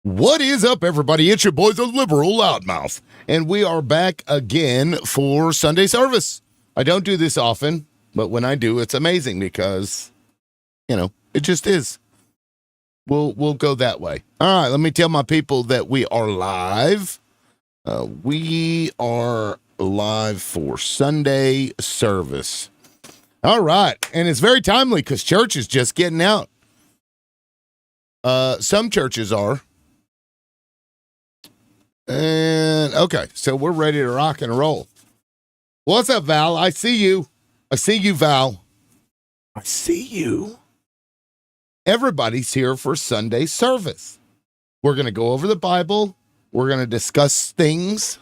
What is up, everybody? It's your boy, the Liberal Loudmouth, and we are back again for Sunday service. I don't do this often, but when I do, it's amazing because, it just is. We'll go that way. All right, let me tell my people that we are live. We are live for Sunday service. All right, and it's very timely because church is just getting out. Some churches are. And okay, so we're ready to rock and roll. What's up, Val? I see you. I see you, Val. I see you. Everybody's here for Sunday service. We're going to go over the Bible. We're going to discuss things.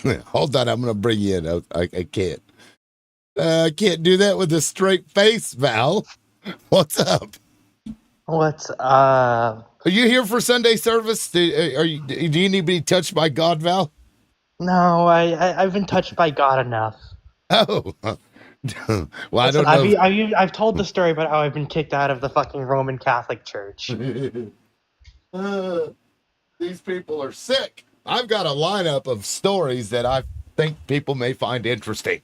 Hold on, I'm going to bring you in. I can't. I can't do that with a straight face, Val. What's up? What's up? Are you here for Sunday service? Do you need to be touched by God, Val? No, I've been touched by God enough. Oh, well, I Listen, don't know. I've told the story about how I've been kicked out of the fucking Roman Catholic Church. These people are sick. I've got a lineup of stories that I think people may find interesting.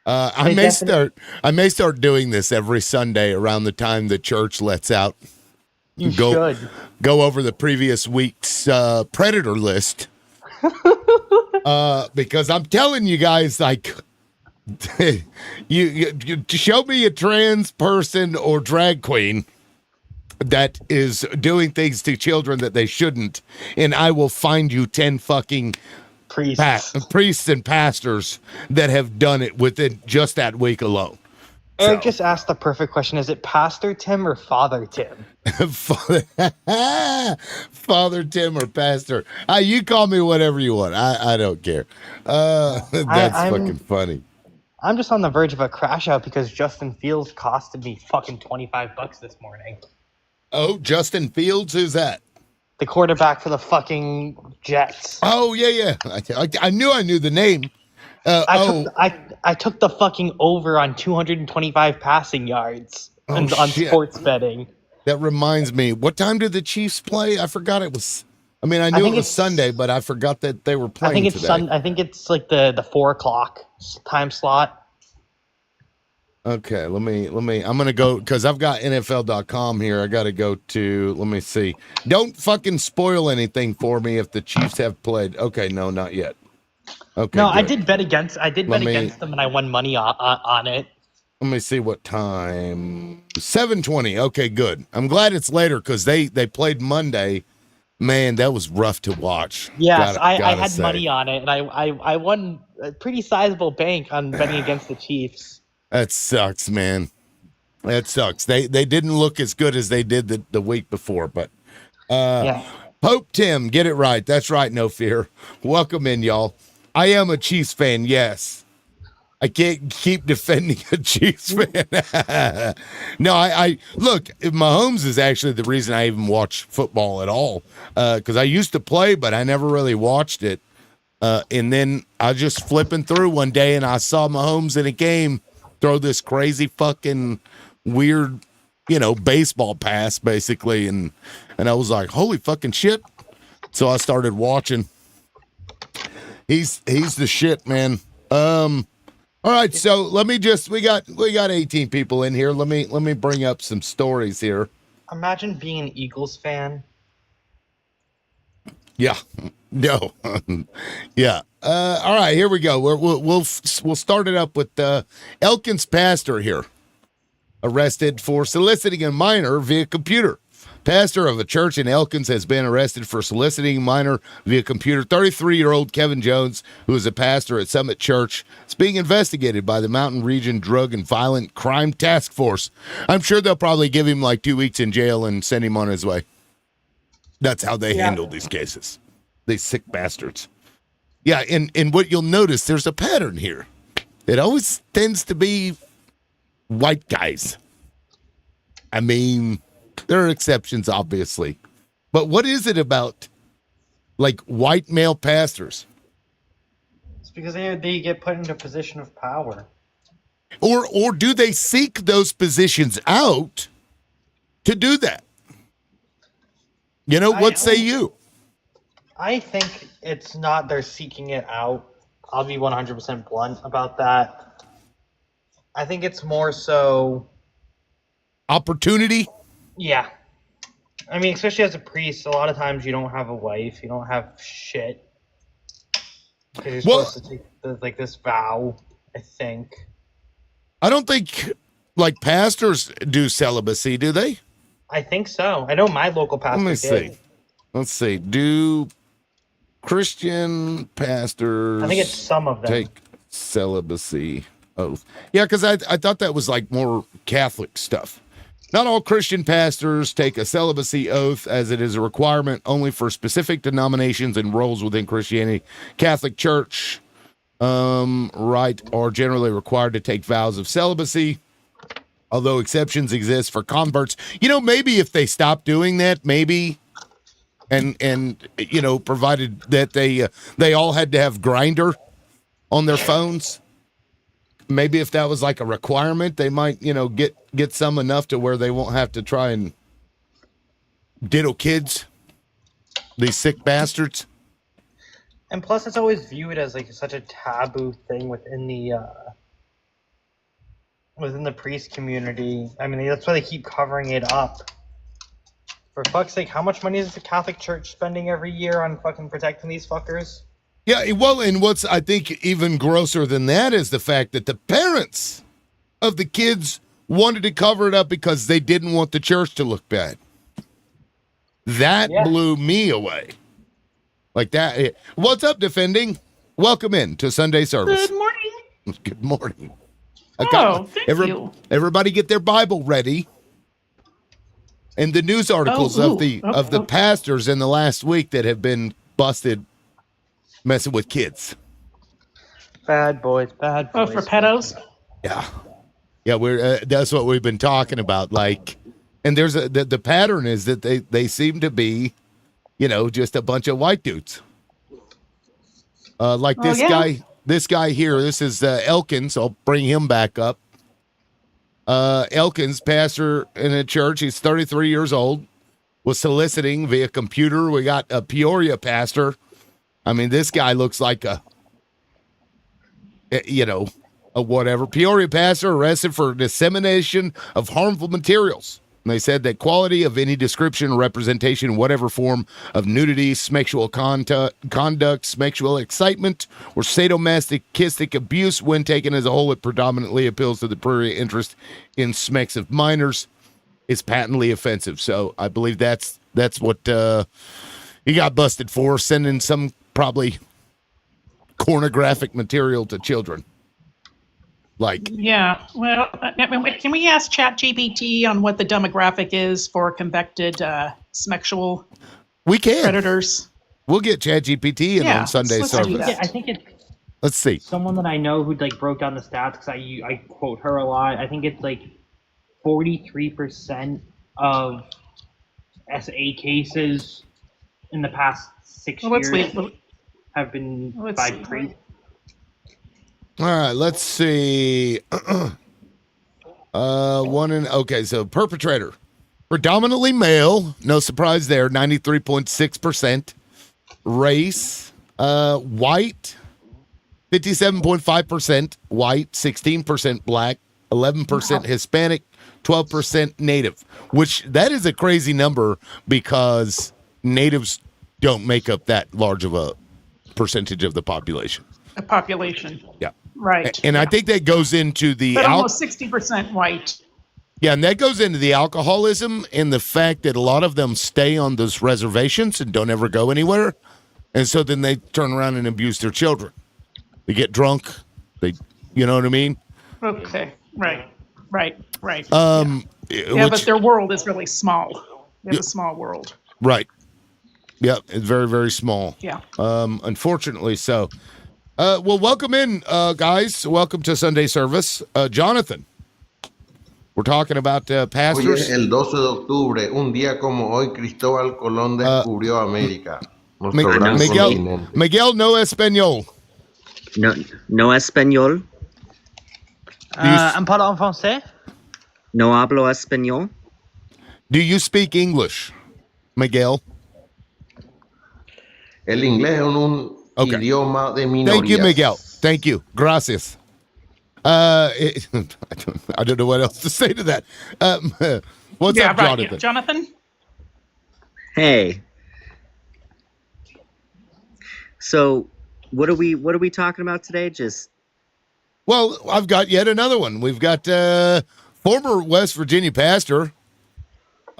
I may start doing this every Sunday around the time the church lets out. You should go over the previous week's predator list. Because I'm telling you guys, like, you show me a trans person or drag queen that is doing things to children that they shouldn't, and I will find you 10 fucking priests and pastors that have done it within just that week alone. Eric just asked the perfect question. Is it Pastor Tim or Father Tim? Father Tim or Pastor. You call me whatever you want. I don't care. That's fucking funny. I'm just on the verge of a crash out because Justin Fields costed me fucking $25 this morning. Oh, Justin Fields? Who's that? The quarterback for the fucking Jets. Oh, yeah. I knew the name. I took the fucking over on 225 passing yards on sports betting. That reminds me, what time did the Chiefs play? I forgot it was. I mean, I knew it was Sunday, but I forgot that they were playing today. I think it's like the 4:00 time slot. Okay, let me. I'm gonna go because I've got NFL.com here. I got to go to. Let me see. Don't fucking spoil anything for me if the Chiefs have played. Okay, no, not yet. Okay. No, good. I did bet against them, and I won money on it. Let me see what time. 7:20. Okay, good. I'm glad it's later because they played Monday. Man, that was rough to watch. Yes, I had money on it, and I won a pretty sizable bank on betting against the Chiefs. That sucks, man. That sucks. They didn't look as good as they did the week before, but yeah. Pope Tim, get it right. That's right, no fear. Welcome in, y'all. I am a Chiefs fan, yes. I can't keep defending a Chiefs fan. No, I look, Mahomes is actually the reason I even watch football at all. Because I used to play, but I never really watched it. And then I was just flipping through one day and I saw Mahomes in a game throw this crazy fucking weird, baseball pass basically. And I was like, holy fucking shit. So I started watching. He's the shit, man. All right, so let me we got 18 people in here. Let me bring up some stories here. Imagine being an Eagles fan. Yeah. No. Yeah. All right, here we go. We'll start it up with Elkins pastor here. Arrested for soliciting a minor via computer. Pastor of a church in Elkins has been arrested for soliciting a minor via computer. 33-year-old Kevin Jones, who is a pastor at Summit Church, is being investigated by the Mountain Region Drug and Violent Crime Task Force. I'm sure they'll probably give him like 2 weeks in jail and send him on his way. That's how they handle these cases. These sick bastards. Yeah, and what you'll notice, there's a pattern here. It always tends to be white guys. I mean, there are exceptions, obviously. But what is it about, like, white male pastors? It's because they get put into a position of power. Or do they seek those positions out to do that? You know, what say you? I think it's not they're seeking it out. I'll be 100% blunt about that. I think it's more so opportunity. Yeah. I mean, especially as a priest, a lot of times you don't have a wife, you don't have shit. Because you're supposed to take this vow, I think. I don't think, like, pastors do celibacy, do they? I think so. I know my local pastor did. Let's see. Do Christian pastors I think it's some of them take celibacy oath? Yeah, because I thought that was like more Catholic stuff. Not all Christian pastors take a celibacy oath, as it is a requirement only for specific denominations and roles within Christianity. Catholic Church, are generally required to take vows of celibacy, although exceptions exist for converts. You know, maybe if they stop doing that, maybe, and you know, provided that they all had to have Grindr on their phones. Maybe if that was like a requirement, they might, you know, get some enough to where they won't have to try and diddle kids, these sick bastards. And plus, it's always viewed as like such a taboo thing within the priest community. I mean, that's why they keep covering it up. For fuck's sake, how much money is the Catholic Church spending every year on fucking protecting these fuckers? Yeah, well, and what's, I think, even grosser than that is the fact that the parents of the kids wanted to cover it up because they didn't want the church to look bad. That blew me away. Like that. What's up, Defending? Welcome in to Sunday service. Good morning. Good morning. Thank you. Everybody get their Bible ready. And the news articles of the pastors in the last week that have been busted messing with kids. Bad boys. Oh, for pedos? Yeah, we're that's what we've been talking about. Like, and there's the pattern is that they seem to be, you know, just a bunch of white dudes. Like this guy here. This is Elkins. I'll bring him back up. Elkins, pastor in a church. He's 33 years old. Was soliciting via computer. We got a Peoria pastor. I mean, this guy looks like a whatever. Peoria pastor arrested for dissemination of harmful materials. And they said that quality of any description, representation, whatever form of nudity, sexual conduct, sexual excitement, or sadomasochistic abuse, when taken as a whole, it predominantly appeals to the prairie interest in sex of minors, is patently offensive. So I believe that's what he got busted for, sending some probably pornographic material to children. Like, yeah, well, can we ask ChatGPT on what the demographic is for convicted sexual predators? We'll get ChatGPT in on Sunday service. I think it's. Let's see. Someone that I know who like broke down the stats because I quote her a lot. I think it's like 43% of SA cases in the past 6 years have been by priests. All right, let's see. So perpetrator, predominantly male, no surprise there, 93.6%. Race, white, 57.5% white, 16% black, 11% Hispanic, 12% native, which that is a crazy number because natives don't make up that large of a percentage of the population. Yeah. Right. And I think that goes into the almost 60% white. Yeah, and that goes into the alcoholism and the fact that a lot of them stay on those reservations and don't ever go anywhere. And so then they turn around and abuse their children. They get drunk. You know what I mean? Okay. Right. But their world is really small. They have a small world. Right. Yeah, it's very, very small. Yeah. Unfortunately so. Well, welcome in, guys. Welcome to Sunday service. Jonathan, we're talking about pastors. Oye, el 12 de octubre, un día como hoy, Cristóbal Colón descubrió América. Miguel, no español. No español. ¿Un parle en français? No hablo español. Do you speak English, Miguel? El inglés es un idioma de minorías. Thank you, Miguel. Thank you. Gracias. I don't know what else to say to that. What's up, Jonathan? Yeah. Jonathan? Hey. So, what are we talking about today? Well, I've got yet another one. We've got former West Virginia pastor,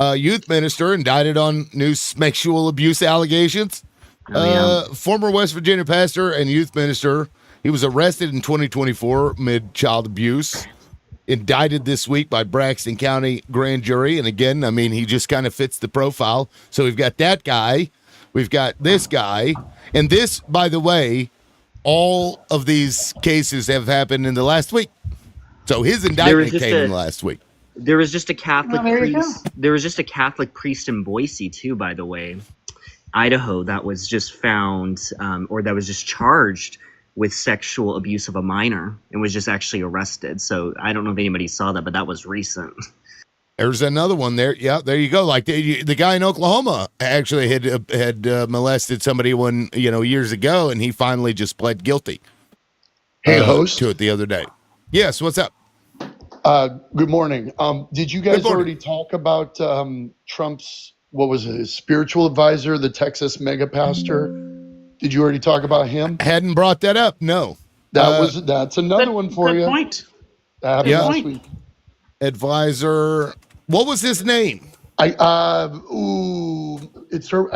youth minister, indicted on new sexual abuse allegations. Former West Virginia pastor and youth minister. He was arrested in 2024 amid child abuse. Indicted this week by Braxton County grand jury. And again, I mean, he just kind of fits the profile. So we've got that guy. We've got this guy. And this, by the way, all of these cases have happened in the last week. So his indictment came in last week. There was just a Catholic priest. There was just a Catholic priest in Boise too, by the way, Idaho, that was just found, or that was just charged with sexual abuse of a minor and was just actually arrested. So I don't know if anybody saw that, but that was recent. There's another one there. Yeah, there you go. Like the guy in Oklahoma actually had molested somebody years ago, and he finally just pled guilty. Hey, host, to it the other day. Yes, what's up? Good morning. Did you guys already talk about Trump's, what was it, his spiritual advisor, the Texas mega pastor? Did you already talk about him? Hadn't brought that up. No. That's another one for you. Good point. Last week. Advisor. What was his name? I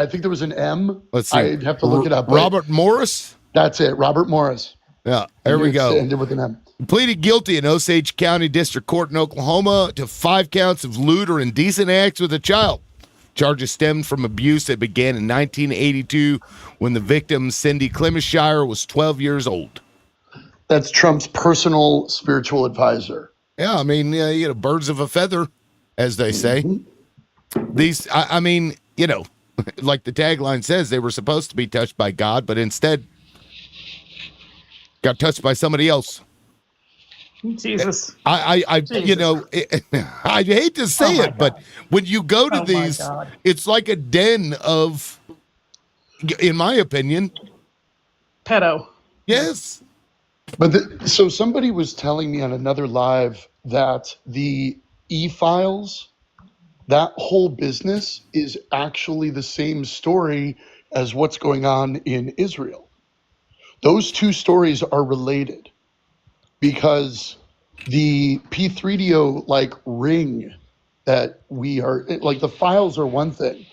think there was an M. Let's see. I'd have to look it up. Robert Morris? That's it. Robert Morris. Yeah, there we go. Ended with an M. Pleaded guilty in Osage County District Court in Oklahoma to 5 counts of lewd or indecent acts with a child. Charges stemmed from abuse that began in 1982 when the victim, Cindy Clemenshire, was 12 years old. That's Trump's personal spiritual advisor. Yeah, I mean, birds of a feather, as they say. Mm-hmm. These, I mean, like the tagline says, they were supposed to be touched by God, but instead got touched by somebody else. Jesus. I hate to say it, but when you go to these, it's like a den of, in my opinion, pedo. Yes. But so somebody was telling me on another live that the e-files, that whole business is actually the same story as what's going on in Israel. Those two stories are related because the P3DO ring that we are, the files are one thing,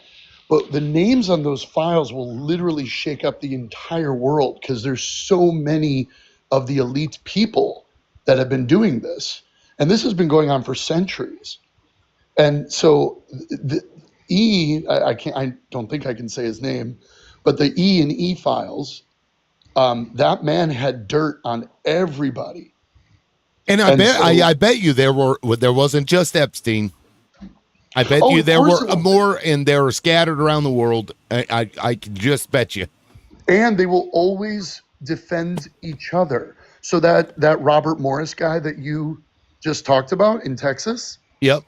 but the names on those files will literally shake up the entire world because there's so many of the elite people that have been doing this. And this has been going on for centuries. And so the I don't think I can say his name, but the E and E files, that man had dirt on everybody. And I bet you there wasn't just Epstein. I bet you there were more, and they were scattered around the world. I can just bet you. And they will always defend each other. So that Robert Morris guy that you just talked about in Texas. Yep.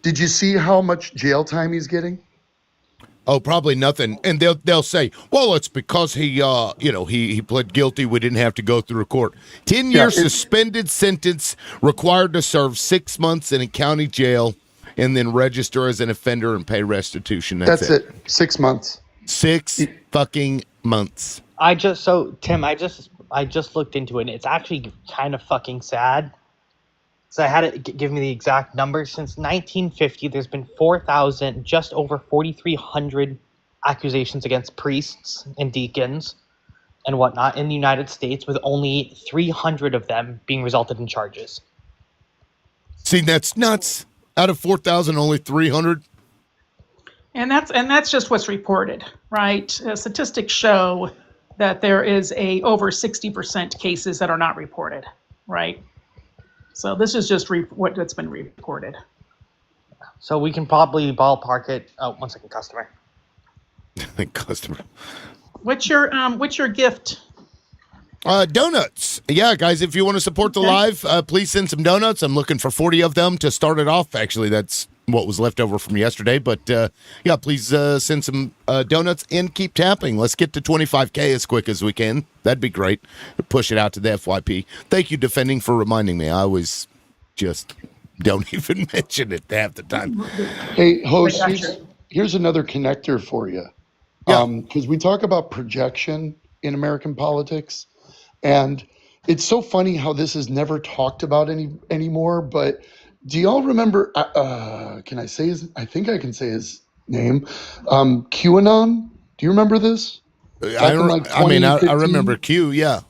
Did you see how much jail time he's getting? Oh, probably nothing. And they'll say, well, it's because he pled guilty. We didn't have to go through a court. 10 years suspended sentence, required to serve 6 months in a county jail, and then register as an offender and pay restitution. That's it. 6 months. 6 fucking months. Tim, I just looked into it, and it's actually kind of fucking sad. So I had it give me the exact numbers. Since 1950, there's been 4,000, just over 4,300 accusations against priests and deacons and whatnot in the United States, with only 300 of them being resulted in charges. See, that's nuts. Out of 4,000, only 300. And that's just what's reported, right? Statistics show that there is over 60% cases that are not reported, right? So this is just what's been reported. So we can probably ballpark it. Oh, 1 second, customer. Customer. What's your gift? Donuts. Yeah, guys, if you want to support the live, please send some donuts. I'm looking for 40 of them to start it off. Actually, that's what was left over from yesterday. But yeah, please send some donuts and keep tapping. Let's get to 25K as quick as we can. That'd be great. Push it out to the FYP. Thank you, Defending, for reminding me. I always just don't even mention it half the time. Hey, host, here's another connector for you. Because we talk about projection in American politics, and it's so funny how this is never talked about anymore. But do y'all remember? Can I say his? I think I can say his name. QAnon. Do you remember this? I remember Q. Yeah.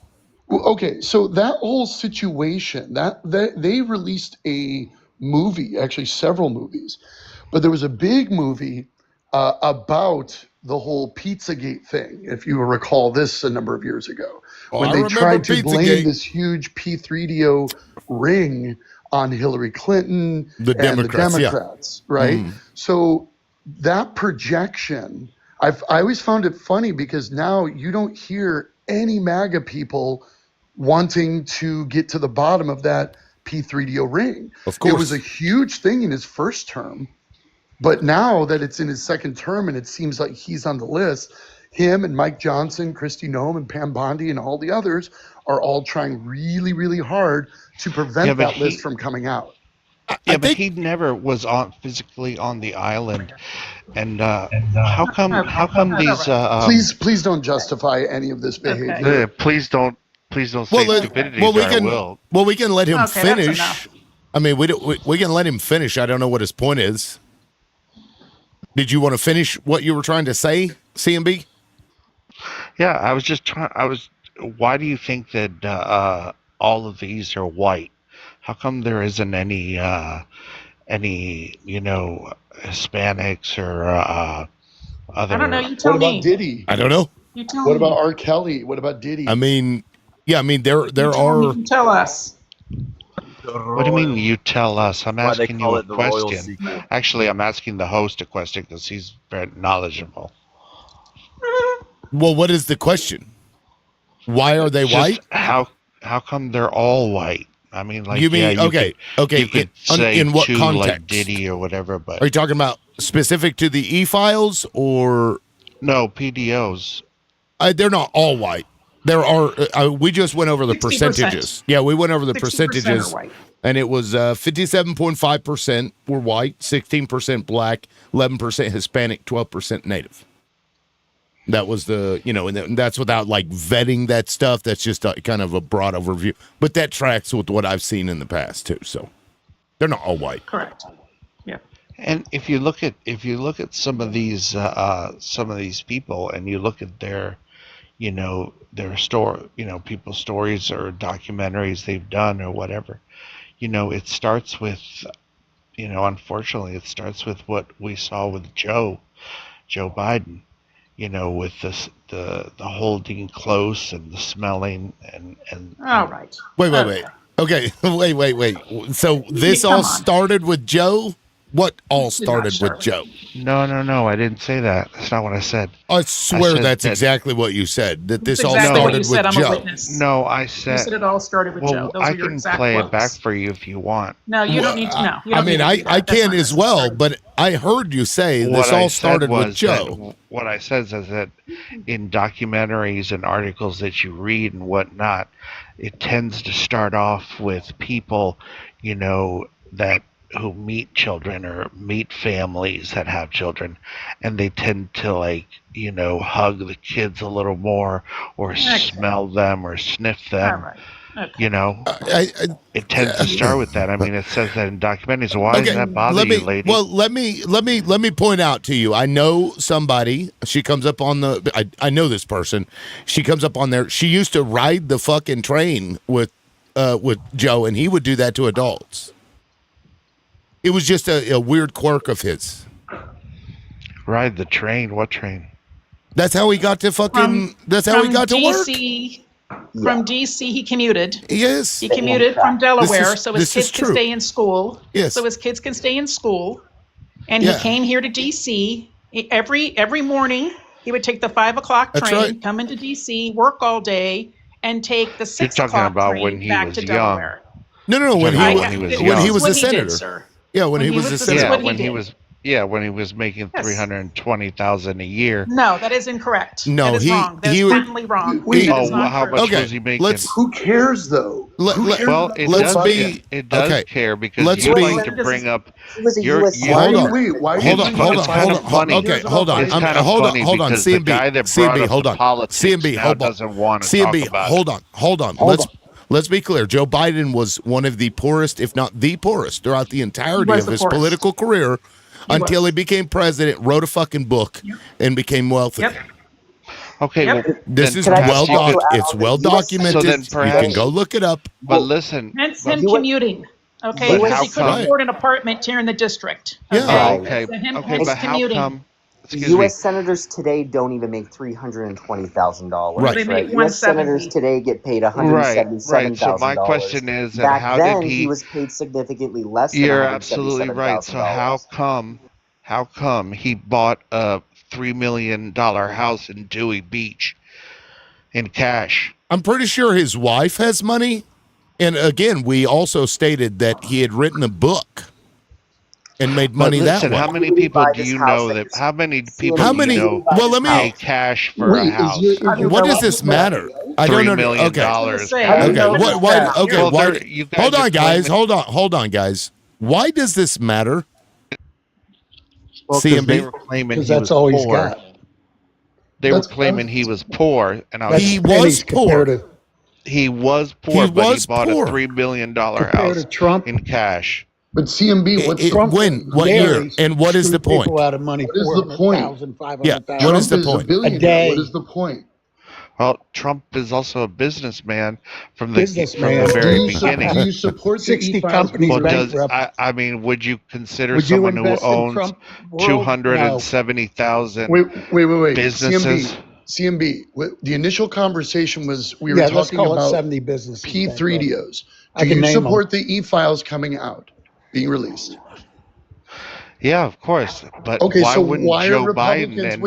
Well, okay, so that whole situation that they released a movie, actually several movies, but there was a big movie about the whole Pizzagate thing, if you recall this a number of years ago, when they tried to blame this huge P3DO ring on Hillary Clinton and the Democrats, right? So that projection, I always found it funny because now you don't hear any MAGA people wanting to get to the bottom of that P3DO ring. Of course. It was a huge thing in his first term. But now that it's in his second term and it seems like he's on the list, him and Mike Johnson, Kristi Noem, and Pam Bondi and all the others are all trying really, really hard to prevent that list from coming out. But he never was physically on the island. And how come these? Please don't justify any of this behavior. Please don't say stupidity. We can let him finish. I mean, we can let him finish. I don't know what his point is. Did you want to finish what you were trying to say, CMB? Yeah, I was just trying. Why do you think that all of these are white? How come there isn't any Hispanics or other? I don't know. You tell me. What about Diddy? I don't know. You tell me. What me. about R. Kelly? What about Diddy? I mean, yeah. I mean, there are. You tell us. What do you mean you tell us? I'm asking you a question. Actually, I'm asking the host a question because he's very knowledgeable. Well, what is the question? Why are they white? How come they're all white? I mean, like, you mean okay. You could say in what context? Like Diddy or whatever, but are you talking about specific to the e-files or no PDOs? They're not all white. There are. We just went over the 60%. percentages. Yeah, we went over the percentages, and it was 57.5% were white, 16% black, 11% Hispanic, 12% Native. That was and that's without like vetting that stuff. That's just kind of a broad overview, but that tracks with what I've seen in the past too. So they're not all white. Correct. Yeah. And if you look at some of these people, and you look at their people's stories or documentaries they've done or whatever, it starts with, unfortunately, it starts with what we saw with Joe Biden, with the holding close and the smelling and. All right. Wait. Okay. Wait. So this all started with Joe? What all started with Joe? No, I didn't say that. That's not what I said. I swear that's exactly what you said. That this all started with Joe. No, I said. You said it all started with Joe. Those I can play it back for you if you want. No, you don't need to. No, I mean, I can as well, but I heard you say this all started with Joe. What I said is that in documentaries and articles that you read and whatnot, it tends to start off with people, who meet children or meet families that have children, and they tend to hug the kids a little more or smell them or sniff them. Right. It tends to start with that. I mean, it says that in documentaries. So why does that bother you, lady? Well, let me point out to you. I know somebody. She comes up on the. I know this person. She comes up on there. She used to ride the fucking train with Joe, and he would do that to adults. It was just a weird quirk of his. Ride the train? What train? That's how he got to fucking. That's how he got to work. From DC, he commuted. Yes. He commuted from Delaware, so his kids could stay in school. Yes. So his kids can stay in school, and he came here to DC every morning. He would take the 5 o'clock train, come into DC, work all day, and take the 6 o'clock train back to Delaware. No. When he was a senator. Yeah, when he was a this is senator. what Yeah, when he did. was when he was making Yes. $320,000 a year. No, that is incorrect. No, that is wrong. That he is was- patently wrong. Wait, That is Oh, not how true. much Okay, was he making? let's- Who cares though? Who cares Well, about it let's does. be- It does okay, care because let's you be- like to bring up. He was a You're- U.S. you- Why Hold do on. wait? Why Hold are on, you hold bringing on, up kind hold of on, funny. okay, hold on. It's I'm kind of hold on, funny hold on. because CMB, the guy that CMB, brought up hold the on. politics CMB, now hold on. doesn't want to CMB, talk about hold on, hold on. Let's be clear. Joe Biden was one of the poorest, if not the poorest, throughout the entirety was of the his poorest. political career until was. he became president, wrote a fucking book, and became wealthy. Yep. Okay, Yep. well, This then is Can I perhaps just you also could- add it's on that well US documented. So then You perhaps- can go look it up. But listen, Hence him You- commuting. Okay, But because how he couldn't come- afford an apartment here in the district. Yeah. Okay, Right. okay, So him- okay, hence but how commuting. come? Excuse U.S. me. senators today don't even make $320,000. Right. They make U.S. senators 170. today get paid Right, $177,000. right. So my question is, that back how then did he was paid significantly less than You're absolutely right. So $177,000. how come he bought a $3 million house in Dewey Beach in cash? I'm pretty sure his wife has money. And again, we also stated that he had written a book and made money But listen, that way. how many people buy do this you house know that that? you're- How many See, people How do many? you know Well, let pay me. cash for Wait, a house? What does this matter? I don't $3 know. million. Okay. Okay. Okay. Why? Okay. Well, Why? you guys Hold are on, guys. claiming- Hold on, guys. Why does this matter? Well, 'cause they CMB. were claiming Because he that's was all he's poor. got. They were That's- claiming he was poor, and I was He That's pennies was poor. compared he was poor, He but was he bought poor. a $3 million compared house to Trump. in cash. But CMB, what's Trump when? and What year? Gary And what is the screwed people point? out of money, What is the point? 400,000, Yeah, 500,000. what is the Trump is a point? billionaire. A day. What is the point? Well, Trump is also a businessman from the Businessman. very do beginning. you support the 60 e-files companies being Well, released? bankrupt. I mean, would you consider Would you someone who invest in owns Trump world? 270,000 Wait. businesses? CMB. The initial conversation was we were Yeah, let's talking call it about 70 businesses. P3DOs. I Do can you name support the e-files coming out, being released? Yeah, of course. But Okay, why so wouldn't why Joe are Biden Republicans? and,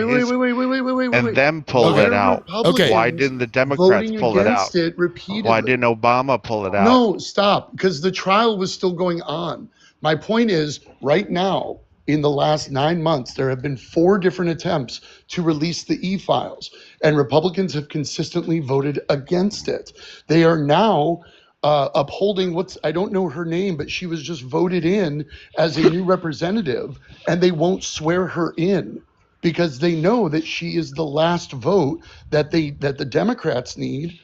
Wait. and them pull Okay. it out? Okay. Why didn't the Democrats voting pull it out? against it repeatedly? Why didn't Obama pull it out? No, stop, because the trial was still going on. My point is, right now, in the last 9 months, there have been 4 different attempts to release the e-files, and Republicans have consistently voted against it. They are now upholding I don't know her name, but she was just voted in as a new representative, and they won't swear her in because they know that she is the last vote that the Democrats need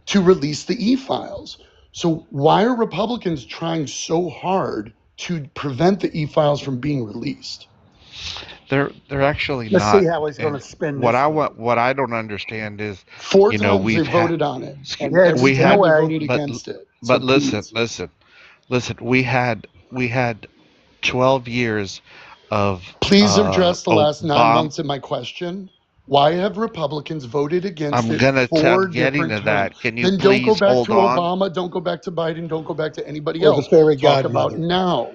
to release the e-files. So why are Republicans trying so hard to prevent the e-files from being released? They're actually Let's not. see how he's going to And spin what this I one. want, what I don't understand is, 4 you know, times they we've had- voted on it, and Yeah, every we time had- they away, voted but- against it. but So listen, please. listen. We had 12 years of. Please address the last 9 Obama- months in my question. Why have Republicans voted against I'm it gonna 4 getting different to that. times? Can you Then don't go please back hold to on? Obama, don't go back to Biden, don't go back to anybody Or the else. fairy Talk about godmother. now.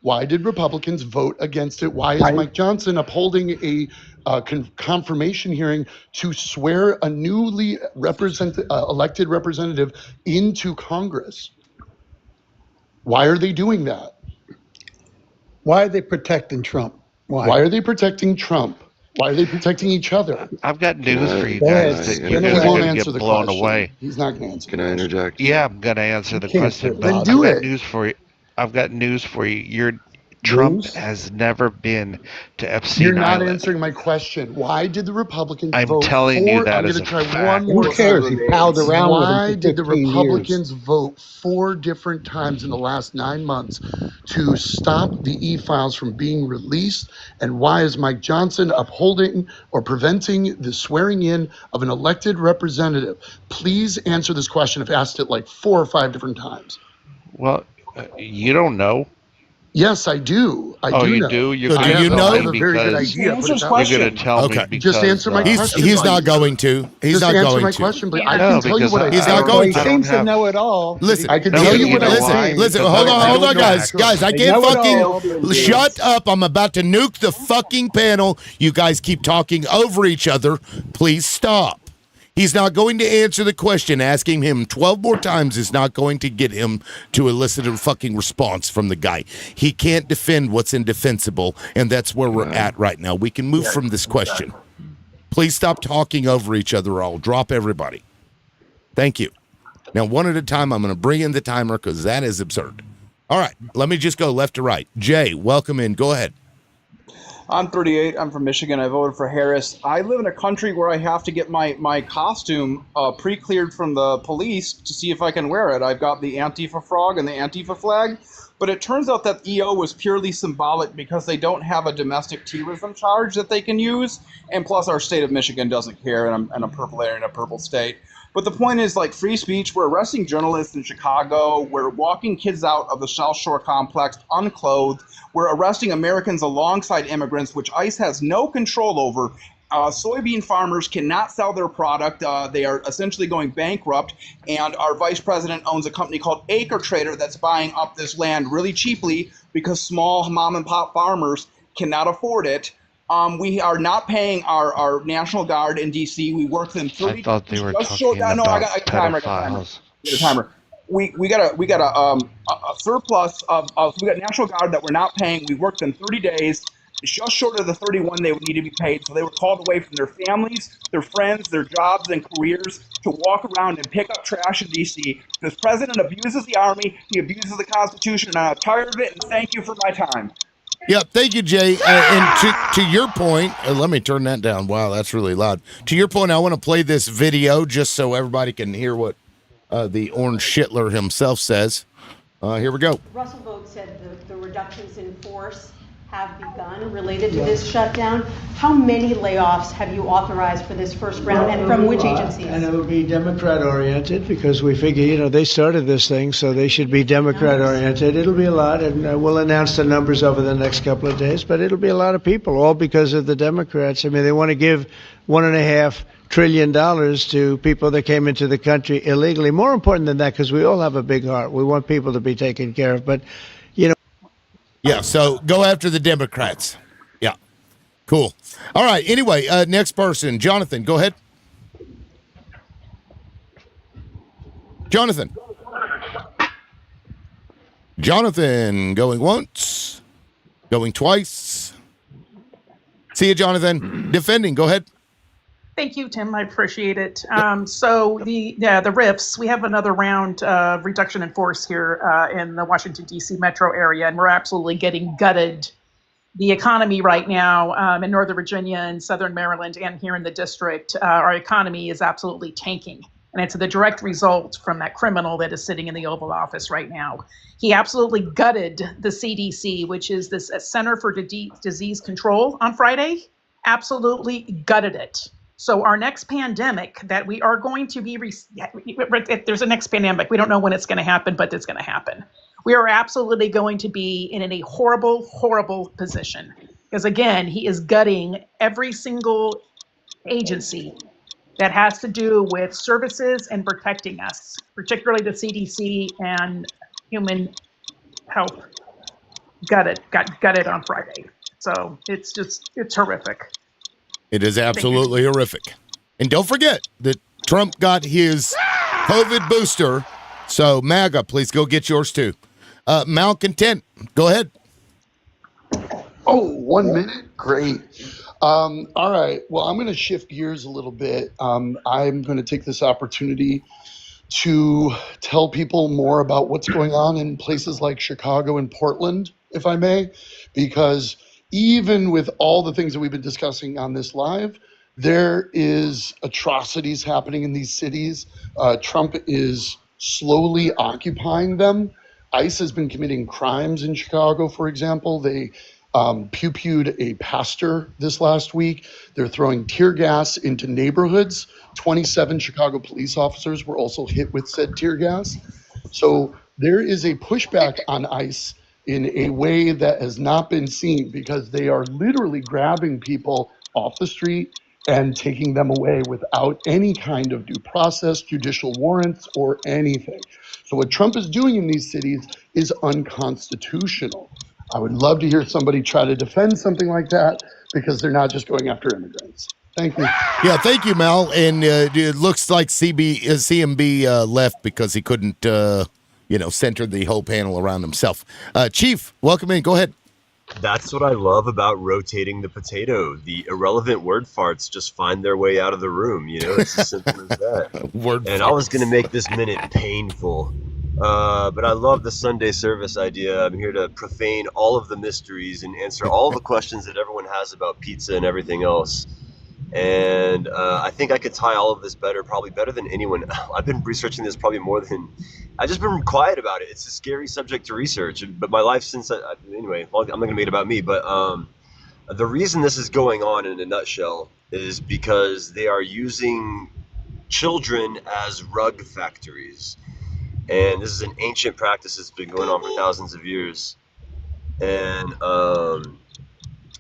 Why did Republicans vote against it? Why is Right. Mike Johnson upholding a confirmation hearing to swear a newly elected representative into Congress? Why are they doing that? Why are they protecting Trump? Why are they protecting Trump? Why are they protecting each other? I've got news for you Go ahead. guys that Spin you're away. He just won't gonna answer get the blown question. away. He's not going to answer. Can I the question. interject? Yeah, I'm gonna answer the can't question, put but Then I've do got it. news for you. I've got news for you. Trump News? has never been to Epstein You're not Island. answering my question. Why did the Republicans I'm vote telling you for? that I'm as going to a try fact. one more Who cares? time. He palled around with Why him for did the 15 Republicans years. vote 4 different times in the last 9 months to stop the e-files from being released? And why is Mike Johnson upholding or preventing the swearing in of an elected representative? Please answer this question. I've asked it like 4 or 5 different times. Well, you don't know. Yes, I do. I Oh, do you know. do? You're So gonna do you tell know? I me have a very good because idea. Answer Put it his that way. question. you're gonna tell Okay. me because Just answer my question. He's not going to. He's Just not answer going my to. question, please. Yeah. I No, can tell you because what I He's I not don't- Well, going he to. I don't seems to have- know it all. Listen, I can No, tell you you what know I why? think. Listen, Because hold I on, don't hold on, know guys. for Guys, I They can't know it all. fucking shut up. I'm about to nuke the fucking panel. You guys keep talking over each other. Please stop. He's not going to answer the question. Asking him 12 more times is not going to get him to elicit a fucking response from the guy. He can't defend what's indefensible, and that's where we're at right now. We can move from this question. Please stop talking over each other, or I'll drop everybody. Thank you. Now, one at a time, I'm going to bring in the timer because that is absurd. All right, let me just go left to right. Jay, welcome in. Go ahead. I'm 38. I'm from Michigan. I voted for Harris. I live in a country where I have to get my costume pre-cleared from the police to see if I can wear it. I've got the Antifa frog and the Antifa flag, but it turns out that EO was purely symbolic because they don't have a domestic terrorism charge that they can use, and plus our state of Michigan doesn't care, and I'm in a purple area in a purple state. But the point is, like, free speech, we're arresting journalists in Chicago, we're walking kids out of the South Shore complex unclothed, we're arresting Americans alongside immigrants, which ICE has no control over. Soybean farmers cannot sell their product. They are essentially going bankrupt, and our vice president owns a company called Acre Trader that's buying up this land really cheaply because small mom-and-pop farmers cannot afford it. We are not paying our National Guard in D.C. We work them 30. I thought they were talking about pedophiles. I got a timer. We got a surplus of we got National Guard that we're not paying. We worked them 30 days. It's just short of the 31 they would need to be paid. So they were called away from their families, their friends, their jobs and careers to walk around and pick up trash in D.C. This president abuses the Army. He abuses the Constitution, and I'm tired of it. And thank you for my time. Yeah, thank you, Jay. And to your point, let me turn that down. Wow, that's really loud. To your point, I want to play this video just so everybody can hear what the Orange Shitler himself says. Here we go. Russell Vogt said the reductions in force have begun related to this shutdown. How many layoffs have you authorized for this first round, and from which agencies? And it will be Democrat-oriented because we figure, they started this thing, so they should be Democrat-oriented. It'll be a lot, and we'll announce the numbers over the next couple of days, but it'll be a lot of people, all because of the Democrats. I mean, they want to give $1.5 trillion to people that came into the country illegally. More important than that, because we all have a big heart. We want people to be taken care of, but, Yeah, so go after the Democrats. Yeah, cool. All right, anyway, next person. Jonathan, go ahead. Jonathan, going once, going twice. See you, Jonathan. Defending, go ahead. Thank you, Tim. I appreciate it. So the RIFs, we have another round of reduction in force here in the Washington, D.C. metro area, and we're absolutely getting gutted. The economy right now in Northern Virginia and Southern Maryland and here in the district, our economy is absolutely tanking. And it's the direct result from that criminal that is sitting in the Oval Office right now. He absolutely gutted the CDC, which is this Center for Disease Control on Friday, absolutely gutted it. So our next pandemic that we are going to be, if there's a next pandemic, we don't know when it's going to happen, but it's going to happen. We are absolutely going to be in a horrible, horrible position. Because again, he is gutting every single agency that has to do with services and protecting us, particularly the CDC and human health. Got gutted on Friday. So it's horrific. It is absolutely horrific. And don't forget that Trump got his COVID booster. So MAGA, please go get yours too. Malcontent, go ahead. Oh, 1 minute? Great. All right. Well, I'm going to shift gears a little bit. I'm going to take this opportunity to tell people more about what's going on in places like Chicago and Portland, if I may, because even with all the things that we've been discussing on this live, there is atrocities happening in these cities. Trump is slowly occupying them. ICE has been committing crimes in Chicago, for example. They pew-pewed a pastor this last week. They're throwing tear gas into neighborhoods. 27 Chicago police officers were also hit with said tear gas. So there is a pushback on ICE in a way that has not been seen, because they are literally grabbing people off the street and taking them away without any kind of due process, judicial warrants, or anything. So what Trump is doing in these cities is unconstitutional. I would love to hear somebody try to defend something like that, because they're not just going after immigrants. Thank you. Yeah, thank you, Mel. And it looks like CMB left because he couldn't, center the whole panel around himself. Chief, welcome in. Go ahead. That's what I love about rotating the potato. The irrelevant word farts just find their way out of the room. It's as simple as that. I was going to make this minute painful, but I love the Sunday service idea. I'm here to profane all of the mysteries and answer all the questions that everyone has about pizza and everything else. And I think I could tie all of this probably better than anyone. I've been researching this probably more than I've just been quiet about it. It's a scary subject to research, but my life since anyway, I'm not going to make it about me. But the reason this is going on in a nutshell is because they are using children as rug factories, and this is an ancient practice that's been going on for thousands of years. And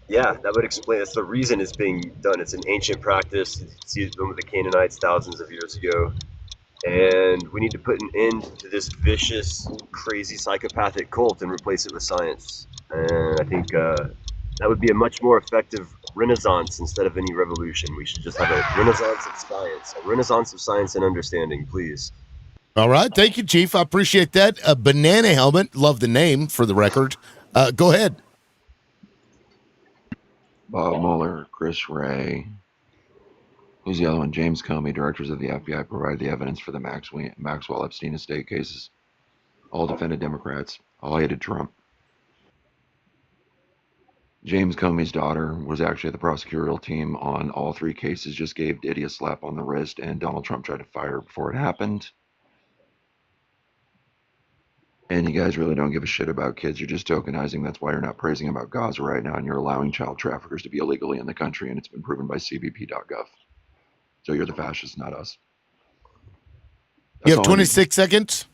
yeah, that would explain. That's the reason it's being done. It's an ancient practice. You see it done with the Canaanites thousands of years ago. And we need to put an end to this vicious, crazy, psychopathic cult and replace it with science. And I think that would be a much more effective renaissance instead of any revolution. We should just have a renaissance of science, a renaissance of science and understanding, please. All right. Thank you, Chief. I appreciate that. A banana helmet. Love the name, for the record. Go ahead. Bob Mueller, Chris Wray, who's the other one? James Comey, directors of the FBI, provided the evidence for the Maxwell Epstein estate cases. All defended Democrats. All hated Trump. James Comey's daughter was actually the prosecutorial team on all three cases, just gave Diddy a slap on the wrist, and Donald Trump tried to fire her before it happened. And you guys really don't give a shit about kids. You're just tokenizing. That's why you're not praising about Gaza right now, and you're allowing child traffickers to be illegally in the country, and it's been proven by CBP.gov. So you're the fascists, not us. You have 26 seconds.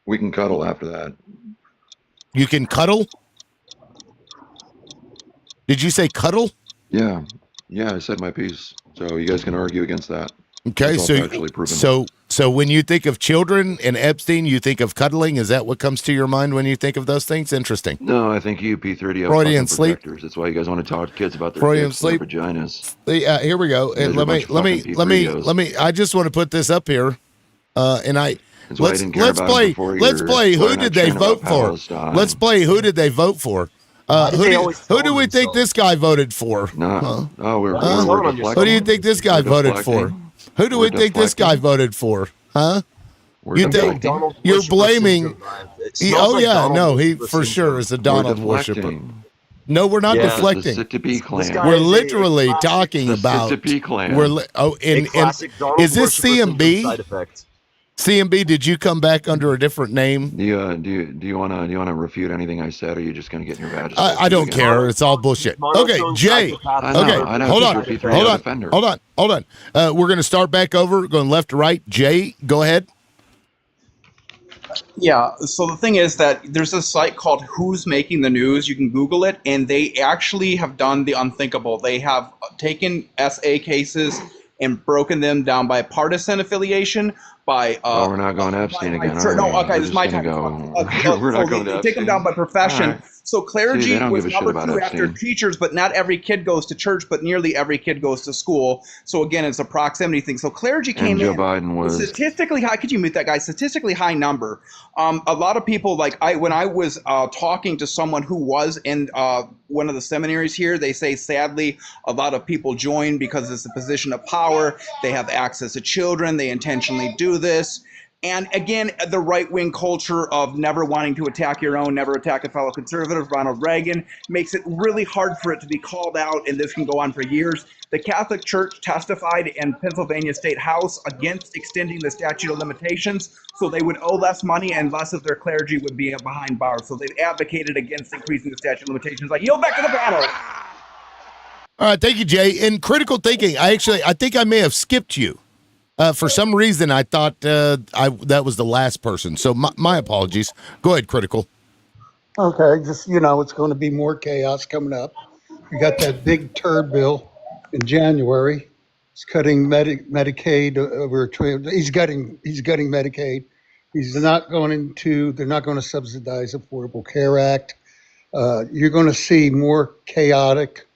We can cuddle after that. You can cuddle? Did you say cuddle? Yeah, I said my piece. So you guys can argue against that. Okay, so when you think of children and Epstein, you think of cuddling. Is that what comes to your mind when you think of those things? Interesting. No, I think you P30 Freudian sleep. That's why you guys want to talk to kids about their Freudian dicks and sleep. their vaginas. Here we go. And let me. I just want to put this up here, and let's play. Who did they vote for? Let's play. Who did they vote for? Who do we think this guy voted for? We're who do you think this guy voted for? Who do we think this guy voted for? Huh? You think you're blaming? He for sure is a Donald worshiper. No, we're not deflecting. We're literally talking about. Is this CMB? CMB, did you come back under a different name? Do you want to refute anything I said, or are you just going to get in your badges? I don't care. It's all bullshit. Okay, Jay. Okay, hold on. We're going to start back over, going left to right. Jay, go ahead. Yeah, so the thing is that there's a site called Who's Making the News. You can Google it, and they actually have done the unthinkable. They have taken SA cases and broken them down by partisan affiliation, by we're not going to Epstein again. This is my time. We're not going to take them down by profession. Right. So clergy was number 2 after Epstein. teachers, but not every kid goes to church, but nearly every kid goes to school. So again, it's a proximity thing. So clergy came Joe in. Biden was Statistically high. Could you mute that guy? Statistically high number. A lot of people, when I was talking to someone who was in one of the seminaries here, they say sadly a lot of people join because it's a position of power. They have access to children. They intentionally do this. And again, the right-wing culture of never wanting to attack your own, never attack a fellow conservative, Ronald Reagan, makes it really hard for it to be called out, and this can go on for years. The Catholic Church testified in Pennsylvania State House against extending the statute of limitations, so they would owe less money and less of their clergy would be behind bars. So they've advocated against increasing the statute of limitations. Yield back to the panel. All right, thank you, Jay. In critical thinking, I think I may have skipped you. For some reason, I thought that was the last person. So my apologies. Go ahead, Critical. Okay, just, it's going to be more chaos coming up. We got that big turd bill in January. It's cutting Medicaid over. He's gutting Medicaid. They're not going to subsidize Affordable Care Act. You're going to see more chaotic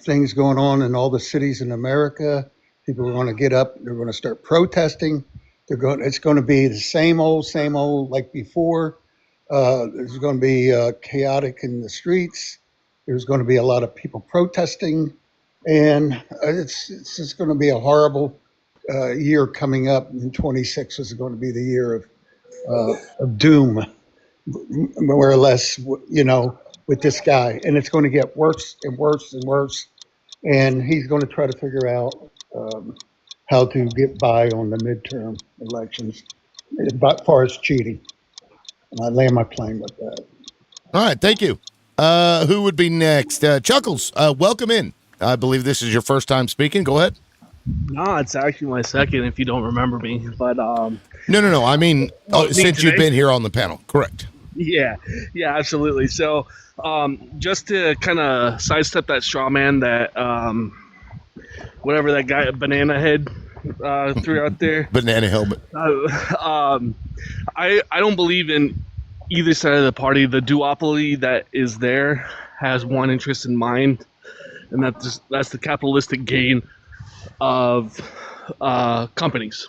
things going on in all the cities in America. People are going to get up. They're going to start protesting. It's going to be the same old like before. There's going to be chaotic in the streets. There's going to be a lot of people protesting, and it's just going to be a horrible year coming up. And 26 is going to be the year of doom, more or less, with this guy. And it's going to get worse and worse and worse. And he's going to try to figure out how to get by on the midterm elections as far as cheating. And I land my plane with that. All right, thank you. Who would be next? Chuckles, welcome in. I believe this is your first time speaking. Go ahead. No, it's actually my second, if you don't remember me. But No. I mean, since you've been here on the panel, correct? Yeah, absolutely. So, just to kind of sidestep that straw man that whatever that guy Banana Head threw out there, Banana helmet. I don't believe in either side of the party. The duopoly that is there has one interest in mind, and that's the capitalistic gain of companies.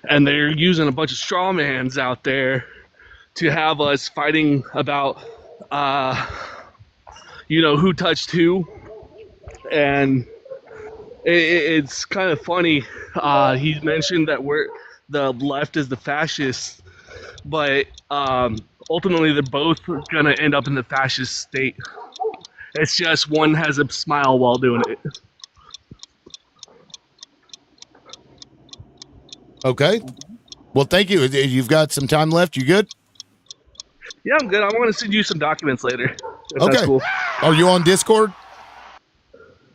And they're using a bunch of straw mans out there to have us fighting about who touched who. And it's kind of funny. He mentioned that the left is the fascists, but ultimately they're both going to end up in the fascist state. It's just one has a smile while doing it. Okay. Well, thank you. You've got some time left. You good? Yeah, I'm good. I want to send you some documents later. If Okay. That's cool. Are you on Discord?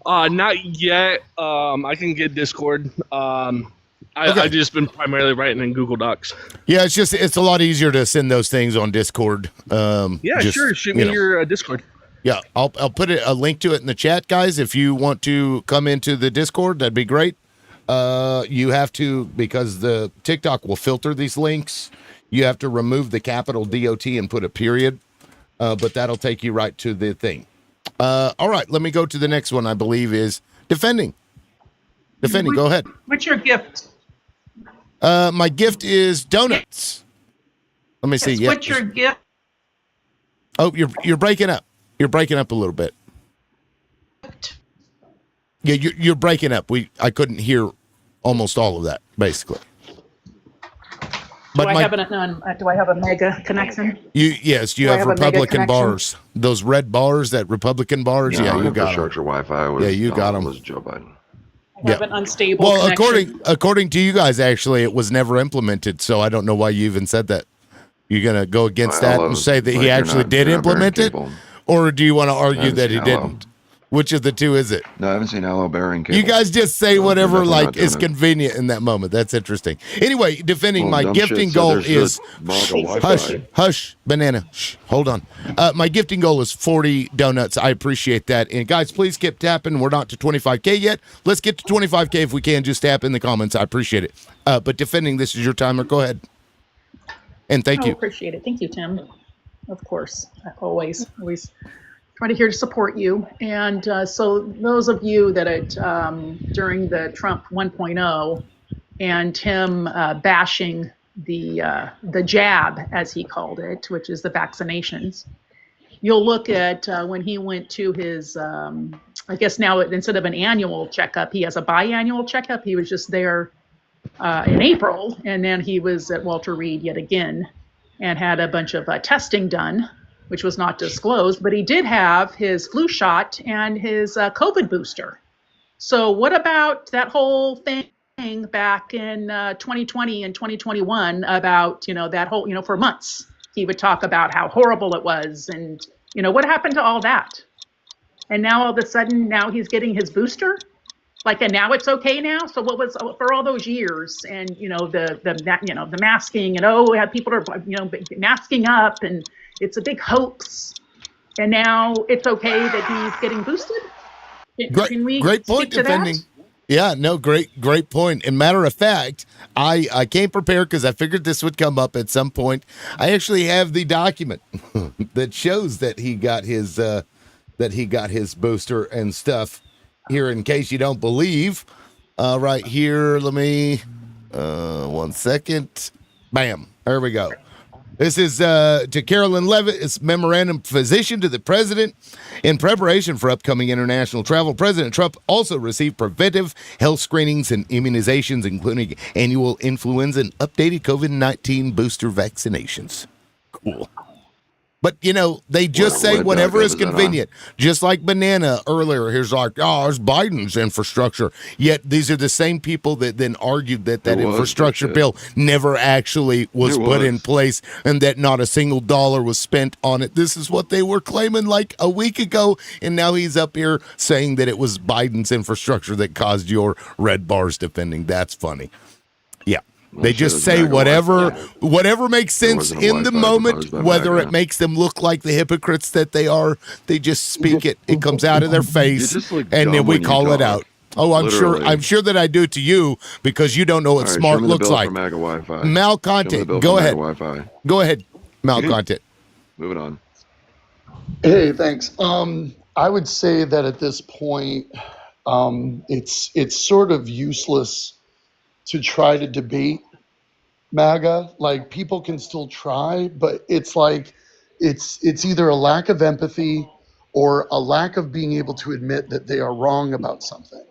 Not yet. I can get Discord. I've just been primarily writing in Google Docs. Yeah, it's a lot easier to send those things on Discord. Sure. Shoot me your Discord. Yeah, I'll put a link to it in the chat, guys. If you want to come into the Discord, that'd be great. You have to, because the TikTok will filter these links, you have to remove the capital DOT and put a period, but that'll take you right to the thing. All right, let me go to the next one. I believe is defending. Go ahead. What's your gift? My gift is donuts. Let me see. Yes, Yeah. what's your gift? Oh, you're breaking up. You're breaking up a little bit. Yeah, you're breaking up. I couldn't hear almost all of that, basically. Do I have a mega connection? Yes, you have Republican bars. Those red bars, that Republican bars. Yeah, you got them. Infrastructure Wi-Fi was you got them. was Joe Biden. I have an unstable Well, connection. according to you guys, actually, it was never implemented. So I don't know why you even said that. You're gonna go against that and say that he actually did implement it, or do you want to argue that he didn't? Which of the two is it? No, I haven't seen Aloe bearing cable. You guys just say whatever definitely not doing is it. convenient in that moment. That's interesting. Anyway, defending my dumb gifting shit said goal there's is this Wi-Fi. hush, banana. Shh, hold on. My gifting goal is 40 donuts. I appreciate that. And guys, please keep tapping. We're not to 25K yet. Let's get to 25K if we can. Just tap in the comments. I appreciate it. But defending, this is your timer. Go ahead. And thank you. Appreciate it. Thank you, Tim. Of course, I always try to here to support you. And so those of you that during the Trump 1.0 and him bashing the jab, as he called it, which is the vaccinations, you'll look at when he went to his, I guess now instead of an annual checkup, he has a biannual checkup. He was just there in April, and then he was at Walter Reed yet again and had a bunch of testing done, which was not disclosed, but he did have his flu shot and his COVID booster. So what about that whole thing back in 2020 and 2021 about, that whole, for months, he would talk about how horrible it was and, what happened to all that? And now all of a sudden, now he's getting his booster? And now it's okay now? So what was, for all those years and, the masking and, people are, masking up and it's a big hoax. And now it's okay that he's getting boosted? Can we Great point, speak to defending. that? Yeah, no, great point. And matter of fact, I came prepared because I figured this would come up at some point. I actually have the document that shows that he got his that he got his booster and stuff. Here, in case you don't believe, right here, let me, 1 second. Bam, there we go. This is to Carolyn Levitt. It's memorandum physician to the president. In preparation for upcoming international travel, President Trump also received preventive health screenings and immunizations, including annual influenza and updated COVID-19 booster vaccinations. Cool. But, you know, they just say whatever is convenient. Just like Banana earlier. Here's like, oh, it's Biden's infrastructure. Yet these are the same people that then argued that infrastructure bill never actually was put in place and that not a single dollar was spent on it. This is what they were claiming like a week ago. And now he's up here saying that it was Biden's infrastructure that caused your red bars defending. That's funny. Yeah. They just say whatever makes sense in the moment, whether it makes them look like the hypocrites that they are. They just speak it. It comes out of their face, and then we call it out. Oh, I'm sure that I do it to you because you don't know what smart looks like. Malcontent. Go ahead. Go ahead, Malcontent. Moving on. Hey, thanks. I would say that at this point, it's sort of useless to try to debate MAGA. Like, people can still try, but it's like it's either a lack of empathy or a lack of being able to admit that they are wrong about something.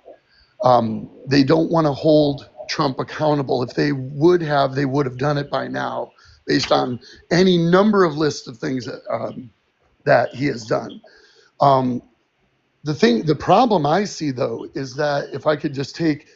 They don't want to hold Trump accountable. If they would have, they would have done it by now, based on any number of lists of things that he has done. The problem I see, though, is that if I could just take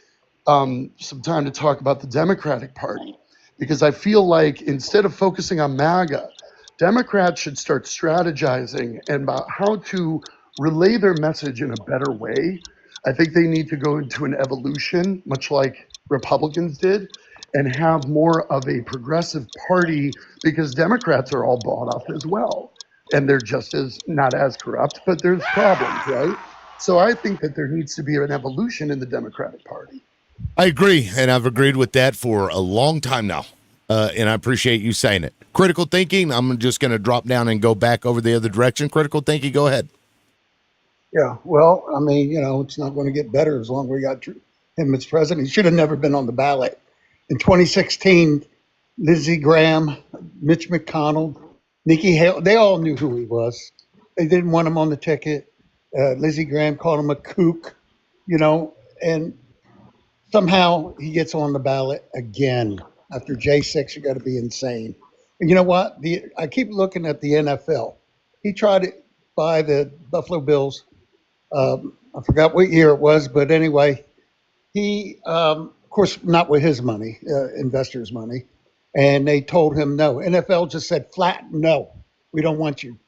some time to talk about the Democratic Party, because I feel like instead of focusing on MAGA, Democrats should start strategizing about how to relay their message in a better way. I think they need to go into an evolution, much like Republicans did, and have more of a progressive party, because Democrats are all bought off as well. And they're just not as corrupt, but there's problems, right? So I think that there needs to be an evolution in the Democratic Party. I agree, and I've agreed with that for a long time now, and I appreciate you saying it. Critical thinking, I'm just going to drop down and go back over the other direction. Critical thinking, go ahead. Yeah, well, I mean, it's not going to get better as long as we got him as president. He should have never been on the ballot. In 2016, Lindsey Graham, Mitch McConnell, Nikki Haley, they all knew who he was. They didn't want him on the ticket. Lindsey Graham called him a kook, and somehow he gets on the ballot again. After J6, you got to be insane. And you know what? I keep looking at the NFL. He tried to buy the Buffalo Bills. I forgot what year it was, but anyway, he, of course, not with his money, investors' money. And they told him no. NFL just said flat, no, we don't want you.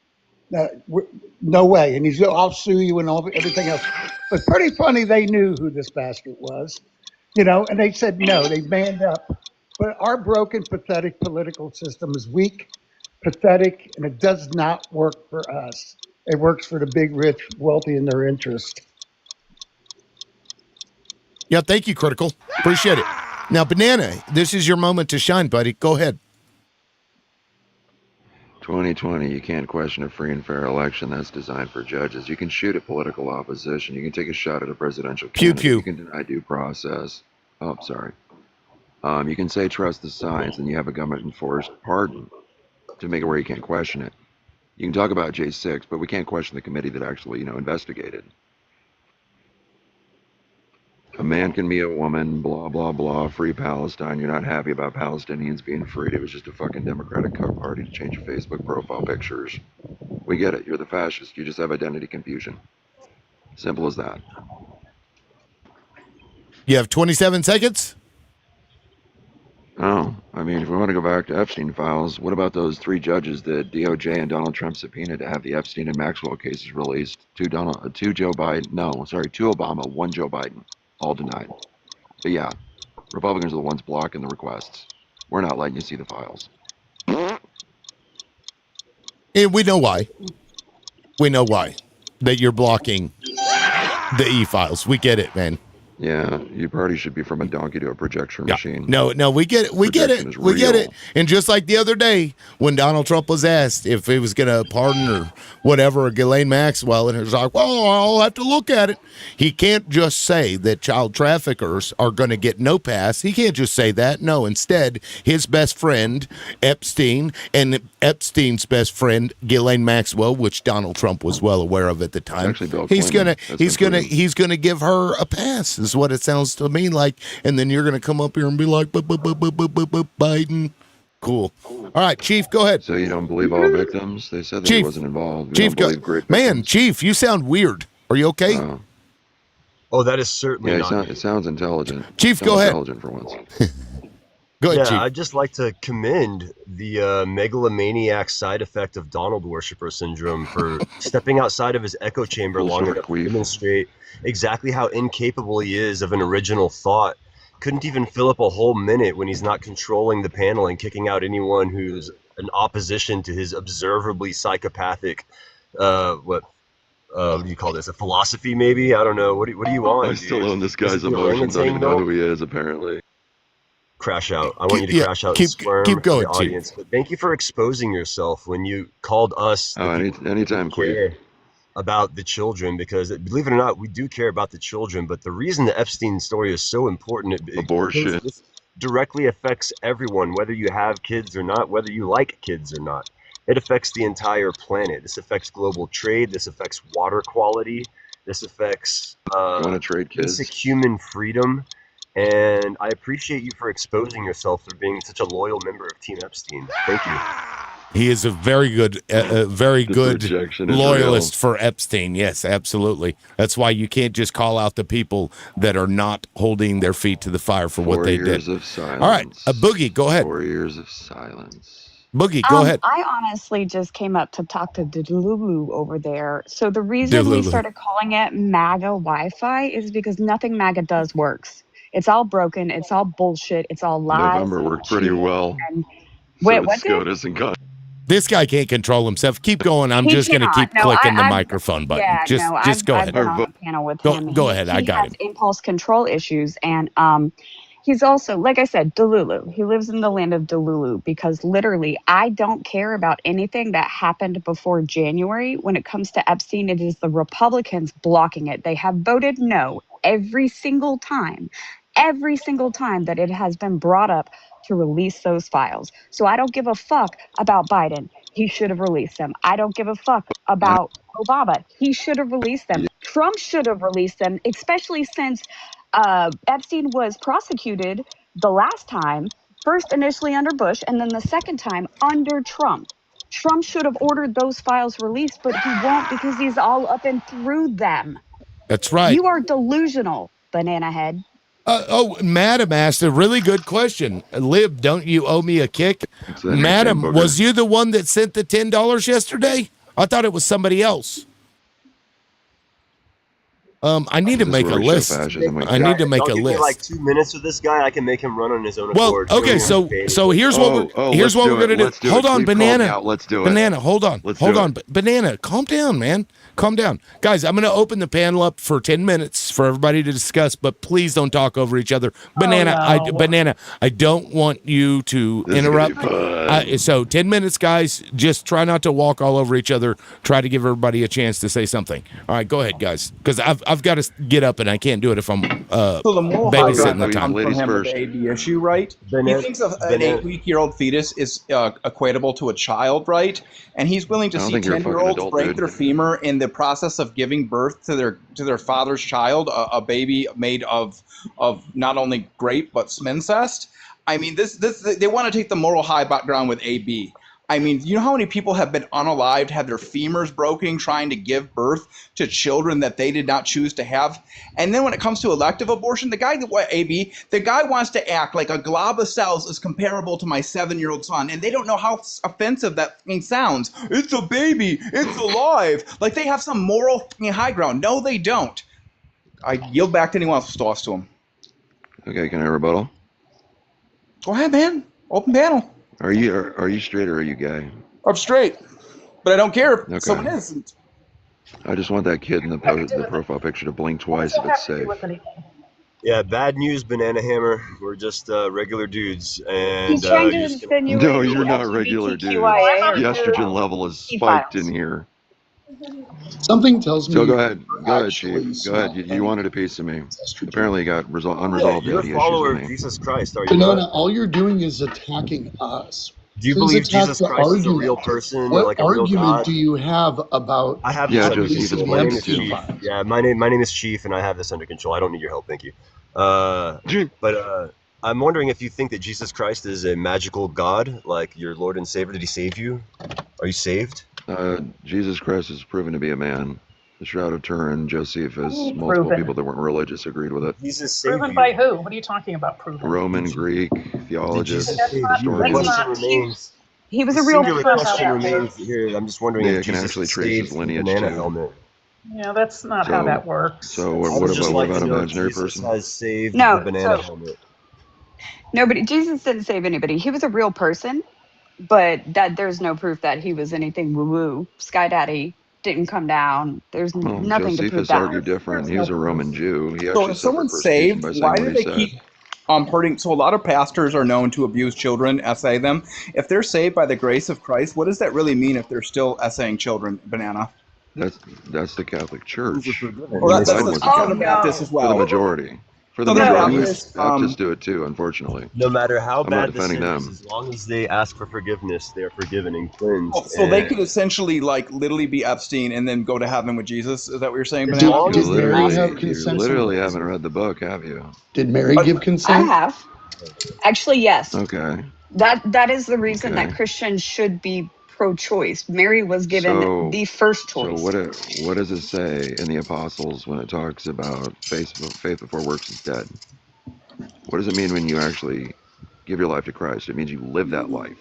No way. And he's, I'll sue you and everything else. But pretty funny, they knew who this bastard was. And they said no, they manned up. But our broken, pathetic political system is weak, pathetic, and it does not work for us. It works for the big, rich, wealthy in their interest. Yeah, thank you, Critical. Appreciate it. Now, Banana, this is your moment to shine, buddy. Go ahead. 2020, you can't question a free and fair election that's designed for judges. You can shoot at political opposition. You can take a shot at a presidential candidate. You can deny due process. Oh, sorry. You can say trust the science, and you have a government-enforced pardon to make it where you can't question it. You can talk about J6, but we can't question the committee that actually, investigated. A man can be a woman, blah, blah, blah, free Palestine. You're not happy about Palestinians being freed. It was just a fucking Democratic party to change your Facebook profile pictures. We get it. You're the fascist. You just have identity confusion. Simple as that. You have 27 seconds? Oh, I mean, if we want to go back to Epstein files, what about those 3 judges that DOJ and Donald Trump subpoenaed to have the Epstein and Maxwell cases released? 2 Obama, 1 Joe Biden. All denied. But yeah, Republicans are the ones blocking the requests. We're not letting you see the files. And we know why. We know why. That you're blocking the e-files. We get it, man. Yeah, your party should be from a donkey to a projection machine. No, we get it. We get it. We get it. And just like the other day when Donald Trump was asked if he was going to pardon or whatever Ghislaine Maxwell, and he was like, well, I'll have to look at it. He can't just say that child traffickers are going to get no pass. He can't just say that. No, instead, his best friend, Epstein, and Epstein's best friend, Ghislaine Maxwell, which Donald Trump was well aware of at the time, he's going to give her a pass. Is what it sounds to me like, and then you're going to come up here and be like, Biden. Cool. All right, Chief, go ahead. So you don't believe all victims? They said that he wasn't involved. Chief, man, Chief, you sound weird. Are you okay? Oh, that is certainly not. It sounds intelligent. Chief, go ahead. Intelligent for once. Go ahead, Chief. I'd just like to commend the megalomaniac side effect of Donald worshipper syndrome for stepping outside of his echo chamber long enough to demonstrate exactly how incapable he is of an original thought. Couldn't even fill up a whole minute when he's not controlling the panel and kicking out anyone who's an opposition to his observably psychopathic, what do you call this? A philosophy, maybe? I don't know. What do you want? I still own this guy's emotions. I don't even know who he is, apparently. Crash out. I want you to crash out and squirm keep going, the audience. But thank you for exposing yourself when you called us. Anytime, care about the children, because believe it or not, we do care about the children. But the reason the Epstein story is so important, abortion, this directly affects everyone, whether you have kids or not, whether you like kids or not. It affects the entire planet. This affects global trade. This affects water quality. This affects basic human freedom. And I appreciate you for exposing yourself for being such a loyal member of Team Epstein. Thank you. He is a very good loyalist for Epstein. Yes, absolutely. That's why you can't just call out the people that are not holding their feet to the fire for what they did. 4 years of silence. All right, Boogie, go ahead. 4 years of silence. Boogie, go ahead. I honestly just came up to talk to Delulu over there. So the reason we started calling it MAGA Wi-Fi is because nothing MAGA does works. It's all broken. It's all bullshit. It's all lies. November worked pretty well. This guy can't control himself. Keep going. I'm just going to keep clicking the microphone button. Yeah, just go ahead. I've been on a panel with him. Go ahead. I got him. He has impulse control issues, and he's also, like I said, Delulu. He lives in the land of Delulu because literally, I don't care about anything that happened before January. When it comes to Epstein, it is the Republicans blocking it. They have voted no every single time that it has been brought up to release those files. So I don't give a fuck about Biden. He should have released them. I don't give a fuck about Obama. He should have released them. Trump should have released them, especially since Epstein was prosecuted the last time, first initially under Bush, and then the second time under Trump. Trump should have ordered those files released, but he won't because he's all up and through them. That's right. You are delusional, banana head. Madam asked a really good question. Lib, don't you owe me a kick? Madam, was you the one that sent the $10 yesterday? I thought it was somebody else. I need to make a list. I need to make a list. Give me like 2 minutes with this guy. I can make him run on his own accord. Well, okay, so here's what we're gonna do. Hold on, Banana. Let's do it. Banana, hold on. Banana, calm down, man. Calm down. Guys, I'm gonna open the panel up for 10 minutes for everybody to discuss, but please don't talk over each other. Banana, I don't want you to interrupt. So 10 minutes, guys. Just try not to walk all over each other. Try to give everybody a chance to say something. All right, go ahead, guys, because I've got to get up and I can't do it if I'm so the moral babysitting the time. from him with the AB issue, right? He thinks an 8-week-old fetus is equatable to a child, right? And he's willing to see 10-year-olds break their femur in the process of giving birth to their father's child, a baby made of not only grape but incest. I mean, they want to take the moral high ground with AB. I mean, you know how many people have been unalived, had their femurs broken, trying to give birth to children that they did not choose to have? And then when it comes to elective abortion, the guy wants to act like a glob of cells is comparable to my 7-year-old son, and they don't know how offensive that thing sounds. It's a baby. It's alive. Like they have some moral high ground. No, they don't. I yield back to anyone else who talks to him. Okay, can I rebuttal? Go ahead, man. Open panel. Are you straight or are you gay? I'm straight, but I don't care if someone isn't. I just want that kid in the profile picture to blink twice if it's safe. Yeah, bad news, Banana Hammer. We're just regular dudes, and He's trying to you're just insinuate No, the you're not regular dudes. LGBTQIA The or estrogen level is spiked in here. Something tells me. So go ahead, actually Chief. Go ahead. You wanted a piece of me. estrogen. Apparently, you got yeah, unresolved you're a daddy follower issues of with me. Jesus Christ, are you Banana, not? all you're doing is attacking us. Do you Please believe attack Jesus the Christ is a real argument. person, What like a real argument God? do you have about I have Yeah, this under Josephus, control. the My name is Epstein Chief. files? Yeah, my name is Chief, and I have this under control. I don't need your help, thank you. But I'm wondering if you think that Jesus Christ is a magical God, like your Lord and Savior. Did he save you? Are you saved? Jesus Christ is proven to be a man. The Shroud of Turin, Josephus, multiple Proven. people that weren't religious agreed with it. Jesus saved Proven you. by who? What are you talking about? Proven. Roman, Greek, Did theologists, Jesus save you? The historians. question remains. He was The a real singular person. question remains here. I'm just wondering Yeah, if it can Jesus actually trace his saved the lineage banana too. helmet. Yeah, that's not how that works. So That's- what just about like to know if imaginary Jesus person? has saved No, the banana so- helmet. Nobody. Jesus didn't save anybody. He was a real person, but that there's no proof that he was anything woo-woo. Sky Daddy didn't come down. There's Well, nothing to prove Josephus that. argued different. He was a Roman Jew. He So actually if suffered someone's persecution saved, by saying why what do he they said. keep hurting? So a lot of pastors are known to abuse children, essay them. If they're saved by the grace of Christ, what does that really mean if they're still essaying children, Banana? That's the Catholic Church. Well, that's Rome the was Southern Baptist as for the well. majority. For the Southern majority, Baptist, Baptists do it too. Unfortunately, No matter how I'm not bad the defending sin is, them. as long as they ask for forgiveness, they are forgiven and cleansed. So they And could essentially like literally be Epstein and then go to heaven with Jesus. Is that what you're saying, as Banana? long Did as they Mary ask have for You consent? literally haven't read the book, have you? Did Mary give I consent? have. Actually, yes. Okay. That is the reason Okay. that Christians should be pro-choice. Mary was given So, the first so choice. what does it say in the Apostles when it talks about faith before works is dead? What does it mean when you actually give your life to Christ? It means you live that life.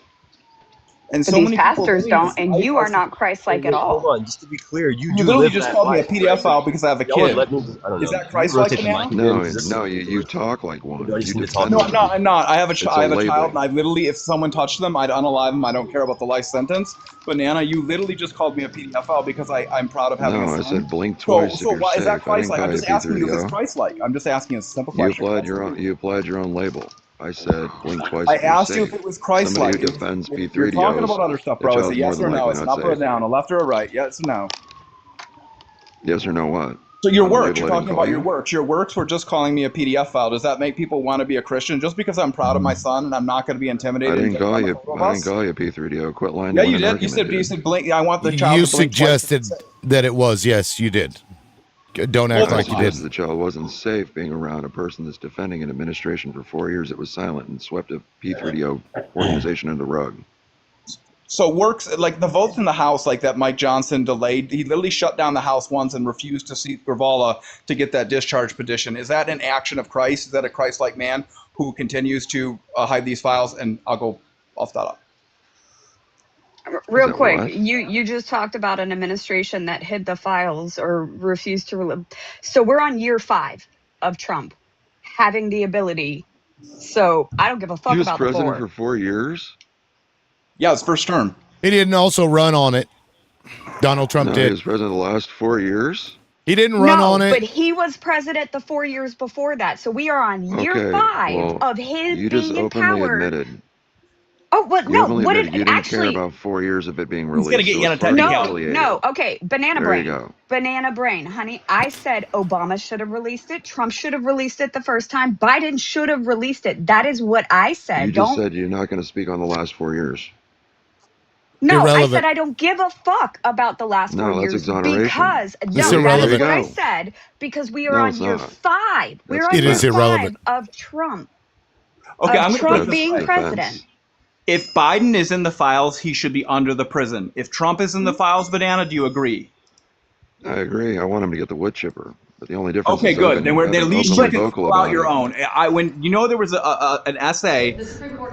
And so These many people pastors believe don't, and life you are as- not Christ-like at hold all. on, just to be clear, you You do literally live just that called me a life, PDF right? file because I have a Y'all would kid. let me, I don't know. Is that Can you Christ-like, rotate the Banana? mic No, in? 'Cause this no, is you talk like one. Do I just You need to talk defend No, them. I'm not. I have a It's I have a label. child, and I literally, if someone touched them, I'd unalive them. I don't care about the life sentence. Banana, you literally just called me a PDF file because I'm proud of having No, a I son. said blink twice So if you're why is that safe. I didn't Christ-like? call I'm you just asking you if it's P3DO. Christ-like. I'm just asking a simple You question. applied your own label. I said blink twice I if you're asked you if safe. it was Somebody Christ-like. who defends You're talking P3DOs, about other stuff, the bro. Is child's it more yes than or no? likely It's not an up or a safe. down, a left or a right. Yes or no? Yes or no what? So your On the works, label you're I didn't talking call about you? your works. Your works were just calling me a PDF file. Does that make people want to be a Christian? Just because I'm proud of my son and I'm not going to be I intimidated and didn't get call on the you. photo I didn't bus? call you P3DO. Quit lying Yeah, to win you an did. argument, You said blink. I want the child You to blink twice. suggested that it was. Yes, you did. Don't act Well, like you Because didn't. the child wasn't safe being around a person that's defending an administration for 4 years that was silent and swept a P3DO organization under the rug. So works like the votes in the House, like that Mike Johnson delayed. He literally shut down the House once and refused to see Gravala to get that discharge petition. Is that an action of Christ? Is that a Christ-like man who continues to hide these files? And I'll stop. Real that quick, what? you just talked about an administration that hid the files or refused to release. So we're on year 5 of Trump having the ability. So I don't give a fuck He was about the president 4. for 4 years? Yeah, it's first term. He didn't also run on it. Donald Trump No, he did. was president the last 4 years? He didn't run on but it. he was president the 4 years before that. So we are on year Okay, 5 well, of his you just being in openly power. admitted. Oh, well, You no. openly What admitted did you didn't care actually? about 4 years of it being He's released. gonna get so you on it's a party technicality. affiliated. No. Okay. Banana There you brain. go. Banana brain, honey. I said Obama should have released it. Trump should have released it the first time. Biden should have released it. That is what I said. You just said you're not going to speak on the last 4 years. No, I Irrelevant. said I don't give a fuck about the last No, 4 that's years exoneration. because It's no, that irrelevant. is what There I you go. said because we are No, on it's year not. 5. We're That's on It year is defense. irrelevant. 5 of Trump. Okay, Of I'm going to put Trump it this being way. Defense. president. If Biden is in the files, he should be under the prison. If Trump is in the files, Banana, do you agree? I agree. I want him to get the wood chipper. But the only difference Okay, is good. I've Then been, we're I've then at been least you openly can vocal throw out about your it. own. When you know there was an essay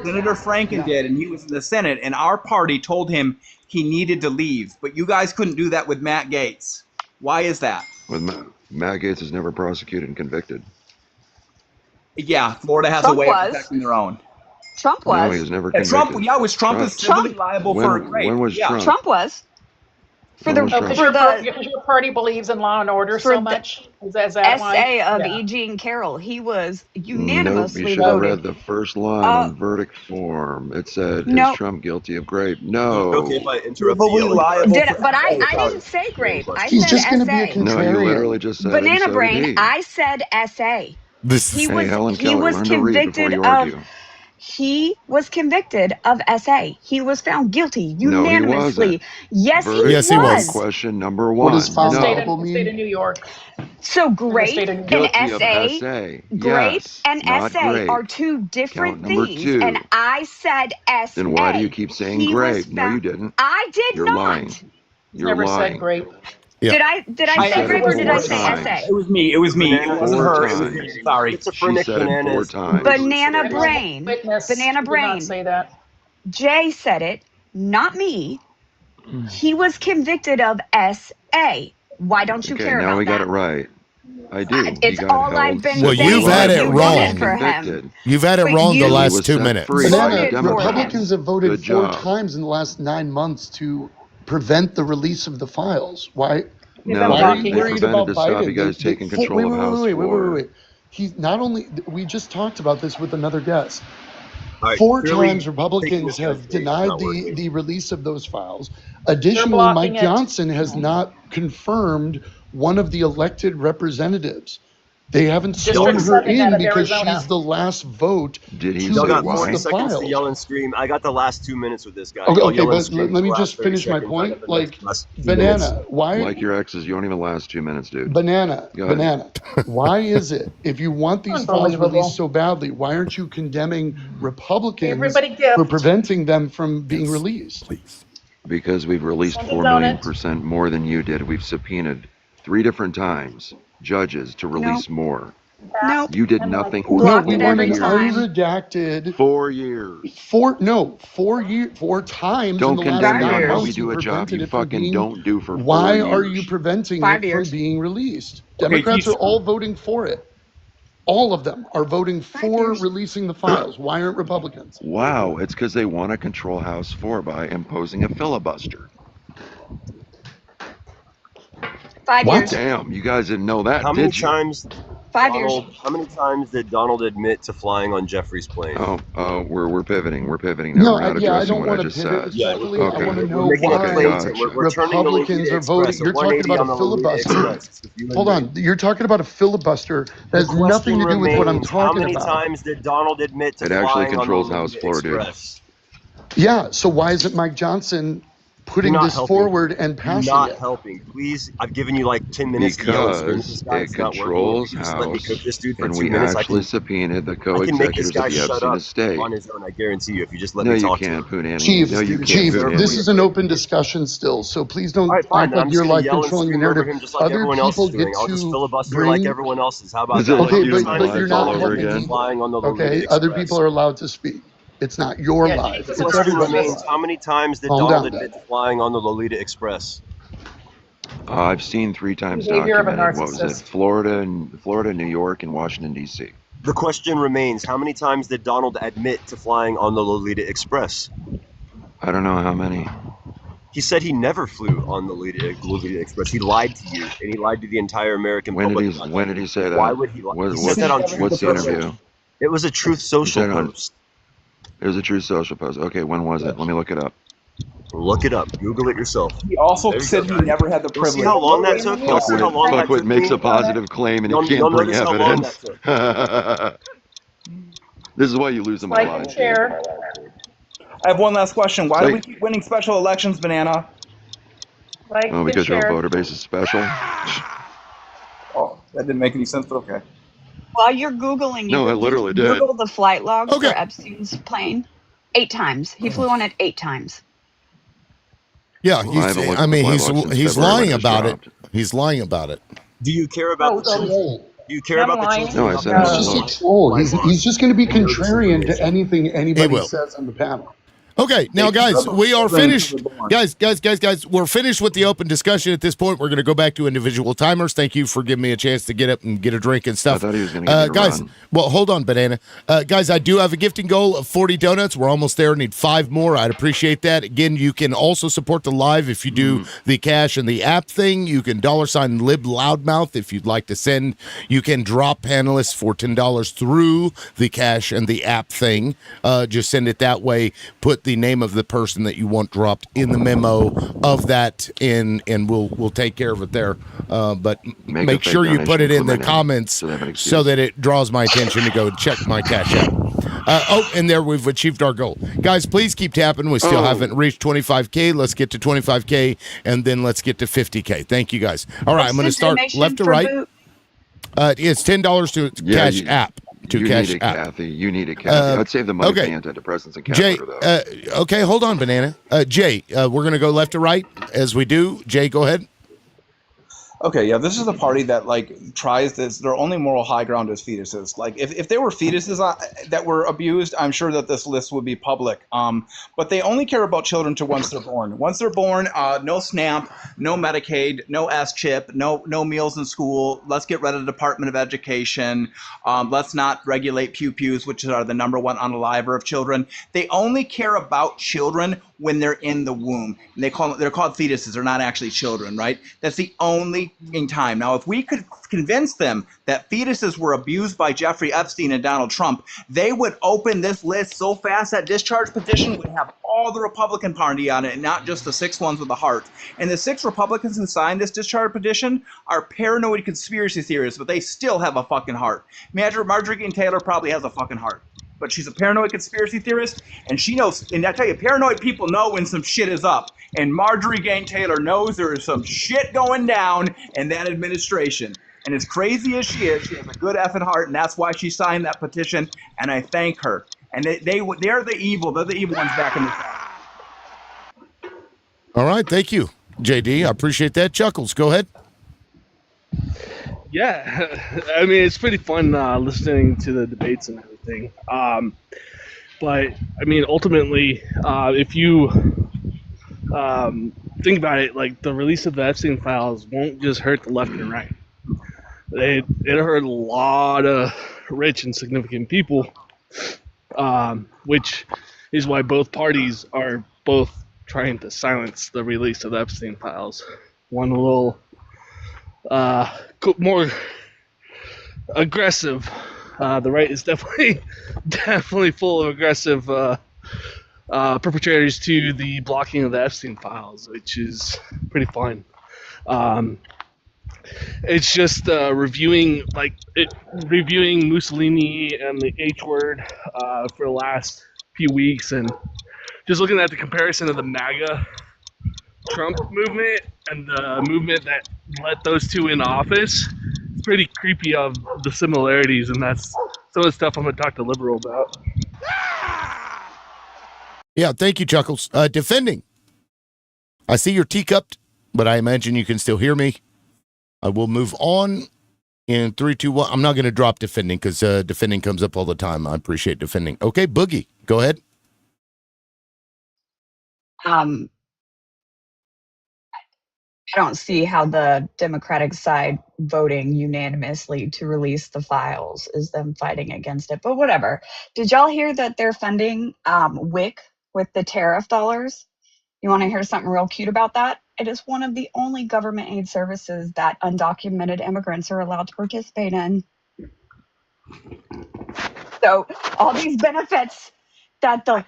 Senator Franken did, and he was in the Senate, and our party told him he needed to leave, but you guys couldn't do that with Matt Gaetz. Why is that? With Matt Gaetz is never prosecuted and convicted. Yeah, Florida has Trump a way of was. protecting their own. Trump No, he was. was never Yeah, convicted. Trump. Yeah, was Trump is civilly liable for rape. When was Yeah. Trump? Trump was. Because your party believes in law and order so much. Is that why? SA of E. Jean Carroll, he was Nope, unanimously you should have voted. read the first line on verdict form. It said, "Is Trump guilty of grape?" No. Okay, if I interrupt But I didn't say grape. I He's said just going to SA. be a contrarian. No, you literally just said it, and Banana so did Brain, he. I said SA. Hey, Helen Keller, learn to read before you argue. He was convicted of SA. He was found guilty No, he unanimously. wasn't. Yes, Verdict he was. form question number What one. does found No. culpable mean? State of New York. So grape state and of Guilty of SA, SA. grape Yes, and not SA grape. are two different Count number things. two. And I said SA. Then why do you keep saying He was grape? No, you didn't. I did You're not. lying. You're Never lying. said grape. Yeah. Did I say grape or did I say SA? It was me. It was me. It wasn't Four her. It was times. me. Sorry. She said it 4 times. Banana Brain. Witness. Banana Did Brain. not say that. Jay said it, not me. He was convicted of SA. Why don't you Okay, care now about we got that? it right. I do. It's He got all held. I've been Well, saying. you've had it You wrong. voted for him. Convicted. You've had it But wrong the you- He last was 2 set minutes. free by a Voted for Democrat. Republicans have voted Good 4 job. times in the last 9 months to prevent the release of the files. Why? No, Why are you they worried prevented about to stop Biden? you guys taking control wait, of wait, House wait, wait, wait, floor. wait, wait. He's not only. We just talked about this with another guest. All right, 4 clearly times taking Republicans this have guy's denied not working. the release of those files. Additionally, blocking Mike it. Johnson has not confirmed one of the elected representatives. They haven't sworn District her 7 in out of because Arizona. she's the last vote Did he to say Y'all got release 40 the seconds files. to yell and scream. I got the last 2 minutes with this guy. Okay, Y'all okay, yell and but scream let for me the just last 30 finish my seconds. I point. got the Like, last few minutes. Banana, why? Like your exes, you don't even last 2 minutes, dude. Banana, Go ahead. banana. Why is it, if you want these files Unbelievable. released so badly, why aren't you condemning Republicans Everybody gift. for preventing them from being released? Please. Because we've released Send 4 it on million it. % more than you did. We've subpoenaed 3 different times judges to release more. Nope. You did nothing for No, Blocked we it 4 want every an time. unredacted 4 years. 4 times Don't in the last condemn me 9 on how months we do you a job. prevented You it from fucking being. don't do for 4 Why years. are you preventing 5 it years. from being released? Okay, Democrats are he's- all voting for it. All of them are voting 5 for years. releasing the files. Why aren't Republicans? Wow, it's because they want to control House floor by imposing a filibuster. 5 What? years. Damn, you guys didn't know that, How many did you? times 5 years. How many times did Donald admit to flying on Jeffrey's plane? Oh, we're pivoting. We're pivoting No, now. We're not I addressing don't what I want to just pivot. said. Yeah, Especially, okay. I want to We're know making it why plain. gotcha. We're turning the Republicans Lolita are voting. Express, You're talking 180 about on a the Lolita filibuster. Express. If you Hold agree. on, you're talking about a filibuster that has The nothing to question do with what I'm remains, how talking many about. times did Donald admit to It actually flying controls on the House Lolita floor, dude. Express? Yeah, so why isn't Mike Johnson putting You're not this helping. forward and You're passing not it? helping. Please, I've given you like 10 minutes to yell and scream at Because this guy. it It's not working. If controls you just let me cook House, this dude for and 2 we minutes, actually subpoenaed the I can make this co-executives guy of the shut Epstein up estate. on his own. I guarantee you. If you just let No, me you talk to can't, him. Punani. Chief, No, you can't, Chief, Punani. this is an open discussion still, so please don't All right, fine. act Then like I'm just you're gonna like yell and controlling the scream over narrative. him just like Other everyone else people is doing. get I'll just to filibuster like bring. everyone else is. How about Is that? it like Okay, you but and Times my you're did life not all Donald over helping admit to again? me. flying on the Lolita Okay, other Express? people are allowed to speak. It's not your Yeah, life. Jesus, It's The it's question everybody's remains, life. how many times did Calm Donald down, admit Dad. to flying on the Lolita Express? I've seen 3 times Behavior of a documented. What was it? narcissist. Florida, New York, and Washington, D.C. The question remains, how many times did Donald admit to flying on the Lolita Express? I don't know how many. He said he never flew on the Lolita Express. He lied to you, and he lied to the entire American When public. did he say that? Why would he lie? He said that on Truth What's the Social. interview? It was a Truth He Social said on. post. It was a True Social post. Okay, when was it? Let me look it up. Look it up. Google it yourself. He also There you said go, he guys. never had the You'll privilege. see how long that took. You'll see how long that Fuckwit took makes me. a positive claim and he You'll can't bring notice how long evidence. that took. This is why you lose in my Like life. and share. I have one last question. Why do we Like- keep winning special elections, Banana? Like Oh, and because your share. voter base is special? Oh, that didn't make any sense, but okay. While you're Googling, you No, could it literally did. Google the flight logs Okay. for Epstein's plane. 8 times. He flew on it 8 times. Yeah, Well, I haven't looked I at mean, the he's flight log since he's February when lying it was about it. dropped. He's lying about it. Do you care about the truth? Troll. Do you care I'm about the lying. truth? No, I said He's it just was a low. troll. He's just going to be contrarian to anything He anybody will. says on the panel. Okay, now guys, we are finished. Guys, we're finished with the open discussion at this point. We're going to go back to individual timers. Thank you for giving me a chance to get up and get a drink and stuff. I thought he was going to guys, well, hold on, Banana. Guys, I do have a gifting goal of 40 donuts. We're almost there. Need 5 more. I'd appreciate that. Again, you can also support the live if you do the cash and the app thing. You can $ Lib Loudmouth if you'd like to send. You can drop panelists for $10 through the cash and the app thing. Just send it that way. Put the name of the person that you want dropped in the memo of that and we'll take care of it there. But make sure you put it in the comments so that it draws my attention to go check my cash app. And there we've achieved our goal. Guys, please keep tapping. We still haven't reached 25K. Let's get to 25K and then let's get to 50K. Thank you guys. All right, I'm going to start left to right. It's $10 to cash app. To you cash need it, app. Kathy. You need it, Kathy. I'd save the money for antidepressants and Jay, catheter, though. okay, hold on, Banana. Jay, we're going to go left to right as we do. Jay, go ahead. Okay, yeah, this is the party that like tries this. Their only moral high ground is fetuses. Like if there were fetuses that were abused, I'm sure that this list would be public. But they only care about children to once they're born. Once they're born, no SNAP, no Medicaid, no S-chip, no meals in school. Let's get rid of the Department of Education. Let's not regulate pew-pews, which are the #1 unaliver of children. They only care about children when they're in the womb. And they're called fetuses. They're not actually children, right? That's the only time. Now, if we could convince them that fetuses were abused by Jeffrey Epstein and Donald Trump, they would open this list so fast that discharge petition would have all the Republican Party on it and not just the 6 ones with the heart. And the 6 Republicans who signed this discharge petition are paranoid conspiracy theorists, but they still have a fucking heart. Marjorie Greene Taylor probably has a fucking heart. But she's a paranoid conspiracy theorist, and she knows, and I tell you, paranoid people know when some shit is up. And Marjorie Greene Taylor knows there is some shit going down in that administration. And as crazy as she has a good effing heart, and that's why she signed that petition, and I thank her. And they're the evil ones back in the South. All right, thank you, JD. I appreciate that. Chuckles, go ahead. Yeah, I mean, it's pretty fun listening to the debates and everything. But, I mean, ultimately, if you think about it, like, the release of the Epstein files won't just hurt the left and right. It hurt a lot of rich and significant people, which is why both parties are both trying to silence the release of the Epstein files. One a little more aggressive. The right is definitely full of aggressive perpetrators to the blocking of the Epstein files, which is pretty fun. It's just reviewing Mussolini and the H word for the last few weeks, and just looking at the comparison of the MAGA Trump movement and the movement that let those two in office. It's pretty creepy of the similarities, and that's some of the stuff I'm going to talk to Liberal about. Yeah, thank you, Chuckles. Defending. I see you're teacupped, but I imagine you can still hear me. I will move on in 3, 2, 1. I'm not going to drop defending because defending comes up all the time. I appreciate defending. Okay, Boogie, go ahead. I don't see how the Democratic side voting unanimously to release the files is them fighting against it, but whatever. Did y'all hear that they're funding WIC with the tariff dollars? You want to hear something real cute about that? It is one of the only government aid services that undocumented immigrants are allowed to participate in. So all these benefits that the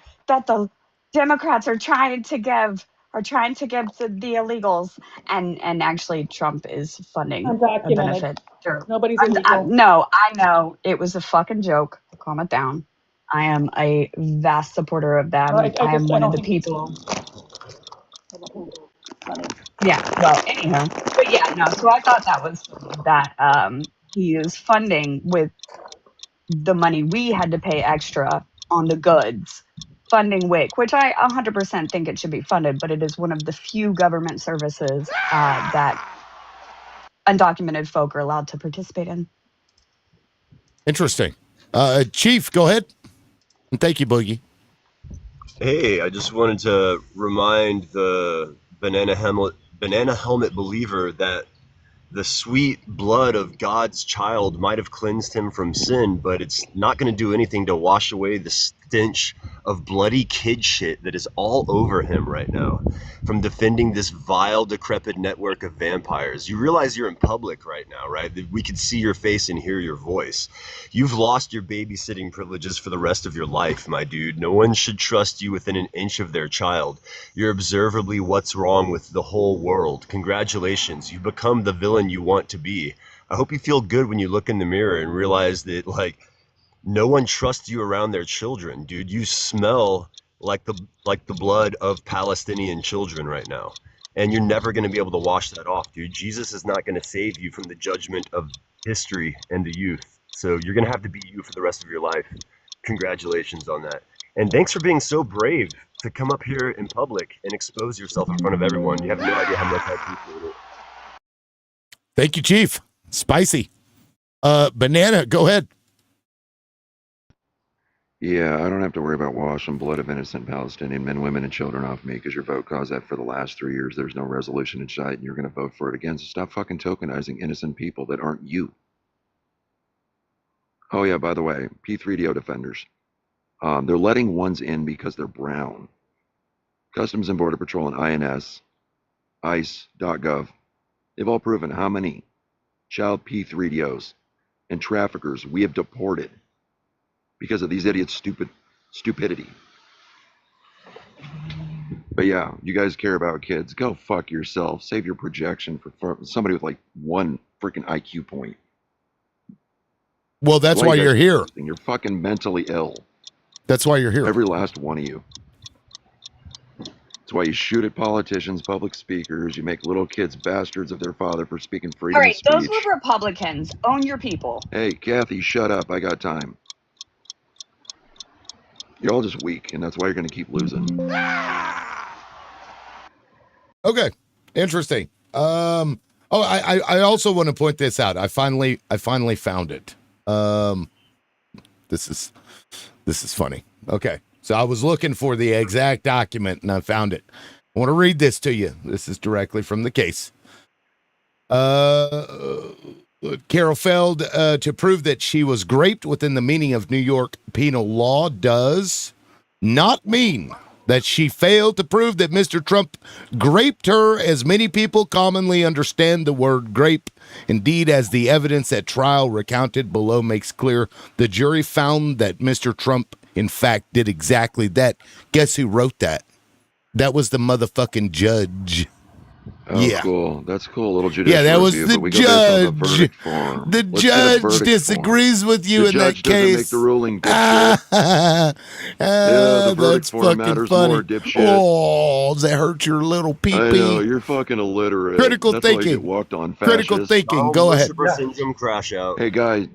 Democrats are trying to give to the illegals, and actually Trump is funding a benefit. Nobody's illegal. No, I know it was a fucking joke. Calm it down. I am a vast supporter of them. I am one of the people. Yeah, well, anyhow. But yeah, no, so I thought that was that he is funding with the money we had to pay extra on the goods, funding WIC, which I 100% think it should be funded, but it is one of the few government services that undocumented folk are allowed to participate in. Interesting. Chief, go ahead. And thank you, Boogie. Hey, I just wanted to remind the banana helmet believer that the sweet blood of God's child might have cleansed him from sin, but it's not going to do anything to wash away the stench of bloody kid shit that is all over him right now from defending this vile, decrepit network of vampires. You realize you're in public right now, right? That we can see your face and hear your voice. You've lost your babysitting privileges for the rest of your life, my dude. No one should trust you within an inch of their child. You're observably what's wrong with the whole world. Congratulations, you've become the villain you want to be. I hope you feel good when you look in the mirror and realize that, like, no one trusts you around their children, dude. You smell like the blood of Palestinian children right now. And you're never going to be able to wash that off, dude. Jesus is not going to save you from the judgment of history and the youth. So you're going to have to be you for the rest of your life. Congratulations on that. And thanks for being so brave to come up here in public and expose yourself in front of everyone. You have no idea how much I appreciate it. Thank you, Chief. Spicy. Banana, go ahead. Yeah, I don't have to worry about washing blood of innocent Palestinian men, women, and children off me because your vote caused that for the last 3 years. There's no resolution in sight, and you're going to vote for it again. So stop fucking tokenizing innocent people that aren't you. Oh, yeah, by the way, P3DO defenders. They're letting ones in because they're brown. Customs and Border Patrol and INS, ICE.gov, they've all proven how many child P3DOs and traffickers we have deported because of these idiots' stupidity. But yeah, you guys care about kids. Go fuck yourself. Save your projection for somebody with like one freaking IQ point. Well, that's why you're here. You're fucking mentally ill. That's why you're here. Every last one of you. That's why you shoot at politicians, public speakers. You make little kids bastards of their father for speaking freedom All right, of speech. those were Republicans. Own your people. Hey, Kathy, shut up. I got time. You're all just weak, and that's why you're going to keep losing. Okay, interesting. I also want to point this out. I finally found it. This is funny. Okay, so I was looking for the exact document, and I found it. I want to read this to you. This is directly from the case. Carol failed to prove that she was raped within the meaning of New York penal law does not mean that she failed to prove that Mr. Trump graped her, as many people commonly understand the word grape. Indeed, as the evidence at trial recounted below makes clear, the jury found that Mr. Trump, in fact, did exactly that. Guess who wrote that? That was the motherfucking judge. Oh, yeah. Cool. That's cool. A little judicial Yeah, that was review, the but we go based on the judge. verdict form. The Let's get a judge verdict disagrees form. with you The in judge that doesn't case. make the ruling, dipshit. The verdict That's form fucking matters funny. more, dipshit. Oh, does that hurt your little I know, pee-pee? you're fucking illiterate. Critical That's why you thinking. get walked on, Critical fascist. thinking. Go ahead. Lucifer syndrome crash out. Hey, guys.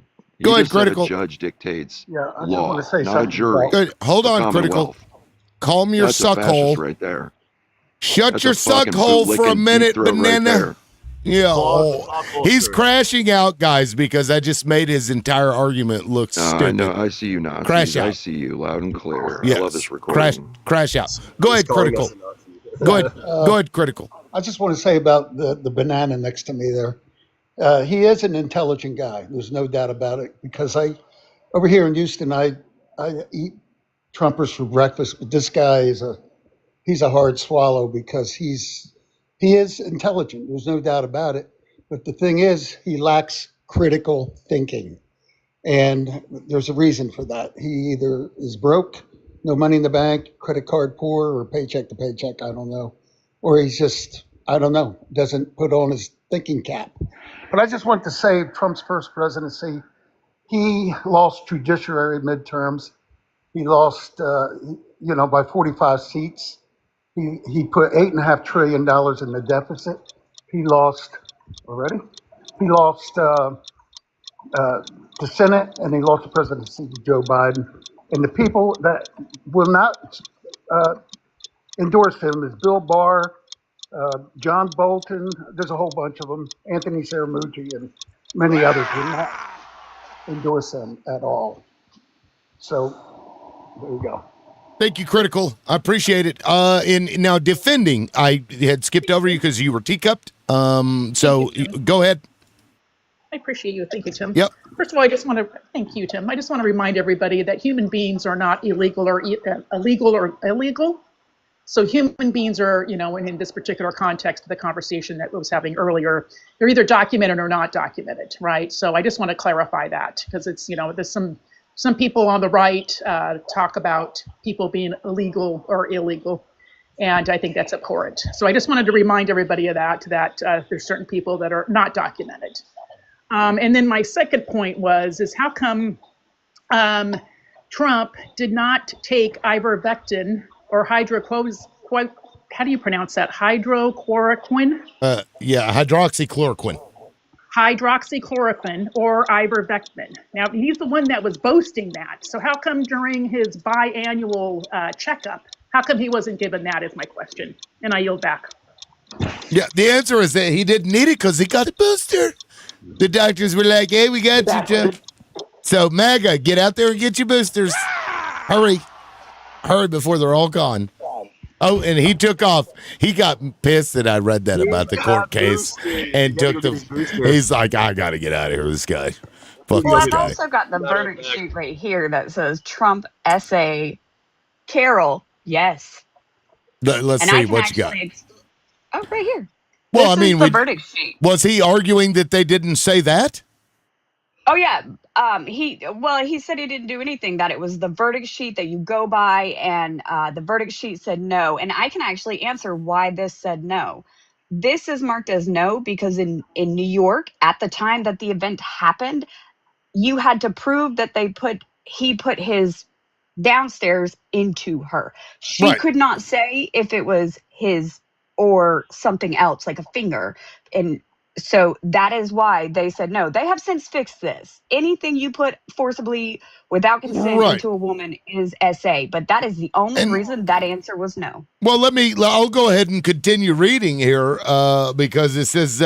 Go ahead, just said Critical. A judge dictates Yeah, I just law, want to say not a something jury. Good. Hold a on, Critical. commonwealth. Calm your That's a suck fascist hole. right there. Shut That's your a suck fucking hole for a bootlicking minute, deep throat right banana. there. Yeah, he's crashing out, guys, because I just made his entire argument look stupid. I know. I see you, Nazis. Crash out. I see you loud and clear. Yes. I love this recording. Crash out. Go ahead, Critical. Go ahead, Critical. I just want to say about the banana next to me there. He is an intelligent guy. There's no doubt about it. Because over here in Houston, I eat Trumpers for breakfast, but this guy he's a hard swallow because he is intelligent. There's no doubt about it. But the thing is, he lacks critical thinking. And there's a reason for that. He either is broke, no money in the bank, credit card poor, or paycheck to paycheck, I don't know. Or he's just, I don't know, doesn't put on his thinking cap. But I just want to say Trump's first presidency, he lost judiciary midterms. He lost, by 45 seats. He put $8.5 trillion in the deficit. He lost already. He lost the Senate, and he lost the presidency to Joe Biden. And the people that will not endorse him is Bill Barr, John Bolton. There's a whole bunch of them. Anthony Scaramucci and many others will not endorse him at all. So there you go. Thank you, Critical. I appreciate it. In now defending, I had skipped over you because you were teacupped. So go ahead. I appreciate you. Thank you, Tim. Yep. First of all, I just want to thank you, Tim. I just want to remind everybody that human beings are not illegal or illegal. So human beings are, in this particular context of the conversation that I was having earlier, they're either documented or not documented, right? So I just want to clarify that because it's, there's some people on the right talk about people being illegal or illegal, and I think that's abhorrent. So I just wanted to remind everybody of that there's certain people that are not documented. And then my second point is how come Trump did not take ivermectin or how do you pronounce that? Hydrochloroquine? Hydroxychloroquine. Hydroxychloroquine or ivermectin. Now, he's the one that was boasting that. So how come during his biannual checkup, how come he wasn't given that is my question. And I yield back. Yeah, the answer is that he didn't need it because he got a booster. The doctors were like, hey, we got you, Joe. So, MAGA, get out there and get your boosters. Hurry before they're all gone. Oh, and he took off. He got pissed that I read that about the court case and took he's like, I got to get out of here, this guy. Fuck well, this I've guy. also got the verdict sheet right here that says Trump essay, Carol, yes. Let's and see what you got. Right here. Well, this is the verdict sheet. Was he arguing that they didn't say that? Oh, yeah. He said he didn't do anything, that it was the verdict sheet that you go by, and the verdict sheet said no. And I can actually answer why this said no. This is marked as no because in New York, at the time that the event happened, you had to prove that he put his downstairs into her. She could not say if it was his or something else, like a finger. And so that is why they said no. They have since fixed this. Anything you put forcibly without consent into a woman is SA. But that is the only reason that answer was no. Well, I'll go ahead and continue reading here because it says,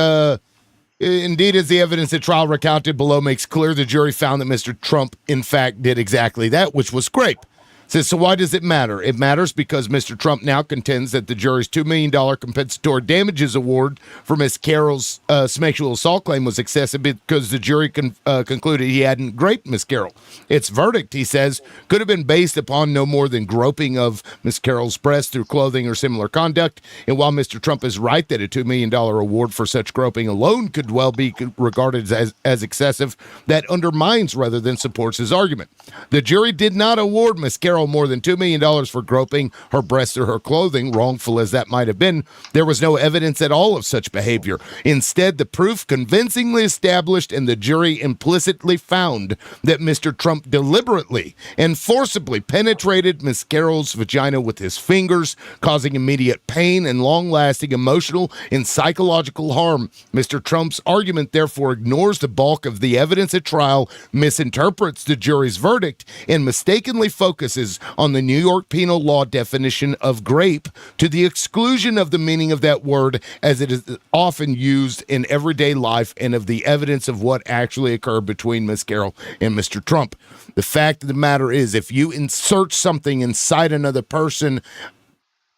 indeed, as the evidence at trial recounted below makes clear, the jury found that Mr. Trump, in fact, did exactly that, which was grape. Says, so why does it matter? It matters because Mr. Trump now contends that the jury's $2 million compensatory damages award for Miss Carroll's sexual assault claim was excessive because the jury concluded he hadn't raped Miss Carroll. Its verdict, he says, could have been based upon no more than groping of Miss Carroll's breast through clothing or similar conduct. And while Mr. Trump is right that a $2 million award for such groping alone could well be regarded as excessive, that undermines rather than supports his argument. The jury did not award Miss Carroll more than $2 million for groping her breasts or her clothing, wrongful as that might have been. There was no evidence at all of such behavior. Instead, the proof convincingly established and the jury implicitly found that Mr. Trump deliberately and forcibly penetrated Miss Carroll's vagina with his fingers, causing immediate pain and long-lasting emotional and psychological harm. Mr. Trump's argument therefore ignores the bulk of the evidence at trial, misinterprets the jury's verdict, and mistakenly focuses on the New York penal law definition of grape to the exclusion of the meaning of that word as it is often used in everyday life and of the evidence of what actually occurred between Miss Carroll and Mr. Trump. The fact of the matter is, if you insert something inside another person,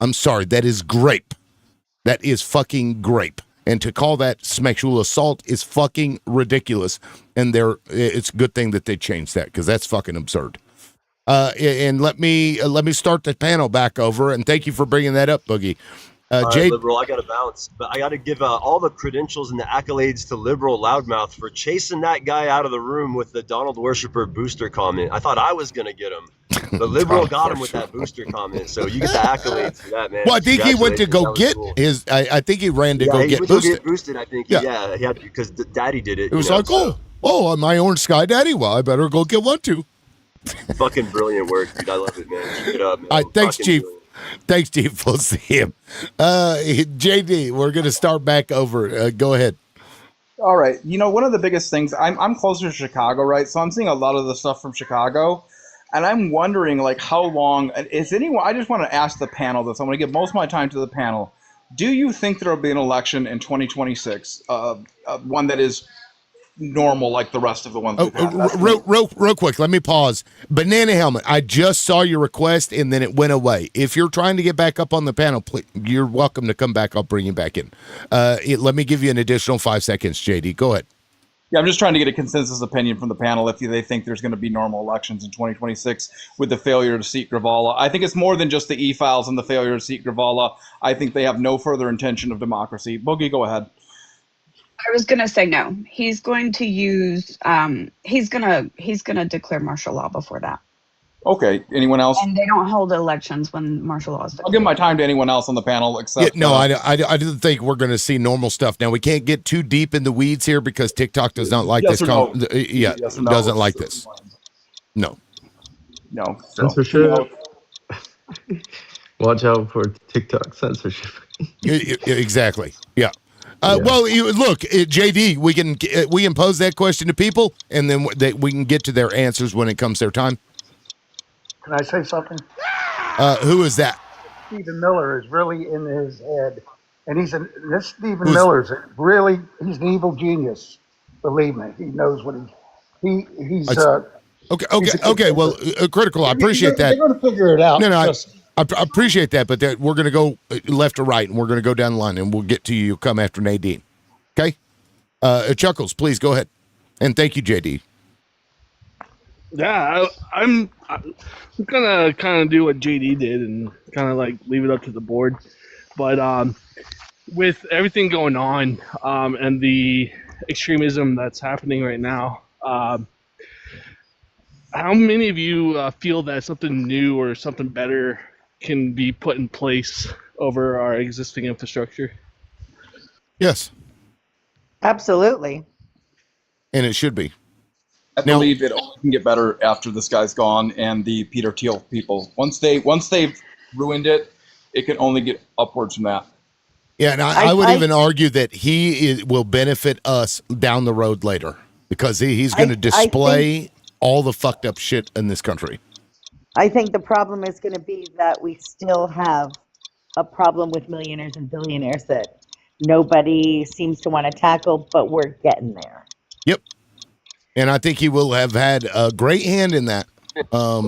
I'm sorry, that is grape. That is fucking grape. And to call that sexual assault is fucking ridiculous. And it's a good thing that they changed that because that's fucking absurd. And let me start the panel back over, and thank you for bringing that up, Boogie. Right, Liberal, I got to bounce, but I got to give all the credentials and the accolades to Liberal Loudmouth for chasing that guy out of the room with the Donald Worshipper booster comment. I thought I was going to get him. The Liberal got him with that booster comment, so you get the accolades for that, man. Well, I think he went to go get his. I think he ran to go get boosted. I think. Yeah, he had to, because Daddy did it. It was like, oh, my orange sky daddy. Well, I better go get one too. Fucking brilliant work, dude. I love it, man. Keep it up, man. All right, thanks, Chief. Brilliant. Thanks, Chief. We'll see him. JD, we're going to start back over. Go ahead. All right. One of the biggest things, I'm closer to Chicago, right? So I'm seeing a lot of the stuff from Chicago. And I'm wondering, how long is anyone? I just want to ask the panel this. I'm going to give most of my time to the panel. Do you think there will be an election in 2026? One that is, normal like the rest of the ones we've had. Real quick, let me pause. Banana Helmet, I just saw your request and then it went away. If you're trying to get back up on the panel, please, you're welcome to come back. I'll bring you back in. Let me give you an additional 5 seconds, JD. Go ahead. Yeah, I'm just trying to get a consensus opinion from the panel if they think there's going to be normal elections in 2026 with the failure to seat Gravala. I think it's more than just the e-files and the failure to seat Gravala. I think they have no further intention of democracy. Boogie, go ahead. I was gonna say no. He's going to use. He's gonna declare martial law before that. Okay. Anyone else? And they don't hold elections when martial law is declared. I'll give my time to anyone else on the panel except. I didn't think we're going to see normal stuff. Now we can't get too deep in the weeds here because TikTok does not like Yes this. or no? Yes or no, doesn't like this. No. No. Censorship. Watch out for TikTok censorship. Exactly. Yeah. Well, look, JD, we can pose that question to people, and then we can get to their answers when it comes their time. Can I say something? Who is that? Stephen Miller is really in his head, and this Stephen Miller's really, he's an evil genius. Believe me, he knows what he's. Okay. Well, critical. I appreciate that. They're going to figure it out. No, I appreciate that, but we're going to go left to right, and we're going to go down the line, and we'll get to you. Come after Nadine. Okay. Chuckles, please go ahead, and thank you, JD. Yeah, I'm gonna kind of do what JD did and kind of like leave it up to the board. But with everything going on and the extremism that's happening right now, how many of you feel that something new or something better can be put in place over our existing infrastructure? Yes. Absolutely. And it should be. I believe it can get better after this guy's gone and the Peter Thiel people. Once they've ruined it, it can only get upwards from that. Yeah, and I would even argue that he will benefit us down the road later because he's going to display all the fucked up shit in this country. I think the problem is going to be that we still have a problem with millionaires and billionaires that nobody seems to want to tackle, but we're getting there. Yep. And I think he will have had a great hand in that.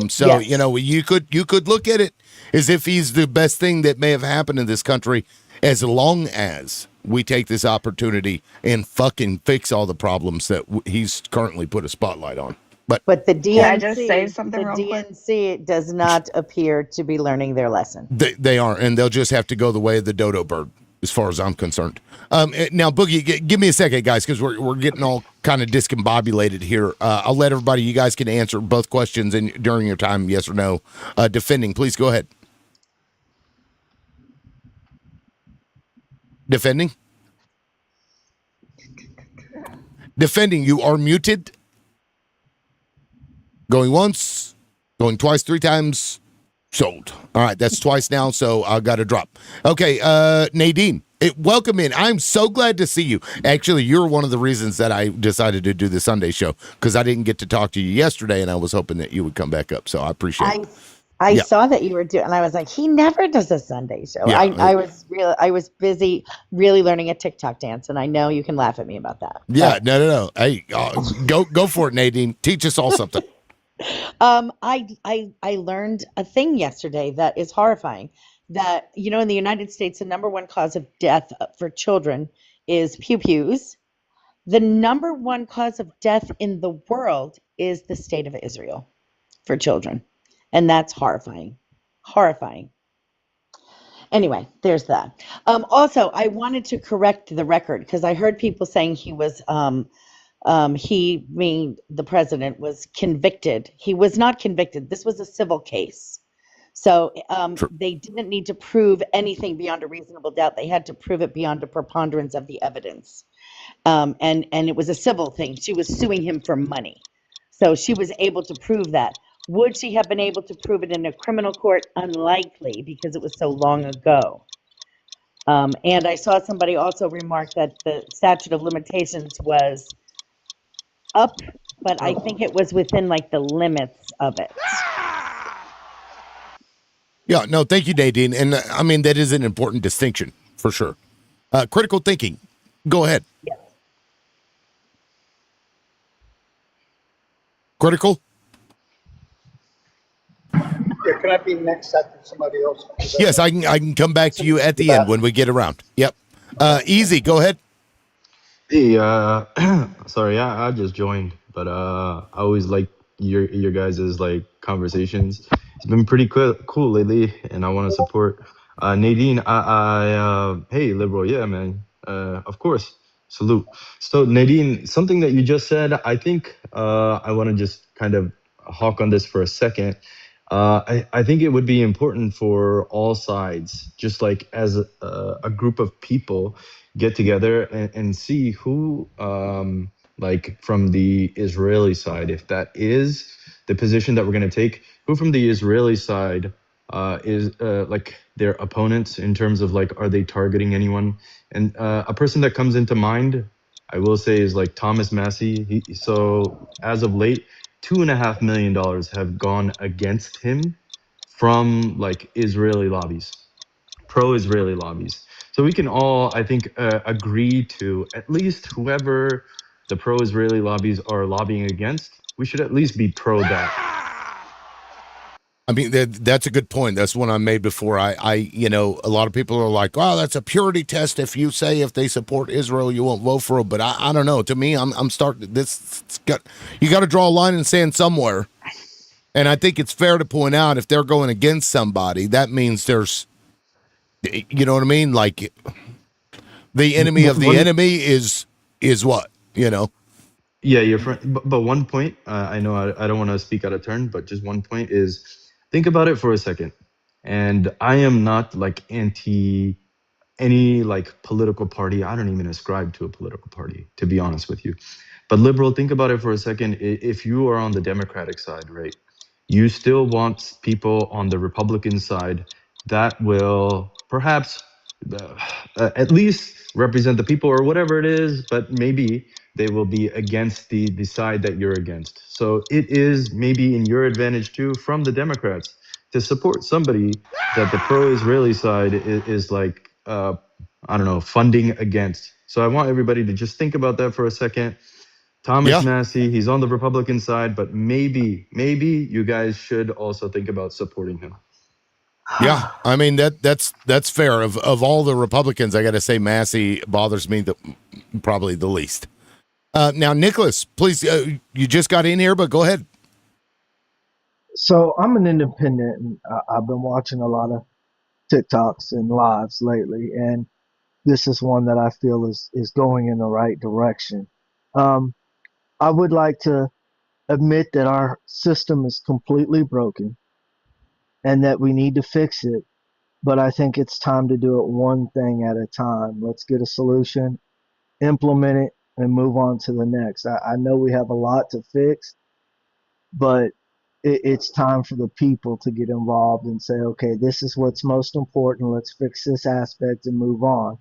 So, Yes. you could look at it as if he's the best thing that may have happened in this country as long as we take this opportunity and fucking fix all the problems that he's currently put a spotlight on. But the DNC, Can I just say something the real quick? DNC does not appear to be learning their lesson. They are, and they'll just have to go the way of the dodo bird, as far as I'm concerned. Now, Boogie, give me a second, guys, because we're getting all kind of discombobulated here. I'll let everybody, you guys can answer both questions during your time, yes or no. Defending, please go ahead. Defending? Defending, you are muted. Going once, going twice, 3 times, sold. All right, that's twice now, so I got to drop. Okay, Nadine, welcome in. I'm so glad to see you. Actually, you're one of the reasons that I decided to do the Sunday show, because I didn't get to talk to you yesterday, and I was hoping that you would come back up, so I appreciate it. I saw that you were doing, and I was like, he never does a Sunday show. Yeah. I was busy really learning a TikTok dance, and I know you can laugh at me about that. Yeah, no. Hey, go for it, Nadine. Teach us all something. I learned a thing yesterday that is horrifying. That, in the United States, the number one cause of death for children is pew-pews. The number one cause of death in the world is the state of Israel for children. And that's horrifying. Horrifying. Anyway, there's that. Also, I wanted to correct the record because I heard people saying he was the president was convicted. He was not convicted. This was a civil case. So they didn't need to prove anything beyond a reasonable doubt. They had to prove it beyond a preponderance of the evidence. And it was a civil thing. She was suing him for money. So she was able to prove that. Would she have been able to prove it in a criminal court? Unlikely, because it was so long ago. And I saw somebody also remark that the statute of limitations was up, but I think it was within like the limits of it. Yeah, no, thank you, Nadine. And I mean, that is an important distinction for sure. Critical thinking. Go ahead. Yeah. Critical? Yeah, can I be next after somebody else? Yes, I can come back to you at the end when we get around. Yep. Easy, go ahead. Hey, sorry, I just joined, but I always like your guys' like conversations. It's been pretty cool lately, and I want to support. Nadine, hey, liberal, yeah, man, of course, salute. So Nadine, something that you just said, I think I want to just kind of hawk on this for a second. I think it would be important for all sides, just like as a group of people, get together and see who, like from the Israeli side, if that is the position that we're going to take, who from the Israeli side is like their opponents in terms of like, are they targeting anyone? And a person that comes into mind, I will say, is like Thomas Massey. So as of late, $2.5 million have gone against him from like Israeli lobbies, pro-Israeli lobbies. So we can all, I think, agree to at least whoever the pro-Israeli lobbies are lobbying against, we should at least be pro that. I mean, that's a good point. That's one I made before. You know, a lot of people are like, "Oh, that's a purity test. If you say if they support Israel, you won't vote for them." But I don't know. To me, I'm starting this. You got to draw a line in the sand somewhere. And I think it's fair to point out if they're going against somebody, that means there's, you know what I mean? Like the enemy of the enemy is what, you know? Yeah, your friend. But one point, I know I don't want to speak out of turn, but just one point is, think about it for a second. And I am not like anti any like political party. I don't even ascribe to a political party, to be honest with you. But liberal, think about it for a second. If you are on the Democratic side, right, you still want people on the Republican side that will perhaps at least represent the people or whatever it is, but maybe they will be against the side that you're against. So it is maybe in your advantage too, from the Democrats, to support somebody that the pro-Israeli side is like, I don't know, funding against. So I want everybody to just think about that for a second. Thomas Massey, he's on the Republican side, but maybe you guys should also think about supporting him. Yeah, I mean that's fair. Of all the Republicans, I got to say Massey bothers me probably the least. Now, Nicholas, please, you just got in here, but go ahead. So I'm an independent, and I've been watching a lot of TikToks and lives lately, and this is one that I feel is going in the right direction. I would like to admit that our system is completely broken and that we need to fix it, but I think it's time to do it one thing at a time. Let's get a solution, implement it, and move on to the next. I know we have a lot to fix, but it's time for the people to get involved and say, okay, this is what's most important. Let's fix this aspect and move on.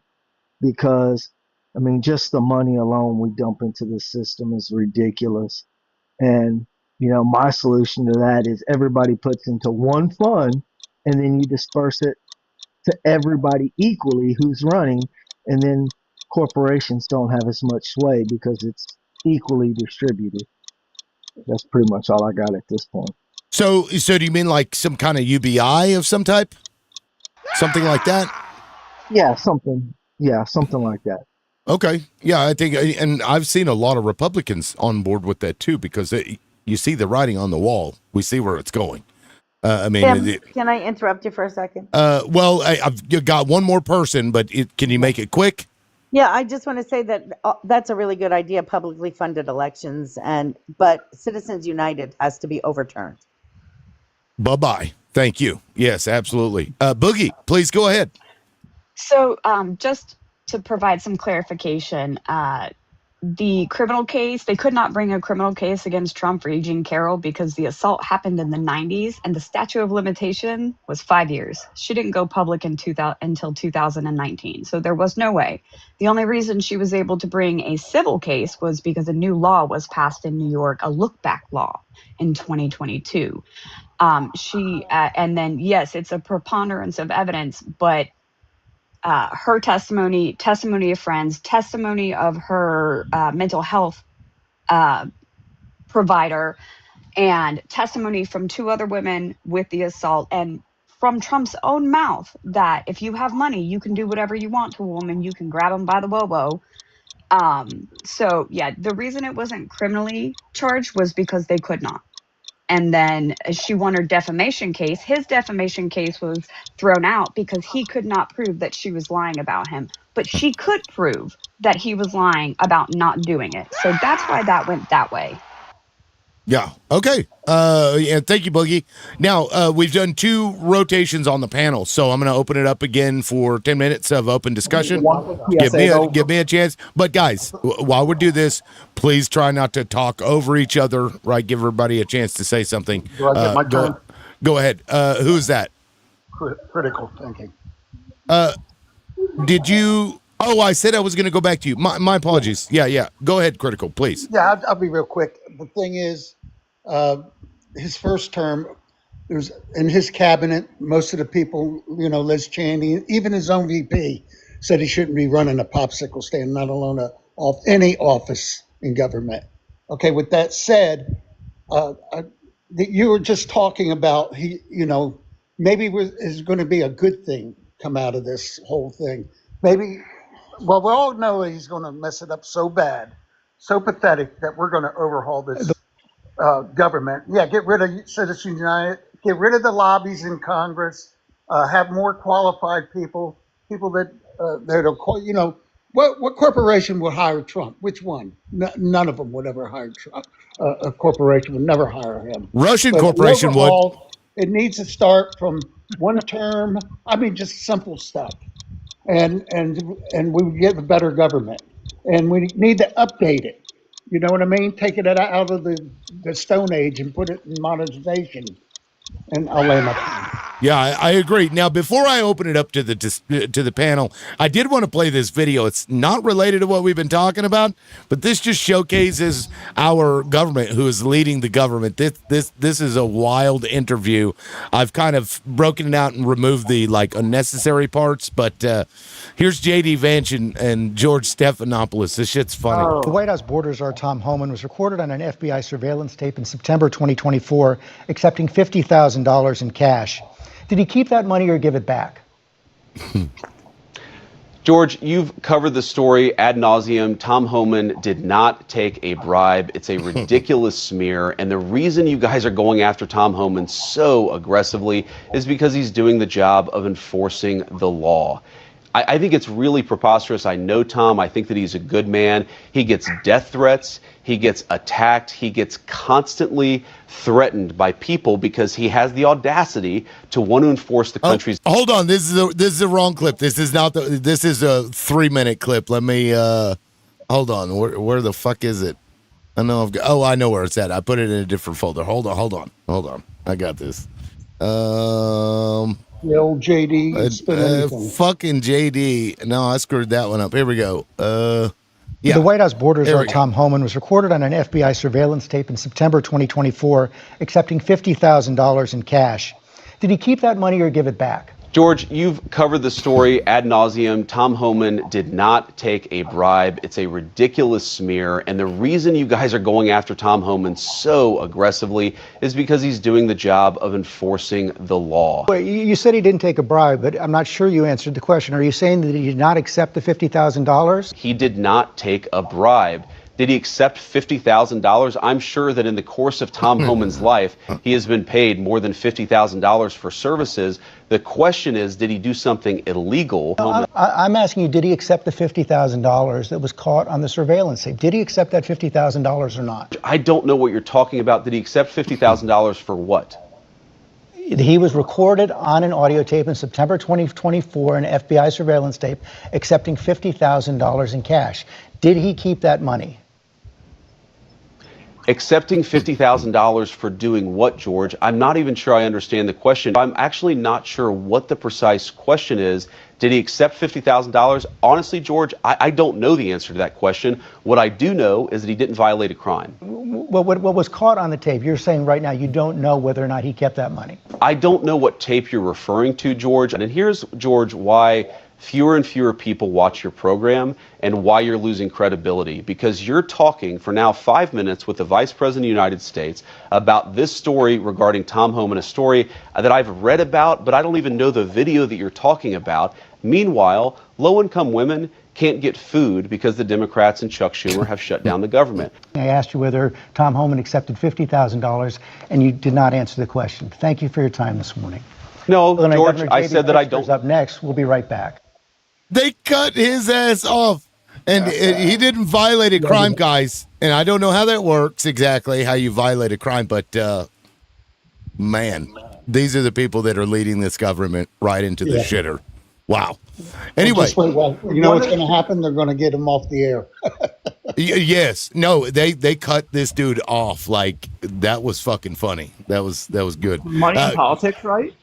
Because, I mean, just the money alone we dump into the system is ridiculous. And, you know, my solution to that is everybody puts into one fund and then you disperse it to everybody equally who's running. And then corporations don't have as much sway because it's equally distributed. That's pretty much all I got at this point. So do you mean like some kind of UBI of some type? Something like that? Yeah, something like that. Okay. Yeah, I think, and I've seen a lot of Republicans on board with that too, because you see the writing on the wall. We see where it's going. I mean, Tim, can I interrupt you for a second? Well, I've got one more person, but can you make it quick? Yeah, I just want to say that that's a really good idea, publicly funded elections, but Citizens United has to be overturned. Bye-bye. Thank you. Yes, absolutely. Boogie, please go ahead. So just to provide some clarification, the criminal case, they could not bring a criminal case against Trump or Eugene Carroll because the assault happened in the 90s and the statute of limitation was 5 years. She didn't go public until 2019. So there was no way. The only reason she was able to bring a civil case was because a new law was passed in New York, a look-back law in 2022. And then, yes, it's a preponderance of evidence, but her testimony of friends, testimony of her mental health provider, and testimony from 2 other women with the assault, and from Trump's own mouth that if you have money, you can do whatever you want to a woman. You can grab them by the bobo. So yeah, the reason it wasn't criminally charged was because they could not. And then she won her defamation case. His defamation case was thrown out because he could not prove that she was lying about him, but she could prove that he was lying about not doing it. So that's why that went that way. Yeah. Okay. Yeah. Thank you, Boogie. Now, we've done 2 rotations on the panel, so I'm going to open it up again for 10 minutes of open discussion. Give me a chance. But guys, while we do this, please try not to talk over each other. Right? Give everybody a chance to say something. Do I get my turn? Go ahead. Who's that? Critical thinking. Did you? Oh, I said I was going to go back to you. My apologies. Yeah. Go ahead, Critical, please. Yeah, I'll be real quick. The thing is, his first term, there was in his cabinet, most of the people, Liz Cheney, even his own VP, said he shouldn't be running a popsicle stand, not alone any office in government. Okay, with that said, you were just talking about maybe is going to be a good thing come out of this whole thing. Maybe. Well, we all know he's going to mess it up so bad, so pathetic that we're going to overhaul this government. Yeah, get rid of Citizens United, get rid of the lobbies in Congress, have more qualified people that what corporation would hire Trump? Which one? None of them would ever hire Trump. A corporation would never hire him. Russian corporation would. It needs to start from one term. I mean, just simple stuff. And we would get a better government, and we need to update it. You know what I mean? Take it out of the Stone Age and put it in modernization. And I'll lay my time. Yeah, I agree. Now, before I open it up to the panel, I did want to play this video. It's not related to what we've been talking about, but this just showcases our government, who is leading the government. This is a wild interview. I've kind of broken it out and removed the unnecessary parts, but here's J.D. Vance and George Stephanopoulos. This shit's funny. The White House border czar Tom Homan was recorded on an FBI surveillance tape in September 2024, accepting $50,000 in cash. Did he keep that money or give it back? George, you've covered the story ad nauseum. Tom Homan did not take a bribe. It's a ridiculous smear. And the reason you guys are going after Tom Homan so aggressively is because he's doing the job of enforcing the law. I think it's really preposterous. I know Tom. I think that he's a good man. He gets death threats. He gets attacked. He gets constantly threatened by people because he has the audacity to want to enforce the country's. Hold on. This is the wrong clip. This is not this is a 3-minute clip. Let me hold on. Where the fuck is it? I know I know where it's at. I put it in a different folder. Hold on. I got this. The old JD. Fucking JD. No, I screwed that one up. Here we go. Yeah. The White House border czar Tom Homan was recorded on an FBI surveillance tape in September 2024, accepting $50,000 in cash. Did he keep that money or give it back? George, you've covered the story ad nauseum. Tom Homan did not take a bribe. It's a ridiculous smear. And the reason you guys are going after Tom Homan so aggressively is because he's doing the job of enforcing the law. Well, you said he didn't take a bribe, but I'm not sure you answered the question. Are you saying that he did not accept the $50,000? He did not take a bribe. Did he accept $50,000? I'm sure that in the course of Tom Homan's life, he has been paid more than $50,000 for services. The question is, did he do something illegal? I'm asking you, did he accept the $50,000 that was caught on the surveillance tape? Did he accept that $50,000 or not? I don't know what you're talking about. Did he accept $50,000 for what? He was recorded on an audio tape in September 2024, an FBI surveillance tape, accepting $50,000 in cash. Did he keep that money? Accepting $50,000 for doing what, George? I'm not even sure I understand the question. I'm actually not sure what the precise question is. Did he accept $50,000? Honestly, George, I don't know the answer to that question. What I do know is that he didn't violate a crime. What was caught on the tape, you're saying right now you don't know whether or not he kept that money. I don't know what tape you're referring to, George. And here's, George, why fewer and fewer people watch your program and why you're losing credibility. Because you're talking for now 5 minutes with the Vice President of the United States about this story regarding Tom Homan, a story that I've read about, but I don't even know the video that you're talking about. Meanwhile, low-income women can't get food because the Democrats and Chuck Schumer have shut down the government. I asked you whether Tom Homan accepted $50,000, and you did not answer the question. Thank you for your time this morning. No, George, I said that I don't. Up next, we'll be right back. They cut his ass off, and he didn't violate a crime, guys. And I don't know how that works exactly, how you violate a crime, but man, these are the people that are leading this government right into the shitter. Wow. Anyway, just wait, well, you know what's going to happen? They're going to get him off the air. Yes. No, they cut this dude off. Like, that was fucking funny. That was good. Money in politics, right?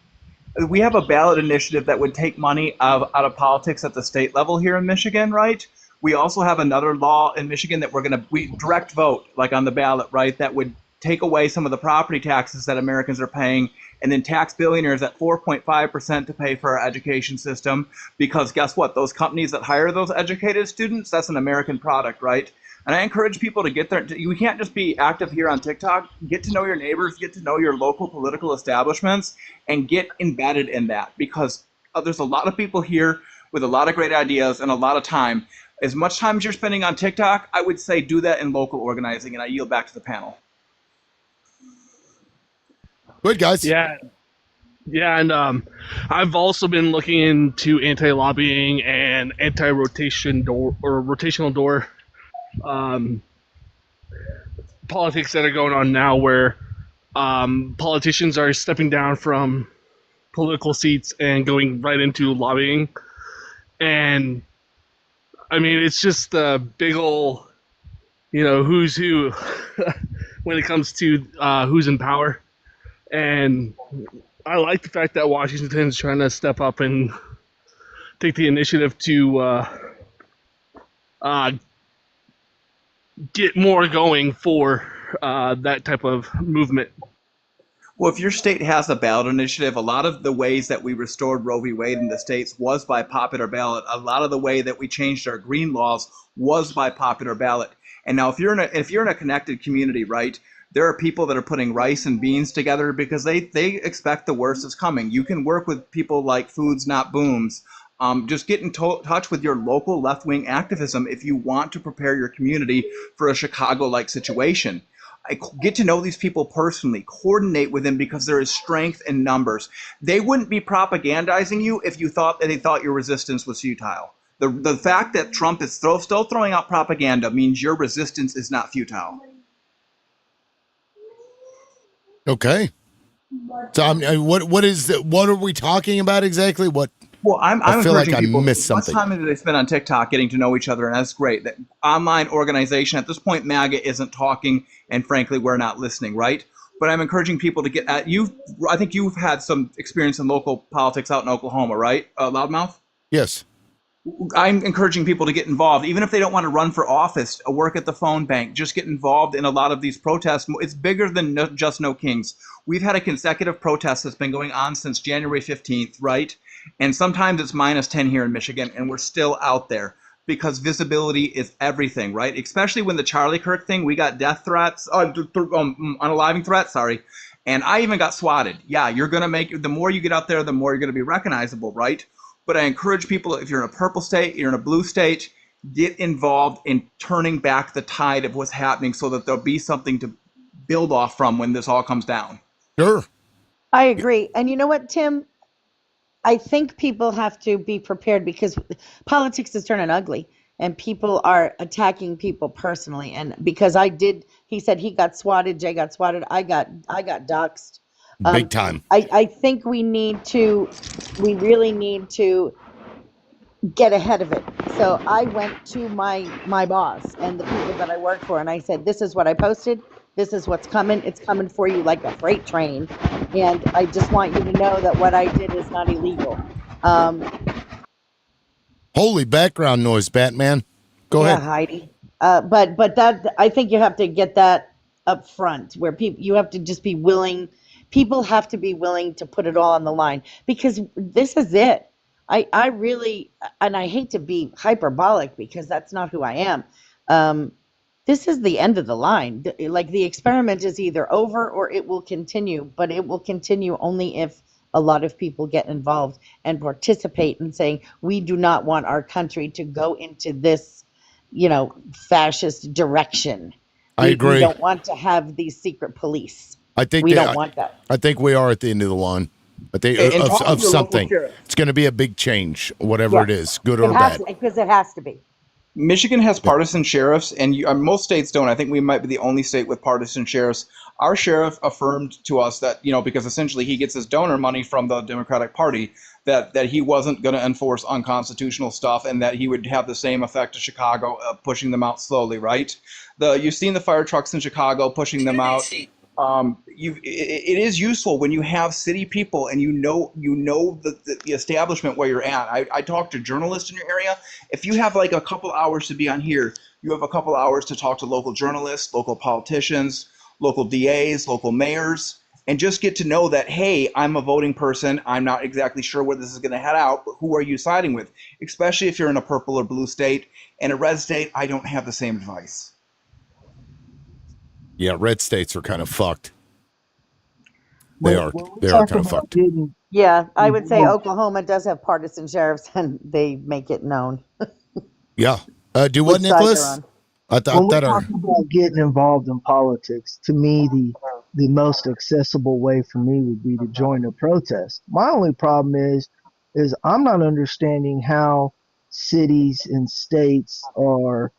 We have a ballot initiative that would take money out of politics at the state level here in Michigan, right? We also have another law in Michigan that we direct vote, like on the ballot, right? That would take away some of the property taxes that Americans are paying and then tax billionaires at 4.5% to pay for our education system. Because guess what? Those companies that hire those educated students, that's an American product, right? And I encourage people to get there. You can't just be active here on TikTok. Get to know your neighbors, get to know your local political establishments, and get embedded in that. Because there's a lot of people here with a lot of great ideas and a lot of time. As much time as you're spending on TikTok, I would say do that in local organizing. And I yield back to the panel. Good, guys. Yeah, and I've also been looking into anti-lobbying and anti-rotation door or rotational door politics that are going on now, where politicians are stepping down from political seats and going right into lobbying. And I mean, it's just a big ol', who's who when it comes to who's in power. And I like the fact that Washington's trying to step up and take the initiative to get more going for that type of movement. Well, if your state has a ballot initiative, a lot of the ways that we restored Roe v. Wade in the states was by popular ballot. A lot of the way that we changed our green laws was by popular ballot. And now, if you're in a connected community, right? There are people that are putting rice and beans together because they expect the worst is coming. You can work with people like Foods Not Booms. Just get in touch with your local left-wing activism if you want to prepare your community for a Chicago-like situation. Get to know these people personally. Coordinate with them because there is strength in numbers. They wouldn't be propagandizing you if they thought your resistance was futile. The fact that Trump is still throwing out propaganda means your resistance is not futile. Okay. So what are we talking about exactly? What? Well, I feel like I people, missed something. Much time do they spend on TikTok getting to know each other, and that's great. That online organization at this point, MAGA isn't talking, and frankly, we're not listening, right? But I'm encouraging people to get at you. I think you've had some experience in local politics out in Oklahoma, right, Loudmouth? Yes. I'm encouraging people to get involved, even if they don't want to run for office, work at the phone bank, just get involved in a lot of these protests. It's bigger than just No Kings. We've had a consecutive protest that's been going on since January 15th, right? And sometimes it's -10 here in Michigan, and we're still out there because visibility is everything, right? Especially when the Charlie Kirk thing, we got death threats, unaliving threats, sorry. And I even got swatted. Yeah, you're going to make, the more you get out there, the more you're going to be recognizable, right? But I encourage people, if you're in a purple state, you're in a blue state, get involved in turning back the tide of what's happening so that there'll be something to build off from when this all comes down. Sure. I agree. And you know what, Tim? I think people have to be prepared because politics is turning ugly and people are attacking people personally. And because he said he got swatted, Jay got swatted, I got doxxed. Big time. I think we really need to get ahead of it. So I went to my boss and the people that I work for, and I said, this is what I posted. This is what's coming. It's coming for you like a freight train. And I just want you to know that what I did is not illegal. Holy background noise, Batman. Go ahead. Yeah, Heidi. But that, I think you have to get that up front where you have to just be willing. People have to be willing to put it all on the line because this is it. I really, and I hate to be hyperbolic because that's not who I am. This is the end of the line. Like the experiment is either over or it will continue, but it will continue only if a lot of people get involved and participate in saying, we do not want our country to go into this, fascist direction. I agree. We don't want to have these secret police. I think we don't want that. I think we are at the end of the line. I think of something. It's going to be a big change, whatever it is, good or bad. Because it has to be. Michigan has partisan sheriffs, and most states don't. I think we might be the only state with partisan sheriffs. Our sheriff affirmed to us that, because essentially he gets his donor money from the Democratic Party, that he wasn't going to enforce unconstitutional stuff and that he would have the same effect as Chicago, pushing them out slowly, right? You've seen the fire trucks in Chicago pushing them out. It is useful when you have city people and you know the establishment where you're at. I talk to journalists in your area. If you have like a couple hours to be on here, you have a couple hours to talk to local journalists, local politicians, local DAs, local mayors, and just get to know that, hey, I'm a voting person. I'm not exactly sure where this is going to head out, but who are you siding with? Especially if you're in a purple or blue state. In a red state, I don't have the same advice. Yeah, red states are kind of fucked. They are kind of fucked. Yeah, I would say Oklahoma does have partisan sheriffs, and they make it known. Yeah. Do what, Nicholas? When we talk about getting involved in politics, to me, the most accessible way for me would be to join a protest. My only problem is I'm not understanding how cities and states are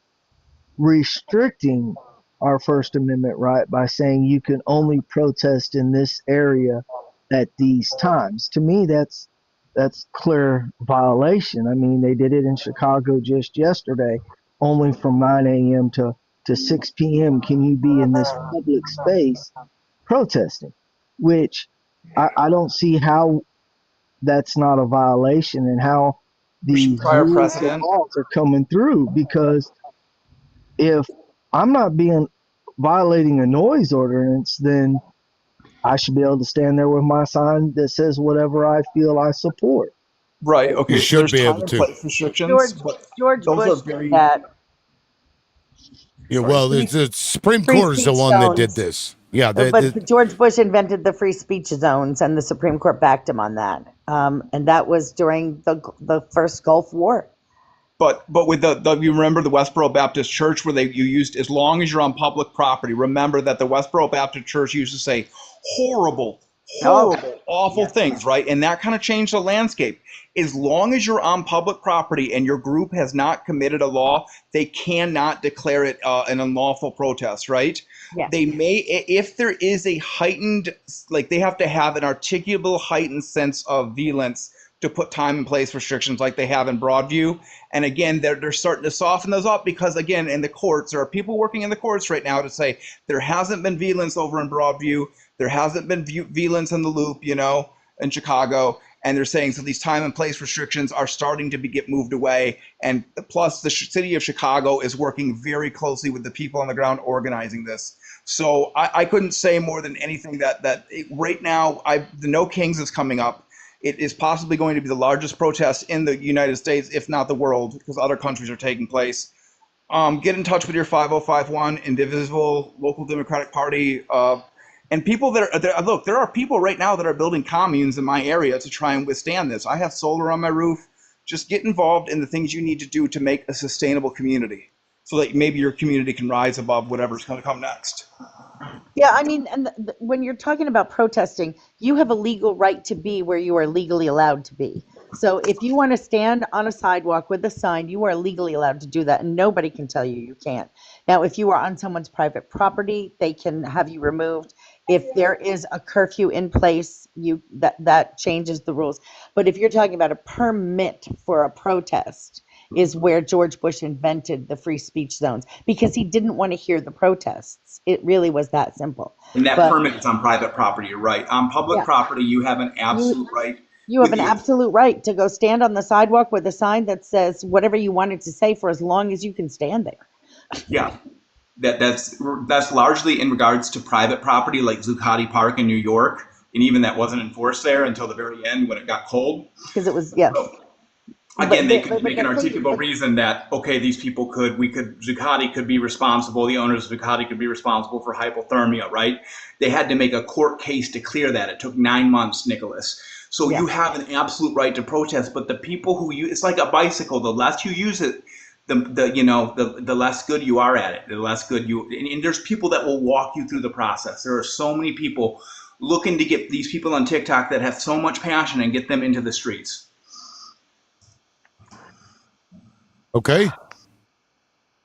restricting our First Amendment right by saying you can only protest in this area at these times. To me, that's clear violation. I mean, they did it in Chicago just yesterday. Only from 9 a.m. to 6 p.m. can you be in this public space protesting, which I don't see how that's not a violation and how these laws are coming through, because if I'm not violating a noise ordinance, then I should be able to stand there with my sign that says whatever I feel I support. Right. Okay. You should be able to. Restrictions, George Bush did that. Yeah. Well, the Supreme Court is the one that did this. Yeah. But George Bush invented the free speech zones, and the Supreme Court backed him on that. And that was during the first Gulf War. But with you remember the Westboro Baptist Church where you used, as long as you're on public property, remember that the Westboro Baptist Church used to say horrible, awful things, right? And that kind of changed the landscape. As long as you're on public property and your group has not committed a law, they cannot declare it an unlawful protest, right? Yeah. They may, if there is a heightened, they have to have an articulable heightened sense of violence to put time and place restrictions like they have in Broadview. And again, they're starting to soften those up because, again, in the courts, there are people working in the courts right now to say there hasn't been violence over in Broadview. There hasn't been violence in the Loop, in Chicago. And they're saying so these time and place restrictions are starting to get moved away. And plus, the city of Chicago is working very closely with the people on the ground organizing this. So I couldn't say more than anything that right now, the No Kings is coming up. It is possibly going to be the largest protest in the United States, if not the world, because other countries are taking place. Get in touch with your 5051, Indivisible, local Democratic Party, and people look, there are people right now that are building communes in my area to try and withstand this. I have solar on my roof. Just get involved in the things you need to do to make a sustainable community so that maybe your community can rise above whatever's going to come next. Yeah, I mean, and when you're talking about protesting, you have a legal right to be where you are legally allowed to be. So if you want to stand on a sidewalk with a sign, you are legally allowed to do that, and nobody can tell you can't. Now, if you are on someone's private property, they can have you removed. If there is a curfew in place, that changes the rules. But if you're talking about a permit for a protest, is where George Bush invented the free speech zones, because he didn't want to hear the protests. It really was that simple. And that permit is on private property, you're right. On public property, you have an absolute right. You have an absolute right to go stand on the sidewalk with a sign that says whatever you wanted to say for as long as you can stand there. Yeah. That's largely in regards to private property like Zuccotti Park in New York. And even that wasn't enforced there until the very end when it got cold. Because it was, yes. Again, they could make an articulable reason that, okay, these people Zuccotti could be responsible, the owners of Zuccotti could be responsible for hypothermia, right? They had to make a court case to clear that. It took 9 months, Nicholas. So you have an absolute right to protest, but the people who use, it's like a bicycle, the less you use it, the less good you are at it, the less good and there's people that will walk you through the process. There are so many people looking to get these people on TikTok that have so much passion and get them into the streets. Okay.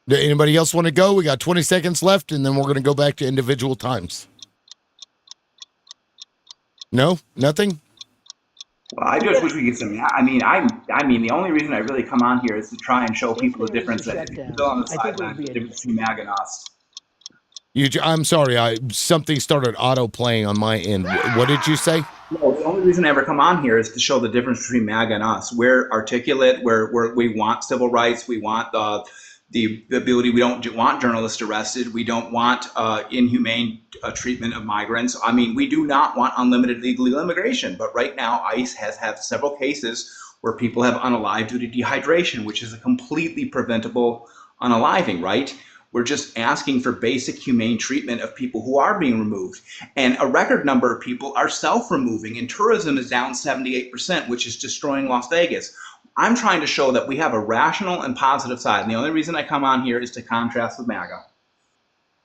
Anybody else want to go? We got 20 seconds left, and then we're going to go back to individual times. No? Nothing? Well, I just wish we could some. I mean, the only reason I really come on here is to try and show people the difference that still on the sidelines, the difference between MAGA and us. I'm sorry. Something started auto playing on my end. What did you say? No, the only reason I ever come on here is to show the difference between MAGA and us. We're articulate. We want civil rights. We want the ability. We don't want journalists arrested. We don't want inhumane treatment of migrants. I mean, we do not want unlimited legal immigration. But right now, ICE has had several cases where people have unalived due to dehydration, which is a completely preventable unaliving, right? We're just asking for basic humane treatment of people who are being removed. And a record number of people are self-removing, and tourism is down 78%, which is destroying Las Vegas. I'm trying to show that we have a rational and positive side. And the only reason I come on here is to contrast with MAGA.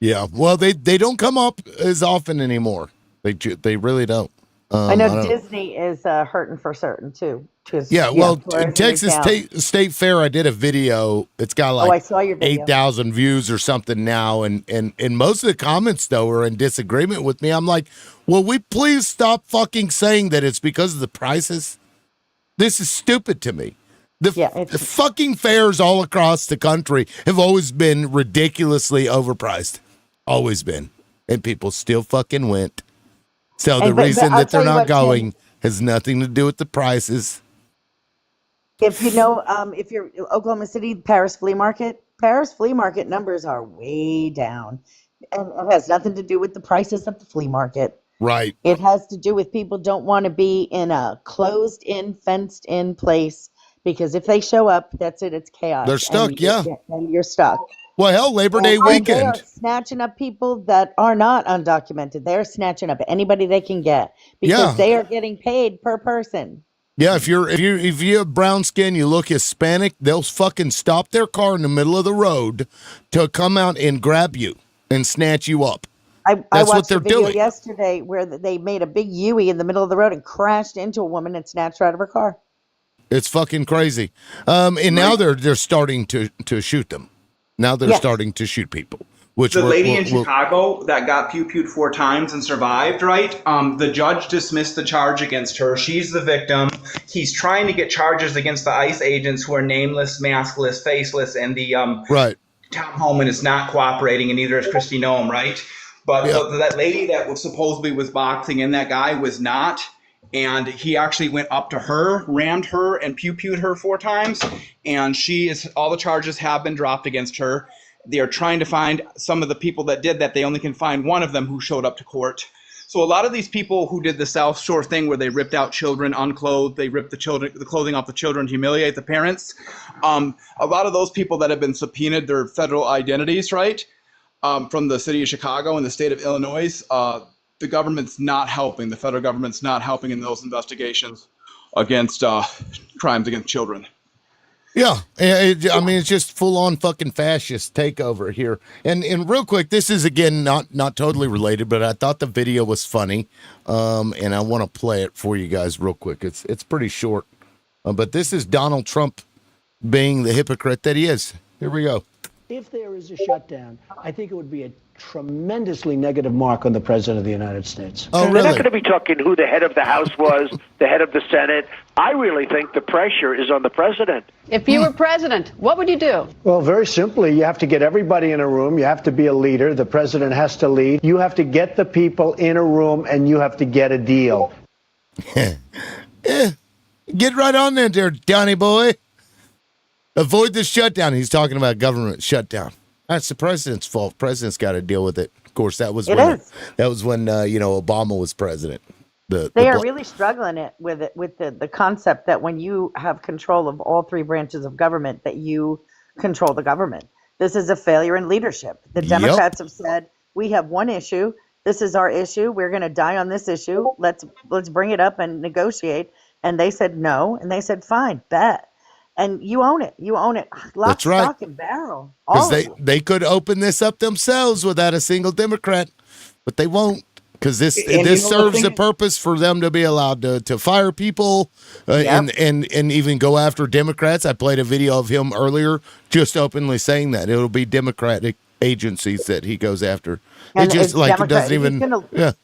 Yeah, well, they don't come up as often anymore. They really don't. I know Disney is hurting for certain too. Yeah, well, Texas State Fair, I did a video. It's got like I saw your video. 8,000 views or something now, and most of the comments though are in disagreement with me. I'm like, will we please stop fucking saying that it's because of the prices? This is stupid to me. The fucking fairs all across the country have always been ridiculously overpriced. Always been. And people still fucking went. So the reason that they're not going has nothing to do with the prices. If you know, if you're Oklahoma City, Paris flea market numbers are way down. And it has nothing to do with the prices of the flea market. Right. It has to do with people don't want to be in a closed-in, fenced-in place, because if they show up, that's it. It's chaos. They're stuck, and you're stuck. Well, hell, Labor Day weekend. They are snatching up people that are not undocumented. They're snatching up anybody they can get because they are getting paid per person. Yeah, if you have brown skin, you look Hispanic, they'll fucking stop their car in the middle of the road to come out and grab you and snatch you up. I watched a video yesterday where they made a big U-ey in the middle of the road and crashed into a woman and snatched her out of her car. It's fucking crazy. And now they're starting to shoot them. Now they're starting to shoot people. Which the lady in Chicago that got pew-pewed 4 times and survived, right? The judge dismissed the charge against her. She's the victim. He's trying to get charges against the ICE agents who are nameless, maskless, faceless, and the Tom Homan is not cooperating, and neither is Kristi Noem, right? But that lady that was supposedly was boxing and that guy was not. And he actually went up to her, rammed her, and pew-pewed her 4 times. And all the charges have been dropped against her. They are trying to find some of the people that did that. They only can find one of them who showed up to court. So a lot of these people who did the South Shore thing where they ripped out children unclothed, they ripped the clothing off the children, humiliate the parents. A lot of those people that have been subpoenaed their federal identities, right, from the city of Chicago and the state of Illinois, the government's not helping. The federal government's not helping in those investigations against crimes against children. Yeah, I mean, it's just full-on fucking fascist takeover here. And real quick, this is, again, not totally related, but I thought the video was funny, and I want to play it for you guys real quick. It's pretty short, but this is Donald Trump being the hypocrite that he is. Here we go. If there is a shutdown, I think it would be a tremendously negative mark on the President of the United States. Oh, really? They're not going to be talking who the head of the House was, the head of the Senate. I really think the pressure is on the President. If you were president, what would you do? Well, very simply, you have to get everybody in a room. You have to be a leader. The President has to lead. You have to get the people in a room, and you have to get a deal. Get right on there, Donnie boy. Avoid the shutdown. He's talking about government shutdown. That's the president's fault. President's got to deal with it. Of course, that was when Obama was president. They are really struggling with the concept that when you have control of all three branches of government, that you control the government. This is a failure in leadership. The Democrats have said, we have one issue. This is our issue. We're going to die on this issue. Let's bring it up and negotiate. And they said no. And they said, fine, bet. And you own it. You own it. Lock, That's right. stock, and barrel. Because they could open this up themselves without a single Democrat, but they won't. Because this serves the purpose for them to be allowed to fire people and even go after Democrats. I played a video of him earlier just openly saying that it'll be Democratic agencies that he goes after. And it just like Democrat, it doesn't even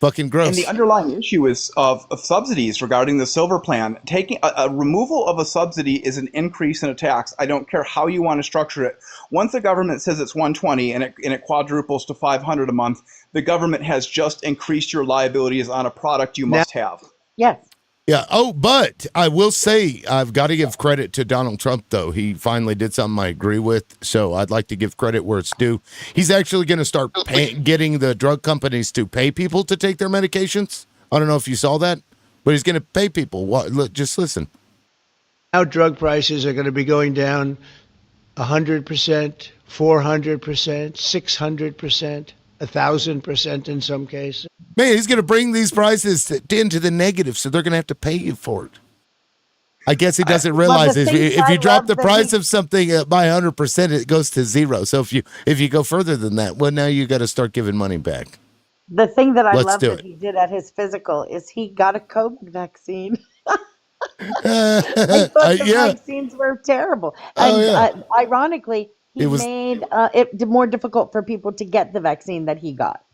fucking gross. And the underlying issue is of subsidies regarding the silver plan. Taking a removal of a subsidy is an increase in a tax. I don't care how you want to structure it. Once the government says it's 120 and it quadruples to 500 a month, the government has just increased your liabilities on a product you must have. Yes. Yeah. Oh, but I will say I've got to give credit to Donald Trump, though. He finally did something I agree with. So I'd like to give credit where it's due. He's actually going to start getting the drug companies to pay people to take their medications. I don't know if you saw that, but he's going to pay people. Look, just listen. Now drug prices are going to be going down 100%, 400%, 600%. 1,000% in some cases. Man, he's going to bring these prices into the negative, so they're going to have to pay you for it. I guess he doesn't realize is if you drop the price of something by 100%, it goes to zero. So if you go further than that, well, now you got to start giving money back. The thing that I Let's love do that it. he did at his physical is he got a COVID vaccine. I thought the vaccines were terrible. And ironically, he made it more difficult for people to get the vaccine that he got.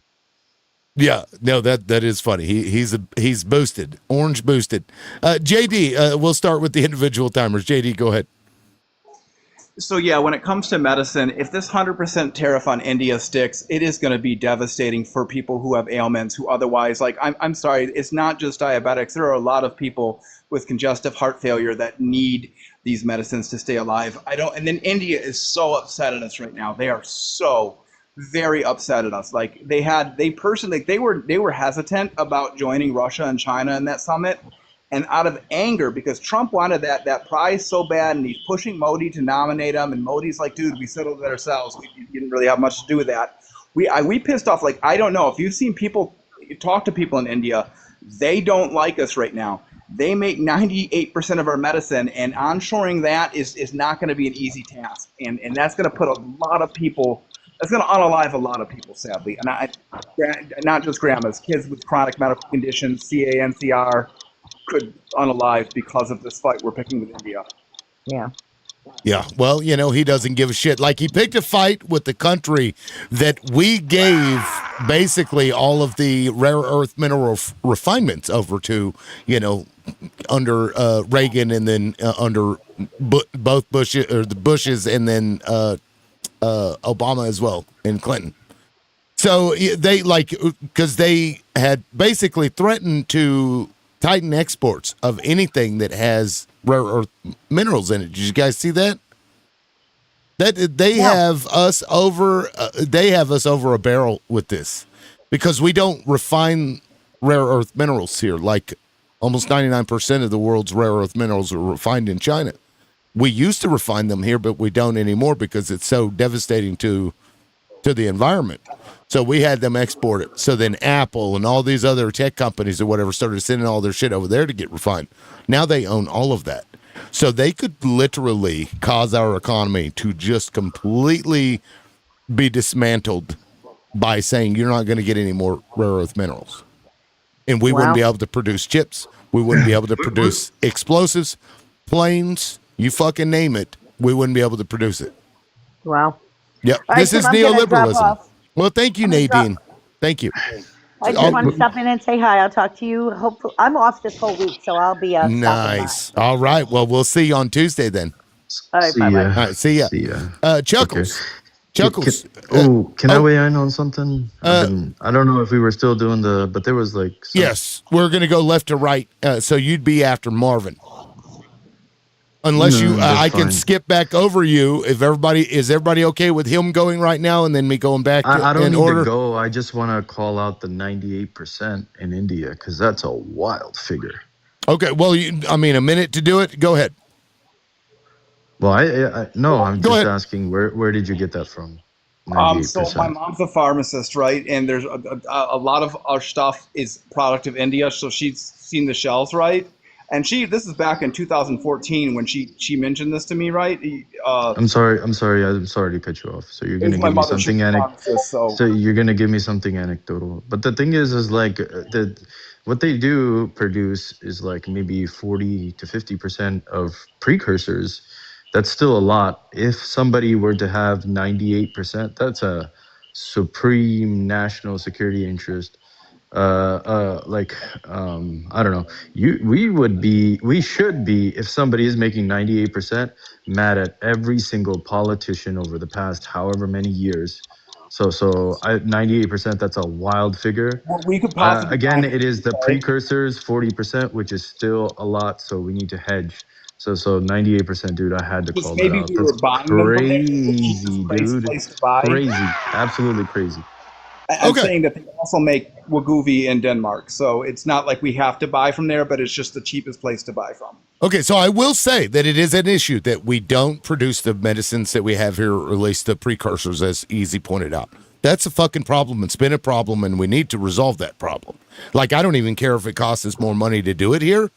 Yeah, no, that is funny. He's boosted, orange boosted. JD, we'll start with the individual timers. JD, go ahead. So yeah, when it comes to medicine, if this 100% tariff on India sticks, it is going to be devastating for people who have ailments who otherwise, like, I'm sorry, it's not just diabetics. There are a lot of people with congestive heart failure that need these medicines to stay alive. And then India is so upset at us right now. They are so very upset at us. Like they were hesitant about joining Russia and China in that summit. And out of anger, because Trump wanted that prize so bad, and he's pushing Modi to nominate him, and Modi's like, dude, we settled it ourselves. We didn't really have much to do with that. We pissed off, like, I don't know. If you've seen people, you talk to people in India, they don't like us right now. They make 98% of our medicine, and onshoring that is not going to be an easy task. And that's going to put a lot of people, that's going to unalive a lot of people, sadly. And not just grandmas, kids with chronic medical conditions, CANCR, could unalive because of this fight we're picking with India. Yeah. Yeah, well, he doesn't give a shit. Like, he picked a fight with the country that we gave basically all of the rare earth mineral refinements over to, under Reagan and then under both the Bushes and then Obama as well and Clinton. So they because they had basically threatened to tighten exports of anything that has rare earth minerals in it. Did you guys see that? They have us over. They have us over a barrel with this because we don't refine rare earth minerals here. Like almost 99% of the world's rare earth minerals are refined in China. We used to refine them here, but we don't anymore because it's so devastating to the environment. So we had them export it. So then Apple and all these other tech companies or whatever started sending all their shit over there to get refined. Now they own all of that. So they could literally cause our economy to just completely be dismantled by saying you're not going to get any more rare earth minerals. And we wouldn't be able to produce chips. We wouldn't be able to produce explosives, planes, you fucking name it. We wouldn't be able to produce it. Wow. Yep. All This right, is Tim, I'm gonna drop neoliberalism. off. Well, thank you, Nadine. Thank you. I just want to stop in and say hi. I'll talk to you. Hopefully, I'm off this whole week, so I'll be nice. All right. Well, we'll see you on Tuesday then. All right. Bye. All right. See ya. Chuckles. Okay. Chuckles. Can I weigh in on something? I don't know if we were still doing but there was like. Yes, we're going to go left to right. So you'd be after Marvin. Unless you, that's I can fine. skip back over you. If is everybody okay with him going right now, and then me going back I don't in need order? to go. I just want to call out the 98% in India because that's a wild figure. Okay, well, a minute to do it. Go ahead. Well, no, I'm Go just ahead. asking where did you get that from? So 98%. my mom's a pharmacist, right? And there's a lot of our stuff is product of India. So she's seen the shelves, right? And this is back in 2014 when she mentioned this to me, right? I'm sorry to cut you off. So you're gonna It's my give me mother. She's something a pharmacist, so you're gonna give me something anecdotal. But the thing is like what they do produce is like maybe 40 to 50% of precursors. That's still a lot. If somebody were to have 98%, that's a supreme national security interest. I don't know. We should be, if somebody is making 98%, mad at every single politician over the past however many years. So 98%, that's a wild figure. What we could possibly Again, find, it is the right? precursors, 40%, which is still a lot. So we need to hedge. So 98%, dude, I had to Because call that maybe out. we That's were buying them from there. It's the crazy, cheapest dude. place to buy. Crazy. Absolutely crazy. I'm saying that they also make Wegovy in Denmark, so it's not like we have to buy from there, but it's just the cheapest place to buy from. Okay, so I will say that it is an issue that we don't produce the medicines that we have here, or at least the precursors, as Easy pointed out. That's a fucking problem. It's been a problem, and we need to resolve that problem. Like, I don't even care if it costs us more money to do it here.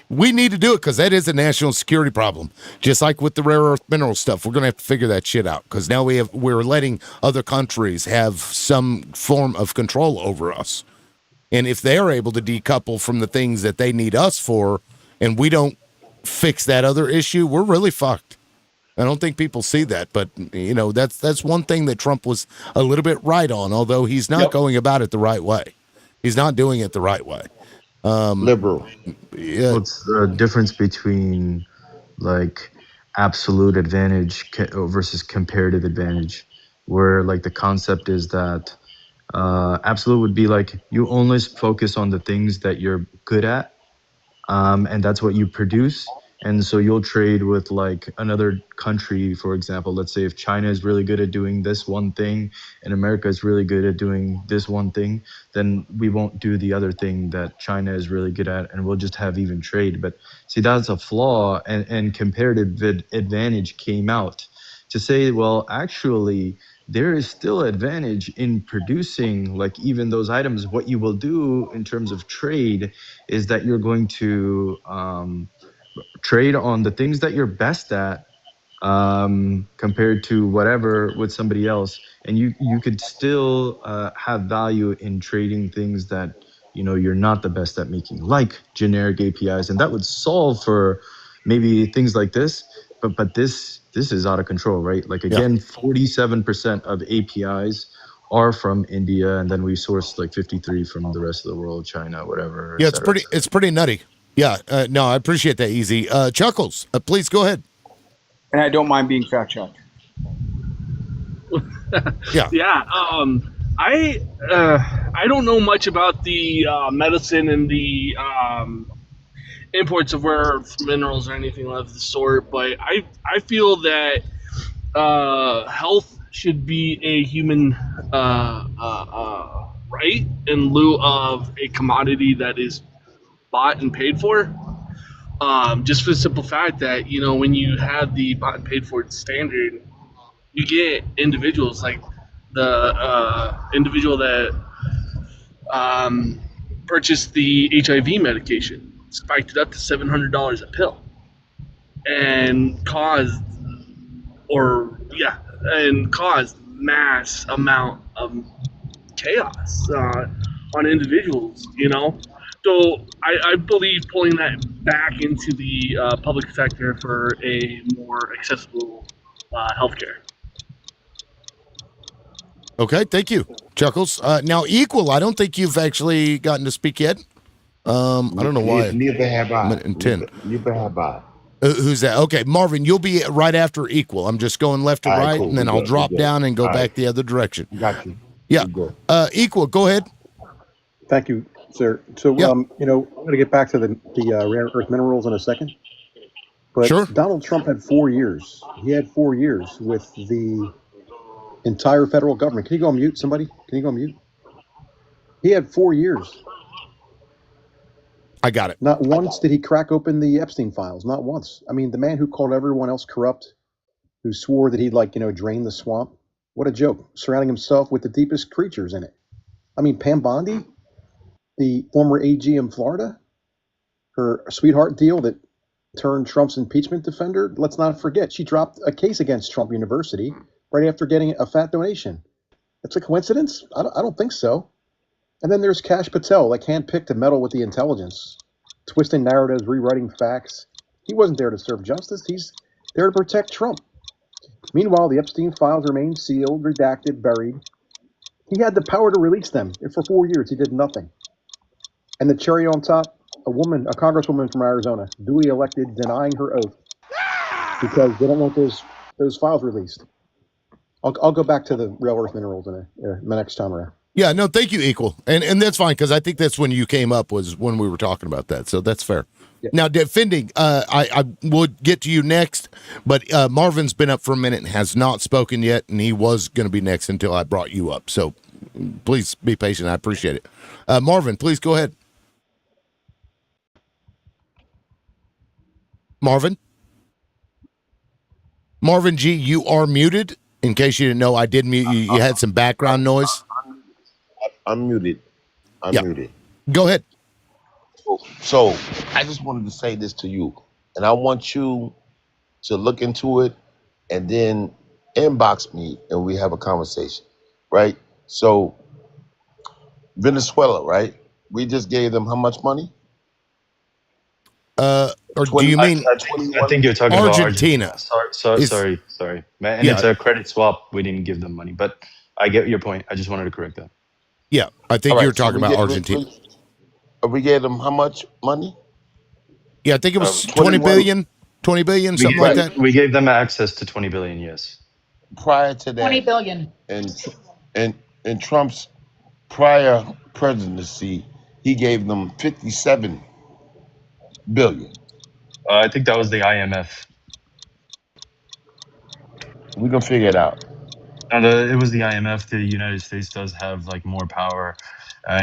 We need to do it because that is a national security problem. Just like with the rare earth mineral stuff, we're going to have to figure that shit out because now we're letting other countries have some form of control over us. And if they're able to decouple from the things that they need us for, and we don't fix that other issue, we're really fucked. I don't think people see that, but that's one thing that Trump was a little bit right on, although he's not going about it the right way. He's not doing it the right way. Liberal. Yeah. What's the difference between like absolute advantage versus comparative advantage? Where like the concept is that absolute would be like you only focus on the things that you're good at, and that's what you produce. And so you'll trade with like another country, for example. Let's say if China is really good at doing this one thing and America is really good at doing this one thing, then we won't do the other thing that China is really good at, and we'll just have even trade. But see, that's a flaw, and comparative advantage came out to say, well, actually, there is still advantage in producing like even those items. What you will do in terms of trade is that you're going to trade on the things that you're best at compared to whatever with somebody else, and you could still have value in trading things that you're not the best at making, like generic APIs, and that would solve for maybe things like this. But this is out of control, right? Like again, 47% of APIs are from India, and then we source like 53 from the rest of the world, China, whatever. Yeah, it's pretty nutty. Yeah, no, I appreciate that, Easy. Chuckles, please go ahead. And I don't mind being fact checked. Yeah. Yeah. I don't know much about the medicine and the imports of rare earth minerals or anything of the sort, but I feel that health should be a human right in lieu of a commodity that is bought and paid for. Just for the simple fact that when you have the bought and paid for standard, you get individuals like the individual that purchased the HIV medication, spiked it up to $700 a pill, and caused mass amount of chaos on individuals. So I believe pulling that back into the public sector for a more accessible healthcare. Okay, thank you, Chuckles. Now, Equal, I don't think you've actually gotten to speak yet. I don't know why. Neither have I. Minute and 10. Neither have I. Who's that? Okay, Marvin, you'll be right after Equal. I'm just going left to All right, right, cool. and then I'll drop down and go back the other direction. Got you. Yeah. Equal, go ahead. Thank you, sir. So, I'm going to get back to the rare earth minerals in a second. But Sure. Donald Trump had 4 years. He had 4 years with the entire federal government. Can you go on mute, somebody? Can you go on mute? He had 4 years. I got it. Not once did he crack open the Epstein files. Not once. I mean, the man who called everyone else corrupt, who swore that he'd drain the swamp. What a joke. Surrounding himself with the deepest creatures in it. I mean, Pam Bondi, the former AG in Florida, her sweetheart deal that turned Trump's impeachment defender. Let's not forget, she dropped a case against Trump University right after getting a fat donation. That's a coincidence? I don't think so. And then there's Kash Patel, handpicked to meddle with the intelligence, twisting narratives, rewriting facts. He wasn't there to serve justice. He's there to protect Trump. Meanwhile, the Epstein files remain sealed, redacted, buried. He had the power to release them. And for 4 years, he did nothing. And the cherry on top, a congresswoman from Arizona, duly elected, denying her oath because they don't want those files released. I'll go back to the rare earth minerals in my next time around. Yeah, no, thank you, Equal. And that's fine, because I think that's when you came up, was when we were talking about that. So that's fair. Yeah. Now, defending, I would get to you next, but Marvin's been up for a minute and has not spoken yet, and he was going to be next until I brought you up. So please be patient. I appreciate it. Marvin, please go ahead. Marvin G, you are muted. In case you didn't know, I did mute you. You had some background noise. I'm muted. I'm muted. Go ahead. So I just wanted to say this to you, and I want you to look into it and then inbox me and we have a conversation, right? So Venezuela, right? We just gave them how much money? Or do you mean? I think you're talking Argentina. about Argentina. Sorry. And it's a credit swap. We didn't give them money, but I get your point. I just wanted to correct that. Yeah, I think you're talking about Argentina. We gave them how much money? Yeah, I think it was 20 billion, something like that. We gave them access to 20 billion, yes. Prior to that, 20 billion. And Trump's prior presidency, he gave them 57 billion. I think that was the IMF. We can figure it out. It was the IMF. The United States does have more power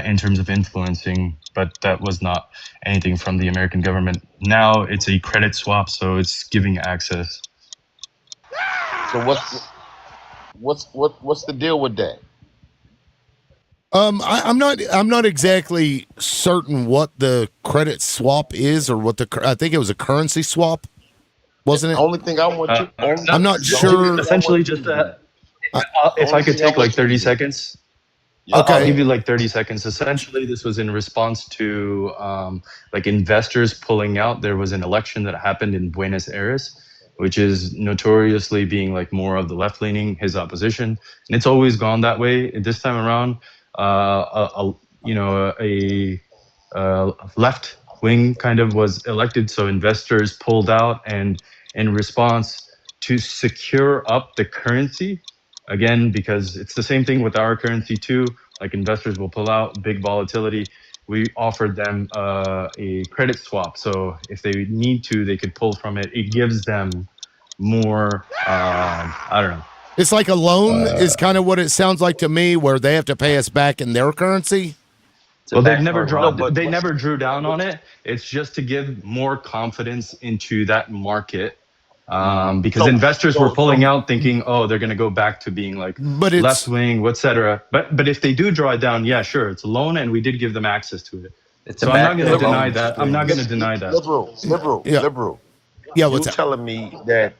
in terms of influencing, but that was not anything from the American government. Now it's a credit swap, so it's giving access. So what's the deal with that? I'm not exactly certain what the credit swap is, or what I think it was a currency swap, wasn't it? The only thing I want you. I'm not sure. Essentially, just that. If I could take 30 seconds. Okay. I'll give you 30 seconds. Essentially, this was in response to investors pulling out. There was an election that happened in Buenos Aires, which is notoriously being more of the left-leaning, his opposition, and it's always gone that way. This time around, a left wing kind of was elected, so investors pulled out, and in response to secure up the currency. Again, because it's the same thing with our currency too, investors will pull out, big volatility. We offered them a credit swap. So if they need to, they could pull from it. It gives them more, I don't know. It's like a loan is kind of what it sounds like to me, where they have to pay us back in their currency. Well, they never drew down on it. It's just to give more confidence into that market. Because investors were pulling out thinking, they're going to go back to being left wing, etc. But if they do draw it down, yeah, sure, it's a loan, and we did give them access to it. So I'm not going to deny that. I'm not going to deny that. Liberal. Yeah, what's that? Telling me that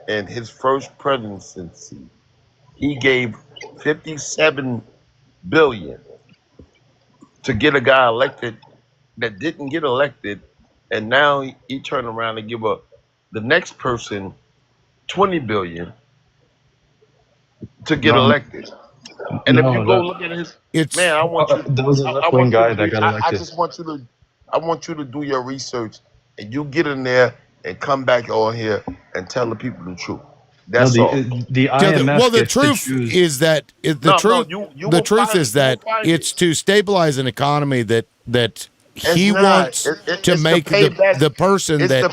in his first presidency, he gave 57 billion to get a guy elected that didn't get elected, and now he turned around and give the next person 20 billion to get elected. And if you go look at I want you. There was a left-wing guy that got elected. I just want you to do your research, and you get in there and come back on here and tell the people the truth. That's all. The IMF the truth is that it's to stabilize an economy that he wants to make the person that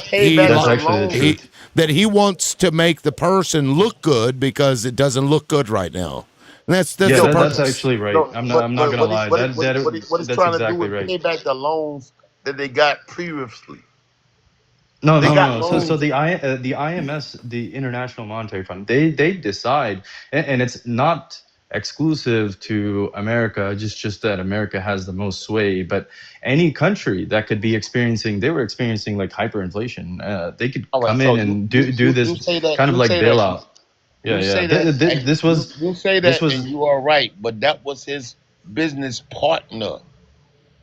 he wants to make the person look good because it doesn't look good right now. And that's the purpose. That's actually right. I'm not gonna lie. What it's That's trying to do exactly is right. pay back the loans that they got previously. No. loans. So the IMS, the International Monetary Fund, they decide, and it's not exclusive to America. Just that America has the most sway, but any country that could be experiencing, they were experiencing like hyperinflation. They could come in and do this kind of like bailout. You say that, and you are right, but that was his business partner.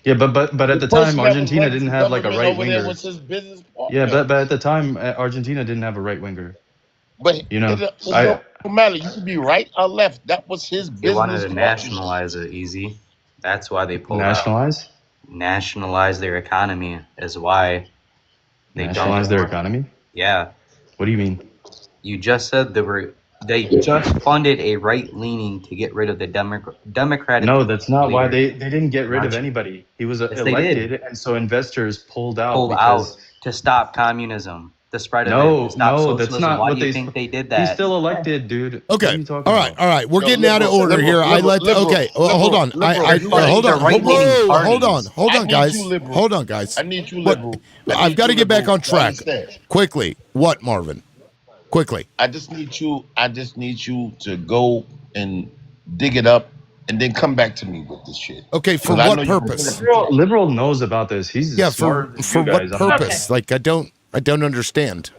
Yeah, but at the time, Argentina didn't have like a right over winger. there was his business partner. Yeah, but at the time, Argentina didn't have a right winger. But you know, it don't matter. You can be right or left. That was his business. They wanted to partner. nationalize it, Easy. That's why they pulled Nationalize? out. Nationalize their economy is why they Nationalize their economy? Yeah. What do you mean? You just said they just funded a right leaning to get rid of the Democratic. No, that's not why leader. they didn't get rid of anybody. He was Yes, they elected, did. and so investors pulled out. Pulled because- out to stop communism, the spread of it. No, to stop no, that's socialism. not Why what do you they. think they did that? He's still elected, dude. Okay. What are you talking All about? right. We're getting out of order here. Hold on. Hold on, guys. Hold on, guys. I need you liberal. I've got to get back on track. Quickly. What, Marvin? Quickly. I just need you to go and dig it up and then come back to me with this shit. Okay, for what purpose? Liberal knows about this. He's for what purpose? Like I don't understand.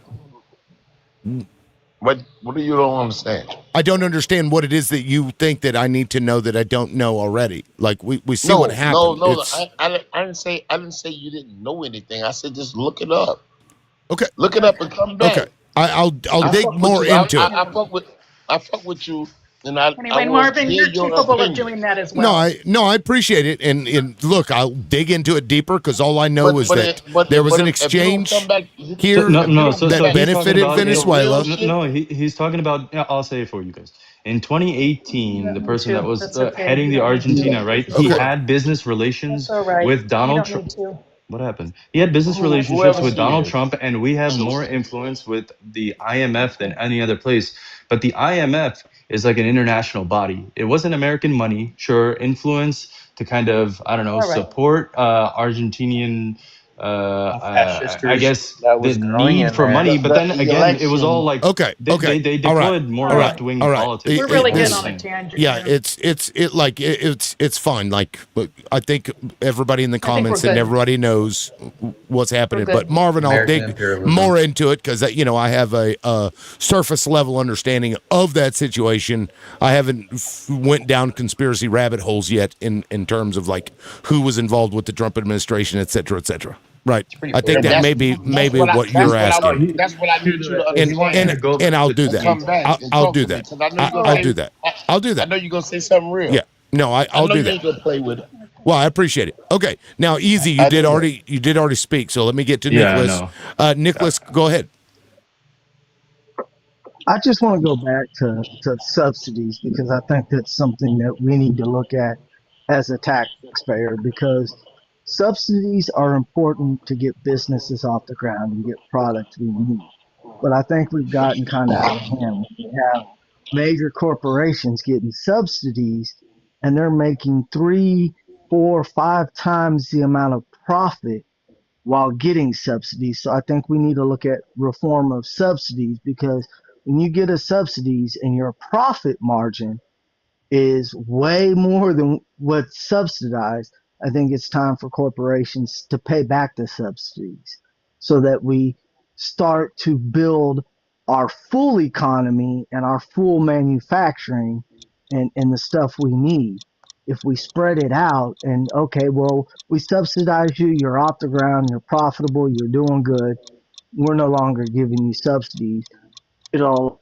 What do you don't understand? I don't understand what it is that you think that I need to know that I don't know already. Like we see what happened. No. I didn't say you didn't know anything. I said just look it up. Okay. Look it up and come back. Okay. I'll dig more into it. I fuck with you. Anyway, Marvin, you're capable of doing that as well. No, I appreciate it, and look, I'll dig into it deeper because all I know is that there was an exchange here that benefited Venezuela. He's talking about. I'll say it for you guys. In 2018, the person that was heading the Argentina, right? He had business relations with Donald Trump. What happened? He had business relationships with Donald Trump, and we have more influence with the IMF than any other place. But the IMF is like an international body. It wasn't American money, sure, influence to kind of, I don't know, support Argentinian, I guess, the need for money. But then again, it was all like, they deployed more left-wing politics. We're really good on a tangent. Yeah, it's fine. Like, I think everybody in the comments and everybody knows what's happening. But Marvin, I'll dig more into it because I have a surface level understanding of that situation. I haven't went down conspiracy rabbit holes yet in terms of like who was involved with the Trump administration, et cetera, et cetera. Right. I think that maybe what you're asking. That's what I need you to understand. And I'll do that. I'll do that. I'll do that. I'll do that. I know you're gonna say something real. Yeah. No, I'll do that. You ain't gonna play with it. Well, I appreciate it. Okay. Now, Easy, you did already speak. So let me get to Nicholas. Nicholas, go ahead. I just want to go back to subsidies because I think that's something that we need to look at as a taxpayer because subsidies are important to get businesses off the ground and get products we need. But I think we've gotten kind of out of hand. We have major corporations getting subsidies and they're making 3, 4, 5 times the amount of profit while getting subsidies. So I think we need to look at reform of subsidies because when you get a subsidies and your profit margin is way more than what's subsidized, I think it's time for corporations to pay back the subsidies so that we start to build our full economy and our full manufacturing and the stuff we need. If we spread it out and, okay, well, we subsidize you, you're off the ground, you're profitable, you're doing good, we're no longer giving you subsidies. It'll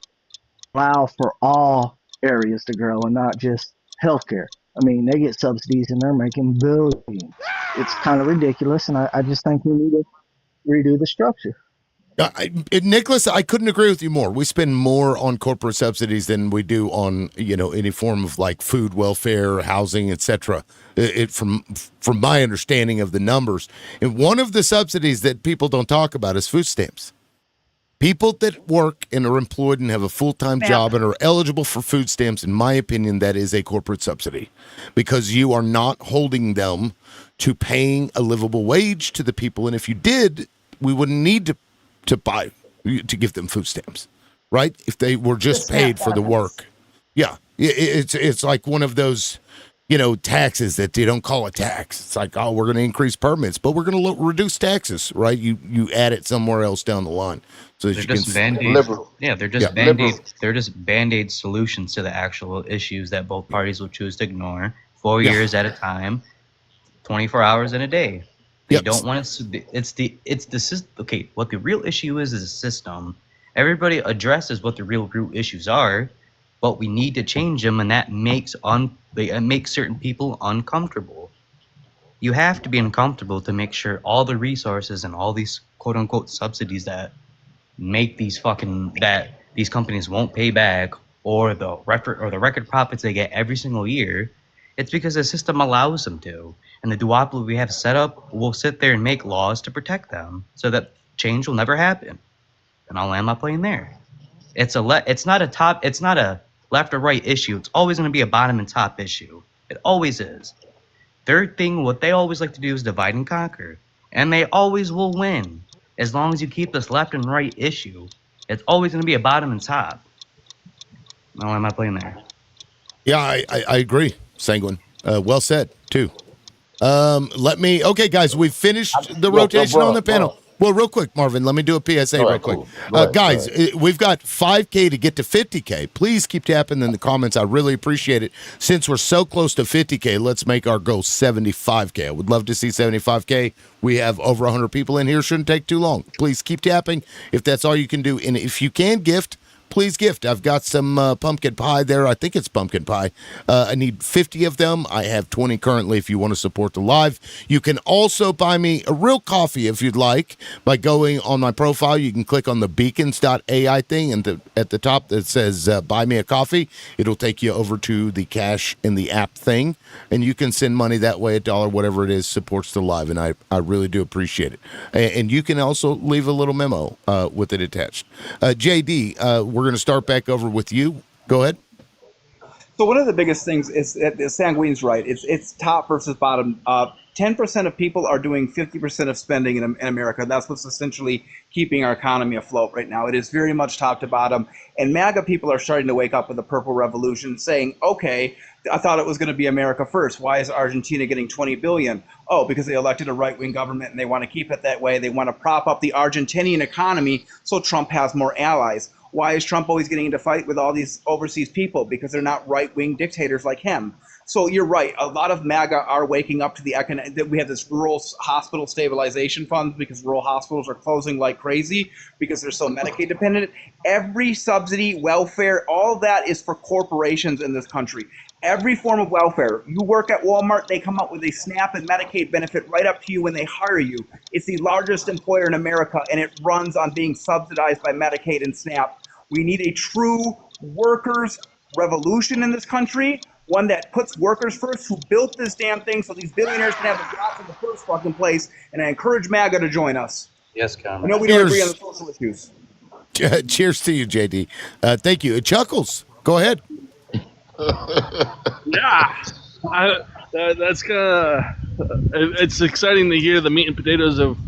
allow for all areas to grow and not just healthcare. I mean, they get subsidies and they're making billions. It's kind of ridiculous, and I just think we need to redo the structure. Nicholas, I couldn't agree with you more. We spend more on corporate subsidies than we do on, any form of like food, welfare, housing, etc. From my understanding of the numbers, and one of the subsidies that people don't talk about is food stamps. People that work and are employed and have a full-time job and are eligible for food stamps, in my opinion, that is a corporate subsidy, because you are not holding them to paying a livable wage to the people. And if you did, we wouldn't need to give them food stamps, right? If they were just paid for the work. Yeah. It's like one of those, taxes that they don't call a tax. It's like, oh, we're going to increase permits, but we're going to reduce taxes, right? You add it somewhere else down the line. So they're just band-aids. Yeah, they're just They're just band-aid solutions to the actual issues that both parties will choose to ignore 4 years at a time, 24 hours in a day. They don't want to. It's the system. Okay, what the real issue is a system. Everybody addresses what the real root issues are, but we need to change them, and that makes certain people uncomfortable. You have to be uncomfortable to make sure all the resources and all these quote unquote subsidies that make these companies won't pay back, or the record profits they get every single year. It's because the system allows them to. And the duopoly we have set up will sit there and make laws to protect them so that change will never happen. And I'll land my plane there. It's not a left or right issue. It's always going to be a bottom and top issue. It always is. Third thing, what they always like to do is divide and conquer. And they always will win. As long as you keep this left and right issue, it's always going to be a bottom and top. I'll land my plane there. Yeah, I agree, Sanguine. Well said, too. Okay, guys, we've finished the rotation on the panel. Well, real quick, Marvin, let me do a PSA real quick. Cool. Guys, we've got 5K to get to 50K. Please keep tapping in the comments. I really appreciate it. Since we're so close to 50K, let's make our goal 75K. I would love to see 75K. We have over 100 people in here. Shouldn't take too long. Please keep tapping if that's all you can do. And if you can gift, please gift. I've got some pumpkin pie there. I think it's pumpkin pie. I need 50 of them. I have 20 currently if you want to support the live. You can also buy me a real coffee if you'd like by going on my profile. You can click on the beacons.ai thing, and at the top that says buy me a coffee. It'll take you over to the cash in the app thing, and you can send money that way, $1, whatever it is, supports the live, and I really do appreciate it. And you can also leave a little memo with it attached. JD, we're going to start back over with you. Go ahead. So one of the biggest things is Sanguine's right. It's top versus bottom. 10% of people are doing 50% of spending in America. That's what's essentially keeping our economy afloat right now. It is very much top to bottom. And MAGA people are starting to wake up with the purple revolution, saying, okay, I thought it was going to be America first. Why is Argentina getting $20 billion? Oh, because they elected a right-wing government and they want to keep it that way. They want to prop up the Argentinian economy so Trump has more allies. Why is Trump always getting into fight with all these overseas people? Because they're not right-wing dictators like him. So you're right. A lot of MAGA are waking up to that we have this rural hospital stabilization fund because rural hospitals are closing like crazy because they're so Medicaid dependent. Every subsidy, welfare, all that is for corporations in this country. Every form of welfare. You work at Walmart, they come up with a SNAP and Medicaid benefit right up to you when they hire you. It's the largest employer in America, and it runs on being subsidized by Medicaid and SNAP. We need a true workers' revolution in this country, one that puts workers first, who built this damn thing so these billionaires can have a job in the first fucking place, and I encourage MAGA to join us. Yes, Cameron. I know we don't agree on the social issues. Cheers to you, JD. Thank you. Chuckles, go ahead. Yeah, that's kind of. It's exciting to hear the meat and potatoes of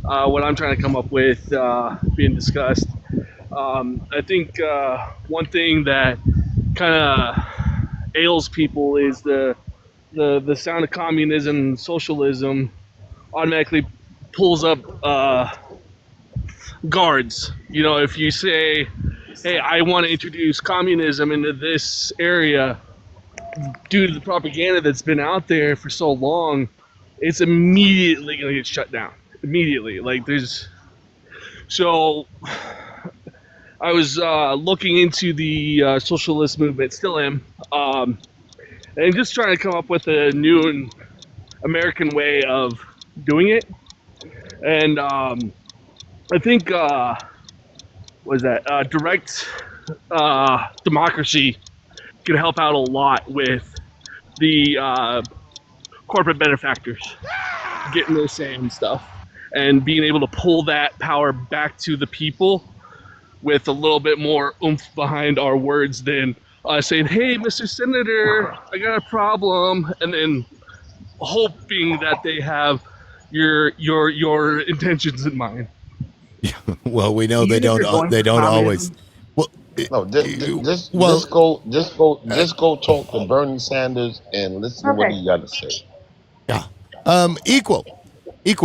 what I'm trying to come up with being discussed. I think one thing that kind of ails people is the sound of communism and socialism automatically pulls up guards. You know, if you say, hey, I want to introduce communism into this area, due to the propaganda that's been out there for so long, it's immediately going to get shut down. Immediately. So I was looking into the socialist movement, still am, and just trying to come up with a new American way of doing it. And I think was that direct democracy can help out a lot with the corporate benefactors getting their say and stuff, and being able to pull that power back to the people with a little bit more oomph behind our words than saying, "Hey, Mr. Senator, I got a problem," and then hoping that they have your intentions in mind. Well, we know they don't always. Well, no, just go talk to Bernie Sanders and listen to what he got to say. Yeah. Equal.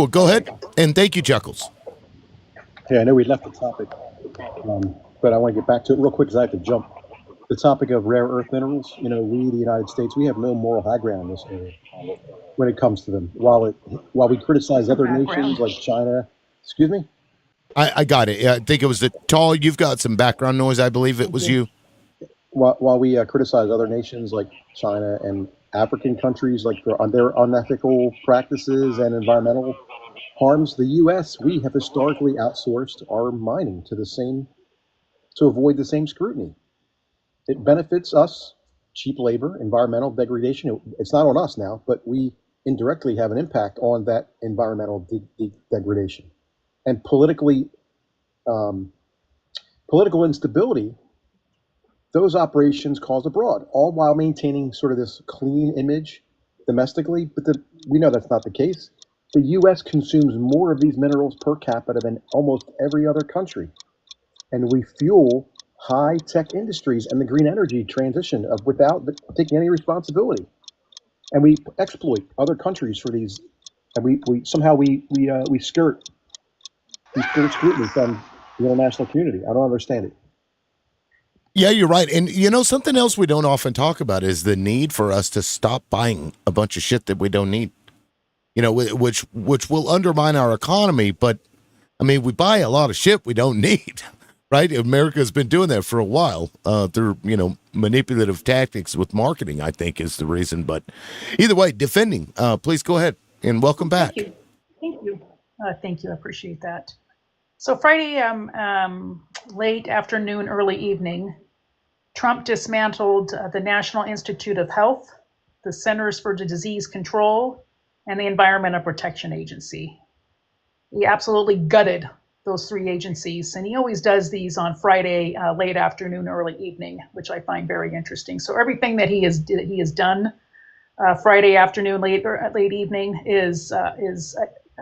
Go ahead, and thank you, Chuckles. Yeah, I know we left the topic, but I want to get back to it real quick because I have to jump. The topic of rare earth minerals. You know, we, the United States, we have no moral high ground in this area when it comes to them. While we criticize other nations like China. Excuse me. I got it. I think it was the tall. You've got some background noise. I believe it was you. While we criticize other nations like China and African countries like on their unethical practices and environmental harms, the U.S. we have historically outsourced our mining to avoid the same scrutiny. It benefits us, cheap labor, environmental degradation. It's not on us now, but we indirectly have an impact on that environmental degradation. And political instability, those operations cause abroad, all while maintaining sort of this clean image domestically. But we know that's not the case. The U.S. consumes more of these minerals per capita than almost every other country. And we fuel high-tech industries and the green energy transition without taking any responsibility. And we exploit other countries for these, and we skirt scrutiny from the international community. I don't understand it. Yeah, you're right. And something else we don't often talk about is the need for us to stop buying a bunch of shit that we don't need. Which will undermine our economy. But I mean, we buy a lot of shit we don't need, right? America's been doing that for a while through manipulative tactics with marketing, I think, is the reason. But either way, defending. Please go ahead and welcome back. Thank you. Thank you. I appreciate that. So Friday, late afternoon, early evening, Trump dismantled the National Institute of Health, the Centers for Disease Control, and the Environmental Protection Agency. He absolutely gutted those three agencies, and he always does these on Friday, late afternoon, early evening, which I find very interesting. So everything that he has done Friday afternoon, late evening is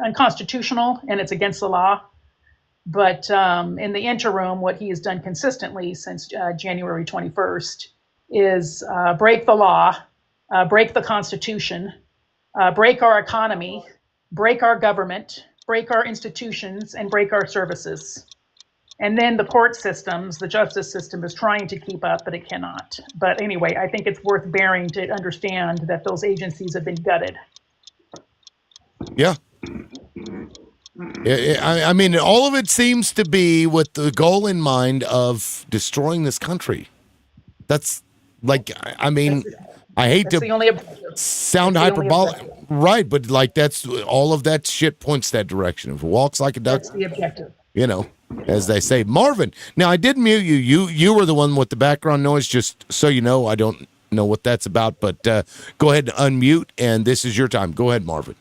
unconstitutional and it's against the law. But in the interim, what he has done consistently since January 21st is break the law, break the Constitution, break our economy, break our government, break our institutions, and break our services. And then the court systems, the justice system is trying to keep up, but it cannot. But anyway, I think it's worth bearing to understand that those agencies have been gutted. Yeah. I mean, all of it seems to be with the goal in mind of destroying this country. That's like, I mean, I hate to sound hyperbolic, right? But like, that's all of that shit points that direction. If it walks like a duck, that's the objective. As they say. Marvin, now I did mute you. You were the one with the background noise, just so you know. I don't know what that's about, but go ahead and unmute, and this is your time. Go ahead, Marvin.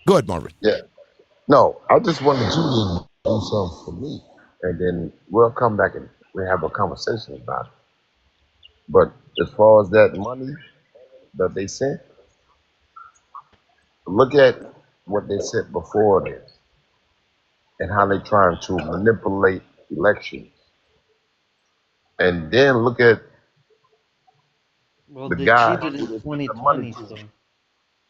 Go ahead, Marvin. Yeah. No, I just wanted you to do something for me, and then we'll come back and we'll have a conversation about it. But as far as that money that they sent, look at what they sent before this and how they're trying to manipulate elections. And then look at well, the they guy cheated in who 2020, so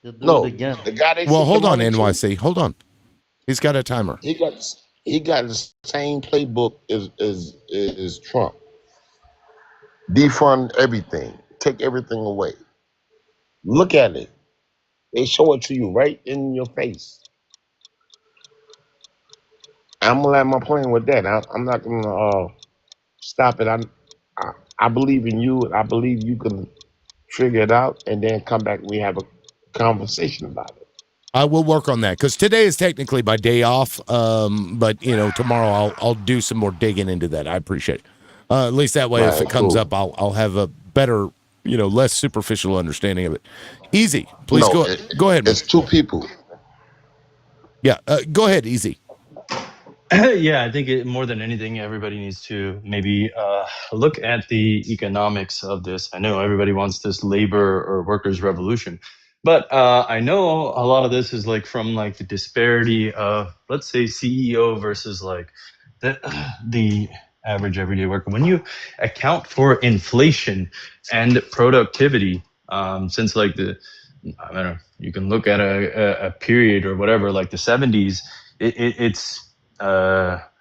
they'll do no, it again. the guy they well, sent hold the on, money to, NYC. Hold on. He's got a timer. he got the same playbook as Trump. Defund everything, take everything away. Look at it. They show it to you right in your face. I'm gonna land my plane with that. I'm not gonna stop it. I believe in you, and I believe you can figure it out, and then come back and we have a conversation about it. I will work on that because today is technically my day off. But tomorrow I'll do some more digging into that. I appreciate it. At least that way, if it comes up, I'll have a better, less superficial understanding of it. Easy, please go ahead. It's two people. Yeah, go ahead, Easy. Yeah, I think more than anything, everybody needs to maybe look at the economics of this. I know everybody wants this labor or workers' revolution, but I know a lot of this is from the disparity of, let's say, CEO versus the average everyday worker. When you account for inflation and productivity, since I don't know, you can look at a period or whatever, like the 70s, it's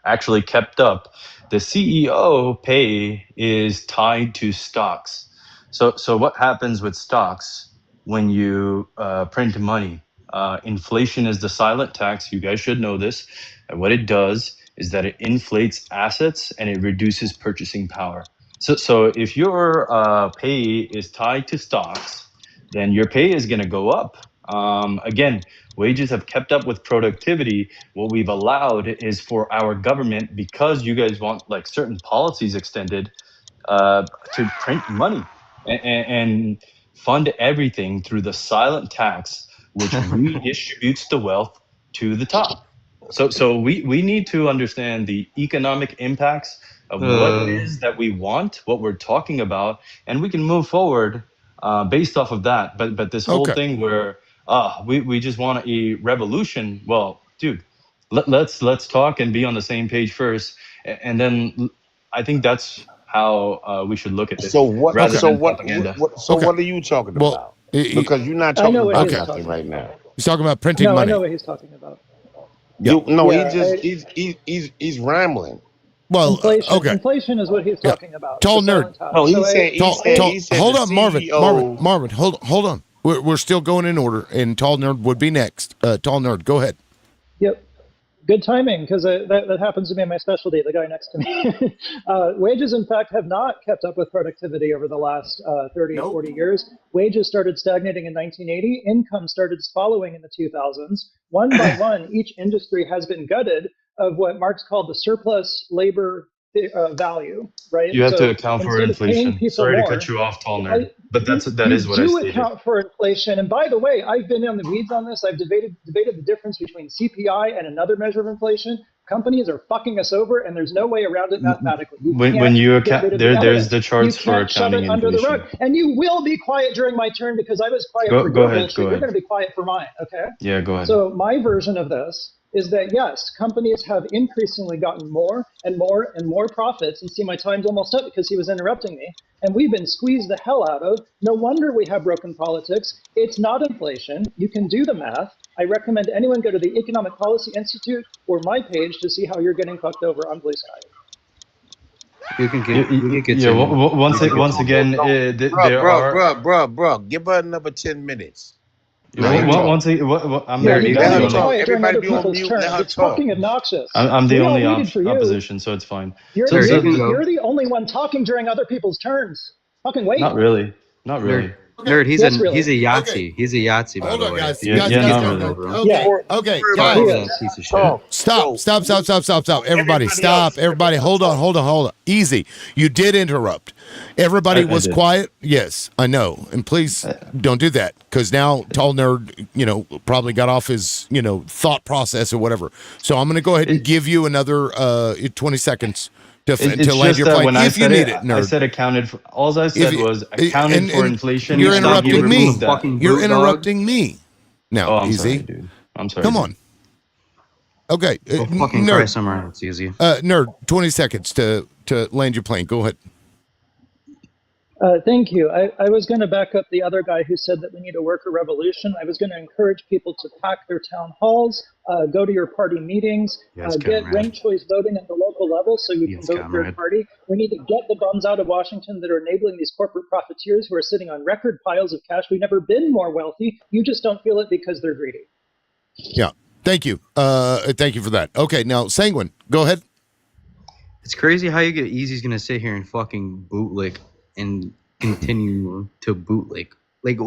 actually kept up. The CEO pay is tied to stocks. So what happens with stocks when you print money? Inflation is the silent tax. You guys should know this. And what it does is that it inflates assets and it reduces purchasing power. So if your pay is tied to stocks, then your pay is going to go up. Again, wages have kept up with productivity. What we've allowed is for our government, because you guys want certain policies extended, to print money and fund everything through the silent tax, which redistributes the wealth to the top. So we need to understand the economic impacts of what it is that we want, what we're talking about, and we can move forward based off of that. But this whole thing where we just want a revolution. Well, dude, let's talk and be on the same page first, and then I think that's how we should look at this. So what? rather So than what? propaganda. What are you talking about? Because you're not I know talking what about he's nothing talking right now. He's talking about printing No, I money. know what he's talking about. He's rambling. Well, Inflation. okay. Inflation is what he's talking about. Tall the nerd. silent tax. he said Hold the on, Marvin. CEO Marvin, hold on. We're still going in order, and Tall Nerd would be next. Tall Nerd, go ahead. Yep. Good timing, because that happens to be my specialty, the guy next to me. Wages, in fact, have not kept up with productivity over the last 30 or 40 years. Wages started stagnating in 1980. Income started following in the 2000s. One by one, each industry has been gutted of what Marx called the surplus labor value, right? You have So to account for instead of paying inflation. people Sorry more, to cut you off, Tall Nerd, but that is what I you stated. account for inflation. And by the way, I've been in the weeds on this. I've debated the difference between CPI and another measure of inflation. Companies are fucking us over, and there's no way around it mathematically. When you get account, rid of the there's evidence. the charts You for can't shove accounting it under the inflation. rug. And you will be quiet during my turn because I was quiet for Go your ahead, bullshit. go You're ahead. going to be quiet for mine, okay? Yeah, go ahead. So my version of this is that, yes, companies have increasingly gotten more and more and more profits. And see, my time's almost up because he was interrupting me. And we've been squeezed the hell out of. No wonder we have broken politics. It's not inflation. You can do the math. I recommend anyone go to the Economic Policy Institute or my page to see how you're getting fucked over on Blue Sky. You can get Yeah, once again, Bro, give her another 10 minutes. I'm Yeah, the you gotta only be quiet during Everybody other be on people's mute, turns. let her It's talk. fucking obnoxious. I'm the We all only waited for you. opposition, so it's fine. You're Nerd, the only one talking during other people's turns. Fucking wait. Not really. Not really. Nerd, he's Yes, a really. he's a Yahtzee. He's a Yahtzee, by Hold the on, way. guys. Yeah, not really. Okay, Fucking guys. piece of shit. Stop. Everybody, stop. Everybody, hold on. Easy. You did interrupt. Everybody I was did. quiet. Yes, I know. And please don't do that because now Tall Nerd, probably got off his, thought process or whatever. So I'm going to go ahead and give you another 20 seconds to land just your that plane when I if you said need it, it, nerd. I said accounted for. All I said was accounted for inflation. You're and stop interrupting giving me. me that. You're interrupting me. Now, Oh, I'm Easy. sorry, dude. I'm sorry. Come dude. on. Okay, Oh, fucking nerd. Christ, somewhere it's easy. Nerd, 20 seconds to land your plane. Go ahead. Thank you. I was going to back up the other guy who said that we need a worker revolution. I was going to encourage people to pack their town halls, go to your party meetings, Yes, get comrade. ranked choice voting at the local level so you Yes, can vote for your comrade. party. We need to get the bums out of Washington that are enabling these corporate profiteers who are sitting on record piles of cash. We've never been more wealthy. You just don't feel it because they're greedy. Yeah. Thank you. Thank you for that. Okay, now Sanguine, go ahead. It's crazy how you get Easy's gonna sit here and fucking bootlick and continue to bootlick. Like,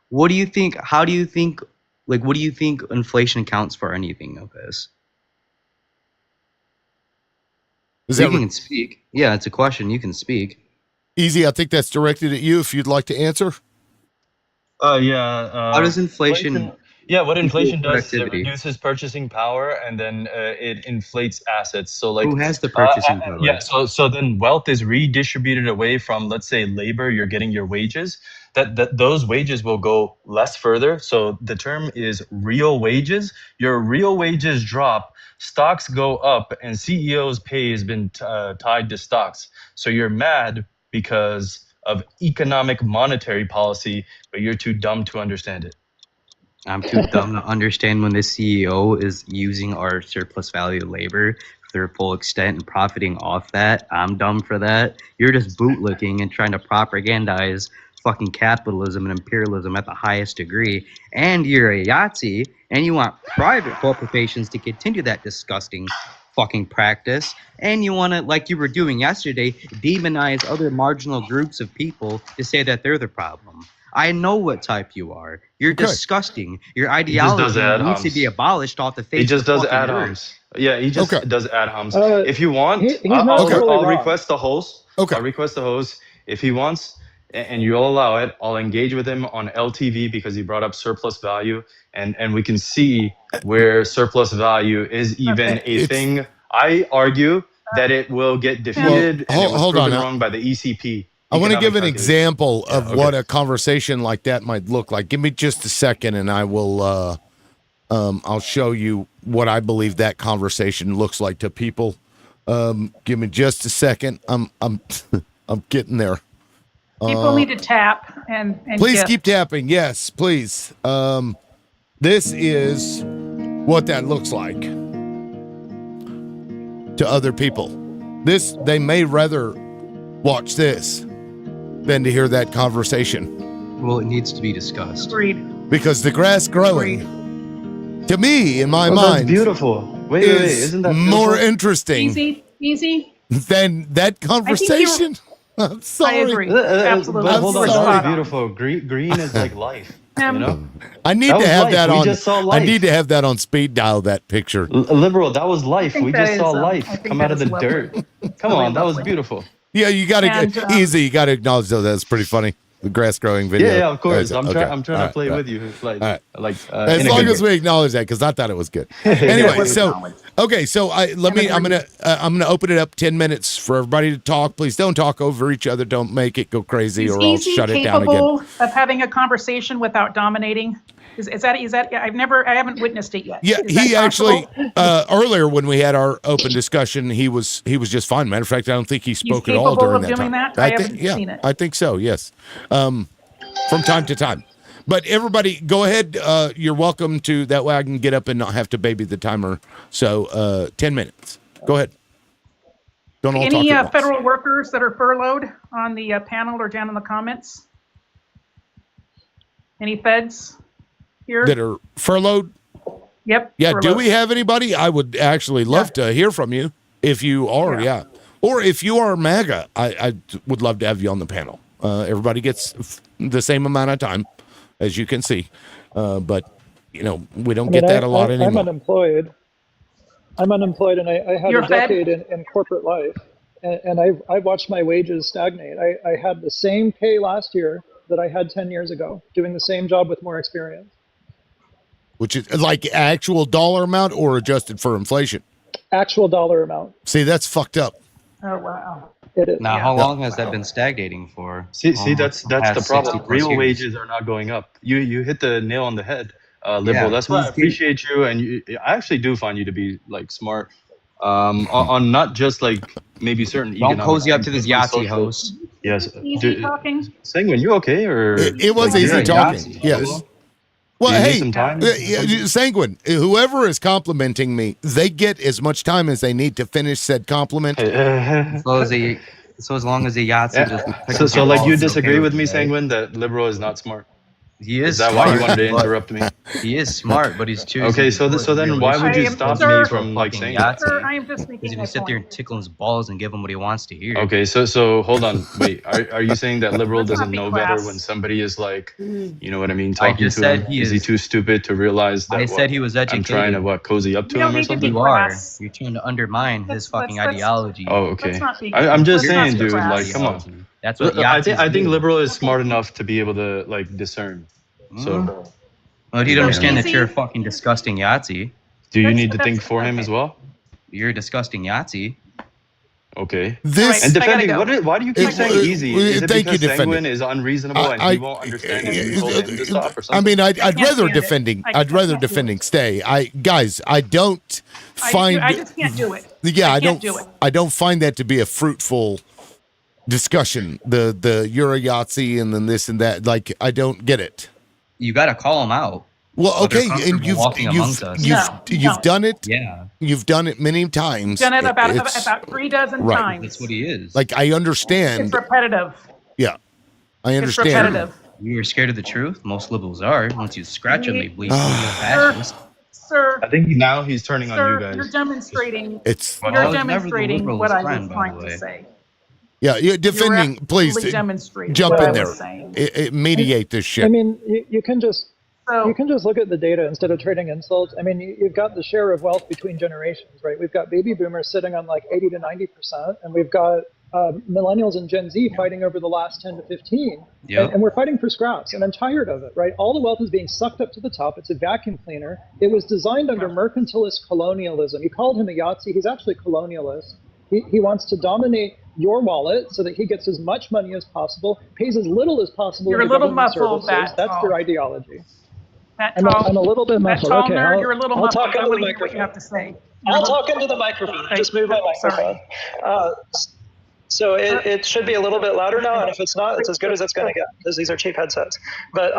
what do you think? How do you think Like, what do you think inflation accounts for anything of this? You can speak. Yeah, it's a question. You can speak. Easy. I think that's directed at you if you'd like to answer. How does inflation what inflation does is it productivity? reduces purchasing power, and then it inflates assets. So like Who has the purchasing power? so then wealth is redistributed away from, let's say, labor. You're getting your wages. That those wages will go less further. So the term is real wages. Your real wages drop, stocks go up, and CEO's pay has been tied to stocks. So you're mad because of economic monetary policy, but you're too dumb to understand it. I'm too dumb to understand when the CEO is using our surplus value labor to their full extent and profiting off that. I'm dumb for that. You're just bootlicking and trying to propagandize fucking capitalism and imperialism at the highest degree. And you're a Yahtzee, and you want private corporations to continue that disgusting fucking practice. And you want to, like you were doing yesterday, demonize other marginal groups of people to say that they're the problem. I know what type you are. You're disgusting. Your ideology needs to be abolished off the face. He just of the does fucking ad-homs. earth. Yeah, he just does ad-homs. If you want, he's not totally I'll wrong. request the host. I'll request the host. If he wants, and you'll allow it, I'll engage with him on LTV because he brought up surplus value, and we can see where surplus value is even a thing. I argue that it will get defeated and it was hold on proven now. wrong by the ECP. I want to give an Economic example of what a conversation like that might look like. Give me just a second, and I will. I'll show you what I believe that conversation looks like to people. Give me just a second. I'm getting there. People need to tap and Please gift. keep tapping. Yes, please. This is what that looks like to other people. They may rather watch this than to hear that conversation. Well, it needs to be discussed. Agreed. Because the grass growing, to me, in my that's mind, beautiful. Wait, isn't that more beautiful? interesting Easy. than that conversation. I'm sorry. I agree. Absolutely. But hold on, Spot that's on. beautiful. Green is like life. You know? I need That to was have life. that We on. just saw I life. need to have that on speed dial. That picture. Liberal, that was life. think We that just saw is, I life think come that out of is the lovely. dirt. Come Really on, that was lovely. beautiful. Yeah, you got to And, get easy. You got to acknowledge though that's pretty funny. The grass growing video. Yeah, of course. Okay, I'm okay. trying All to play right, with you, like, all right. in As a long good as way. we acknowledge that, because I thought it was good. Anyway, so okay, so I'm gonna open it up 10 minutes for everybody to talk. Please don't talk over each other. Don't make it go crazy, Is or I'll Easy shut it down again. capable of having a conversation without dominating? Is that I haven't witnessed it yet. Yeah, Is that he actually possible? earlier when we had our open discussion, he was just fine. Matter of fact, I don't think he spoke at all capable during of that doing time. that? I haven't seen it. I think so. Yes, from time to time. But everybody, go ahead. You're welcome to. That way, I can get up and not have to baby the timer. So 10 minutes. Go ahead. Don't all Any talk at once. federal workers that are furloughed on the panel or down in the comments? Any feds here? That are furloughed. Yep. Yeah. Do furloughed. we have anybody? I would actually love to hear from you if you are. Yeah. Or if you are MAGA, I would love to have you on the panel. Everybody gets the same amount of time, as you can see, but we don't get that a lot anymore. I'm unemployed. And I had You're a fed? decade in corporate life, and I've watched my wages stagnate. I had the same pay last year that I had 10 years ago, doing the same job with more experience. Which is like actual dollar amount or adjusted for inflation? Actual dollar amount. See, that's fucked up. Oh wow. It is. Now, how long has that been stagnating for? See, that's the Past problem. 60+ Real years. wages are not going up. You hit the nail on the head, Liberal. That's why I appreciate you, and I actually do find you to be like smart on not just like maybe certain. Don't economic cozy up to things, this but Yahtzee social- host. Yes. Easy talking. Sanguine, you okay? Or It was like, easy yeah, talking. Yes. Well, Do you need hey, some time? Sanguine, whoever is complimenting me, they get as much time as they need to finish said compliment. So as long as the Yahtzee doesn't. So like you disagree with me, Sanguine, that Liberal is not smart? He is. Is that smart, why you wanted to but interrupt me? He is smart, but he's choosing. Okay, so then why would you stop me from like saying that? Sir, I am just Because making if my you sit there and point. tickle his balls and give him what he wants to hear. Okay, so hold on, wait. Are you saying that liberal Let's not doesn't be know crass. better when somebody is like, you know what I mean, I talking just to said him? he Is he is- too stupid to realize that I said he was I'm trying to educated. cozy up to You don't him or need to be something? You are. crass. You're trying to undermine his fucking let's- ideology. Oh, Let's okay. not be. I'm just let's not saying, be dude. crass. Like, come on. That's what I Yahtzees think do. liberal is smart enough to be able to like discern. So. Well, he'd Yeah. understand that easy. you're a fucking disgusting Yahtzee. Do you That's- need to that's- think for him as well? You're a disgusting Yahtzee. Okay. This- and I gotta defending, go. why do you keep saying easy? Is it thank you, because Sanguine defending. is unreasonable and he won't understand if you told him to stop or I something? mean, I'd can't rather stand it. defending. I I'd rather can't do defending stay. I don't find. I just can't do it. Yeah, I can't don't. do it. I don't find that to be a fruitful discussion. The you're a Yahtzee and then this and that. Like, I don't get it. You got to call him out. Well, So they're okay, and comfortable you've walking amongst us. you've done it. Yeah. You've done it many times. Done it about It's- 3 dozen right. times. That's what he is. Like, I understand. It's repetitive. Yeah, I It's understand. repetitive. You were scared of the truth. Most liberals are. Once you scratch them, they bleed. Sir, I think now he's turning on sir, you guys. you're demonstrating. It's Well, I You're was never the demonstrating liberal's what I friend, was by the trying to way. say. yeah. Defending, please absolutely demonstrating jump what in I there. was saying. Mediate this shit. I mean, you can just look at the data instead of trading insults. I mean, you've got the share of wealth between generations, right? We've got baby boomers sitting on like 80 to 90%, and we've got millennials and Gen Z fighting over the last 10 to 15. Yep. And we're fighting for scraps, and I'm tired of it, right? All the wealth is being sucked up to the top. It's a vacuum cleaner. It was designed under mercantilist colonialism. You called him a Yahtzee. He's actually colonialist. He wants to dominate your wallet so that he gets as much money as possible, pays as little as possible You're in a little government muffled, services. That's Matt. their ideology. That I'm tall, a little bit that muffled. tall Okay, nerd, you're a little I'll muffled. talk into the Nobody hear what microphone. you have to say. I'll talk into the microphone. Okay. Just move my microphone. So it should be a little bit louder now, and if it's not, it's as good as it's going to get, because these are cheap headsets. But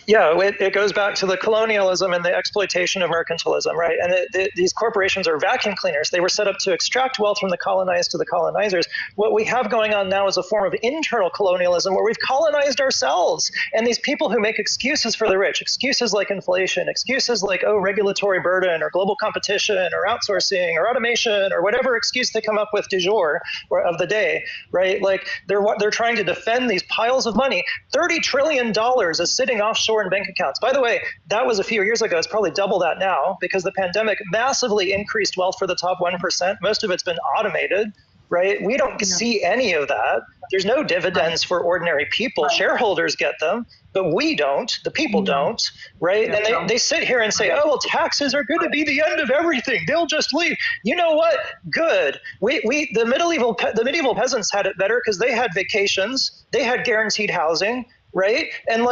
yeah, it goes back to the colonialism and the exploitation of mercantilism, right? And these corporations are vacuum cleaners. They were set up to extract wealth from the colonized to the colonizers. What we have going on now is a form of internal colonialism where we've colonized ourselves. And these people who make excuses for the rich, excuses like inflation, excuses like, oh, regulatory burden or global competition or outsourcing or automation or whatever excuse they come up with du jour or of the day, right? Like they're trying to defend these piles of money. $30 trillion is sitting offshore in bank accounts. By the way, that was a few years ago. It's probably double that now because the pandemic massively increased wealth for the top 1%. Most of it's been automated, right? We don't see any of that. There's no dividends for ordinary people. Shareholders get them, but we don't. The people don't, right? And they sit here and say, oh, well, taxes are going to be the end of everything. They'll just leave. You know what? Good. The medieval peasants had it better because they had vacations. They had guaranteed housing. Right? And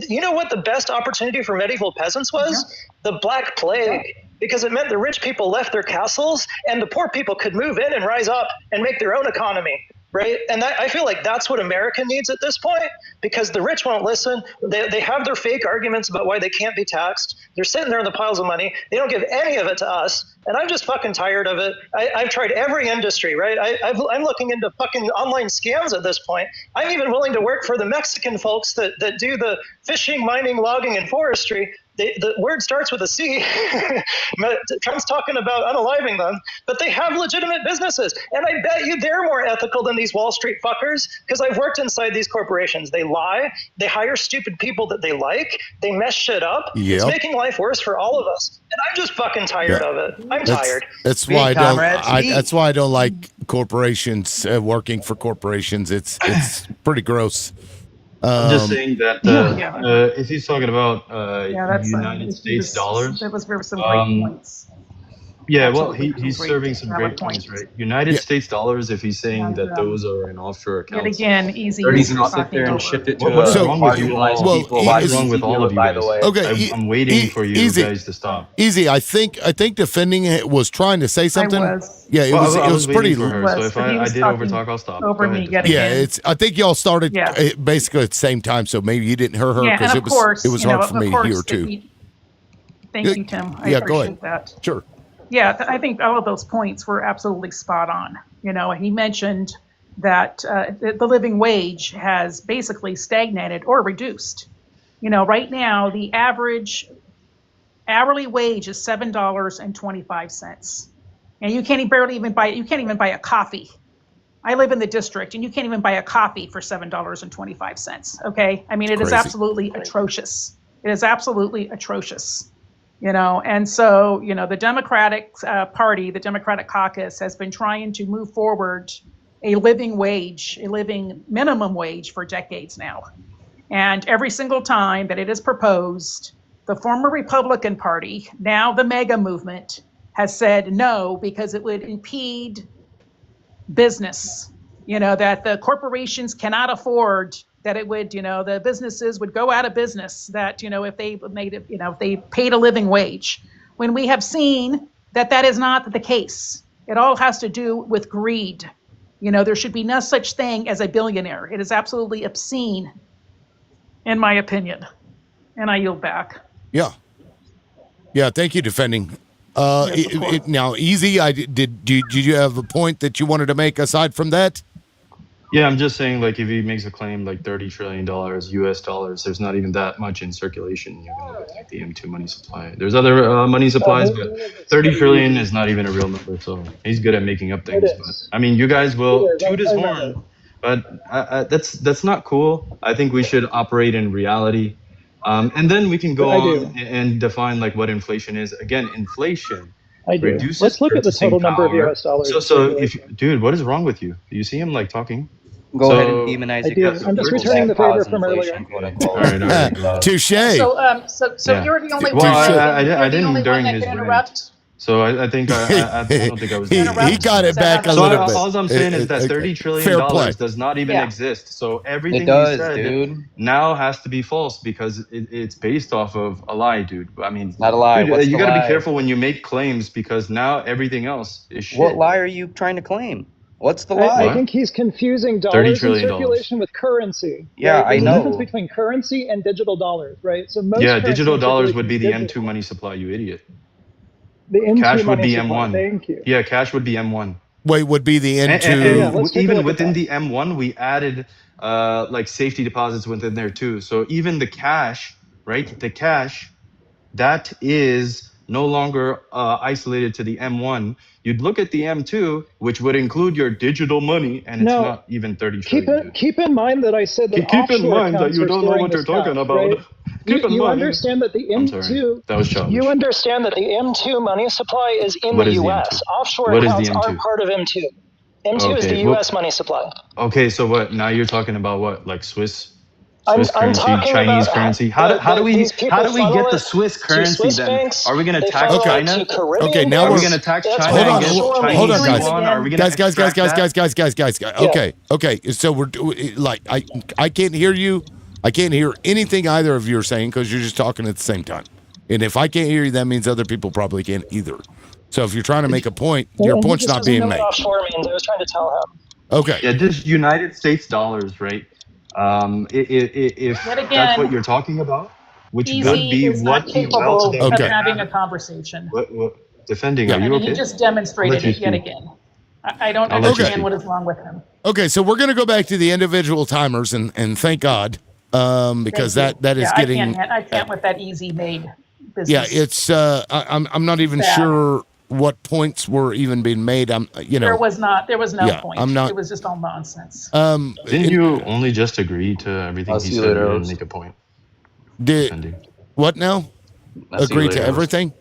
you know what the best opportunity for medieval peasants was? The Black Plague. Because it meant the rich people left their castles and the poor people could move in and rise up and make their own economy. Right? And I feel like that's what America needs at this point because the rich won't listen. They have their fake arguments about why they can't be taxed. They're sitting there in the piles of money. They don't give any of it to us. And I'm just fucking tired of it. I've tried every industry, right? I'm looking into fucking online scams at this point. I'm even willing to work for the Mexican folks that do the fishing, mining, logging, and forestry. The word starts with a C. Trump's talking about unaliving them, but they have legitimate businesses. And I bet you they're more ethical than these Wall Street fuckers because I've worked inside these corporations. They lie. They hire stupid people that they like. They mess shit up. It's making life worse for all of us. And I'm just fucking tired of it. I'm tired. That's why that's why I don't like corporations, working for corporations. It's pretty gross. I'm just saying that if he's talking about United States dollars, That was some great points. Yeah, well, he's serving some great points, right? United States dollars, if he's saying that those are in offshore accounts. Yet again, easy. He's to not sit there and shift it to what's wrong with you all? What's wrong with all of you guys? Okay, I'm waiting for you guys to stop. Easy. I think defending it was trying to say something. Yeah, it was pretty. For her, so if I did overtalk, I'll stop. Over me yet again. I think y'all started basically at the same time, so maybe you didn't hear her because it was hard for me to hear too. Thank you, Tim. I go ahead. that. Sure. Yeah, I think all of those points were absolutely spot on. You know, he mentioned that the living wage has basically stagnated or reduced. Right now the average hourly wage is $7.25, and you can't even buy a coffee. I live in the district, and you can't even buy a coffee for $7.25. Okay, I mean it is absolutely atrocious. It is absolutely atrocious. And so the Democratic Party, the Democratic Caucus, has been trying to move forward a living minimum wage for decades now. And every single time that it is proposed, the former Republican Party, now the MAGA movement, has said no because it would impede business, that the corporations cannot afford, that it would, the businesses would go out of business, that, if they made it, if they paid a living wage, when we have seen that that is not the case. It all has to do with greed. There should be no such thing as a billionaire. It is absolutely obscene, in my opinion. And I yield back. Yeah. Thank you, Defending. Now, Easy, did you have a point that you wanted to make aside from that? Yeah, I'm just saying, like, if he makes a claim like $30 trillion US dollars, there's not even that much in circulation. You're going to look at the M2 money supply. There's other money supplies, but 30 trillion is not even a real number. So he's good at making up things. But I mean, you guys will toot his horn, but that's not cool. I think we should operate in reality. And then we can go on and define like what inflation is. Again, inflation reduces Let's look at the total number of power. US dollars. So dude, what is wrong with you? Do you see him like talking? Go ahead and demonize it. I'm just returning the favor from earlier. All right. Touche. So Yeah. you're the only Well, one. I didn't during that his can rant. interrupt. So I think I don't think I was. he got it back a So little bit. all I'm saying is that $30 trillion Fair play. does not even exist. So everything It does, you said dude. now has to be false because it's based off of a lie, dude. I mean, Not a lie. Dude, What's you the got to lie? be careful when you make claims because now everything else is shit. What lie are you trying to claim? What's the lie? I think he's confusing $30 dollars in trillion. circulation with currency. Yeah, There's I a know. difference between currency and digital dollars, right? So most Yeah, currency digital in dollars circulation would be is the digital. M2 money supply, you idiot. The M2 Cash would money be supply. M1. Thank you. Yeah, cash would be M1. Wait, would be the And, N2. and let's take a even look at within that. the M1, we added like safety deposits within there too. So even the cash, right? The cash, that is no longer isolated to the M1. You'd look at the M2, which would include your digital money, and it's No. not even 30 trillion. Keep in mind that I said that Keep in offshore mind that accounts you are don't know storing what you're this talking cash, about. right? Keep in You mind. understand that the I'm sorry. M2. That was childish. You understand that the M2 money supply is in What the is the U.S. M2? Offshore What is accounts the M2? aren't part of M2. M2 is Okay, the well- U.S. money supply. Okay, so what? Now you're talking about what? Like Swiss I'm currency, talking Chinese about currency. How do we these people funnel get the it Swiss to currency Swiss then? banks, Are we going to they tax funnel it China? to Caribbean Okay, now Are we we're going to tax That's China hold and on, get Chinese hold on, Chinese guys. yuan? Are we going to Guys. Okay. So we're like I can't hear you. I can't hear anything either of you are saying because you're just talking at the same time. And if I can't hear you, that means other people probably can't either. So if you're trying to make a point, your And he point's just not doesn't know being what made. offshore means. I was trying to tell him. Okay. Yeah, just United States dollars, right? If Yet that's again, what you're talking about, which would Easy be is what not the capable wealth that of we having have. a conversation. What defending? Yeah. Are I you mean, okay? he just I'll demonstrated let you it yet speak. again. I don't I'll let you understand speak. what is wrong with him. Okay, so we're gonna go back to the individual timers and thank God. Because Thank you. that is Yeah, getting I can't with that easy made business. yeah, it's I'm not even Sad. sure what points were even being made. There was no yeah, point. I'm not- It was just all nonsense. Didn't you only just agree to everything I'll he see you said? You later, didn't Oaks. make a point. Did what now? I'll see you Agree to later, Oaks. everything?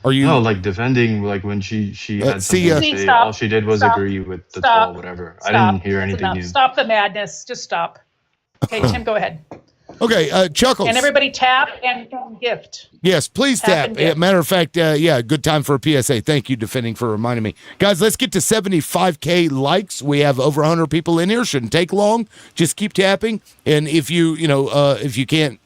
Are you No, like defending, like when she had see, something to say, Stop. all she did was Stop. agree with the Stop. 12, whatever. I Stop. didn't hear That's anything enough. new. Stop the madness. Just stop. Okay, Tim, go ahead. okay? Chuckles. And everybody tap and gift. Yes, please Tap tap. and gift. Matter of fact, yeah, good time for a PSA. Thank you, Defending, for reminding me. Guys, let's get to 75K likes. We have over 100 people in here. Shouldn't take long. Just keep tapping. And if you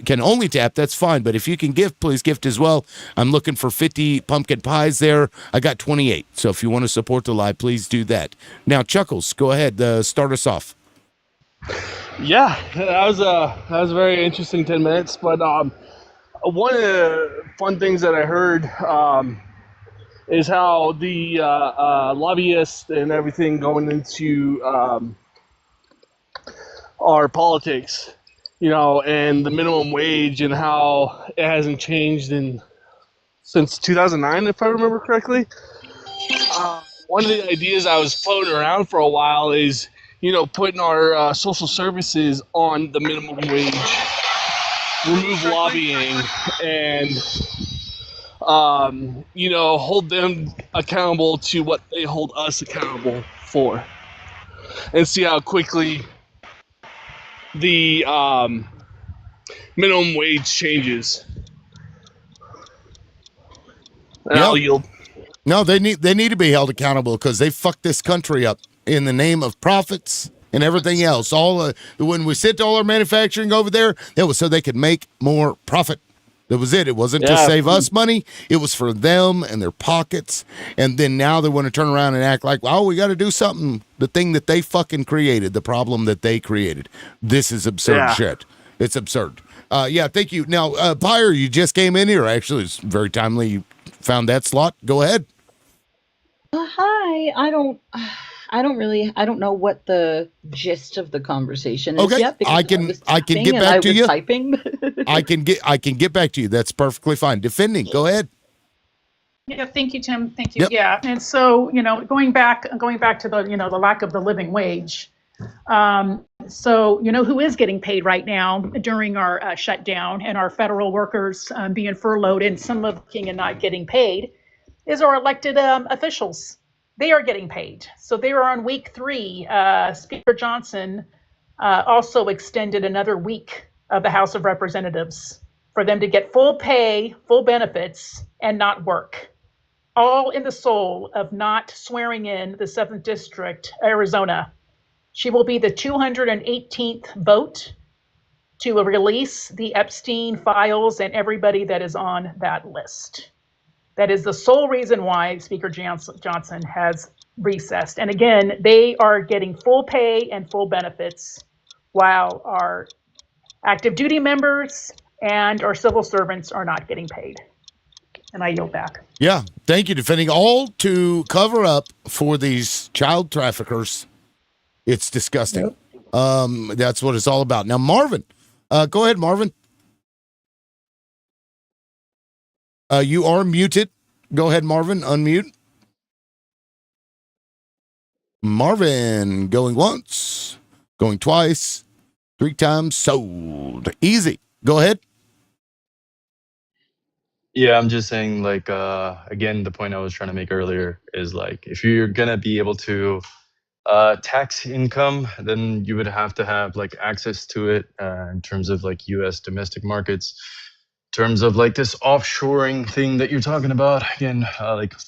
can only tap, that's fine. But if you can gift, please gift as well. I'm looking for 50 pumpkin pies there. I got 28. So if you want to support the live, please do that. Now, Chuckles, go ahead. Start us off. Yeah, that was a very interesting 10 minutes. But one of the fun things that I heard is how the lobbyists and everything going into our politics, and the minimum wage and how it hasn't changed since 2009, if I remember correctly. One of the ideas I was floating around for a while is, putting our social services on the minimum wage, remove lobbying, and hold them accountable to what they hold us accountable for, and see how quickly the minimum wage changes. And I'll yield. No, they need to be held accountable because they fucked this country up in the name of profits and everything else. When we sent all our manufacturing over there, that was so they could make more profit. That was it. It wasn't to save us money. It was for them and their pockets. And then now they want to turn around and act like, well, we got to do something. The thing that they fucking created, the problem that they created. This is absurd shit. It's absurd. Thank you. Now, Pyre, you just came in here. Actually, it's very timely you found that slot. Go ahead. Hi. I don't know what the gist of the conversation is yet. I can get back to you. Typing. I can get back to you. That's perfectly fine. Defending. Go ahead. Yeah, thank you, Tim. Thank you. Yep. Yeah, and so going back to the the lack of the living wage. So who is getting paid right now during our shutdown and our federal workers being furloughed and some looking and not getting paid is our elected officials. They are getting paid. So they are on week 3. Speaker Johnson also extended another week of the House of Representatives for them to get full pay, full benefits, and not work. All in the soul of not swearing in the 7th District, Arizona. She will be the 218th vote to release the Epstein files and everybody that is on that list. That is the sole reason why Speaker Johnson has recessed. And again, they are getting full pay and full benefits while our active duty members and our civil servants are not getting paid. And I yield back. Yeah, thank you. Defending all to cover up for these child traffickers. It's disgusting. Yep. That's what it's all about. Now, Marvin, go ahead, Marvin. You are muted. Go ahead, Marvin. Unmute. Marvin, going once, going twice, 3 times, sold. Easy. Go ahead. Yeah, I'm just saying, again, the point I was trying to make earlier is, if you're going to be able to tax income, then you would have to have, access to it in terms of, U.S. domestic markets. Terms of this offshoring thing that you're talking about, again,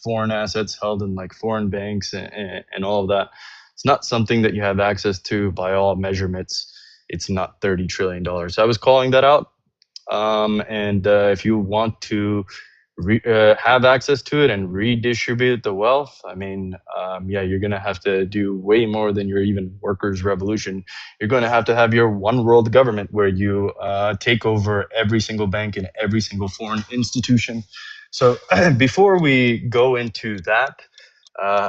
foreign assets held in foreign banks and all of that. It's not something that you have access to by all measurements. It's not $30 trillion. So I was calling that out. And if you want to have access to it and redistribute the wealth, you're going to have to do way more than your even workers' revolution. You're going to have your one world government where you take over every single bank and every single foreign institution. So before we go into that,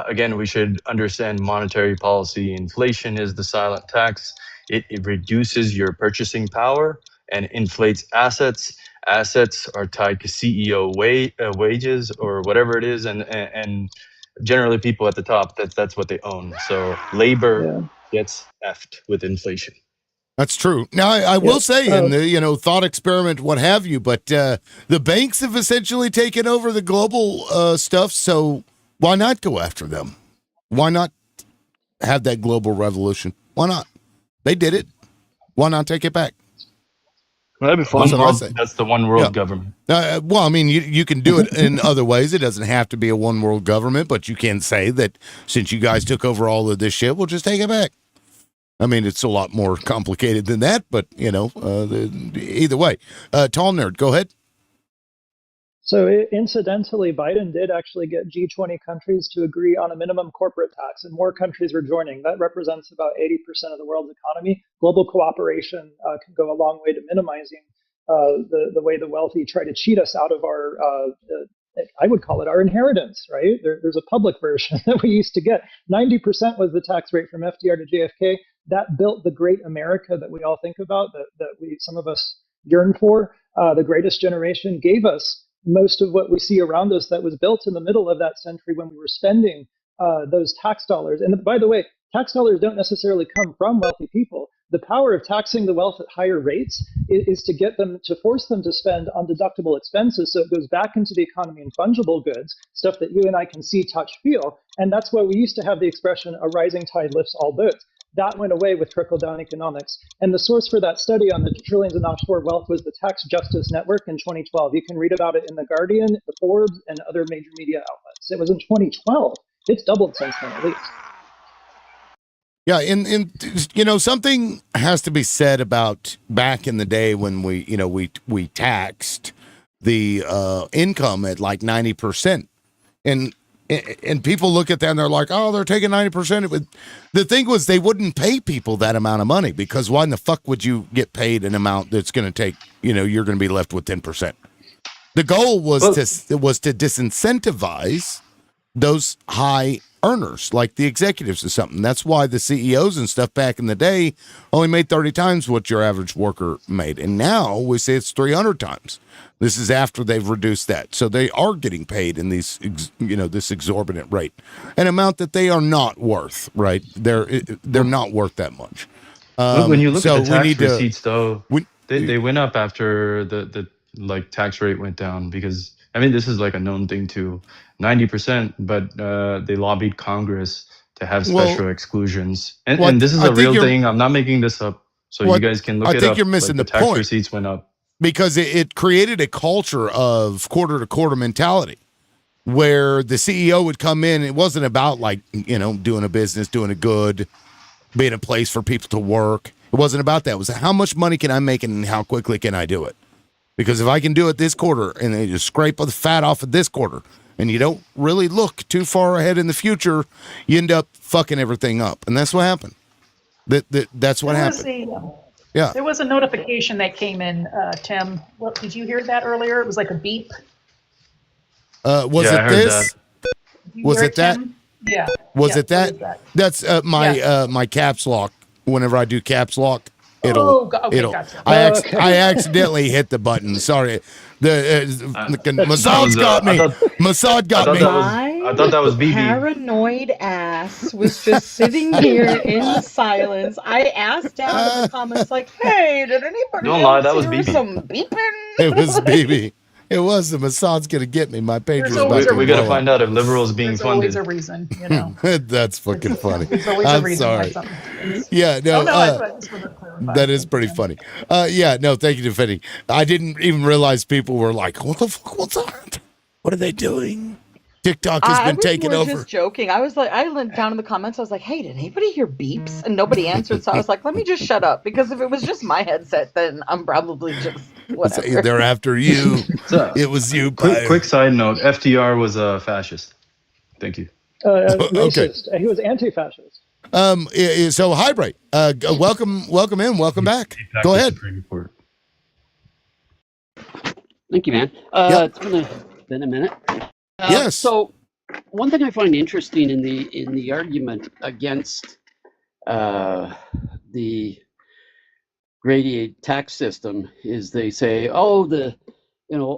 again, we should understand monetary policy. Inflation is the silent tax. It reduces your purchasing power and inflates assets. Assets are tied to CEO wages or whatever it is, and generally people at the top, that's what they own. So labor gets effed with inflation. That's true. Now, I will say, in the thought experiment, what have you, but the banks have essentially taken over the global stuff. So why not go after them? Why not have that global revolution? Why not? They did it. Why not take it back? Well, that'd be fun. That's the one world government. You can do it in other ways. It doesn't have to be a one world government, but you can say that since you guys took over all of this shit, we'll just take it back. It's a lot more complicated than that, but either way. Tall Nerd, go ahead. So incidentally, Biden did actually get G20 countries to agree on a minimum corporate tax, and more countries are joining. That represents about 80% of the world's economy. Global cooperation can go a long way to minimizing the way the wealthy try to cheat us out of our, I would call it our inheritance, right? There's a public version that we used to get. 90% was the tax rate from FDR to JFK. that built the great America that we all think about, that some of us yearn for. The greatest generation gave us most of what we see around us that was built in the middle of that century when we were spending those tax dollars. And by the way, tax dollars don't necessarily come from wealthy people. The power of taxing the wealth at higher rates is to get them, to force them to spend on deductible expenses, so it goes back into the economy in fungible goods, stuff that you and I can see, touch, feel. And that's why we used to have the expression, a rising tide lifts all boats. That went away with trickle-down economics. And the source for that study on the trillions in offshore wealth was the Tax Justice Network in 2012. You can read about it in The Guardian, The Forbes, and other major media outlets. It was in 2012. It's doubled since then, at least. Yeah, and something has to be said about back in the day when we taxed the income at like 90%, and people look at that and they're like, oh, they're taking 90%. The thing was, they wouldn't pay people that amount of money, because why in the fuck would you get paid an amount that's going to take, you're going to be left with 10%. The goal was to disincentivize those high earners, like the executives or something. That's why the CEOs and stuff back in the day only made 30 times what your average worker made. And now we say it's 300 times. This is after they've reduced that. So they are getting paid in these, this exorbitant rate, an amount that they are not worth, right? They're not worth that much. When you look at the tax receipts, though, they went up after the tax rate went down, because this is like a known thing too. 90%, but they lobbied Congress to have special exclusions. And this is a real thing. I'm not making this up. So you guys can look it up. I think you're missing the tax point. Receipts went up. Because it created a culture of quarter-to-quarter mentality, where the CEO would come in. It wasn't about doing a business, doing a good, being a place for people to work. It wasn't about that. It was how much money can I make and how quickly can I do it? Because if I can do it this quarter and then you scrape the fat off of this quarter, and you don't really look too far ahead in the future, you end up fucking everything up. And that's what happened. That's what happened. Yeah. There was a notification that came in, Tim. Did you hear that earlier? It was like a beep. Was it this? Was it that? Yeah. Was it that? That's my caps lock. Whenever I do caps lock, gotcha. I accidentally hit the button. Sorry. Massad's got me. Massad got me. I thought that was BB. Paranoid ass was just sitting here in silence. I asked down in the comments, like, "Hey, did anybody Don't lie, that was hear BB. some beeping?" It was BB. It was the Massad's gonna get me. My page was we got to find out if liberals being There's funded. always a reason, That's fucking funny. There's always a I'm reason sorry. why something. Yeah, no. I just wanted to clarify. That is pretty funny. Thank you, defending. I didn't even realize people were like, "What the fuck? What's that? What are they doing?" TikTok has been taken over. I was just joking. I was like, I went down in the comments. I was like, "Hey, did anybody hear beeps?" And nobody answered. So I was like, "Let me just shut up," because if it was just my headset, then I'm probably just whatever. They're after you. It was you. Quick side note: FDR was a fascist. Thank you. Racist. He was anti-fascist. So Highbright, welcome in, welcome back. Go ahead. Thank you, man. Yep. It's been a minute. Yes. So, one thing I find interesting in the argument against the gradiated tax system is they say, "Oh,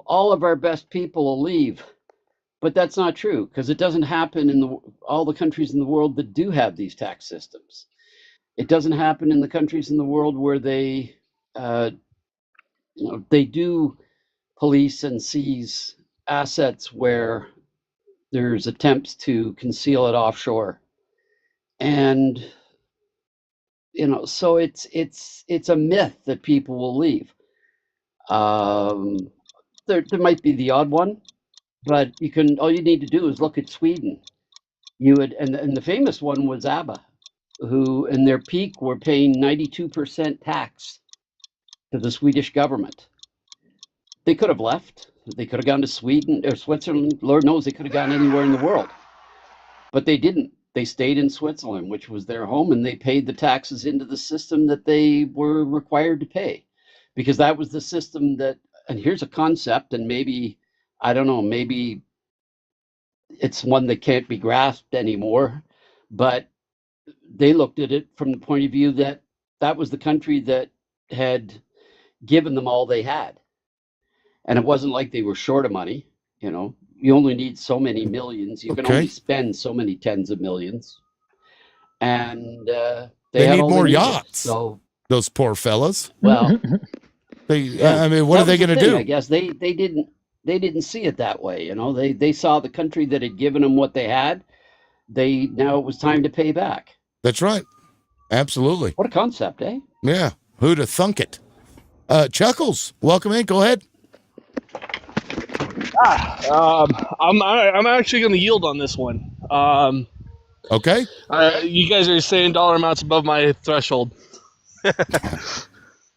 all of our best people will leave," but that's not true, because it doesn't happen in all the countries in the world that do have these tax systems. It doesn't happen in the countries in the world where they do police and seize assets where there's attempts to conceal it offshore. And so it's a myth that people will leave. There might be the odd one, but all you need to do is look at Sweden. And the famous one was ABBA, who in their peak were paying 92% tax to the Swedish government. They could have left. They could have gone to Sweden or Switzerland. Lord knows they could have gone anywhere in the world. But they didn't. They stayed in Switzerland, which was their home, and they paid the taxes into the system that they were required to pay, because that was the system that, and here's a concept, and maybe, I don't know, maybe it's one that can't be grasped anymore, but they looked at it from the point of view that that was the country that had given them all they had. And it wasn't like they were short of money. You know, you only need so many millions. You can only spend so many tens of millions. And they had need all more needed. yachts. So those poor fellas. Well, I mean, what are they going to do? I guess they didn't see it that way. You know, they saw the country that had given them what they had. Now it was time to pay back. That's right. Absolutely. What a concept, eh? Yeah. Who'd have thunk it? Chuckles, welcome in. Go ahead. I'm actually going to yield on this one. Okay. You guys are saying dollar amounts above my threshold.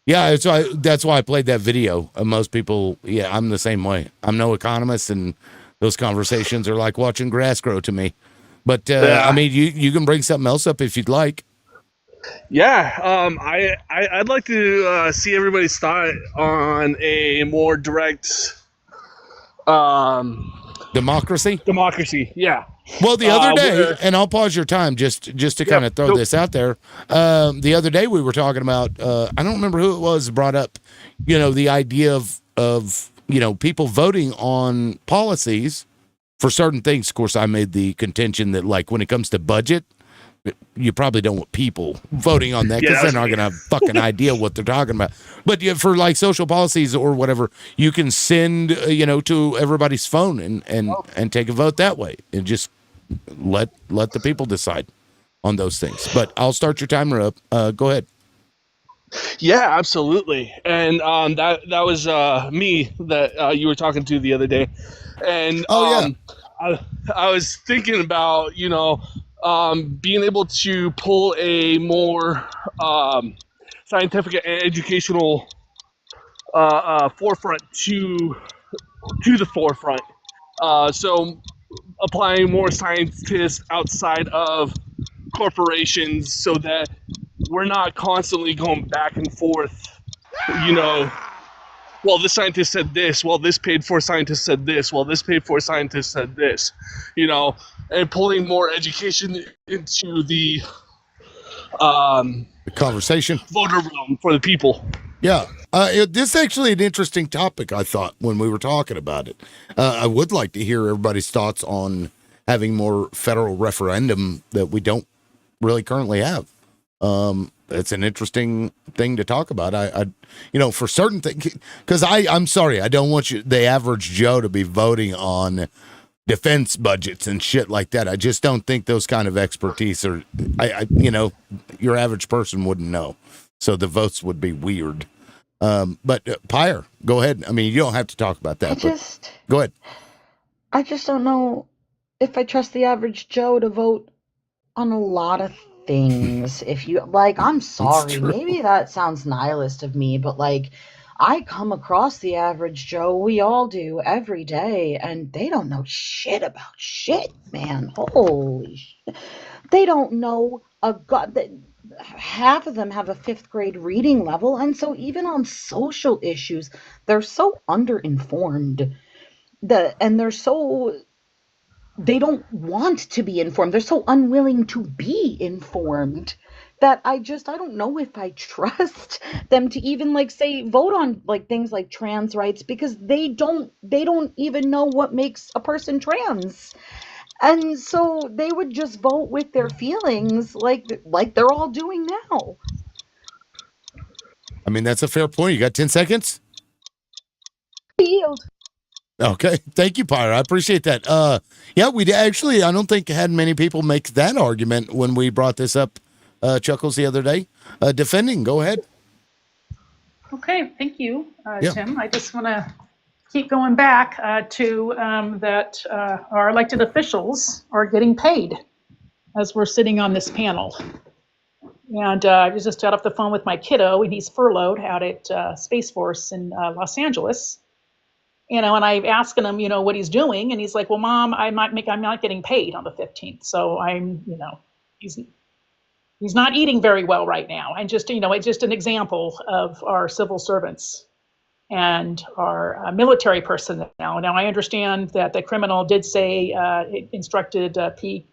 Yeah, that's why I played that video. Most people, yeah, I'm the same way. I'm no economist, and those conversations are like watching grass grow to me. But I mean, you can bring something else up if you'd like. Yeah, I'd like to see everybody's thought on a more direct democracy. Democracy, yeah. Well, the other day, and I'll pause your time just to kind of throw this out there. The other day we were talking about, I don't remember who it was brought up, you know, the idea of you know, people voting on policies for certain things. Of course, I made the contention that, like, when it comes to budget, you probably don't want people voting on that because they're not going to have fucking idea what they're talking about. But for like social policies or whatever, you can send, you know, to everybody's phone and take a vote that way, and just let the people decide on those things. But I'll start your timer up. Go ahead. Yeah, absolutely. And that was me that you were talking to the other day. And I was thinking about, you know, being able to pull a more scientific and educational forefront to the forefront. So applying more scientists outside of corporations so that we're not constantly going back and forth, you know, well, this scientist said this, well, this paid for scientist said this, well, this paid for scientist said this, you know, and pulling more education into the conversation voter realm for the people. Yeah. This is actually an interesting topic, I thought, when we were talking about it. I would like to hear everybody's thoughts on having more federal referendum that we don't really currently have. It's an interesting thing to talk about. I you know, for certain things, because I'm sorry, I don't want the average Joe to be voting on defense budgets and shit like that. I just don't think those kind of expertise are, you know, your average person wouldn't know. So the votes would be weird. But Pyre, go ahead. I mean, you don't have to talk about that. Go ahead. I just don't know if I trust the average Joe to vote on a lot of things. If you like, I'm sorry, maybe that sounds nihilist of me, but like, I come across the average Joe, we all do every day, and they don't know shit about shit, man. Holy shit. They don't know a god. Half of them have a 5th grade reading level, and so even on social issues, they're so underinformed. They don't want to be informed. They're so unwilling to be informed that I don't know if I trust them to even like say vote on like things like trans rights, because they don't even know what makes a person trans. And so they would just vote with their feelings like they're all doing now. I mean, that's a fair point. You got 10 seconds? Yield. Okay. Thank you, Pyre. I appreciate that. Yeah, we actually, I don't think had many people make that argument when we brought this up, Chuckles, the other day. Defending, go ahead. Okay, thank you, Tim. I just want to keep going back to that our elected officials are getting paid as we're sitting on this panel. And I just got off the phone with my kiddo, and he's furloughed out at Space Force in Los Angeles. You know, and I'm asking him, you know, what he's doing, and he's like, "Well, Mom, I'm not getting paid on the 15th, so I'm, you know, he's not eating very well right now." And just, you know, it's just an example of our civil servants and our military personnel. Now, I understand that the criminal did say it instructed P.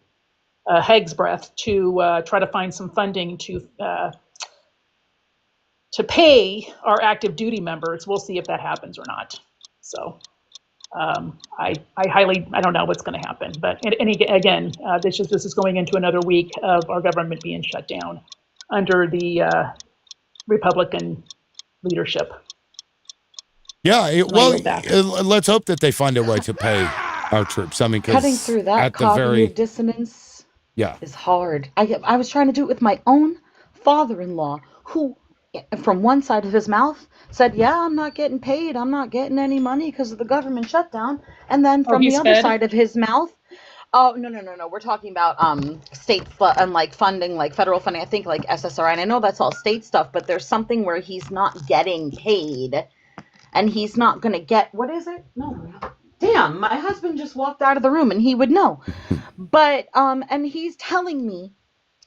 Hag's breath to try to find some funding to pay our active duty members. We'll see if that happens or not. So I don't know what's going to happen. But again, this is going into another week of our government being shut down under the Republican leadership. Yeah, let's hope that they find a way to pay our troops. I mean, cutting through that cognitive dissonance is hard. I was trying to do it with my own father-in-law, who from one side of his mouth said, yeah, I'm not getting paid, I'm not getting any money because of the government shutdown, and then from the other side of his mouth, oh, no, we're talking about state and like funding, like federal funding, I think like SSRI, and I know that's all state stuff, but there's something where he's not getting paid and he's not going to get, what is it? No, damn, my husband just walked out of the room and he would know. But, and he's telling me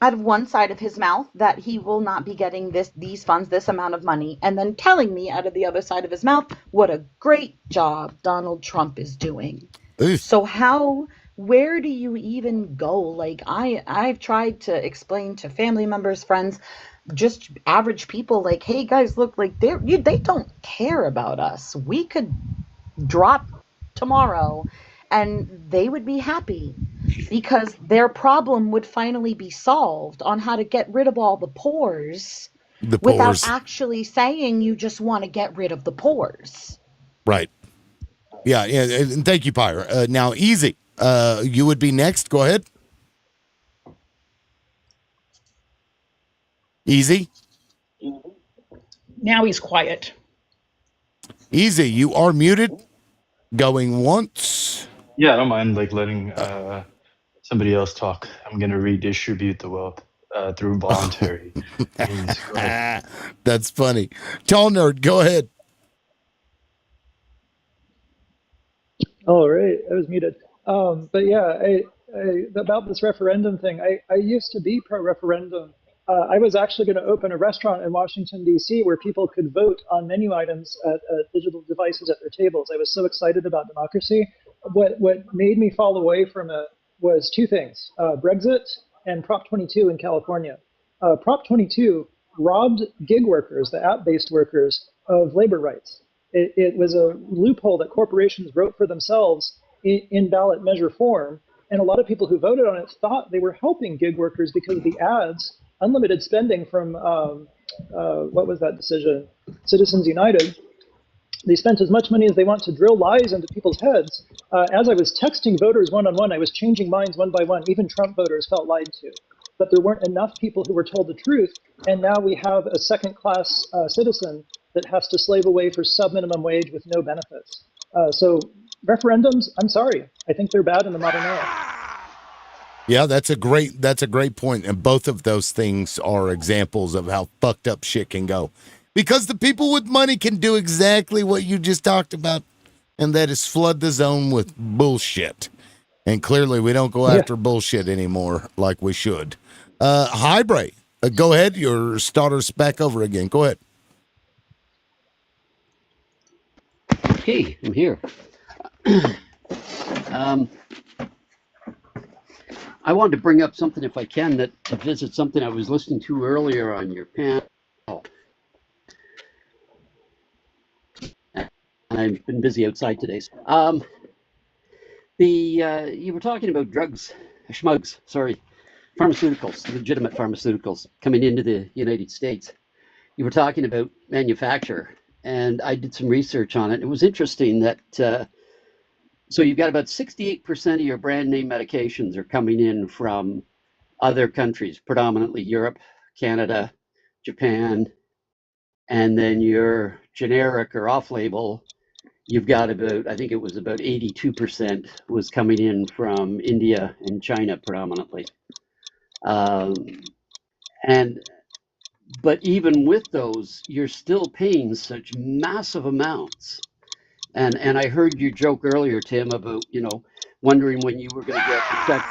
out of one side of his mouth that he will not be getting these funds, this amount of money, and then telling me out of the other side of his mouth what a great job Donald Trump is doing. So where do you even go? Like I've tried to explain to family members, friends, just average people, like, hey guys, look, like they don't care about us. We could drop tomorrow and they would be happy because their problem would finally be solved on how to get rid of all the pores without actually saying you just want to get rid of the pores. Right. Yeah. And thank you, Pyre. Now, Easy, you would be next. Go ahead. Easy. Now he's quiet. Easy, you are muted. Going once. Yeah, I don't mind like letting somebody else talk. I'm gonna redistribute the wealth through voluntary means. That's funny. Tall Nerd, go ahead. All right, I was muted. But yeah, about this referendum thing, I used to be pro-referendum. I was actually going to open a restaurant in Washington, D.C. where people could vote on menu items at digital devices at their tables. I was so excited about democracy. What made me fall away from it was two things, Brexit and Prop 22 in California. Prop 22 robbed gig workers, the app-based workers, of labor rights. It was a loophole that corporations wrote for themselves in ballot measure form. And a lot of people who voted on it thought they were helping gig workers because of the ads, unlimited spending from, what was that decision? Citizens United. They spent as much money as they want to drill lies into people's heads. As I was texting voters one-on-one, I was changing minds one by one. Even Trump voters felt lied to. But there weren't enough people who were told the truth. And now we have a second-class citizen that has to slave away for sub-minimum wage with no benefits. So referendums, I'm sorry. I think they're bad in the modern era. Yeah, that's a great point. And both of those things are examples of how fucked up shit can go. Because the people with money can do exactly what you just talked about, and that is flood the zone with bullshit. And clearly we don't go after bullshit anymore like we should. Highbray, go ahead. Your starter's back over again. Go ahead. Okay, I'm here. I wanted to bring up something, if I can, to visit something I was listening to earlier on your panel. And I've been busy outside today. You were talking about schmugs, pharmaceuticals, legitimate pharmaceuticals coming into the United States. You were talking about manufacture, and I did some research on it. It was interesting that so you've got about 68% of your brand name medications are coming in from other countries, predominantly Europe, Canada, Japan, and then your generic or off-label, you've got about, I think it was about 82% was coming in from India and China predominantly. But even with those, you're still paying such massive amounts. And I heard you joke earlier, Tim, about, wondering when you were going to get a check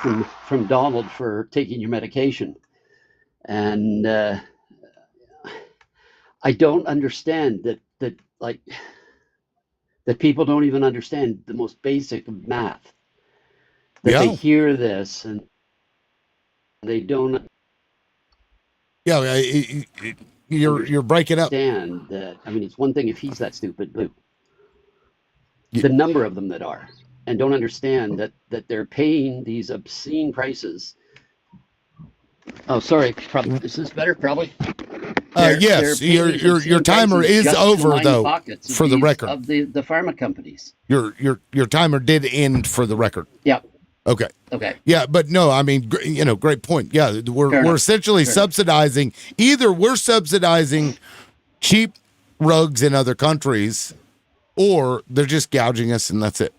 from Donald for taking your medication. And I don't understand that people don't even understand the most basic of math. That they hear this and They don't. Yeah, you're breaking up. Understand that. I mean, it's one thing if he's that stupid, but the number of them that are and don't understand that they're paying these obscene prices. Oh, sorry. Is this better? Probably. Yes, your timer is over though. For the record, of the pharma companies. Your timer did end for the record. Yeah. Okay. Okay. Yeah, but no, I mean, great point. Yeah, we're essentially subsidizing. Either we're subsidizing cheap rugs in other countries, or they're just gouging us, and that's it.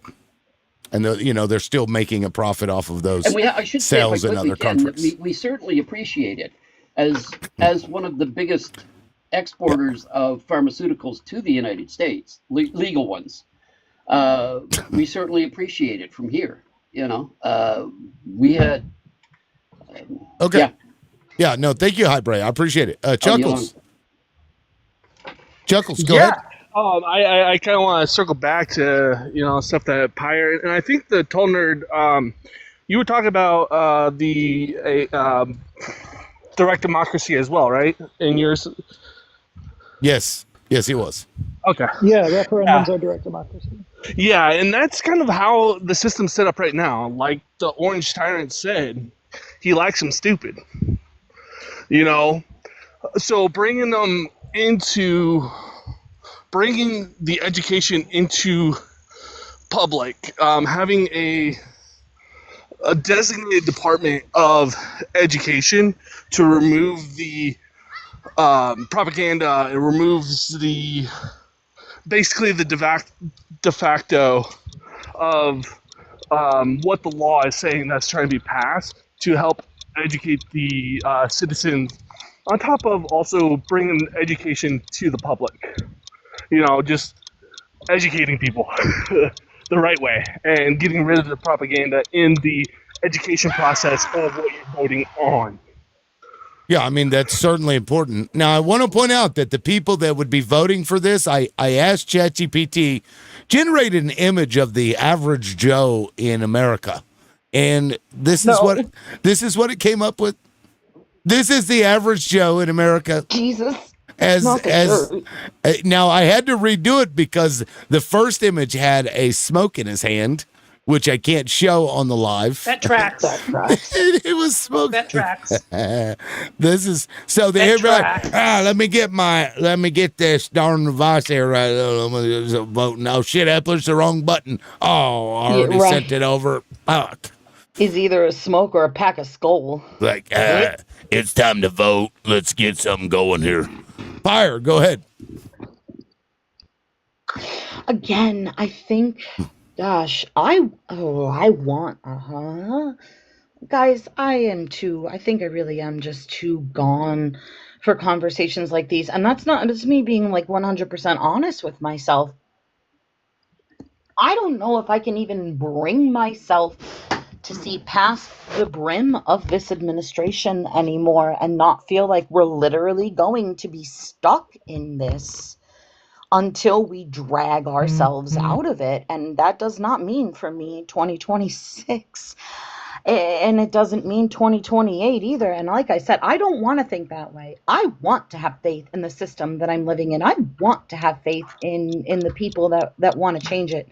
And they're still making a profit off of those sales in other countries. We certainly appreciate it as one of the biggest exporters of pharmaceuticals to the United States, legal ones. We certainly appreciate it from here. We had. Okay. Yeah. No, thank you, Highbray. I appreciate it. Chuckles. Chuckles, go ahead. I kind of want to circle back to stuff that Pyre, and I think the Toll Nerd, you were talking about the direct democracy as well, right? In yours. Yes, he was. Okay. Yeah, referendums are direct democracy. Yeah, and that's kind of how the system's set up right now. Like the Orange Tyrant said, he likes them stupid. So bringing the education into public, having a designated department of education to remove the propaganda, it removes basically the de facto of what the law is saying that's trying to be passed to help educate the citizens, on top of also bringing education to the public. Just educating people the right way and getting rid of the propaganda in the education process of what you're voting on. Yeah, I mean, that's certainly important. Now, I want to point out that the people that would be voting for this, I asked ChatGPT, generate an image of the average Joe in America. And this is what it came up with. This is the average Joe in America. Jesus. Now, I had to redo it because the first image had a smoke in his hand, which I can't show on the live. That tracks. It was smoke. That tracks. This is so the everybody. Let me get this darn device here. Voting. Oh shit! I pushed the wrong button. Oh, I already sent it over. Fuck. Is either a smoke or a pack of skull. Like, it's time to vote. Let's get something going here. Pyre, go ahead. Again, I think. Gosh, I want, guys, I think I really am just too gone for conversations like these. And it's me being like 100% honest with myself. I don't know if I can even bring myself to see past the brim of this administration anymore and not feel like we're literally going to be stuck in this until we drag ourselves out of it. And that does not mean for me 2026. And it doesn't mean 2028 either. And like I said, I don't want to think that way. I want to have faith in the system that I'm living in. I want to have faith in the people that want to change it.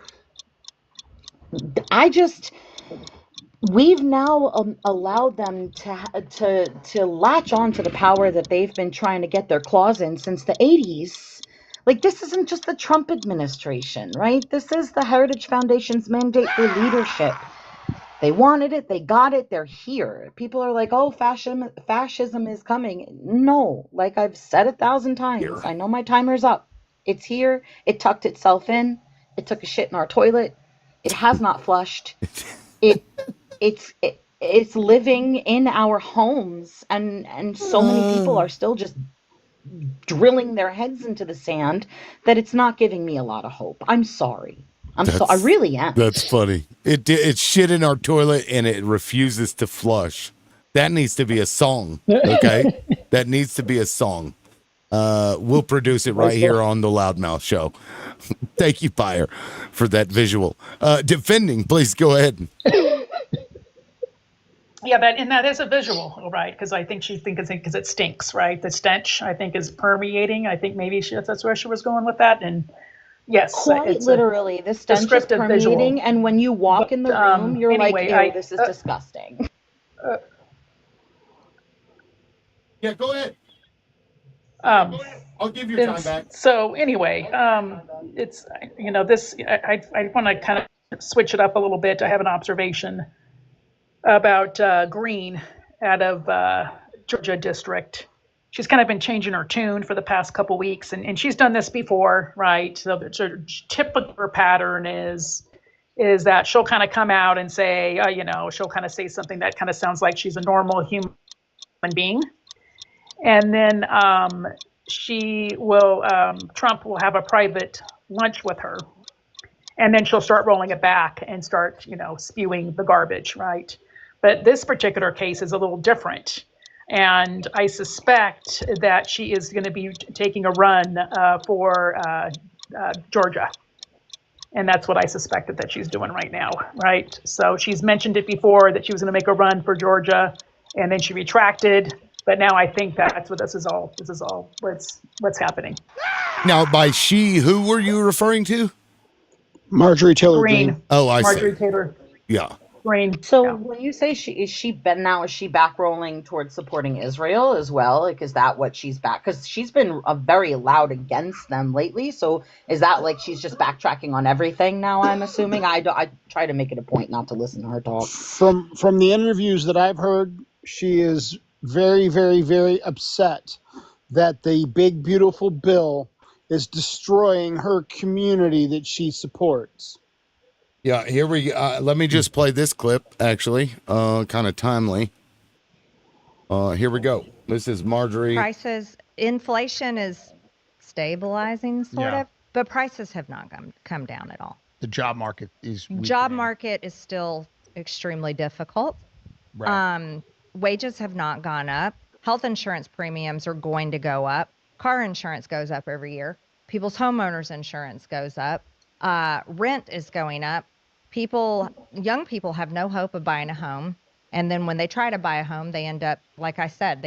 We've now allowed them to latch on to the power that they've been trying to get their claws in since the 80s. Like, this isn't just the Trump administration, right? This is the Heritage Foundation's mandate for leadership. They wanted it, they got it, they're here. People are like, oh, fascism is coming. No, like I've said 1,000 times, I know my timer's up. It's here, it tucked itself in, it took a shit in our toilet, it has not flushed. It's living in our homes, and so many people are still just drilling their heads into the sand that it's not giving me a lot of hope. I'm sorry. I really am. That's funny. It's shit in our toilet and it refuses to flush. That needs to be a song. Okay. That needs to be a song. We'll produce it right here on the Loudmouth Show. Thank you, Pyre, for that visual. Defending, please go ahead. yeah, that is a visual, right? Because I think she thinks because it stinks, right? The stench, I think, is permeating. I think maybe that's where she was going with that. And yes, Quite it's literally, the stench is descriptive permeating, visual. and when you walk in the room, you're anyway, like, "Ew, this is disgusting." Yeah, go ahead. I'll give your time back. So anyway, it's this. I want to kind of switch it up a little bit. I have an observation about Green out of Georgia District. She's kind of been changing her tune for the past couple weeks, and she's done this before, right? So the typical pattern is that she'll kind of come out and say, she'll kind of say something that kind of sounds like she's a normal human being, and then Trump will have a private lunch with her, and then she'll start rolling it back and start, spewing the garbage, right? But this particular case is a little different. And I suspect that she is going to be taking a run for Georgia. And that's what I suspected that she's doing right now, right? So she's mentioned it before that she was going to make a run for Georgia, and then she retracted. But now I think that's what this is all what's happening. Now, by she, who were you referring to? Marjorie Taylor Greene. Oh, I see. Marjorie Taylor Yeah. Greene. So when you say is she back rolling towards supporting Israel as well? Like, is that what she's back? Because she's been very loud against them lately. So is that like she's just backtracking on everything now? I'm assuming. I try to make it a point not to listen to her talk. From the interviews that I've heard, she is very, very, very upset that the big beautiful bill is destroying her community that she supports. Yeah, here we go. Let me just play this clip, actually. Kind of timely. Here we go. This is Marjorie. Prices, inflation is stabilizing, sort of, but prices have not come down at all. The job market is weakening. Job market is still extremely difficult. Right. Wages have not gone up. Health insurance premiums are going to go up. Car insurance goes up every year. People's homeowners insurance goes up. Rent is going up. Young people have no hope of buying a home. And then when they try to buy a home, they end up, like I said,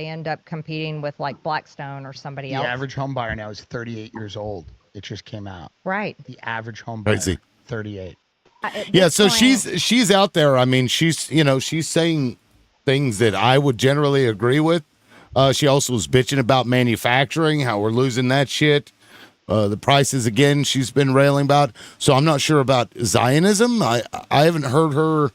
competing with like Blackstone or somebody else. The average home buyer now is 38 years old. It just came out. Right. The average home buyer, Crazy. 38. Yeah, so she's out there. I mean, she's saying things that I would generally agree with. She also was bitching about manufacturing, how we're losing that shit. The prices, again, she's been railing about. So I'm not sure about Zionism. I haven't heard her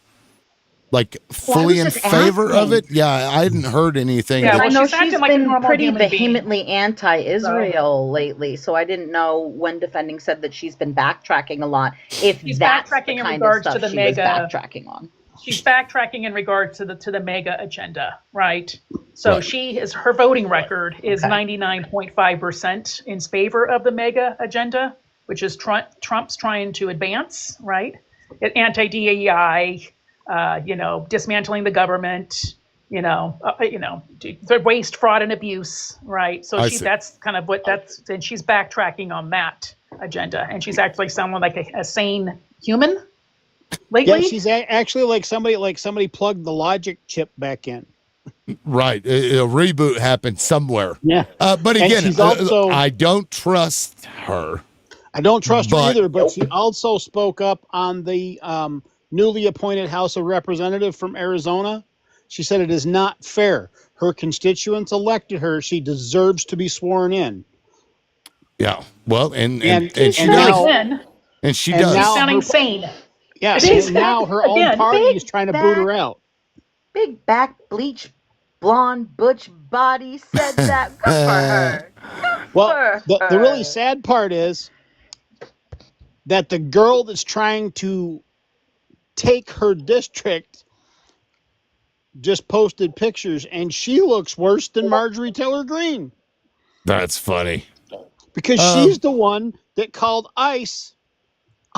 fully in favor of it. Yeah, I hadn't heard anything. Yeah, I know she's been pretty human vehemently anti-Israel lately, so I didn't know when defending said that she's been backtracking a lot. If She's that's backtracking the in kind regards of to stuff the she was mega- backtracking on. She's backtracking in regards to the mega agenda, right? So her voting record is 99.5% in favor of the mega agenda, which is Trump's trying to advance, right? Anti-DEI, dismantling the government, the waste, fraud, and abuse, right? So that's kind of and she's backtracking on that agenda, and she's actually sounding like a sane human lately. Yeah, she's actually like somebody plugged the logic chip back in. Right. A reboot happened somewhere. Yeah. But again, I don't trust her. I don't trust her either, but she also spoke up on the newly appointed House of Representative from Arizona. She said it is not fair. Her constituents elected her. She deserves to be sworn in. Yeah. Well, and she she's does. And she does. She's sounding sane. Yeah, and now her own party is trying to boot her out. Big back, bleach, blonde, butch body said that. Good for her. Well, the really sad part is that the girl that's trying to take her district just posted pictures, and she looks worse than Marjorie Taylor Greene. That's funny. Because she's the one that called ICE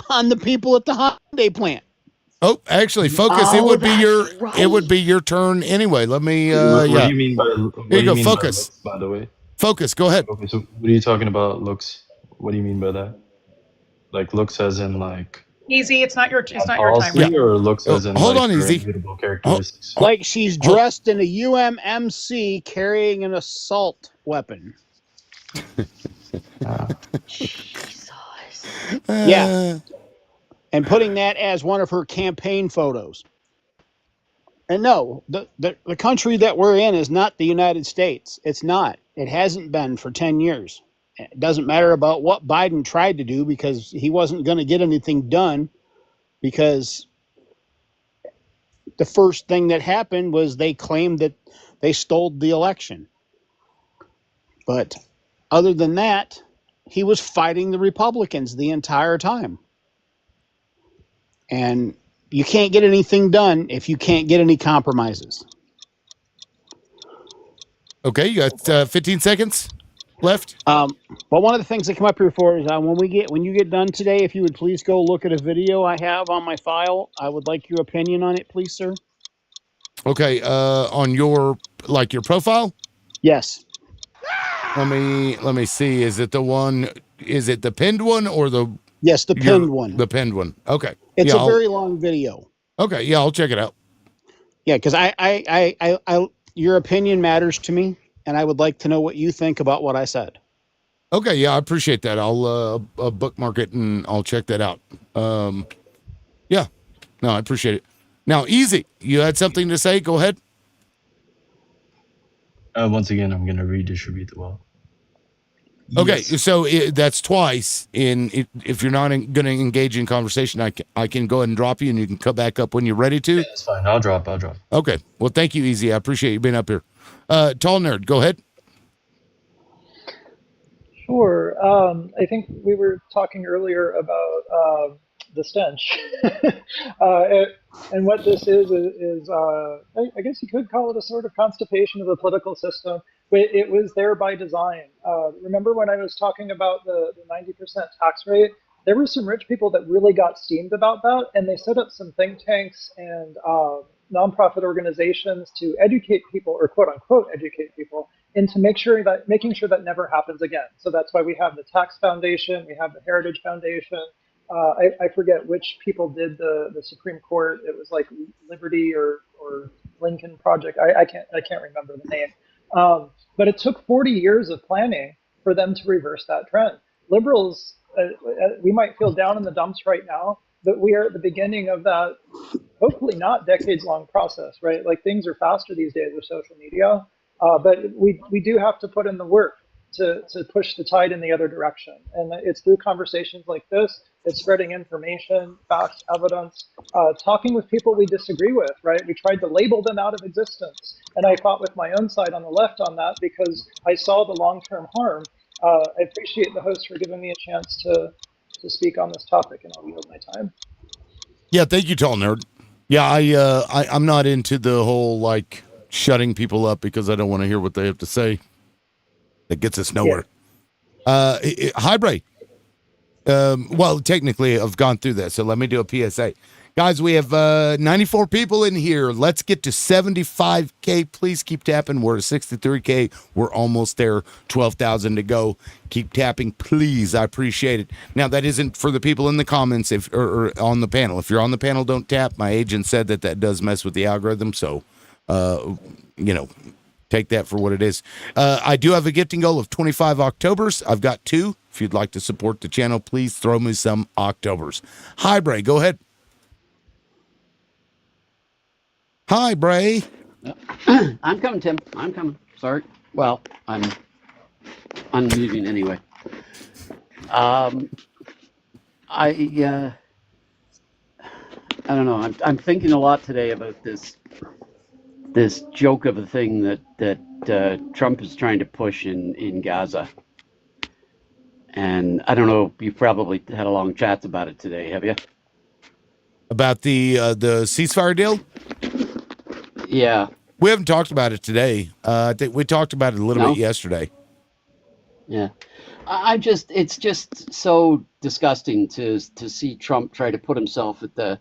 on the people at the Hyundai plant. Oh, actually, Focus. It would be your turn anyway. Let me. What do you mean by? Here you go, Focus. By the way, Focus. Go ahead. Okay, so what are you talking about? Looks. What do you mean by that? Like looks as in like Easy, it's not your time right or looks as in hold like on, her Easy. immutable characteristics? Like she's dressed in a UMMC carrying an assault weapon. Yeah. And putting that as one of her campaign photos. And no, the country that we're in is not the United States. It's not. It hasn't been for 10 years. It doesn't matter about what Biden tried to do because he wasn't going to get anything done, because the first thing that happened was they claimed that they stole the election. But other than that, he was fighting the Republicans the entire time. And you can't get anything done if you can't get any compromises. Okay, you got 15 seconds left. But one of the things that come up here for is when you get done today, if you would please go look at a video I have on my file. I would like your opinion on it, please, sir. Okay, on your profile? Yes. Let me see. Is it the pinned one or the Yes, the pinned one. The pinned one. Okay. It's a very long video. Okay, yeah, I'll check it out. Yeah, because I your opinion matters to me, and I would like to know what you think about what I said. Okay, yeah, I appreciate that. I'll bookmark it and I'll check that out. Yeah, no, I appreciate it. Now, Easy, you had something to say? Go ahead. Once again, I'm going to redistribute the wealth. Okay, so that's twice. If you're not going to engage in conversation, I can go ahead and drop you, and you can come back up when you're ready to. Yeah, that's fine. I'll drop. Okay. Well, thank you, Easy. I appreciate you being up here. Tall Nerd, go ahead. Sure. I think we were talking earlier about the stench, and what this is I guess you could call it a sort of constipation of the political system. It was there by design. Remember when I was talking about the 90% tax rate? There were some rich people that really got steamed about that, and they set up some think tanks and nonprofit organizations to educate people, or quote unquote educate people, into making sure that never happens again. So that's why we have the Tax Foundation, we have the Heritage Foundation. I forget which people did the Supreme Court. It was like Liberty or Lincoln Project. I can't remember the name. But it took 40 years of planning for them to reverse that trend. Liberals, we might feel down in the dumps right now, but we are at the beginning of that, hopefully not decades-long process, right? Like things are faster these days with social media, but we do have to put in the work to push the tide in the other direction. And it's through conversations like this, it's spreading information, facts, evidence, talking with people we disagree with, right? We tried to label them out of existence. And I fought with my own side on the left on that because I saw the long-term harm. I appreciate the host for giving me a chance to speak on this topic, and I'll yield my time. Yeah, thank you, Tall Nerd. Yeah, I'm not into the whole like shutting people up because I don't want to hear what they have to say. That gets us nowhere. Yeah. Hi, Bray. Well, technically, I've gone through that, so let me do a PSA. Guys, we have 94 people in here. Let's get to 75K. Please keep tapping. We're at 63K. We're almost there. 12,000 to go. Keep tapping, please. I appreciate it. Now, that isn't for the people in the comments or on the panel. If you're on the panel, don't tap. My agent said that does mess with the algorithm, so, take that for what it is. I do have a gifting goal of 25 Octobers. I've got 2. If you'd like to support the channel, please throw me some Octobers. Hi, Bray. Go ahead. Hi, Bray. I'm coming, Tim. I'm coming. Sorry. Well, I'm unmuting anyway. I don't know. I'm thinking a lot today about this joke of a thing that Trump is trying to push in Gaza. And I don't know, you've probably had a long chat about it today, have you? About the ceasefire deal? Yeah. We haven't talked about it today. I think we talked about it a little bit yesterday. Yeah. It's just so disgusting to see Trump try to put himself at the,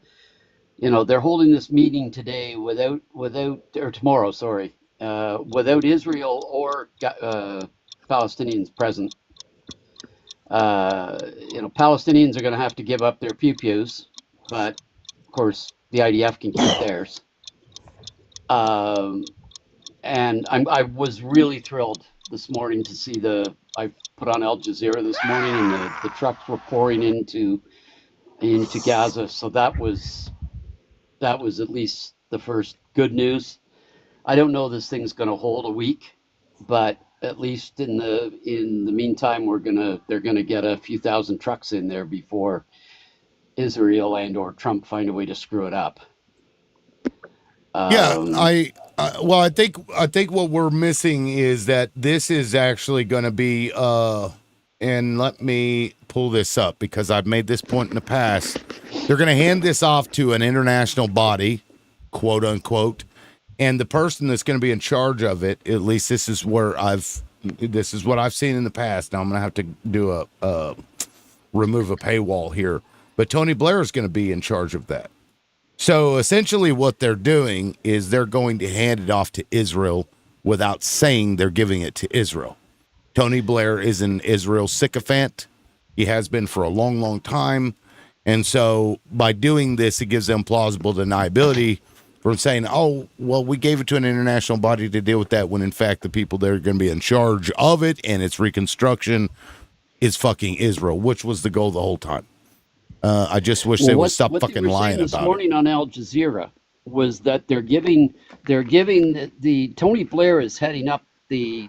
they're holding this meeting today or tomorrow, sorry, without Israel or Palestinians present. Palestinians are going to have to give up their pew-pews but of course the IDF can keep theirs. And I was really thrilled this morning to see I put on Al Jazeera this morning, and the trucks were pouring into Gaza. So that was at least the first good news. I don't know this thing's going to hold a week, but at least in the meantime, they're gonna get a few thousand trucks in there before Israel or Trump find a way to screw it up. I think what we're missing is that this is actually going to be and let me pull this up because I've made this point in the past. They're going to hand this off to an international body, quote unquote, and the person that's going to be in charge of it, at least this is what I've seen in the past. Now I'm going to have to do remove a paywall here, but Tony Blair is going to be in charge of that. So essentially what they're doing is they're going to hand it off to Israel without saying they're giving it to Israel. Tony Blair is an Israel sycophant. He has been for a long, long time. And so by doing this, it gives them plausible deniability from saying, oh, well, we gave it to an international body to deal with that, when in fact the people that are going to be in charge of it and its reconstruction is fucking Israel, which was the goal the whole time. I just wish they would stop fucking lying about it. This morning on Al Jazeera was that they're giving the Tony Blair is heading up the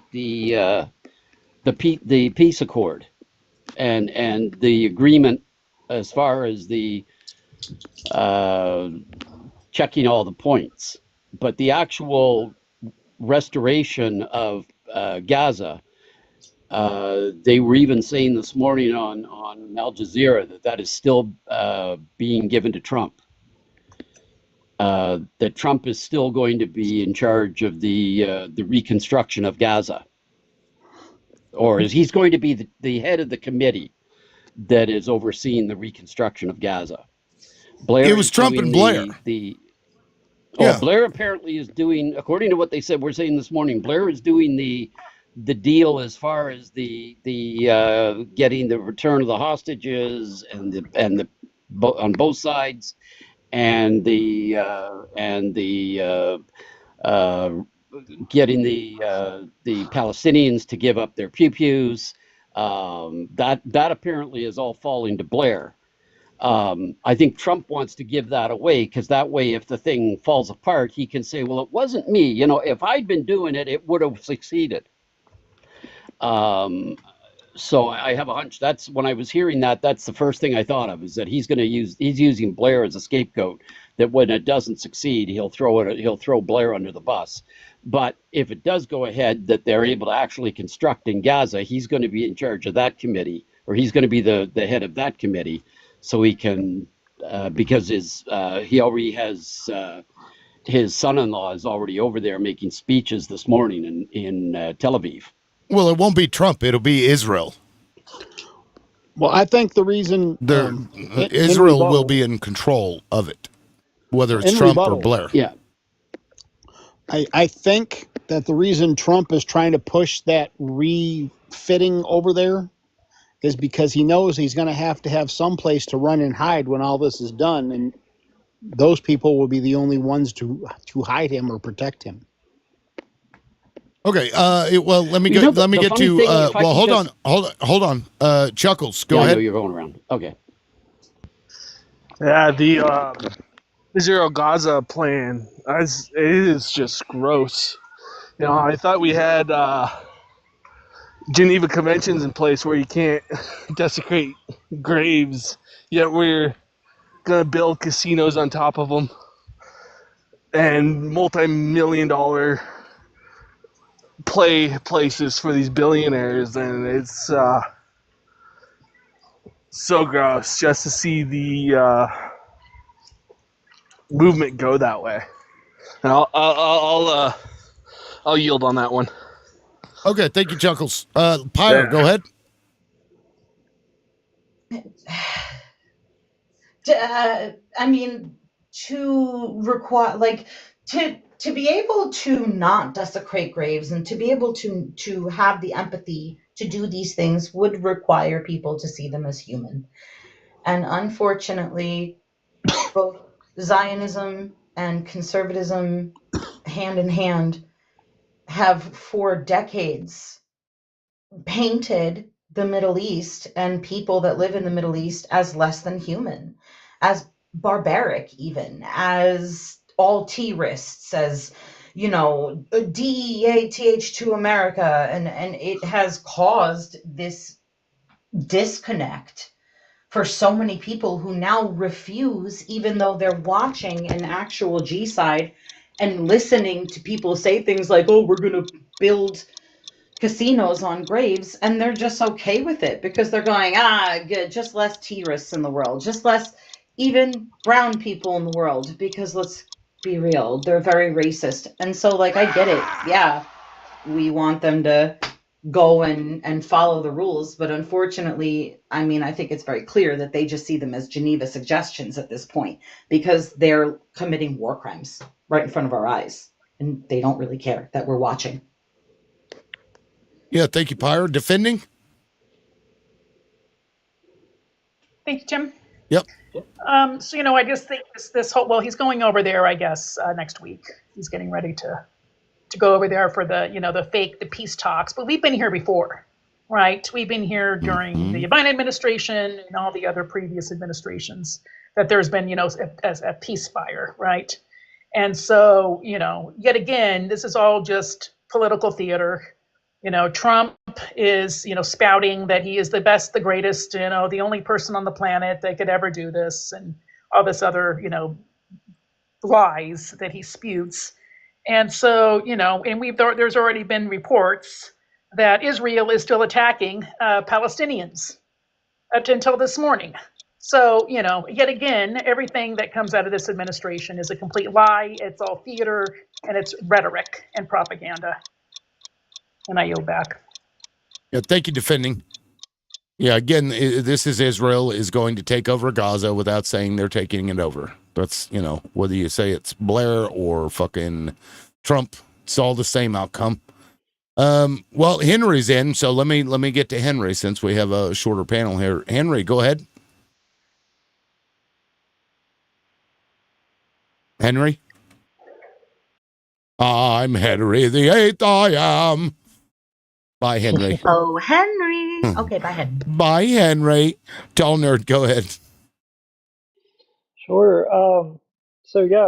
peace accord and the agreement as far as the checking all the points, but the actual restoration of Gaza. They were even saying this morning on Al Jazeera that is still being given to Trump. That Trump is still going to be in charge of the reconstruction of Gaza, or he's going to be the head of the committee that is overseeing the reconstruction of Gaza. Blair. It was Trump and Blair. Blair apparently is doing, according to what they said, we're saying this morning, Blair is doing the deal as far as the getting the return of the hostages and on both sides, and the getting the Palestinians to give up their pew-pews. That apparently is all falling to Blair. I think Trump wants to give that away, because that way, if the thing falls apart, he can say, well, it wasn't me. You know, if I'd been doing it, it would have succeeded. So I have a hunch. That's when I was hearing that's the first thing I thought of, is that he's using Blair as a scapegoat, that when it doesn't succeed, he'll throw Blair under the bus. But if it does go ahead, that they're able to actually construct in Gaza, he's going to be in charge of that committee, or he's going to be the head of that committee, so he can, because he already has, his son-in-law is already over there making speeches this morning in Tel Aviv. Well, it won't be Trump. It'll be Israel. Well, I think the reason Israel will be in control of it, whether it's Trump or Blair. Yeah. I think that the reason Trump is trying to push that refitting over there is because he knows he's going to have some place to run and hide when all this is done, and those people will be the only ones to hide him or protect him. Okay. Well, let me get to. Well, hold on. Chuckles, go ahead. I know you're going around. Okay. Yeah, the Israel Gaza plan, it is just gross. You know, I thought we had Geneva Conventions in place where you can't desecrate graves, yet we're gonna build casinos on top of them and multi-million-dollar places for these billionaires, and it's so gross just to see the movement go that way. And I'll yield on that one. Okay, thank you, Chuckles. Pyre, go ahead. I mean, to require, like, to be able to not desecrate graves and to be able to have the empathy to do these things would require people to see them as human. And unfortunately, both Zionism and conservatism, hand in hand, have for decades painted the Middle East and people that live in the Middle East as less than human, as barbaric, even as all terrorists, as DEATH to America, and it has caused this disconnect for so many people who now refuse, even though they're watching an actual G-side and listening to people say things like, oh, we're going to build casinos on graves, and they're just okay with it because they're going, good, just less terrorists in the world, just less even brown people in the world, because let's be real, they're very racist. And so, like, I get it. Yeah, we want them to go and follow the rules, but unfortunately, I mean, I think it's very clear that they just see them as Geneva suggestions at this point, because they're committing war crimes right in front of our eyes, and they don't really care that we're watching. Yeah, thank you, Pyre. Defending? Thank you, Tim. Yep. So, I just think this whole, well, he's going over there, I guess, next week. He's getting ready to go over there for the peace talks. But we've been here before, right? We've been here during the Biden administration and all the other previous administrations that there's been, a ceasefire, right? And so, yet again, this is all just political theater. Trump is, spouting that he is the best, the greatest, the only person on the planet that could ever do this, and all this other, lies that he spews. And so, and there's already been reports that Israel is still attacking Palestinians until this morning. So, yet again, everything that comes out of this administration is a complete lie. It's all theater, and it's rhetoric and propaganda. And I yield back. Yeah, thank you, Defending. Yeah, again, this is Israel is going to take over Gaza without saying they're taking it over. That's, whether you say it's Blair or fucking Trump, it's all the same outcome. Well, Henry's in, so let me get to Henry since we have a shorter panel here. Henry, go ahead. Henry? I'm Henry the Eighth, I am. Bye, Henry. Oh, Henry. Okay, bye, Henry. Bye, Henry. Tall nerd, go ahead. Sure. So yeah,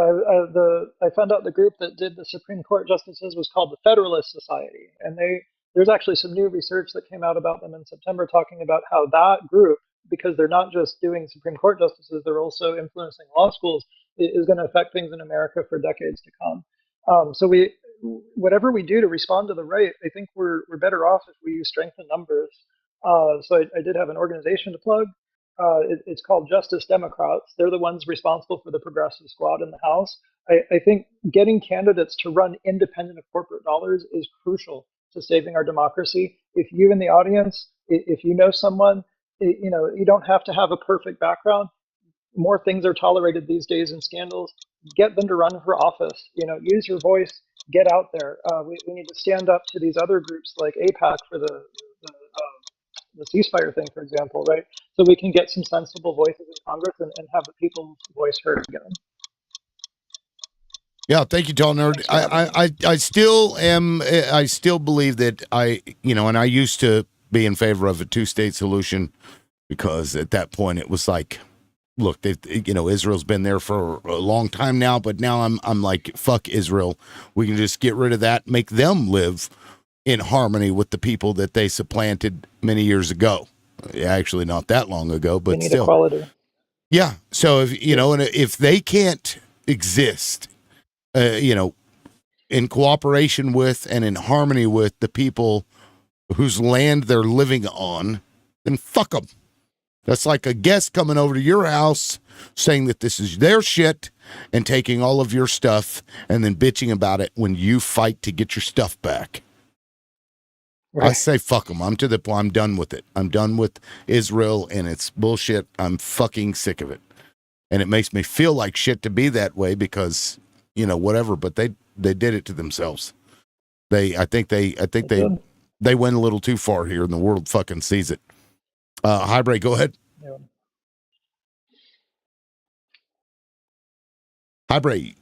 I found out the group that did the Supreme Court justices was called the Federalist Society, and there's actually some new research that came out about them in September talking about how that group, because they're not just doing Supreme Court justices, they're also influencing law schools, is going to affect things in America for decades to come. So whatever we do to respond to the right, I think we're better off if we use strength in numbers. So I did have an organization to plug. It's called Justice Democrats. They're the ones responsible for the progressive squad in the House. I think getting candidates to run independent of corporate dollars is crucial to saving our democracy. If you in the audience, if you know someone, you don't have to have a perfect background. More things are tolerated these days in scandals. Get them to run for office. Use your voice. Get out there. We need to stand up to these other groups like AIPAC for the ceasefire thing, for example, right? So we can get some sensible voices in Congress and have the people's voice heard again. Yeah, thank you, Tall Nerd. I still believe that and I used to be in favor of a two-state solution because at that point it was like, look, Israel's been there for a long time now, but now I'm like, fuck Israel. We can just get rid of that, make them live in harmony with the people that they supplanted many years ago. Actually, not that long ago, but still. Equality. Yeah. So if they can't exist, in cooperation with and in harmony with the people whose land they're living on, then fuck them. That's like a guest coming over to your house saying that this is their shit and taking all of your stuff and then bitching about it when you fight to get your stuff back. Right. I say fuck them. I'm to the point. I'm done with it. I'm done with Israel and its bullshit. I'm fucking sick of it. And it makes me feel like shit to be that way because, whatever, but they did it to themselves. I think they went a little too far here and the world fucking sees it. Highbray, go ahead. Vibrate.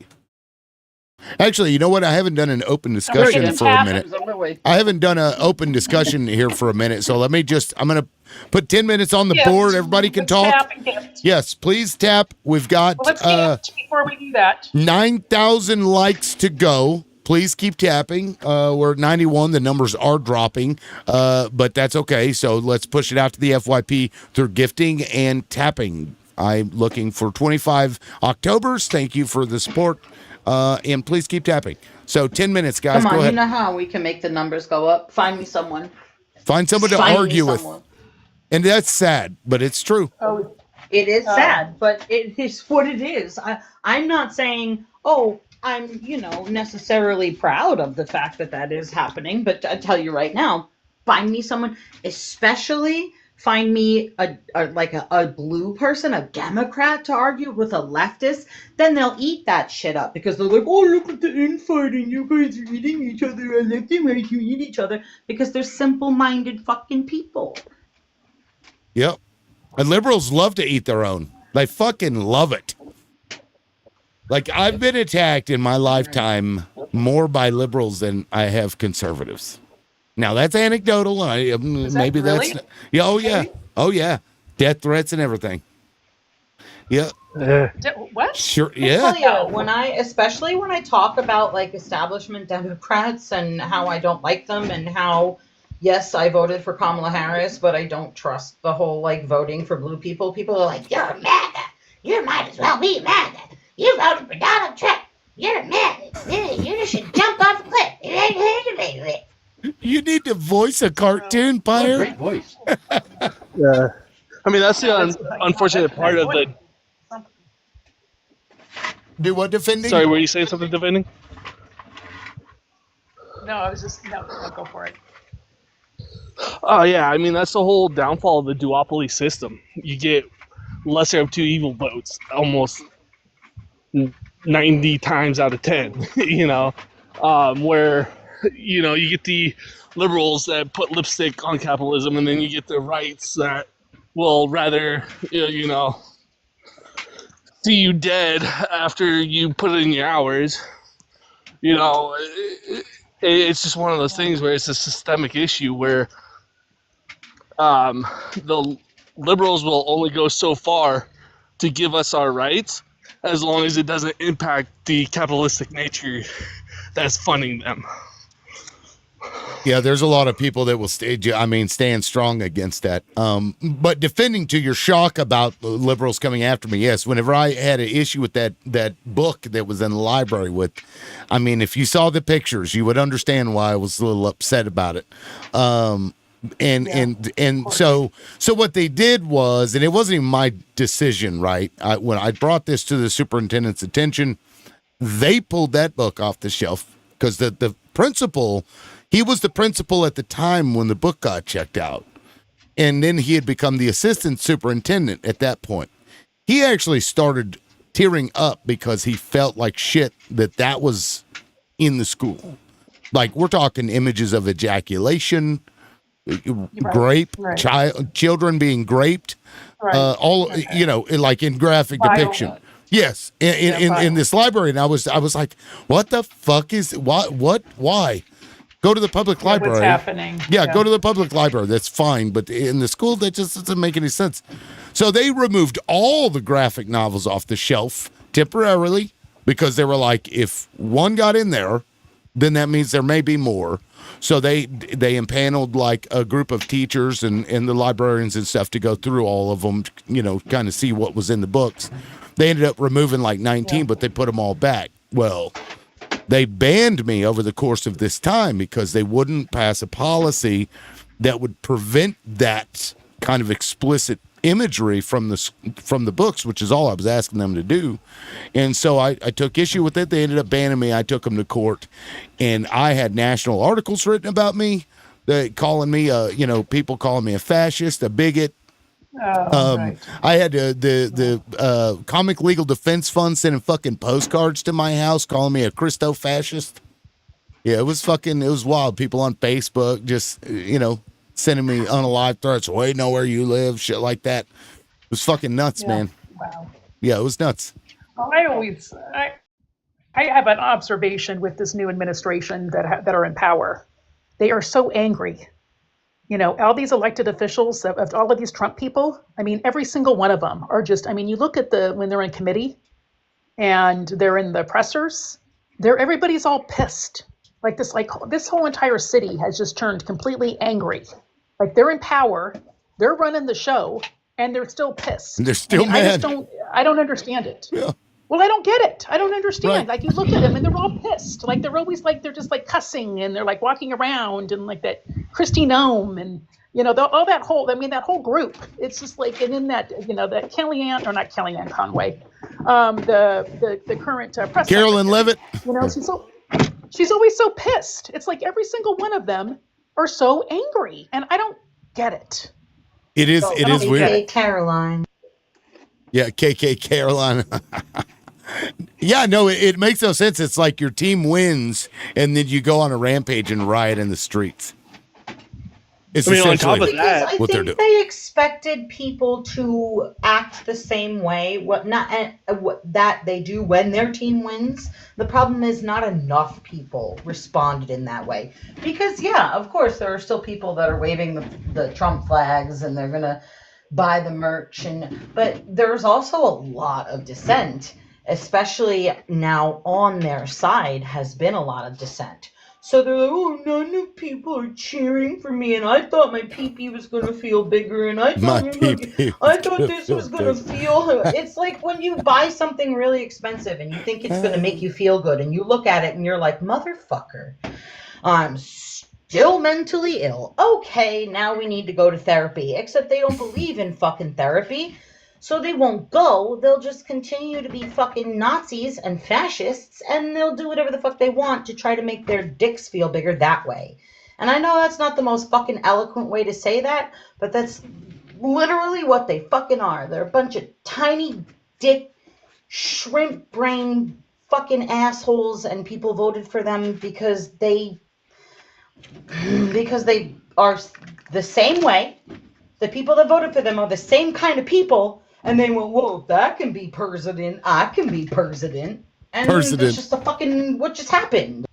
Actually, you know what? I haven't done an open Here, discussion Tim. for a minute. Tim's on my way. I haven't done an open discussion here for a minute. So I'm going to put 10 minutes on the board. Everybody can talk. Tap and gift. Yes, please tap. We've got Well, let's gift before we do that. 9,000 likes to go. Please keep tapping. We're at 91. The numbers are dropping, but that's okay. So let's push it out to the FYP through gifting and tapping. I'm looking for 25 Octobers. Thank you for the support. And please keep tapping. So 10 minutes, guys. Come on, Go ahead. you know how we can make the numbers go up? Find me someone. Find someone to Find me argue with. someone. And that's sad, but it's true. Oh, it is sad, but it is what it is. I'm not saying, oh, I'm, necessarily proud of the fact that that is happening, but I tell you right now, find me someone, especially find me a blue person, a Democrat to argue with a leftist, then they'll eat that shit up because they're like, oh, look at the infighting. You guys are eating each other and left and right, you eat each other because they're simple-minded fucking people. Yep. And liberals love to eat their own. They fucking love it. Like, I've been attacked in my lifetime more by liberals than I have conservatives. Now, that's anecdotal. Maybe really? that's... Yeah, oh, yeah. Oh, yeah. Death threats and everything. Yeah. What? Sure, I yeah. tell you, especially when I talk about like establishment Democrats and how I don't like them and how, yes, I voted for Kamala Harris, but I don't trust the whole like voting for blue people. People are like, you're MAGA. You might as well be MAGA. You voted for Donald Trump. You're MAGA. You should jump off a cliff. You need to voice a cartoon, Pyre. Great voice. Yeah. I mean, that's the unfortunate part of the. Do what defending? Sorry, were you saying something defending? No, I was just no. Go for it. Oh yeah, I mean that's the whole downfall of the duopoly system. You get lesser of two evil votes almost 90 times out of 10. Where you get the liberals that put lipstick on capitalism, and then you get the rights that will rather see you dead after you put in your hours. It's just one of those things where it's a systemic issue where the liberals will only go so far to give us our rights as long as it doesn't impact the capitalistic nature that's funding them. Yeah, there's a lot of people that will stand strong against that. But defending to your shock about liberals coming after me, yes, whenever I had an issue with that book that was in the library if you saw the pictures, you would understand why I was a little upset about it. So what they did was, and it wasn't even my decision, right? When I brought this to the superintendent's attention, they pulled that book off the shelf because the principal, he was the principal at the time when the book got checked out. And then he had become the assistant superintendent at that point. He actually started tearing up because he felt like shit that was in the school. Like, we're talking images of ejaculation, rape, children being raped, like in graphic depiction. Yes, in this library, and I was like, what the fuck is why? Go to the public library. What's happening? Yeah, go to the public library. That's fine, but in the school, that just doesn't make any sense. So they removed all the graphic novels off the shelf temporarily because they were like, if one got in there, then that means there may be more. So they impaneled like a group of teachers and the librarians and stuff to go through all of them, kind of see what was in the books. They ended up removing like 19, but they put them all back. Well, they banned me over the course of this time because they wouldn't pass a policy that would prevent that kind of explicit imagery from the books, which is all I was asking them to do. And so I took issue with it. They ended up banning me. I took them to court, and I had national articles written about me, calling me people calling me a fascist, a bigot. Right. I had the Comic Legal Defense Fund sending fucking postcards to my house calling me a Christo fascist. Yeah, it was wild. People on Facebook just, sending me unalive threats. Well, you know where you live, shit like that. It was fucking nuts, man. Wow. Yeah, it was nuts. Well, I always I have an observation with this new administration that are in power. They are so angry. You know, all these elected officials of all of these Trump people, I mean, every single one of them are just, I mean, you look at when they're in committee and they're in the pressers, everybody's all pissed. Like this whole entire city has just turned completely angry. Like they're in power, they're running the show, and they're still pissed. And they're still mad. I don't understand it. Yeah. Well, I don't get it. I don't understand. Right. Like you look at them and they're all pissed. Like they're always like, they're just like cussing and they're like walking around and like that Kristi Noem and, you know, all that whole group. It's just like, and in that, you know, that Kellyanne, or not Kellyanne Conway, the current press Carolyn secretary, Levitt. you know, she's always so pissed. It's like every single one of them are so angry and I don't get it. It is weird. Caroline. Yeah, KK Caroline. Yeah, no, it makes no sense. It's like your team wins, and then you go on a rampage and riot in the streets. It's on top of that, I think they expected people to act the same way. That they do when their team wins. The problem is not enough people responded in that way. Because yeah, of course there are still people that are waving the Trump flags and they're gonna buy the merch, but there's also a lot of dissent. Especially now on their side has been a lot of dissent. So they're like, oh, none of people are cheering for me, and I thought my pee-pee was going to feel bigger, and I thought this was going to feel... It's like when you buy something really expensive and you think it's going to make you feel good, and you look at it and you're like, motherfucker, I'm still mentally ill. Okay, now we need to go to therapy. Except they don't believe in fucking therapy. So they won't go. They'll just continue to be fucking Nazis and fascists, and they'll do whatever the fuck they want to try to make their dicks feel bigger that way. And I know that's not the most fucking eloquent way to say that, but that's literally what they fucking are. They're a bunch of tiny dick, shrimp brain fucking assholes, and people voted for them because they are the same way. The people that voted for them are the same kind of people. And they went, whoa, if that can be president, I can be president. And that's just what just happened.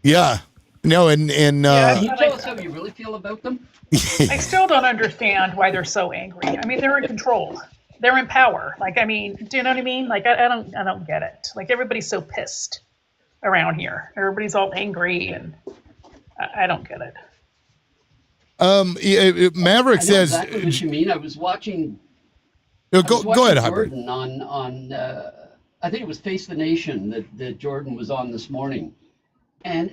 Yeah. No, and can you tell us how you really feel about them? I still don't understand why they're so angry. I mean, they're in control. They're in power. Like, I mean, do you know what I mean? Like, I don't get it. Like, everybody's so pissed around here. Everybody's all angry, and I don't get it. Maverick says exactly what you mean. I was watching. Go ahead, Jordan on I think it was Face the Nation that Jordan was on this morning, and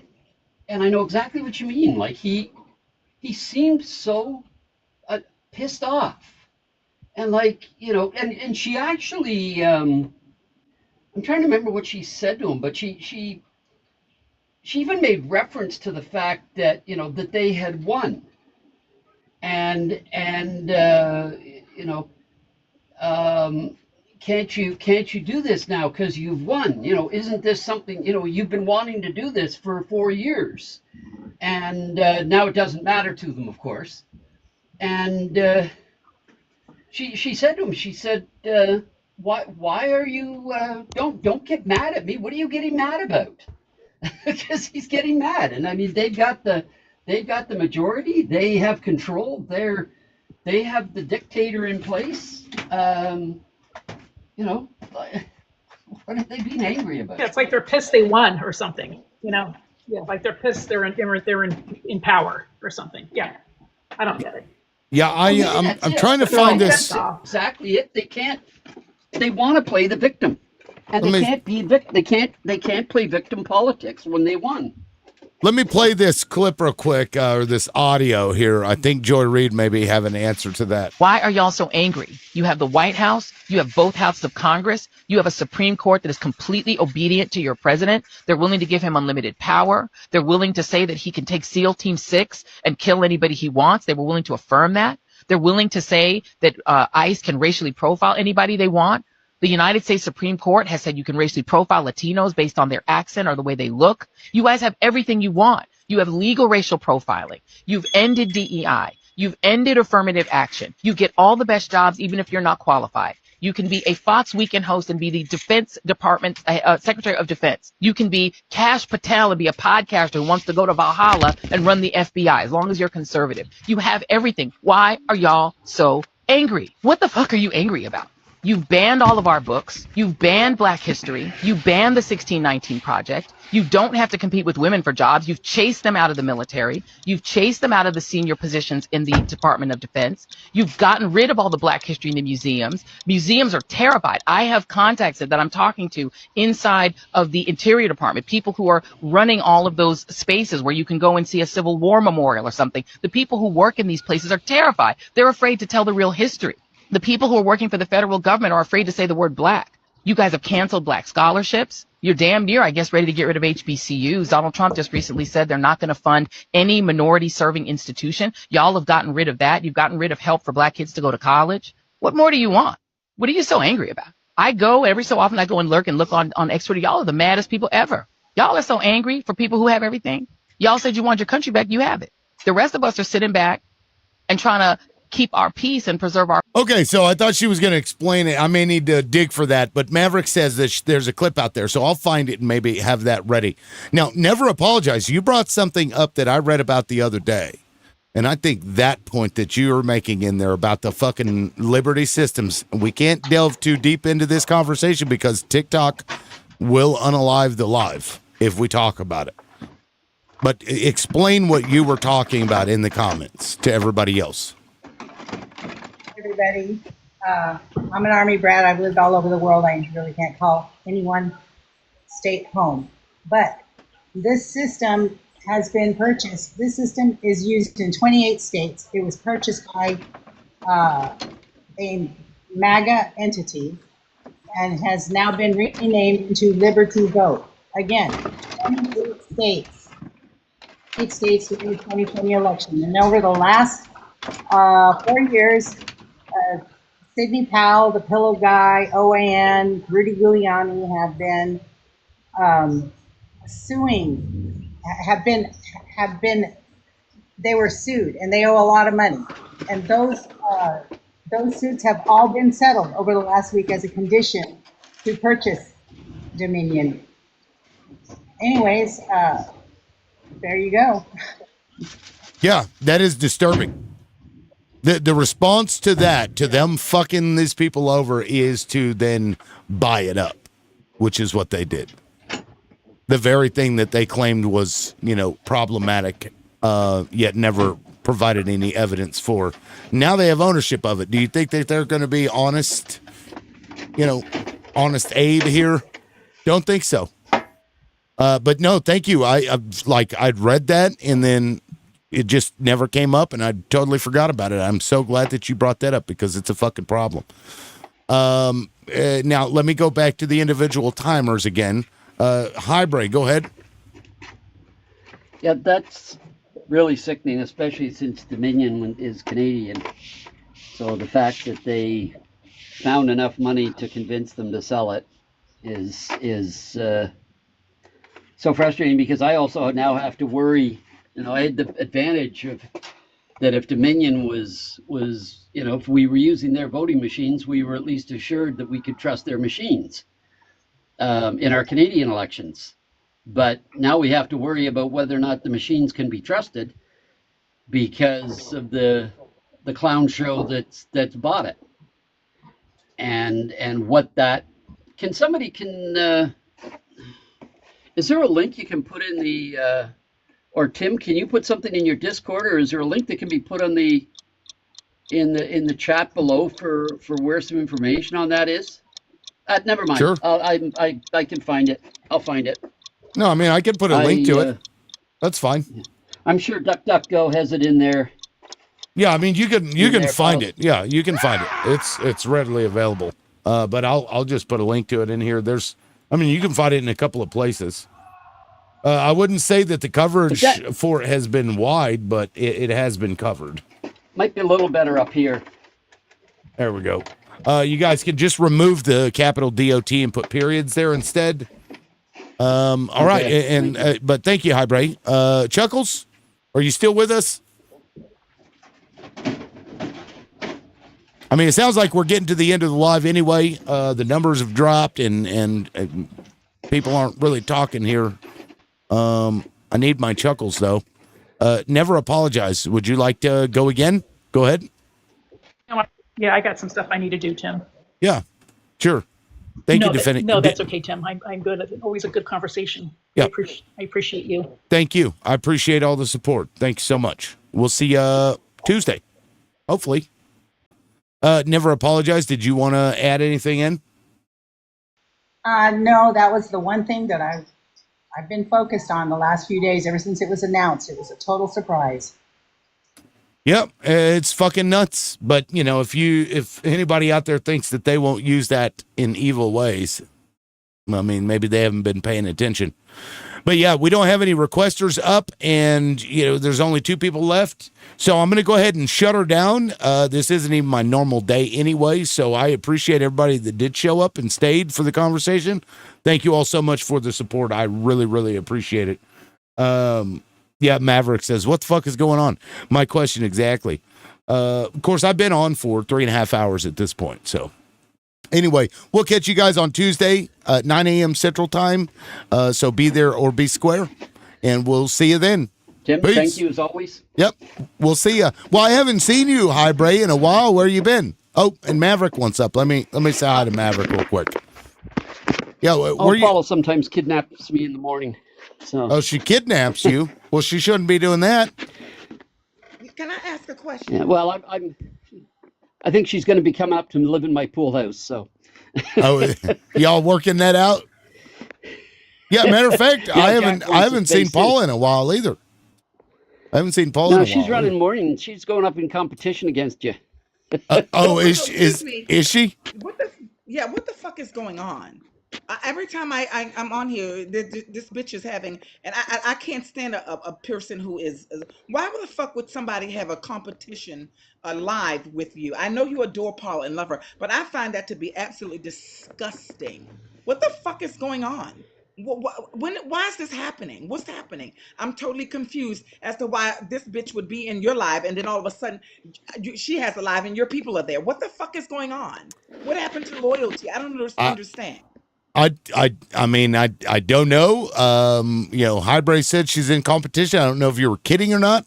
I know exactly what you mean. Like he seemed so pissed off, and like and she actually I'm trying to remember what she said to him, but she even made reference to the fact that that they had won, and can't you do this now because you've won? Isn't this something, you've been wanting to do this for 4 years, and now it doesn't matter to them, of course. And she said to him, she said, why are you don't get mad at me? What are you getting mad about? Because he's getting mad, and I mean they've got the majority, they have control, they have the dictator in place. What are they being angry about? Yeah, it's like they're pissed they won or something. Yeah, like they're pissed they're in power or something. Yeah, I don't get it. Yeah, I'm trying to find this. That's exactly it. They want to play the victim, and they can't play victim politics when they won. Let me play this clip real quick, or this audio here. I think Joy Reid maybe have an answer to that. Why are y'all so angry? You have the White House, you have both houses of Congress, you have a Supreme Court that is completely obedient to your president. They're willing to give him unlimited power. They're willing to say that he can take SEAL Team 6 and kill anybody he wants. They were willing to affirm that. They're willing to say that ICE can racially profile anybody they want. The United States Supreme Court has said you can racially profile Latinos based on their accent or the way they look. You guys have everything you want. You have legal racial profiling. You've ended DEI. You've ended affirmative action. You get all the best jobs even if you're not qualified. You can be a Fox Weekend host and be the Defense Department Secretary of Defense. You can be Kash Patel and be a podcaster who wants to go to Valhalla and run the FBI, as long as you're conservative. You have everything. Why are y'all so angry? What the fuck are you angry about? You've banned all of our books. You've banned Black history. You banned the 1619 Project. You don't have to compete with women for jobs. You've chased them out of the military. You've chased them out of the senior positions in the Department of Defense. You've gotten rid of all the Black history in the museums. Museums are terrified. I have contacts that I'm talking to inside of the Interior Department, people who are running all of those spaces where you can go and see a Civil War memorial or something. The people who work in these places are terrified. They're afraid to tell the real history. The people who are working for the federal government are afraid to say the word Black. You guys have canceled Black scholarships. You're damn near, I guess, ready to get rid of HBCUs. Donald Trump just recently said they're not going to fund any minority serving institution. Y'all have gotten rid of that. You've gotten rid of help for Black kids to go to college. What more do you want? What are you so angry about? I go every so often, I go and look on X Twitter. Y'all are the maddest people ever. Y'all are so angry for people who have everything. Y'all said you want your country back. You have it. The rest of us are sitting back and trying to keep our peace and preserve our. Okay, so I thought she was going to explain it. I may need to dig for that, but Maverick says that there's a clip out there, so I'll find it and maybe have that ready. Now, never apologize. You brought something up that I read about the other day, and I think that point that you were making in there about the fucking Liberty Systems, we can't delve too deep into this conversation because TikTok will unalive the live if we talk about it. But explain what you were talking about in the comments to everybody else. Everybody. I'm an Army brat. I've lived all over the world. I really can't call any one state home. But this system has been purchased. This system is used in 28 states. It was purchased by a MAGA entity and has now been renamed into Liberty Vote. Again, 28 states. 8 states in the 2020 election. And over the last 4 years, Sidney Powell, the Pillow Guy, OAN, Rudy Giuliani have been suing, they were sued and they owe a lot of money. And those suits have all been settled over the last week as a condition to purchase Dominion. Anyways, there you go. Yeah, that is disturbing. The response to that, to them fucking these people over, is to then buy it up, which is what they did. The very thing that they claimed was, problematic, yet never provided any evidence for. Now they have ownership of it. Do you think that they're going to be honest Abe here? Don't think so. But no, thank you. I'd read that and then it just never came up and I totally forgot about it. I'm so glad that you brought that up because it's a fucking problem. Now let me go back to the individual timers again. Hi, Bray, go ahead. Yeah, that's really sickening, especially since Dominion is Canadian. So the fact that they found enough money to convince them to sell it is so frustrating because I also now have to worry. I had the advantage of that if Dominion was if we were using their voting machines, we were at least assured that we could trust their machines in our Canadian elections. But now we have to worry about whether or not the machines can be trusted because of the clown show that's bought it. And what that can is there a link you can put in the or Tim, can you put something in your Discord, or is there a link that can be put on in the chat below for where some information on that is? Never mind. Sure. I can find it. I'll find it. No, I mean I can put a link to it. That's fine. I'm sure DuckDuckGo has it in there. Yeah, I mean you can find it. Yeah, you can find it. It's readily available. But I'll just put a link to it in here. You can find it in a couple of places. I wouldn't say that the coverage for it has been wide, but it has been covered. Might be a little better up here. There we go. You guys can just remove the capital DOT and put periods there instead. All right, but thank you, Highbray. Chuckles, are you still with us? I mean, it sounds like we're getting to the end of the live anyway. The numbers have dropped, and people aren't really talking here. I need my chuckles, though. Never apologize. Would you like to go again? Go ahead. Yeah, I got some stuff I need to do, Tim. Yeah, sure. Thank you, defending. No, that's okay, Tim. I'm good. It's always a good conversation. Yeah. I appreciate you. Thank you. I appreciate all the support. Thank you so much. We'll see you Tuesday, hopefully. Never apologize. Did you want to add anything in? No, that was the one thing that I've been focused on the last few days ever since it was announced. It was a total surprise. Yep, it's fucking nuts. But you know, if anybody out there thinks that they won't use that in evil ways, I mean, maybe they haven't been paying attention. But yeah, we don't have any requesters up, and you know, there's only 2 people left. So I'm going to go ahead and shut her down. This isn't even my normal day anyway, so I appreciate everybody that did show up and stayed for the conversation. Thank you all so much for the support. I really, really appreciate it. Yeah, Maverick says, what the fuck is going on? My question exactly. Of course, I've been on for 3.5 hours at this point. So anyway, we'll catch you guys on Tuesday at 9 a.m. Central Time. So be there or be square, and we'll see you then. Tim, Peace. thank you as always. Yep, we'll see you. Well, I haven't seen you, Hi Bray, in a while. Where you been? Oh, and Maverick wants up. Let me say hi to Maverick real quick. Yeah, Paula sometimes kidnaps me in the morning. So. Oh, she kidnaps you? Well, she shouldn't be doing that. Can I ask a question? Yeah, well, I think she's going to be coming up to live in my pool house. So. Oh, y'all working that out? Yeah, matter of fact, yeah, I haven't seen Paula in a while either. I haven't seen Paula in a while. No, she's running morning. She's going up in competition against you. Is she? What the fuck is going on? Every time I'm on here, this bitch is having, and I can't stand a person who is. Why the fuck would somebody have a competition live with you? I know you adore Paula and love her, but I find that to be absolutely disgusting. What the fuck is going on? Why is this happening? What's happening? I'm totally confused as to why this bitch would be in your live, and then all of a sudden she has a live and your people are there. What the fuck is going on? What happened to loyalty? I don't understand. I mean, I don't know. You know, Highbray said she's in competition. I don't know if you were kidding or not.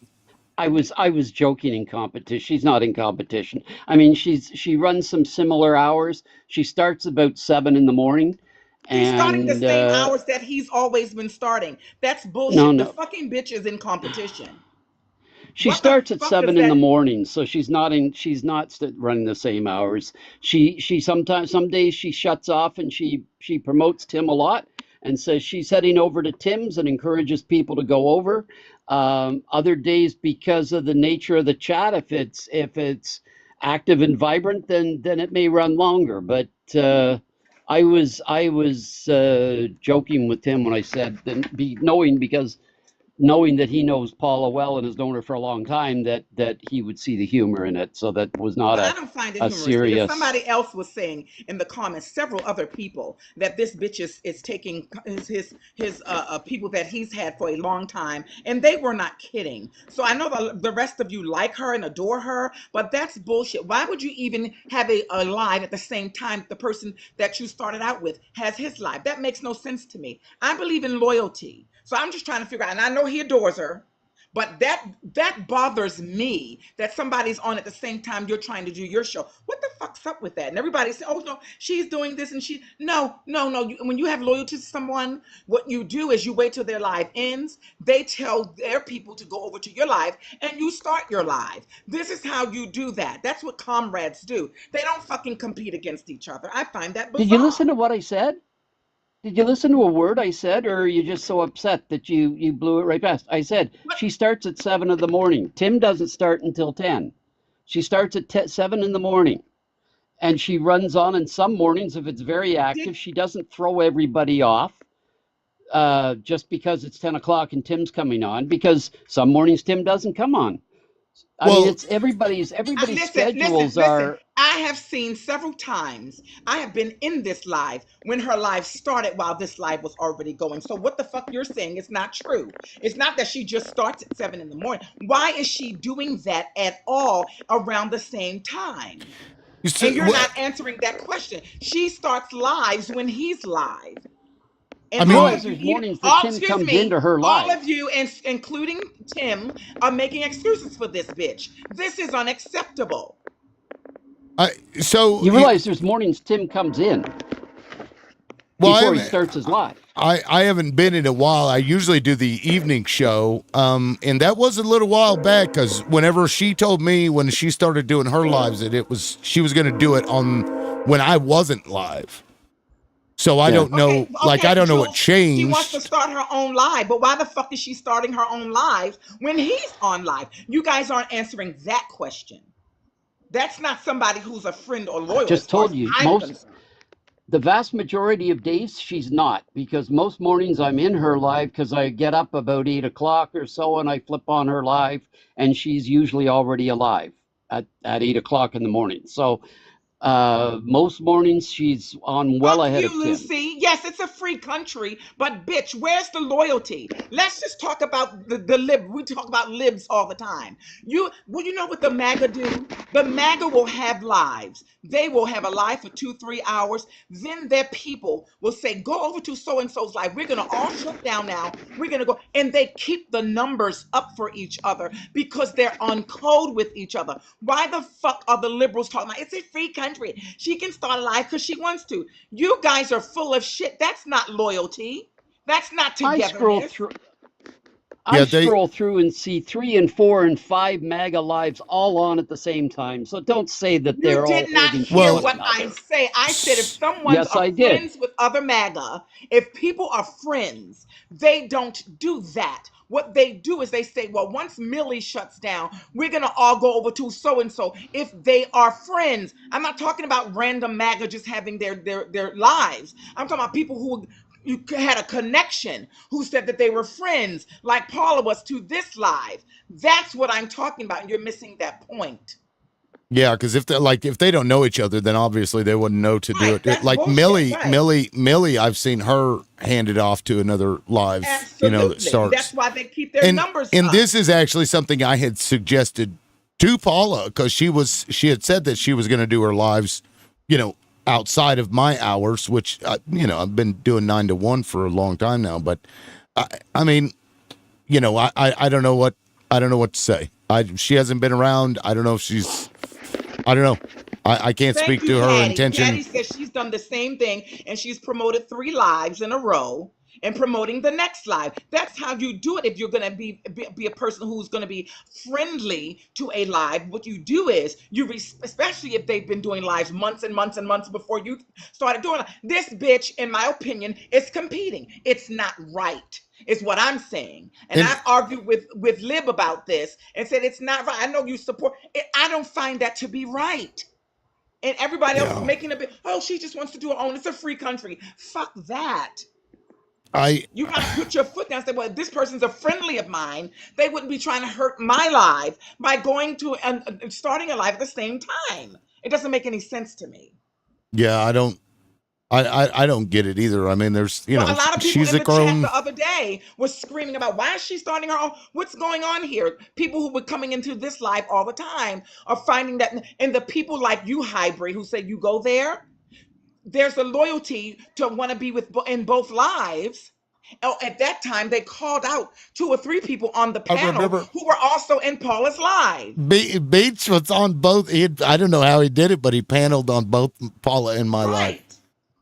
I was joking in competition. She's not in competition. I mean, she runs some similar hours. She starts about 7 in the morning. He's starting the same hours that he's always been starting. That's bullshit. No. The fucking bitch is in competition. She starts at 7 in the morning, so she's not running the same hours. She sometimes, some days she shuts off and she promotes Tim a lot and says she's heading over to Tim's and encourages people to go over. Other days, because of the nature of the chat, if it's active and vibrant, then it may run longer. But I was joking with Tim when I said knowing that he knows Paula well and has known her for a long time, that he would see the humor in it. So that was not I don't find it humorous. serious. Because somebody else was saying in the comments, several other people, that this bitch is taking his people that he's had for a long time, and they were not kidding. So I know the rest of you like her and adore her, but that's bullshit. Why would you even have a live at the same time the person that you started out with has his live? That makes no sense to me. I believe in loyalty. So I'm just trying to figure out, and I know he adores her, but that bothers me that somebody's on at the same time you're trying to do your show. What the fuck's up with that? And everybody says, oh no, she's doing this and no. When you have loyalty to someone, what you do is you wait till their live ends. They tell their people to go over to your live and you start your live. This is how you do that. That's what comrades do. They don't fucking compete against each other. I find that bizarre. Did you listen to what I said? Did you listen to a word I said, or are you just so upset that you blew it right past? I said she starts at 7 in the morning. Tim doesn't start until 10. She starts at 7 in the morning, and she runs on. And some mornings, if it's very active, she doesn't throw everybody off just because it's 10 o'clock and Tim's coming on. Because some mornings Tim doesn't come on. I mean, it's everybody's schedules are. I have seen several times. I have been in this live when her live started while this live was already going. So what the fuck you're saying is not true. It's not that she just starts at 7 in the morning. Why is she doing that at all around the same time? And you're not answering that question. She starts lives when he's live. And I mean, all of there's you, mornings that Tim excuse comes me, into her all live. of you, including Tim, are making excuses for this bitch. This is unacceptable. So you realize there's mornings Tim comes in before he starts his live. I haven't been in a while. I usually do the evening show, and that was a little while back because whenever she told me when she started doing her lives that she was going to do it on when I wasn't live. So I don't know, I don't know what changed. She wants to start her own live, but why the fuck is she starting her own live when he's on live? You guys aren't answering that question. That's not somebody who's a friend or loyal. Just told you, the vast majority of days she's not, because most mornings I'm in her live because I get up about 8 o'clock or so and I flip on her live and she's usually already alive at 8 o'clock in the morning. So most mornings she's on well ahead of Tim. Lucy. Yes, it's a free country, but bitch, where's the loyalty? Let's just talk about the lib. We talk about libs all the time. You know what the MAGA do? The MAGA will have lives. They will have a live for 2-3 hours. Then their people will say, go over to so-and-so's live. We're going to all shut down now. We're going to go. And they keep the numbers up for each other because they're on code with each other. Why the fuck are the liberals talking about, it's a free country? She can start a live because she wants to. You guys are full of shit. That's not loyalty. That's not togetherness. I scroll through and see 3 and 4 and 5 MAGA lives all on at the same time. So don't say that they're all. You did not hear what I say. I said if someone's friends with other MAGA, if people are friends, they don't do that. What they do is they say, well, once Millie shuts down, we're going to all go over to so-and-so if they are friends. I'm not talking about random MAGA just having their lives. I'm talking about people who you had a connection, who said that they were friends, like Paula was to this live. That's what I'm talking about, and you're missing that point. Yeah, because if they don't know each other, then obviously they wouldn't know to do it. Like bullshit, Millie, I've seen her handed off to another live, Absolutely. That starts. That's why they keep their numbers and up. this is actually something I had suggested to Paula because she had said that she was going to do her lives, outside of my hours, which I've been doing 9 to 1 for a long time now. But I mean, I don't know what to say. She hasn't been around. I don't know if she's. I don't know. I can't speak to her intention. Patty says she's done the same thing, and she's promoted 3 lives in a row and promoting the next live. That's how you do it if you're going to be a person who's going to be friendly to a live. What you do is especially if they've been doing lives months and months and months before you started doing it. This bitch, in my opinion, is competing. It's not right. Is what I'm saying. And I've argued with Lib about this and said it's not right. I know you support it. I don't find that to be right. And everybody else is making a bit, she just wants to do her own. It's a free country. Fuck that. You got to put your foot down and say, well, if this person's a friendly of mine, they wouldn't be trying to hurt my life by going to and starting a live at the same time. It doesn't make any sense to me. Yeah, I don't get it either. I mean, there's, a lot of people in the chat the other day was screaming about why is she starting her own? What's going on here? People who were coming into this live all the time are finding that, and the people like you, Hybrid, who say you go there, there's a loyalty to want to be in both lives. At that time, they called out 2 or 3 people on the panel who were also in Paula's live. Beach was on both. I don't know how he did it, but he paneled on both Paula and my live.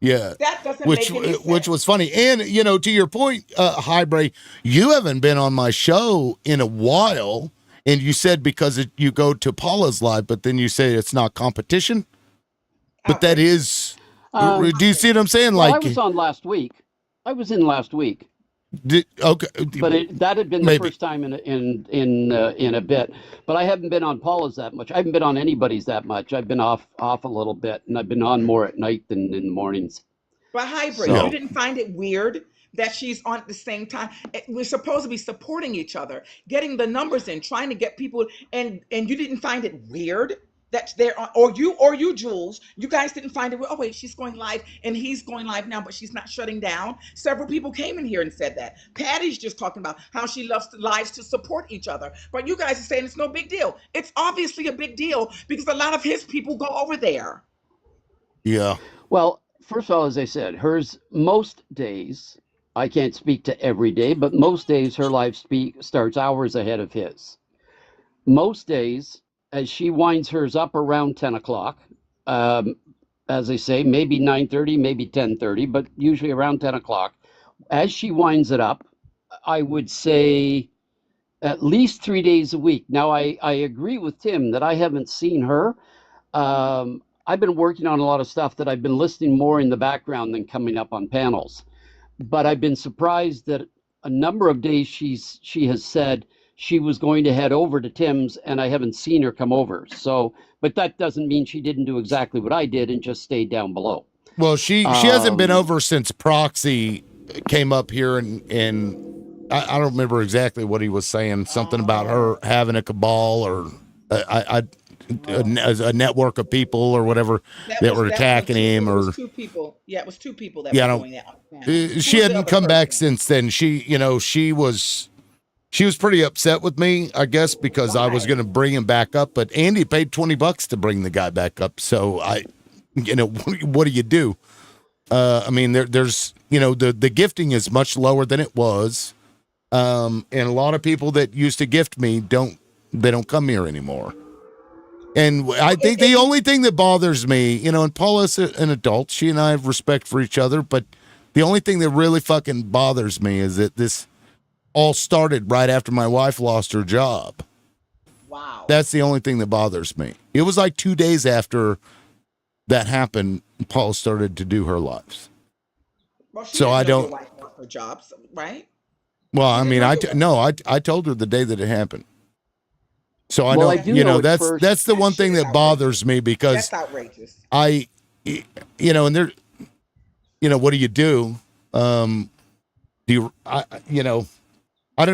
Yeah, that doesn't make any sense. Which was funny. And, to your point, Hybrid, you haven't been on my show in a while, and you said because you go to Paula's live, but then you say it's not competition. But that is, do you see what I'm saying? Well, I was on last week. I was in last week. Okay, but that had been the first time in a bit. But I haven't been on Paula's that much. I haven't been on anybody's that much. I've been off a little bit, and I've been on more at night than in the mornings. But Hybrid, you didn't find it weird that she's on at the same time? We're supposed to be supporting each other, getting the numbers in, trying to get people, and you didn't find it weird That's there, or you, Jules. You guys didn't find it. Oh wait, she's going live, and he's going live now, but she's not shutting down. Several people came in here and said that. Patty's just talking about how she loves lives to support each other, but you guys are saying it's no big deal. It's obviously a big deal because a lot of his people go over there. Yeah. Well, first of all, as I said, hers most days. I can't speak to every day, but most days her live starts hours ahead of his. Most days, as she winds hers up around 10 o'clock, as I say, maybe 9:30, maybe 10:30, but usually around 10 o'clock. As she winds it up, I would say at least 3 days a week. Now, I agree with Tim that I haven't seen her. I've been working on a lot of stuff that I've been listening more in the background than coming up on panels. But I've been surprised that a number of days she has said she was going to head over to Tim's, and I haven't seen her come over. So, but that doesn't mean she didn't do exactly what I did and just stayed down below. Well, she hasn't been over since Proxy came up here, and I don't remember exactly what he was saying. Something about her having a cabal or a network of people or whatever that were attacking him. Or two people. Yeah, it was two people that were doing that. She hadn't come back since then. She was pretty upset with me, I guess, because I was going to bring him back up, but Andy paid $20 to bring the guy back up. So what do you do? I mean, there's the gifting is much lower than it was. And a lot of people that used to gift me don't come here anymore. And I think the only thing that bothers me, and Paula's an adult, she and I have respect for each other, but the only thing that really fucking bothers me is that this all started right after my wife lost her job. Wow. That's the only thing that bothers me. It was like 2 days after that happened, Paula started to do her lives. Well, so I don't. Your wife lost her job, right? Well, I mean, I told her the day that it happened. So I don't, that's the one thing that bothers me because that's outrageous. And there, what do you do? I don't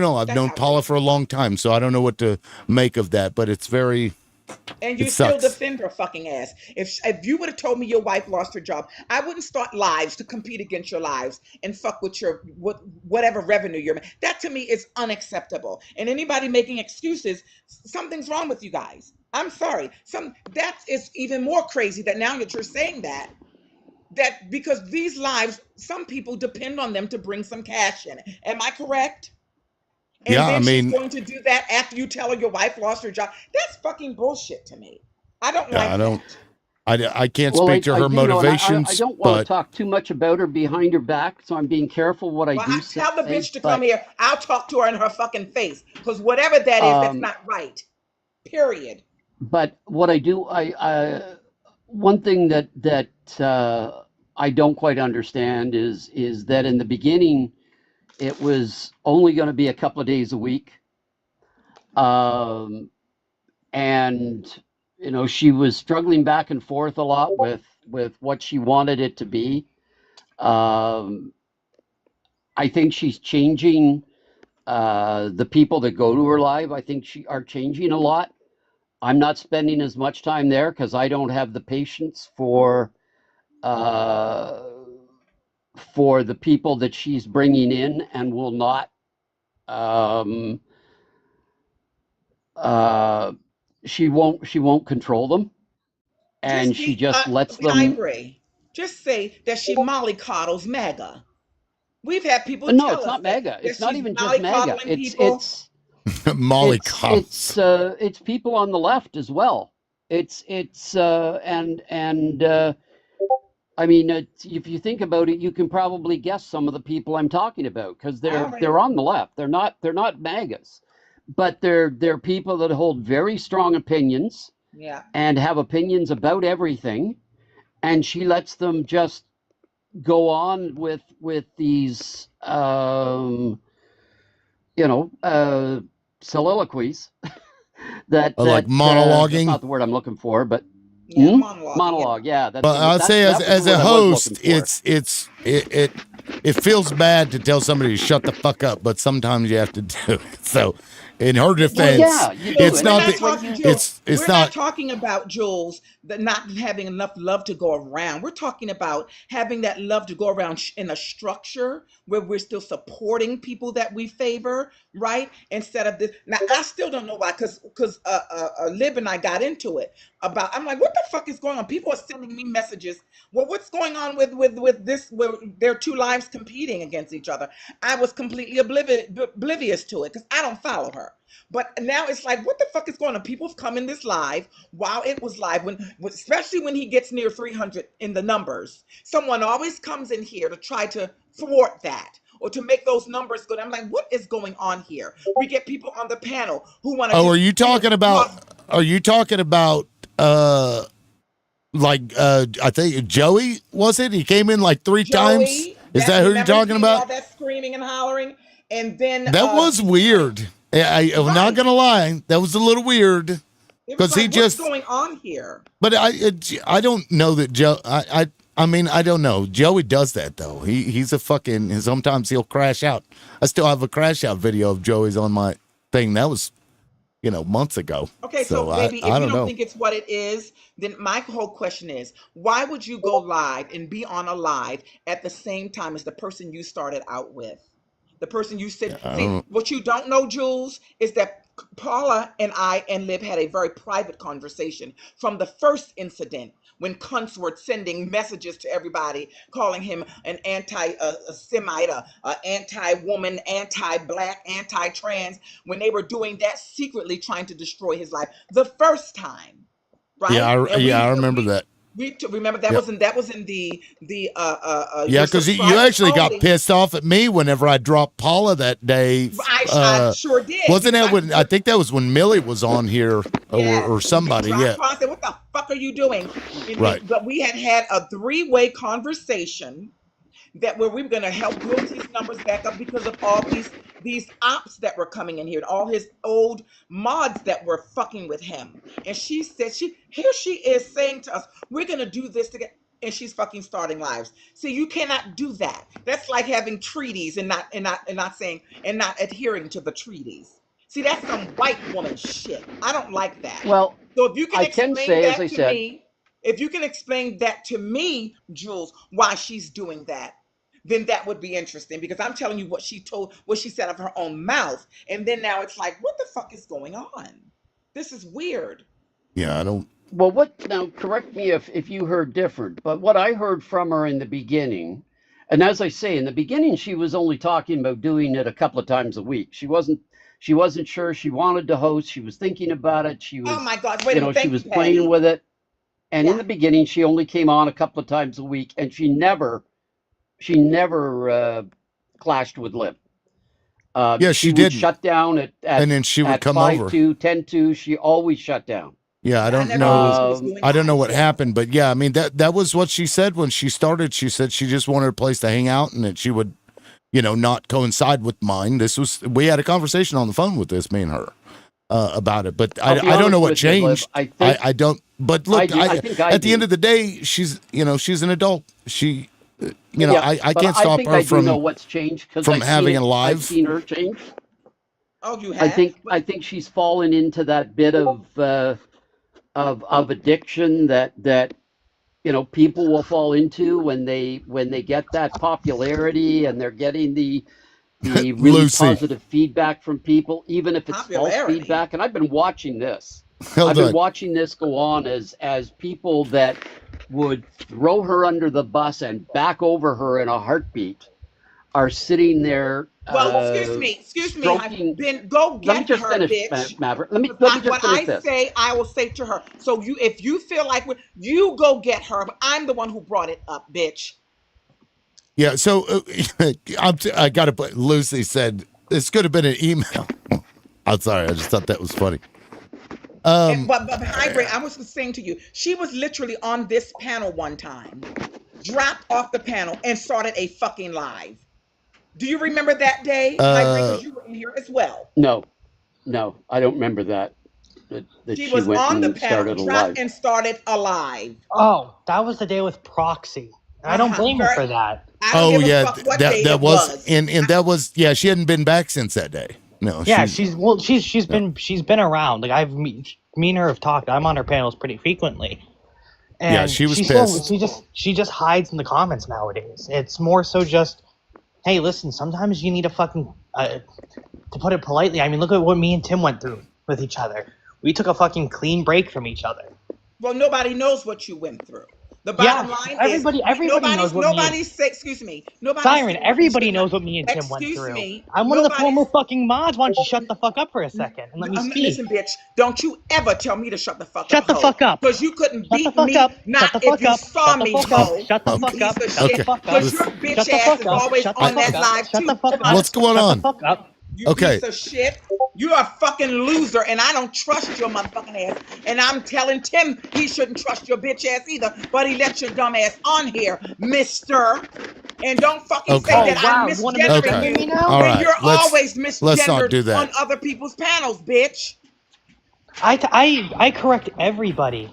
know. I've known Paula for a long time, so I don't know what to make of that, but it's very. And you still defend her fucking ass. If you would have told me your wife lost her job, I wouldn't start lives to compete against your lives and fuck with whatever revenue you're making. That to me is unacceptable. And anybody making excuses, something's wrong with you guys. I'm sorry. That is even more crazy that now that you're saying that because these lives, some people depend on them to bring some cash in. Am I correct? And then she's going to do that after you tell her your wife lost her job. That's fucking bullshit to me. I don't like that. I can't speak to her motivations. I don't want to talk too much about her behind her back, so I'm being careful what I do say. Tell the bitch to come here. I'll talk to her in her fucking face. Because whatever that is, that's not right. Period. But what I do, one thing that I don't quite understand is that in the beginning, it was only going to be a couple of days a week. And, she was struggling back and forth a lot with what she wanted it to be. I think she's changing the people that go to her live. I think are changing a lot. I'm not spending as much time there because I don't have the patience for the people that she's bringing in and will not she won't control them, and she just lets them. Library. Just say that she mollycoddles MAGA. We've had people. No, it's not MAGA. It's not even just MAGA. It's mollycoddles. It's people on the left as well. I mean, if you think about it, you can probably guess some of the people I'm talking about because they're on the left. They're not MAGAs, but they're people that hold very strong opinions, and have opinions about everything, and she lets them just go on with these soliloquies that like monologuing. That's not the word I'm looking for, but. Monologue. Yeah. But I'd say as a host, it feels bad to tell somebody to shut the fuck up, but sometimes you have to do it. So, in her defense, it's not that we're not talking about, Jules, that not having enough love to go around. We're talking about having that love to go around in a structure where we're still supporting people that we favor, right? Instead of this. Now, I still don't know why, because Lib and I got into it about. I'm like, what the fuck is going on? People are sending me messages. Well, what's going on with this? Where there are two lives competing against each other. I was completely oblivious to it because I don't follow her. But now it's like, what the fuck is going on? People have come in this live while it was live, especially when he gets near 300 in the numbers. Someone always comes in here to try to thwart that or to make those numbers good. I'm like, what is going on here? We get people on the panel who want to. Oh, are you talking about? I think Joey, was it? He came in like three times. Is that who you're talking about? All that screaming and hollering, and then that was weird. I'm not gonna lie, that was a little weird because he just. What's going on here? But I don't know that Joe. I mean, I don't know. Joey does that though. He's a fucking. Sometimes he'll crash out. I still have a crash out video of Joey's on my thing. That was, months ago. Okay, so baby, if you don't think it's what it is, then my whole question is, why would you go live and be on a live at the same time as the person you started out with? The person you said, what you don't know, Jules, is that Paula and I and Lib had a very private conversation from the first incident when cunts were sending messages to everybody, calling him an anti-Semite, anti-woman, anti-black, anti-trans, when they were doing that secretly trying to destroy his life the first time, right? Yeah, I remember that. Remember that was in the yeah, because you actually got pissed off at me whenever I dropped Paula that day. I sure did. Wasn't that when I think that was when Millie was on here or somebody? Yeah. I said, "What the fuck are you doing?" Right. But we had a three-way conversation where we were going to help build his numbers back up because of all these ops that were coming in here, all his old mods that were fucking with him. And she said, here she is saying to us, we're going to do this together. And she's fucking starting lives. See, you cannot do that. That's like having treaties and not adhering to the treaties. See, that's some white woman shit. I don't like that. Well, so if you can explain that to me, if you can explain that to me, Jules, why she's doing that, then that would be interesting, because I'm telling you what she said of her own mouth. And then now it's like, what the fuck is going on? This is weird. Yeah, I don't. Well, now correct me if you heard different, but what I heard from her in the beginning, and as I say, in the beginning, she was only talking about doing it a couple of times a week. She wasn't sure she wanted to host. She was thinking about it. She was, oh my God, wait a minute, she was playing with it. And in the beginning, she only came on a couple of times a week, and she never clashed with Lib. She did shut down at and then she would at come 5-2, over 10-2. She always shut down. Yeah, I don't know. I don't know what happened, but yeah, I mean that was what she said when she started. She said she just wanted a place to hang out and that she would, not coincide with mine. We had a conversation on the phone with me and her about it, but I don't know what changed. I don't. But look, at the end of the day, she's an adult. She. I can't stop her from know what's changed from having a live. I've seen her change. Oh, you have? I think she's fallen into that bit of addiction that people will fall into when they get that popularity and they're getting the really positive feedback from people, even if it's false feedback. And I've been watching this. I've been watching this go on as people that would throw her under the bus and back over her in a heartbeat are sitting there. Well, excuse me. Ben, go get her, bitch. Maverick. Let me just finish this. I will say to her. So if you feel like you go get her, but I'm the one who brought it up, bitch. Yeah. So I got to put. Lucy said this could have been an email. I'm sorry. I just thought that was funny. But Hybrid, I was saying to you, she was literally on this panel one time, dropped off the panel, and started a fucking live. Do you remember that day? Because you were in here as well. No, I don't remember that. She was on the panel, dropped and started a live. Oh, that was the day with Proxy. I don't blame her for that. Oh yeah, that was and that was she hadn't been back since that day. No. Yeah, she's been around. Like me and her have talked. I'm on her panels pretty frequently. And yeah, she was pissed. She just hides in the comments nowadays. It's more so just, hey, listen, sometimes you need to fucking, to put it politely, I mean, look at what me and Tim went through with each other. We took a fucking clean break from each other. Well, nobody knows what you went through. The bottom line is everybody knows what excuse me. Nobody Siren, everybody knows what me and Tim went through. I'm one of the former fucking mods. Why don't you shut the fuck up for a second and let me speak? Listen, bitch, don't you ever tell me to shut the fuck up. Shut the fuck up. Because you couldn't beat me, not if you saw me, ho. Shut the fuck up. Shut the fuck up. Because your bitch ass is always on that live, too. What's going on? You piece of shit. You're a fucking loser, and I don't trust your motherfucking ass. And I'm telling Tim he shouldn't trust your bitch ass either, but he let your dumb ass on here, mister. And don't fucking say that I'm misgendering you. All right. You're always misgendered let's not do that. on other people's panels, bitch. I correct everybody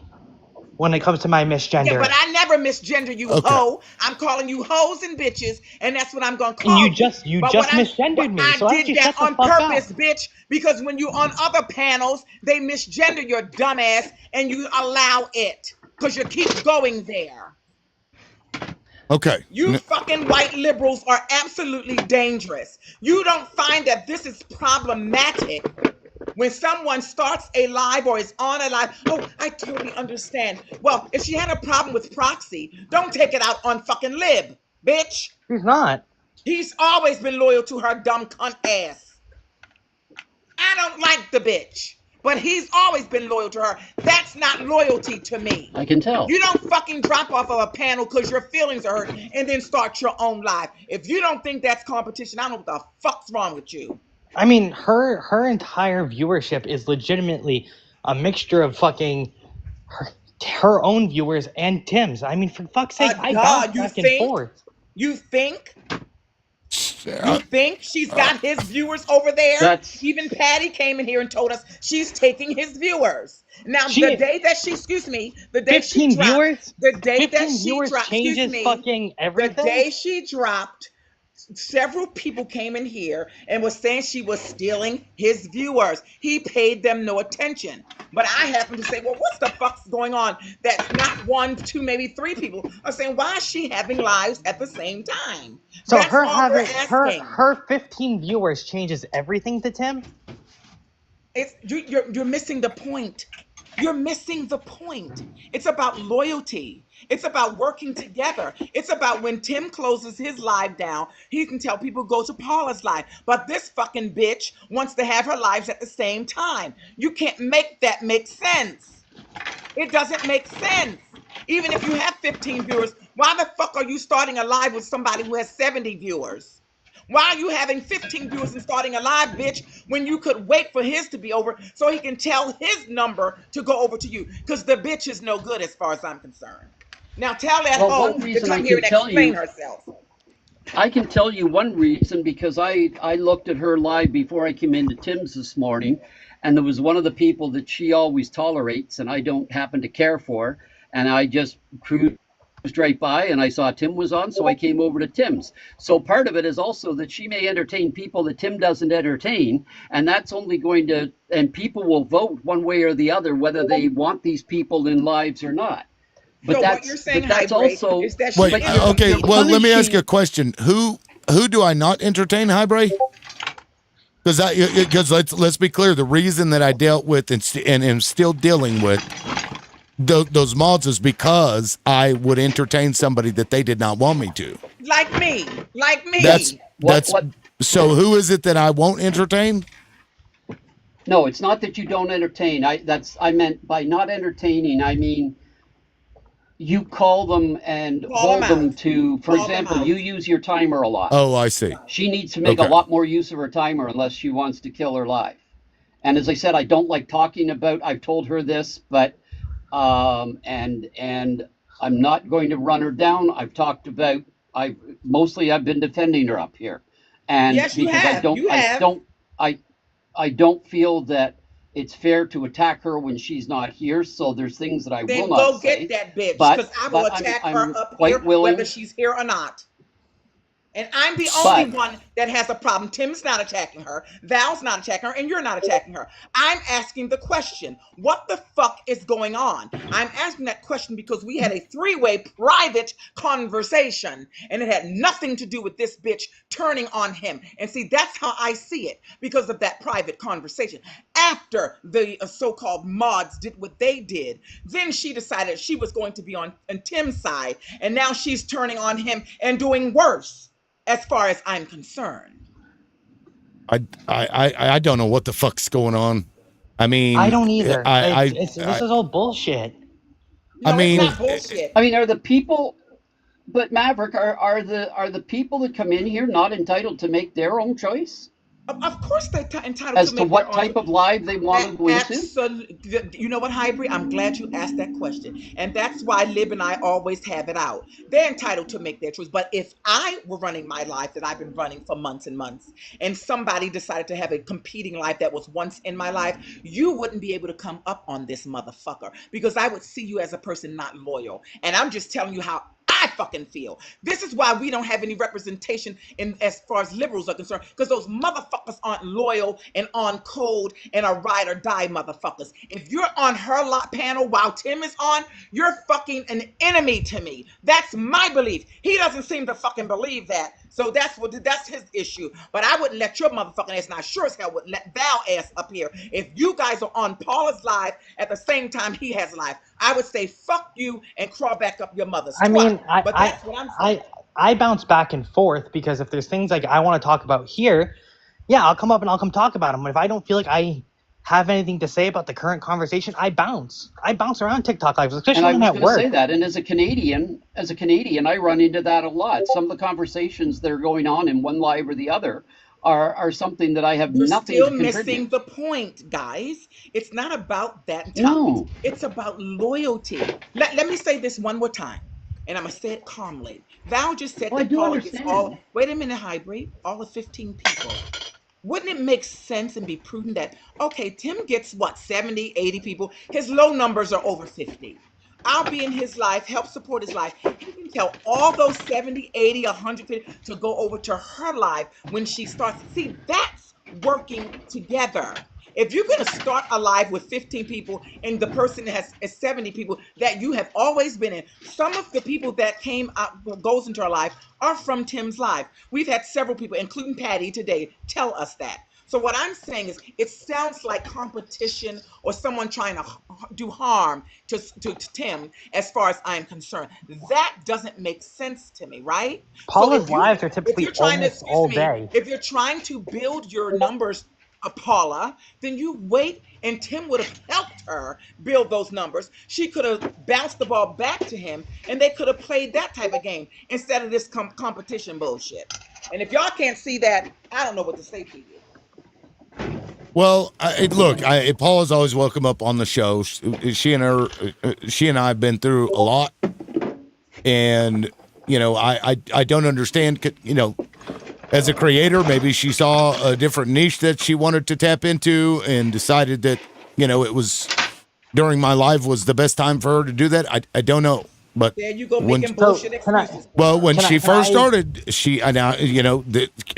when it comes to my misgender. Yeah, but I never misgender you, ho. I'm calling you hoes and bitches, and that's what I'm gonna call you. You just misgendered me. So I did that on purpose, bitch, because when you on other panels, they misgender your dumb ass, and you allow it, because you keep going there. Okay. You fucking white liberals are absolutely dangerous. You don't find that this is problematic when someone starts a live or is on a live. Oh, I totally understand. Well, if she had a problem with Proxy, don't take it out on fucking Lib, bitch. He's not. He's always been loyal to her dumb cunt ass. I don't like the bitch, but he's always been loyal to her. That's not loyalty to me. I can tell. You don't fucking drop off of a panel because your feelings are hurt and then start your own live. If you don't think that's competition, I don't know what the fuck's wrong with you. I mean, her entire viewership is legitimately a mixture of fucking her own viewers and Tim's. I mean, for fuck's sake, I bounce back and forth. You think she's got his viewers over there? Even Patty came in here and told us she's taking his viewers. Now, the day that she dropped, several people came in here and was saying she was stealing his viewers. He paid them no attention. But I happen to say, well, what's the fuck's going on? That's not 1, 2, maybe 3 people are saying, why is she having lives at the same time? So her 15 viewers changes everything to Tim? You're missing the point. You're missing the point. It's about loyalty. It's about working together. It's about when Tim closes his live down, he can tell people go to Paula's live. But this fucking bitch wants to have her lives at the same time. You can't make that make sense. It doesn't make sense. Even if you have 15 viewers, why the fuck are you starting a live with somebody who has 70 viewers? Why are you having 15 viewers and starting a live, bitch, when you could wait for his to be over so he can tell his number to go over to you? Because the bitch is no good as far as I'm concerned. Now tell that hoe to come here and explain herself. I can tell you one reason, because I looked at her live before I came into Tim's this morning, and there was one of the people that she always tolerates and I don't happen to care for, and I just cruised right by and I saw Tim was on, so I came over to Tim's. So part of it is also that she may entertain people that Tim doesn't entertain, and that's only going to, and people will vote one way or the other whether they want these people in lives or not. But so that's, what you're saying, that's also is that wait, okay, well, let me ask you a question. Who do I not entertain, Highbray? Because let's be clear, the reason that I dealt with and am still dealing with those mods is because I would entertain somebody that they did not want me to. Like me. That's so who is it that I won't entertain? No, it's not that you don't entertain. I meant by not entertaining, I mean you call them and hold them to, for example, you use your timer a lot. Oh, I see. She needs to make a lot more use of her timer unless she wants to kill her live. And as I said, I don't like talking about, I've told her this, but and I'm not going to run her down. I've talked about, I've been defending her up here. And yes, you have. I don't feel that it's fair to attack her when she's not here. So there's things that I will not say. Then go get that bitch, because I will attack her up here whether she's here or not. And I'm the only one that has a problem. Tim's not attacking her. Val's not attacking her. And you're not attacking her. I'm asking the question, what the fuck is going on? I'm asking that question because we had a three-way private conversation and it had nothing to do with this bitch turning on him. And see, that's how I see it because of that private conversation. After the so-called mods did what they did, then she decided she was going to be on Tim's side. And now she's turning on him and doing worse. As far as I'm concerned, I don't know what the fuck's going on. I mean, I don't either. This is all bullshit. No, I mean, it's not bullshit. I mean, are the people? But Maverick, are the people that come in here not entitled to make their own choice? Of course they're entitled As to to make what their own type of live they want to go into? You know what, Hybrid? I'm glad you asked that question. And that's why Lib and I always have it out. They're entitled to make their choice. But if I were running my life that I've been running for months and months, and somebody decided to have a competing life that was once in my life, you wouldn't be able to come up on this motherfucker because I would see you as a person not loyal. And I'm just telling you how I fucking feel. This is why we don't have any representation in as far as liberals are concerned, because those motherfuckers aren't loyal and on code and are ride or die motherfuckers. If you're on her lot panel while Tim is on, you're fucking an enemy to me. That's my belief. He doesn't seem to fucking believe that. So that's his issue. But I wouldn't let your motherfucking ass, and I sure as hell wouldn't let Val ass up here. If you guys are on Paula's live at the same time he has live, I would say fuck you and crawl back up your mother's I mean, I bounce back and forth because if there's things like I want to talk about here, yeah, I'll come up and I'll come talk about them. But if I don't feel like I have anything to say about the current conversation, I bounce around TikTok lives, especially and I when was I'm at going to work. say that. And as a Canadian, I run into that a lot. Some of the conversations that are going on in one live or the other are something that I have nothing to contribute. You're still missing the point, guys. It's not about that topic. No. It's about loyalty. Let me say this one more time, and I'm going to say it calmly. Val just said that Paula gets all, wait a minute, Hybrid, all of 15 people. Wouldn't it make sense and be prudent that, okay, Tim gets what, 70, 80 people? His low numbers are over 50. I'll be in his life, help support his life. He can tell all those 70, 80, 150 to go over to her life when she starts. See, that's working together. If you're going to start a live with 15 people and the person has 70 people that you have always been in, some of the people that came out, goes into our life are from Tim's live. We've had several people, including Patty today, tell us that. So what I'm saying is it sounds like competition or someone trying to do harm to Tim as far as I'm concerned. That doesn't make sense to me, right? Paula's lives are typically almost all day. If you're trying to build your numbers, Paula, then you wait, and Tim would have helped her build those numbers. She could have bounced the ball back to him, and they could have played that type of game instead of this competition bullshit. And if y'all can't see that, I don't know what to say to you. Well, look, Paula's always welcome up on the show. She and I have been through a lot, and you know, I don't understand. You know, as a creator, maybe she saw a different niche that she wanted to tap into, and decided that, you know, it was during my live was the best time for her to do that. I don't know. But there you go, making bullshit excuses. Well, when she first started, you know,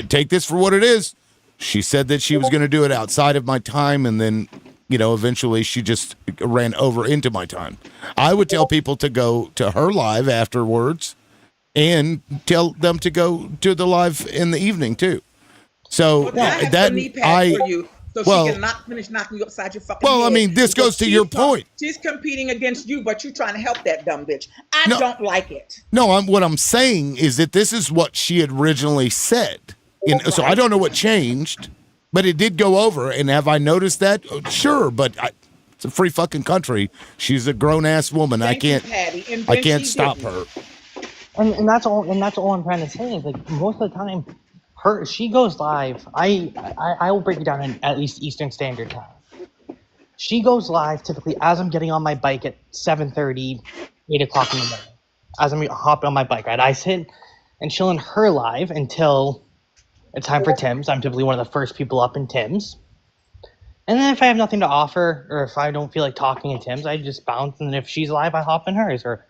take this for what it is. She said that she was going to do it outside of my time, and then, you know, eventually she just ran over into my time. I would tell people to go to her live afterwards and tell them to go to the live in the evening too. So that knee pad for you, so she can not finish knocking you upside your fucking head. I mean, this goes to your point. She's competing against you, but you're trying to help that dumb bitch. I don't like it. No, what I'm saying is that this is what she had originally said. So I don't know what changed, but it did go over. And have I noticed that? Sure, but it's a free fucking country. She's a grown ass woman. I can't stop her. And that's all I'm trying to say is, like, most of the time, she goes live. I will break it down in at least Eastern Standard Time. She goes live typically as I'm getting on my bike at 7:30, 8 o'clock in the morning. As I'm hopping on my bike, right? I sit and chill in her live until it's time for Tim's. I'm typically one of the first people up in Tim's. And then if I have nothing to offer, or if I don't feel like talking in Tim's, I just bounce. And if she's live, I hop in hers, or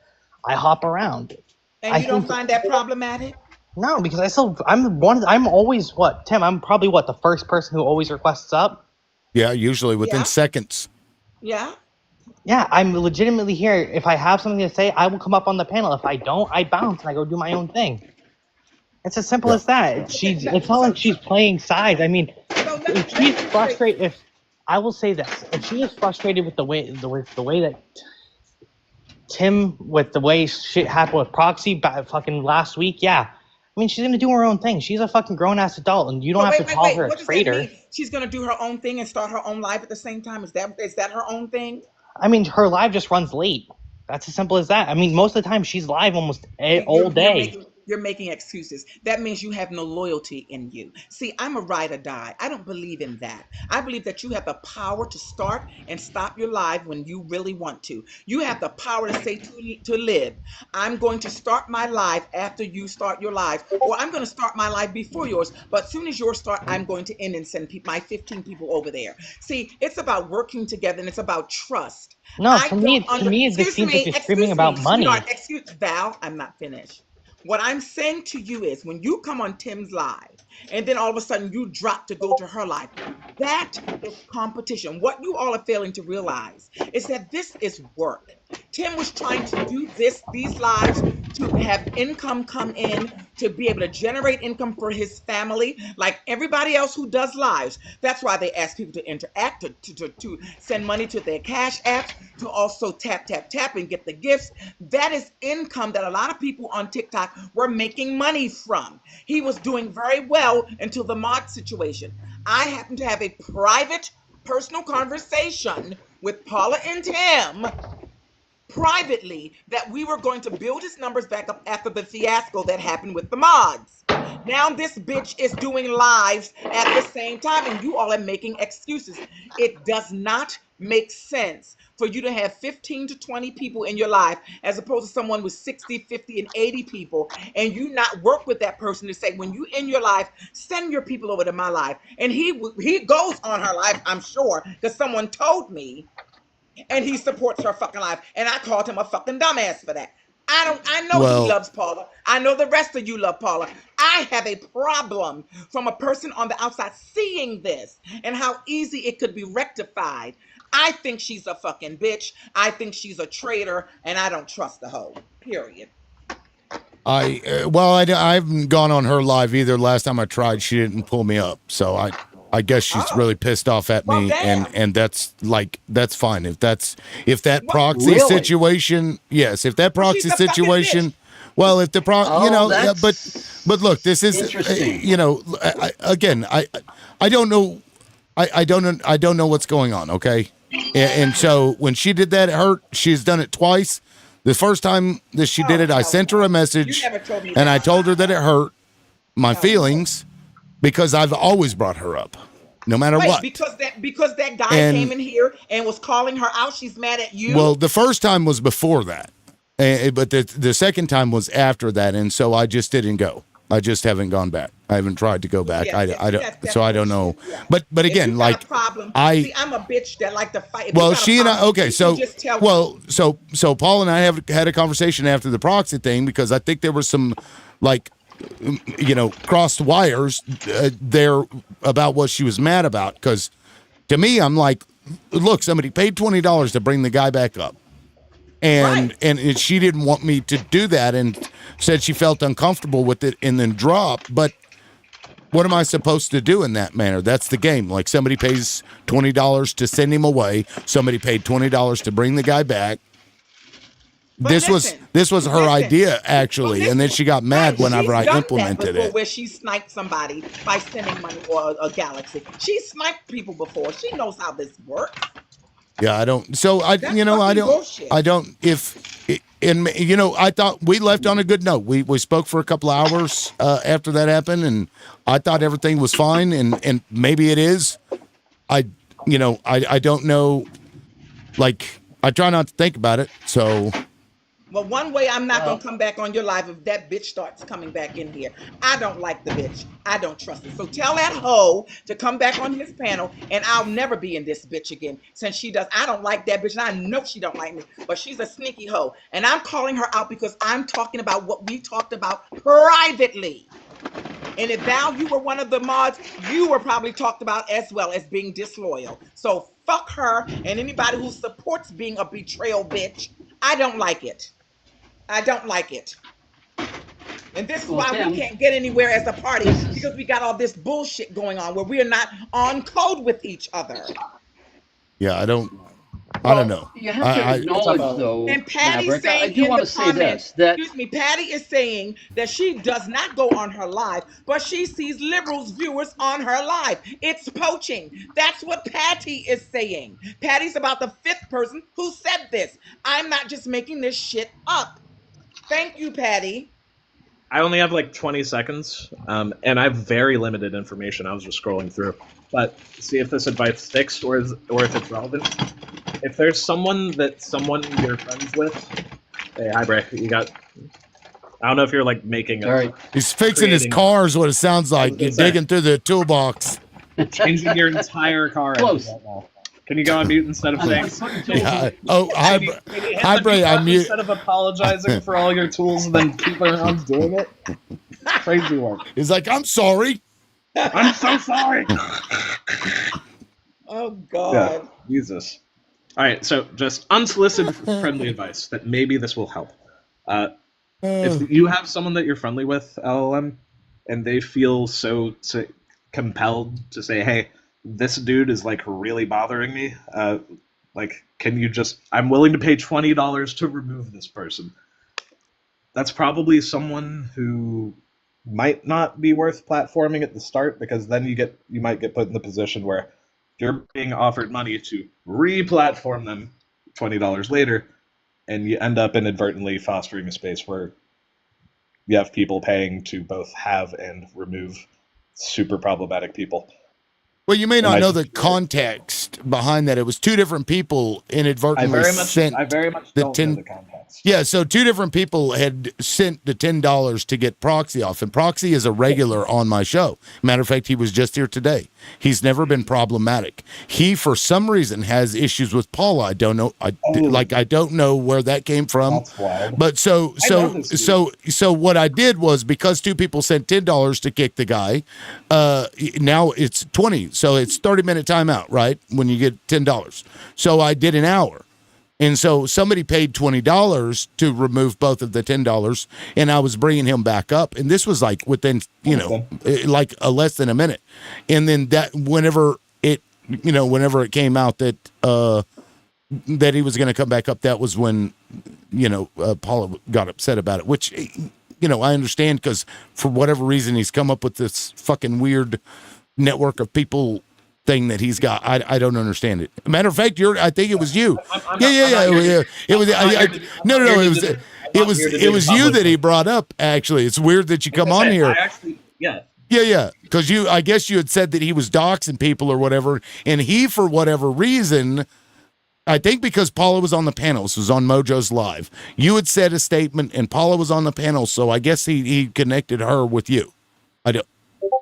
I hop around. And you don't find that problematic? No, because I'm always what, Tim, I'm probably what, the first person who always requests up? Yeah, usually within seconds. Yeah. Yeah, I'm legitimately here. If I have something to say, I will come up on the panel. If I don't, I bounce and I go do my own thing. It's as simple as that. It's not like she's playing sides. I mean, if she's frustrated, I will say this, if she is frustrated with the way that Tim, with the way shit happened with Proxy fucking last week, yeah. I mean, she's gonna do her own thing. She's a fucking grown-ass adult, and you don't have to call her a traitor. She's gonna do her own thing and start her own life at the same time? Is that her own thing? I mean, her live just runs late. That's as simple as that. I mean, most of the time she's live almost all day. You're making excuses. That means you have no loyalty in you. See, I'm a ride or die. I don't believe in that. I believe that you have the power to start and stop your life when you really want to. You have the power to say to live, I'm going to start my life after you start your life, or I'm going to start my life before yours. But as soon as yours start, I'm going to end and send my 15 people over there. See, it's about working together and it's about trust. No, to me, this seems like you're screaming about money. Val, I'm not finished. What I'm saying to you is when you come on Tim's live and then all of a sudden you drop to go to her live, that is competition. What you all are failing to realize is that this is work. Tim was trying to do these lives to have income come in, to be able to generate income for his family, like everybody else who does lives. That's why they ask people to interact, to send money to their cash apps, to also tap and get the gifts. That is income that a lot of people on TikTok were making money from. He was doing very well until the mod situation. I happen to have a private, personal conversation with Paula and Tim privately that we were going to build his numbers back up after the fiasco that happened with the mods. Now this bitch is doing lives at the same time and you all are making excuses. It does not make sense for you to have 15 to 20 people in your life as opposed to someone with 60, 50, and 80 people, and you not work with that person to say, when you in your life, send your people over to my life. And he goes on her life, I'm sure, because someone told me, and he supports her fucking life. And I called him a fucking dumbass for that. I know he loves Paula. I know the rest of you love Paula. I have a problem from a person on the outside seeing this and how easy it could be rectified. I think she's a fucking bitch. I think she's a traitor, and I don't trust the hoe. Period. I haven't gone on her live either. Last time I tried, she didn't pull me up. So I guess she's really pissed off at me, and that's fine. If that proxy situation, yes, if that proxy situation, well, if the but look, this is I don't know. I don't know what's going on. Okay. And so when she did that, it hurt. She's done it twice. The first time that she did it, I sent her a message and I told her that it hurt my feelings because I've always brought her up, no matter what. Because that guy came in here and was calling her out. She's mad at you. Well, the first time was before that, but the second time was after that, and so I just didn't go. I just haven't gone back. I haven't tried to go back. I don't know. Yeah. But again, like I'm a bitch that like to fight. Well, she and I. Okay, so so Paul and I have had a conversation after the proxy thing because I think there were some crossed wires there about what she was mad about. Because to me, I'm like, look, somebody paid $20 to bring the guy back up. And she didn't want me to do that and said she felt uncomfortable with it and then dropped. But what am I supposed to do in that manner? That's the game. Like somebody pays $20 to send him away. Somebody paid $20 to bring the guy back. This was her idea actually, and then she got mad whenever I implemented it. Where she sniped somebody by sending money or a galaxy. She sniped people before. She knows how this works. Yeah, I don't. So I thought we left on a good note. We spoke for a couple of hours after that happened, and I thought everything was fine, and maybe it is. I don't know. Like I try not to think about it. So Well, one way I'm not gonna come back on your live if that bitch starts coming back in here. I don't like the bitch. I don't trust her. So tell that hoe to come back on his panel, and I'll never be in this bitch again. Since she does, I don't like that bitch, and I know she don't like me. But she's a sneaky hoe, and I'm calling her out because I'm talking about what we talked about privately. And if Val, you were one of the mods, you were probably talked about as well as being disloyal. So fuck her and anybody who supports being a betrayal bitch. I don't like it. I don't like it. And this is why we can't get anywhere as a party, because we got all this bullshit going on where we are not on code with each other. Yeah, I don't know. You have to acknowledge, though, and Patty's Maverick, saying I do in want the to say comments, this, that excuse me, Patty is saying that she does not go on her live, but she sees liberals viewers on her live. It's poaching. That's what Patty is saying. Patty's about the 5th person who said this. I'm not just making this shit up. Thank you, Patty. I only have like 20 seconds, and I have very limited information. I was just scrolling through. But see if this advice sticks or if it's relevant. If there's someone you're friends with, hey, hi, Bray, you got... I don't know if you're like making a... He's fixing his car is what it sounds like. You're digging through the toolbox. Changing your entire car. Close. Can you go on mute instead of saying... Yeah. Oh, hi, Bray, I'm mute. Instead of apologizing for all your tools and then keep around doing it? Crazy work. He's like, I'm sorry. I'm so sorry. Oh, God. Yeah, Jesus. All right, so just unsolicited friendly advice that maybe this will help. If you have someone that you're friendly with, LLM, and they feel so compelled to say, hey, this dude is like really bothering me, like, can you just, I'm willing to pay $20 to remove this person. That's probably someone who might not be worth platforming at the start, because then you might get put in the position where you're being offered money to re-platform them $20 later, and you end up inadvertently fostering a space where you have people paying to both have and remove super problematic people. Well, you may not know the context behind that. It was 2 different people inadvertently sent I very much don't know the context. Yeah, so 2 different people had sent the $10 to get Proxy off, and Proxy is a regular on my show. Matter of fact, he was just here today. He's never been problematic. He, for some reason, has issues with Paula. I don't know. I don't know where that came from. That's wild. But so what I did was, because 2 people sent $10 to kick the guy, now it's 20. So it's 30-minute timeout, right? When you get $10. So I did an hour. And so somebody paid $20 to remove both of the $10, and I was bringing him back up. And this was like within, like less than a minute. And then that whenever it came out that that he was going to come back up, that was when, Paula got upset about it, which, I understand, because for whatever reason, he's come up with this fucking weird network of people thing that he's got. I don't understand it. Matter of fact, I think it was you. It was you that he brought up. Actually, it's weird that you come on here. Yeah. Because I guess you had said that he was doxing people or whatever, and he, for whatever reason, I think because Paula was on the panel, this was on Mojo's Live, you had said a statement, and Paula was on the panel, so I guess he connected her with you. I don't.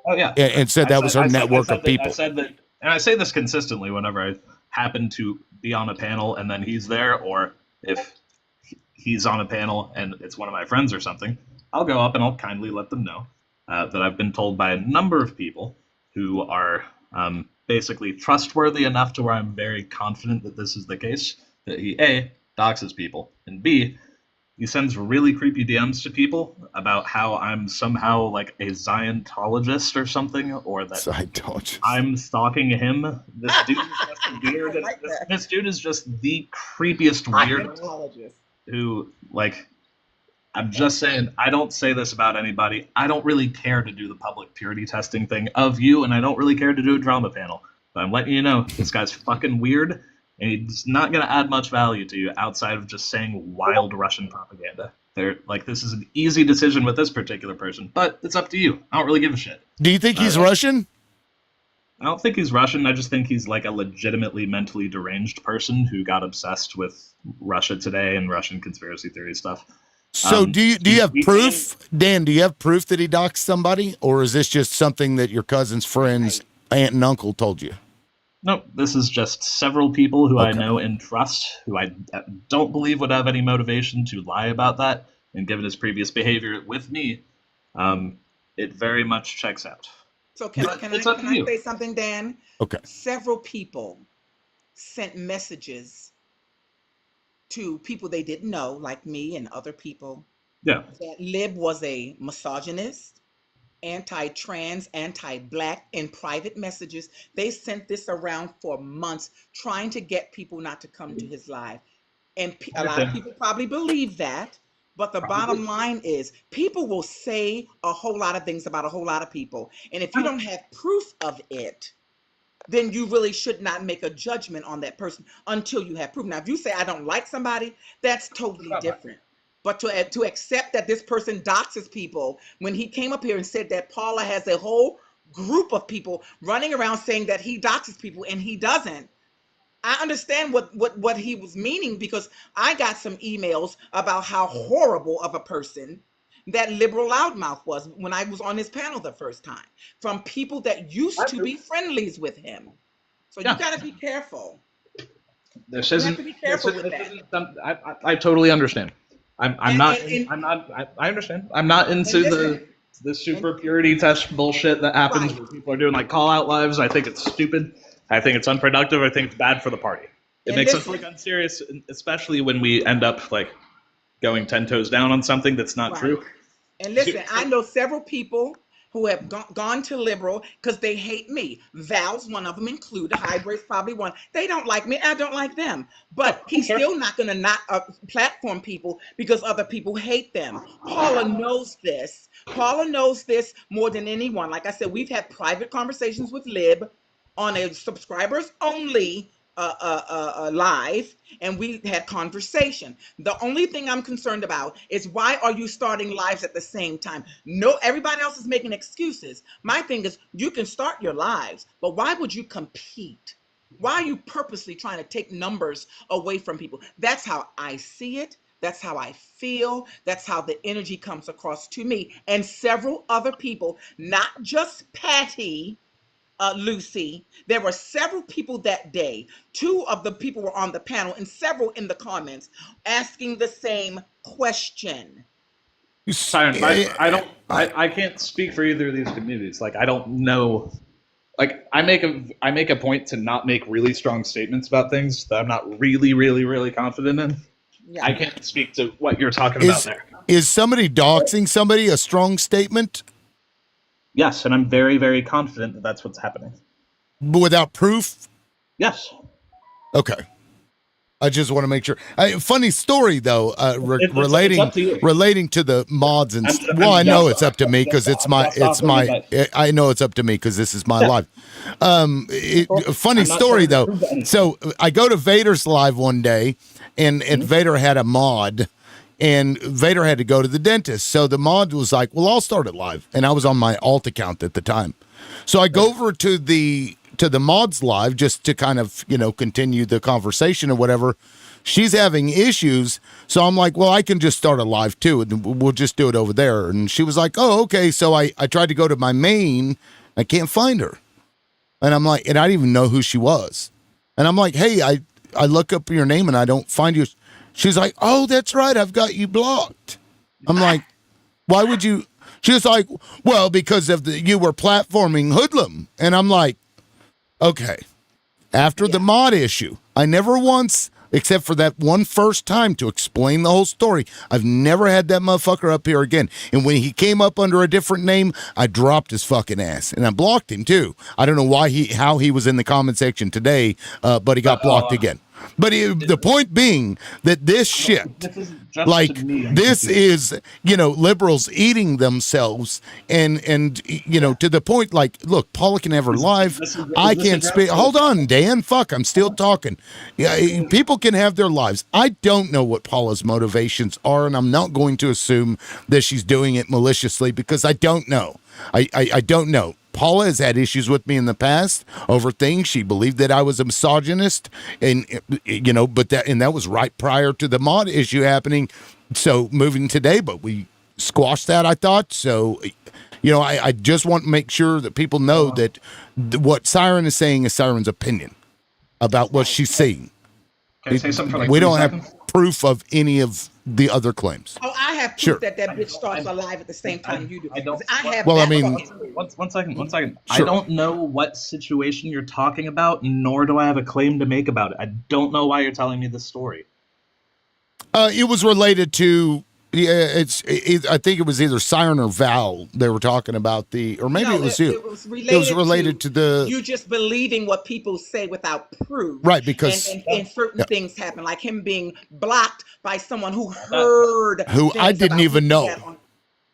Oh yeah. And said that was her network of people. I said that. And I say this consistently whenever I happen to be on a panel and then he's there, or if he's on a panel and it's one of my friends or something, I'll go up and I'll kindly let them know that I've been told by a number of people who are basically trustworthy enough to where I'm very confident that this is the case, that he, A, doxes people, and B, he sends really creepy DMs to people about how I'm somehow like a Scientologist or something, or that I'm stalking him. This dude is just weird. This dude is just the creepiest weirdo who, like, I'm just saying, I don't say this about anybody. I don't really care to do the public purity testing thing of you, and I don't really care to do a drama panel. But I'm letting you know, this guy's fucking weird. And he's not going to add much value to you outside of just saying wild Russian propaganda. This is an easy decision with this particular person, but it's up to you. I don't really give a shit. Do you think he's Russian? I don't think he's Russian. I just think he's like a legitimately mentally deranged person who got obsessed with Russia Today and Russian conspiracy theory stuff. So do you have proof, Dan? Do you have proof that he doxed somebody, or is this just something that your cousin's friends, aunt and uncle, told you? No, this is just several people who I know and trust, who I don't believe would have any motivation to lie about that. And given his previous behavior with me, it very much checks out. So can I say something, Dan? Okay. Several people sent messages to people they didn't know, like me and other people. Yeah. That Lib was a misogynist, anti-trans, anti-black in private messages. They sent this around for months, trying to get people not to come to his live. And a lot of people probably believe that. But the bottom line is people will say a whole lot of things about a whole lot of people. And if you don't have proof of it, then you really should not make a judgment on that person until you have proof. Now, if you say, I don't like somebody, that's totally different. But to accept that this person doxes people, when he came up here and said that Paula has a whole group of people running around saying that he doxes people and he doesn't, I understand what he was meaning, because I got some emails about how horrible of a person that liberal loudmouth was when I was on his panel the first time, from people that used to be friendlies with him. So you got to be careful. This You isn't. have to be careful with that. I totally understand. I understand. I'm not into the super purity test bullshit that happens where people are doing like call out lives. I think it's stupid. I think it's unproductive. I think it's bad for the party. It makes us look unserious, especially when we end up like going 10 toes down on something that's not true. And listen, I know several people who have gone to liberal because they hate me. Val's one of them included. Highbrace probably one. They don't like me. I don't like them. But he's still not going to not platform people because other people hate them. Paula knows this. Paula knows this more than anyone. Like I said, we've had private conversations with Lib on a subscribers only live, and we had conversation. The only thing I'm concerned about is why are you starting lives at the same time? No, everybody else is making excuses. My thing is, you can start your lives, but why would you compete? Why are you purposely trying to take numbers away from people? That's how I see it. That's how I feel. That's how the energy comes across to me and several other people, not just Patty, Lucy. There were several people that day. 2 of the people were on the panel and several in the comments asking the same question. Siren, I can't speak for either of these communities. Like I don't know. Like I make a point to not make really strong statements about things that I'm not really confident in. Yeah. I can't speak to what you're talking about there. Is somebody doxing somebody a strong statement? Yes, and I'm very confident that that's what's happening. Without proof? Yes. Okay. I just want to make sure. Funny story though, relating to the mods and I know it's up to me because I know it's up to me because this is my life. Funny story though. So I go to Vader's live one day, and Vader had a mod. And Vader had to go to the dentist. So the mod was like, well, I'll start it live. And I was on my alt account at the time. So I go over to the mods live just to kind of, continue the conversation or whatever. She's having issues. So I'm like, well, I can just start a live too. And we'll just do it over there. And she was like, oh, okay. So I tried to go to my main. I can't find her. And I'm like, and I didn't even know who she was. And I'm like, hey, I look up your name and I don't find you. She's like, oh, that's right. I've got you blocked. I'm like, why would you? She was like, well, because of you were platforming Hoodlum. And I'm like, okay. After the mod issue, I never once, except for that one first time to explain the whole story, I've never had that motherfucker up here again. And when he came up under a different name, I dropped his fucking ass. And I blocked him too. I don't know how he was in the comment section today, but he got blocked again. But the point being that this shit, this is, liberals eating themselves and to the point, like, look, Paula can have her live. I can't speak. Hold on, Dan. Fuck, I'm still talking. Yeah, people can have their lives. I don't know what Paula's motivations are, and I'm not going to assume that she's doing it maliciously because I don't know. I don't know. Paula has had issues with me in the past over things. She believed that I was a misogynist, and but that was right prior to the mod issue happening. So moving today, but we squashed that, I thought. So, I just want to make sure that people know that what Siren is saying is Siren's opinion about what she's seeing. Can I say something for like we 3 don't seconds? have proof of any of the other claims. Oh, I have proof Sure. that bitch starts alive at the same time you do. I don't. I have. Well, I that mean- proof. One second. I Sure. don't know what situation you're talking about, nor do I have a claim to make about it. I don't know why you're telling me this story. It was related to. I think it was either Siren or Val. They were talking about or maybe No, it was you. It was related, to the. you just believing what people say without proof. Right, because- and certain Yeah. things happen, like him being blocked by someone who heard Who I things didn't about even who he know. had on-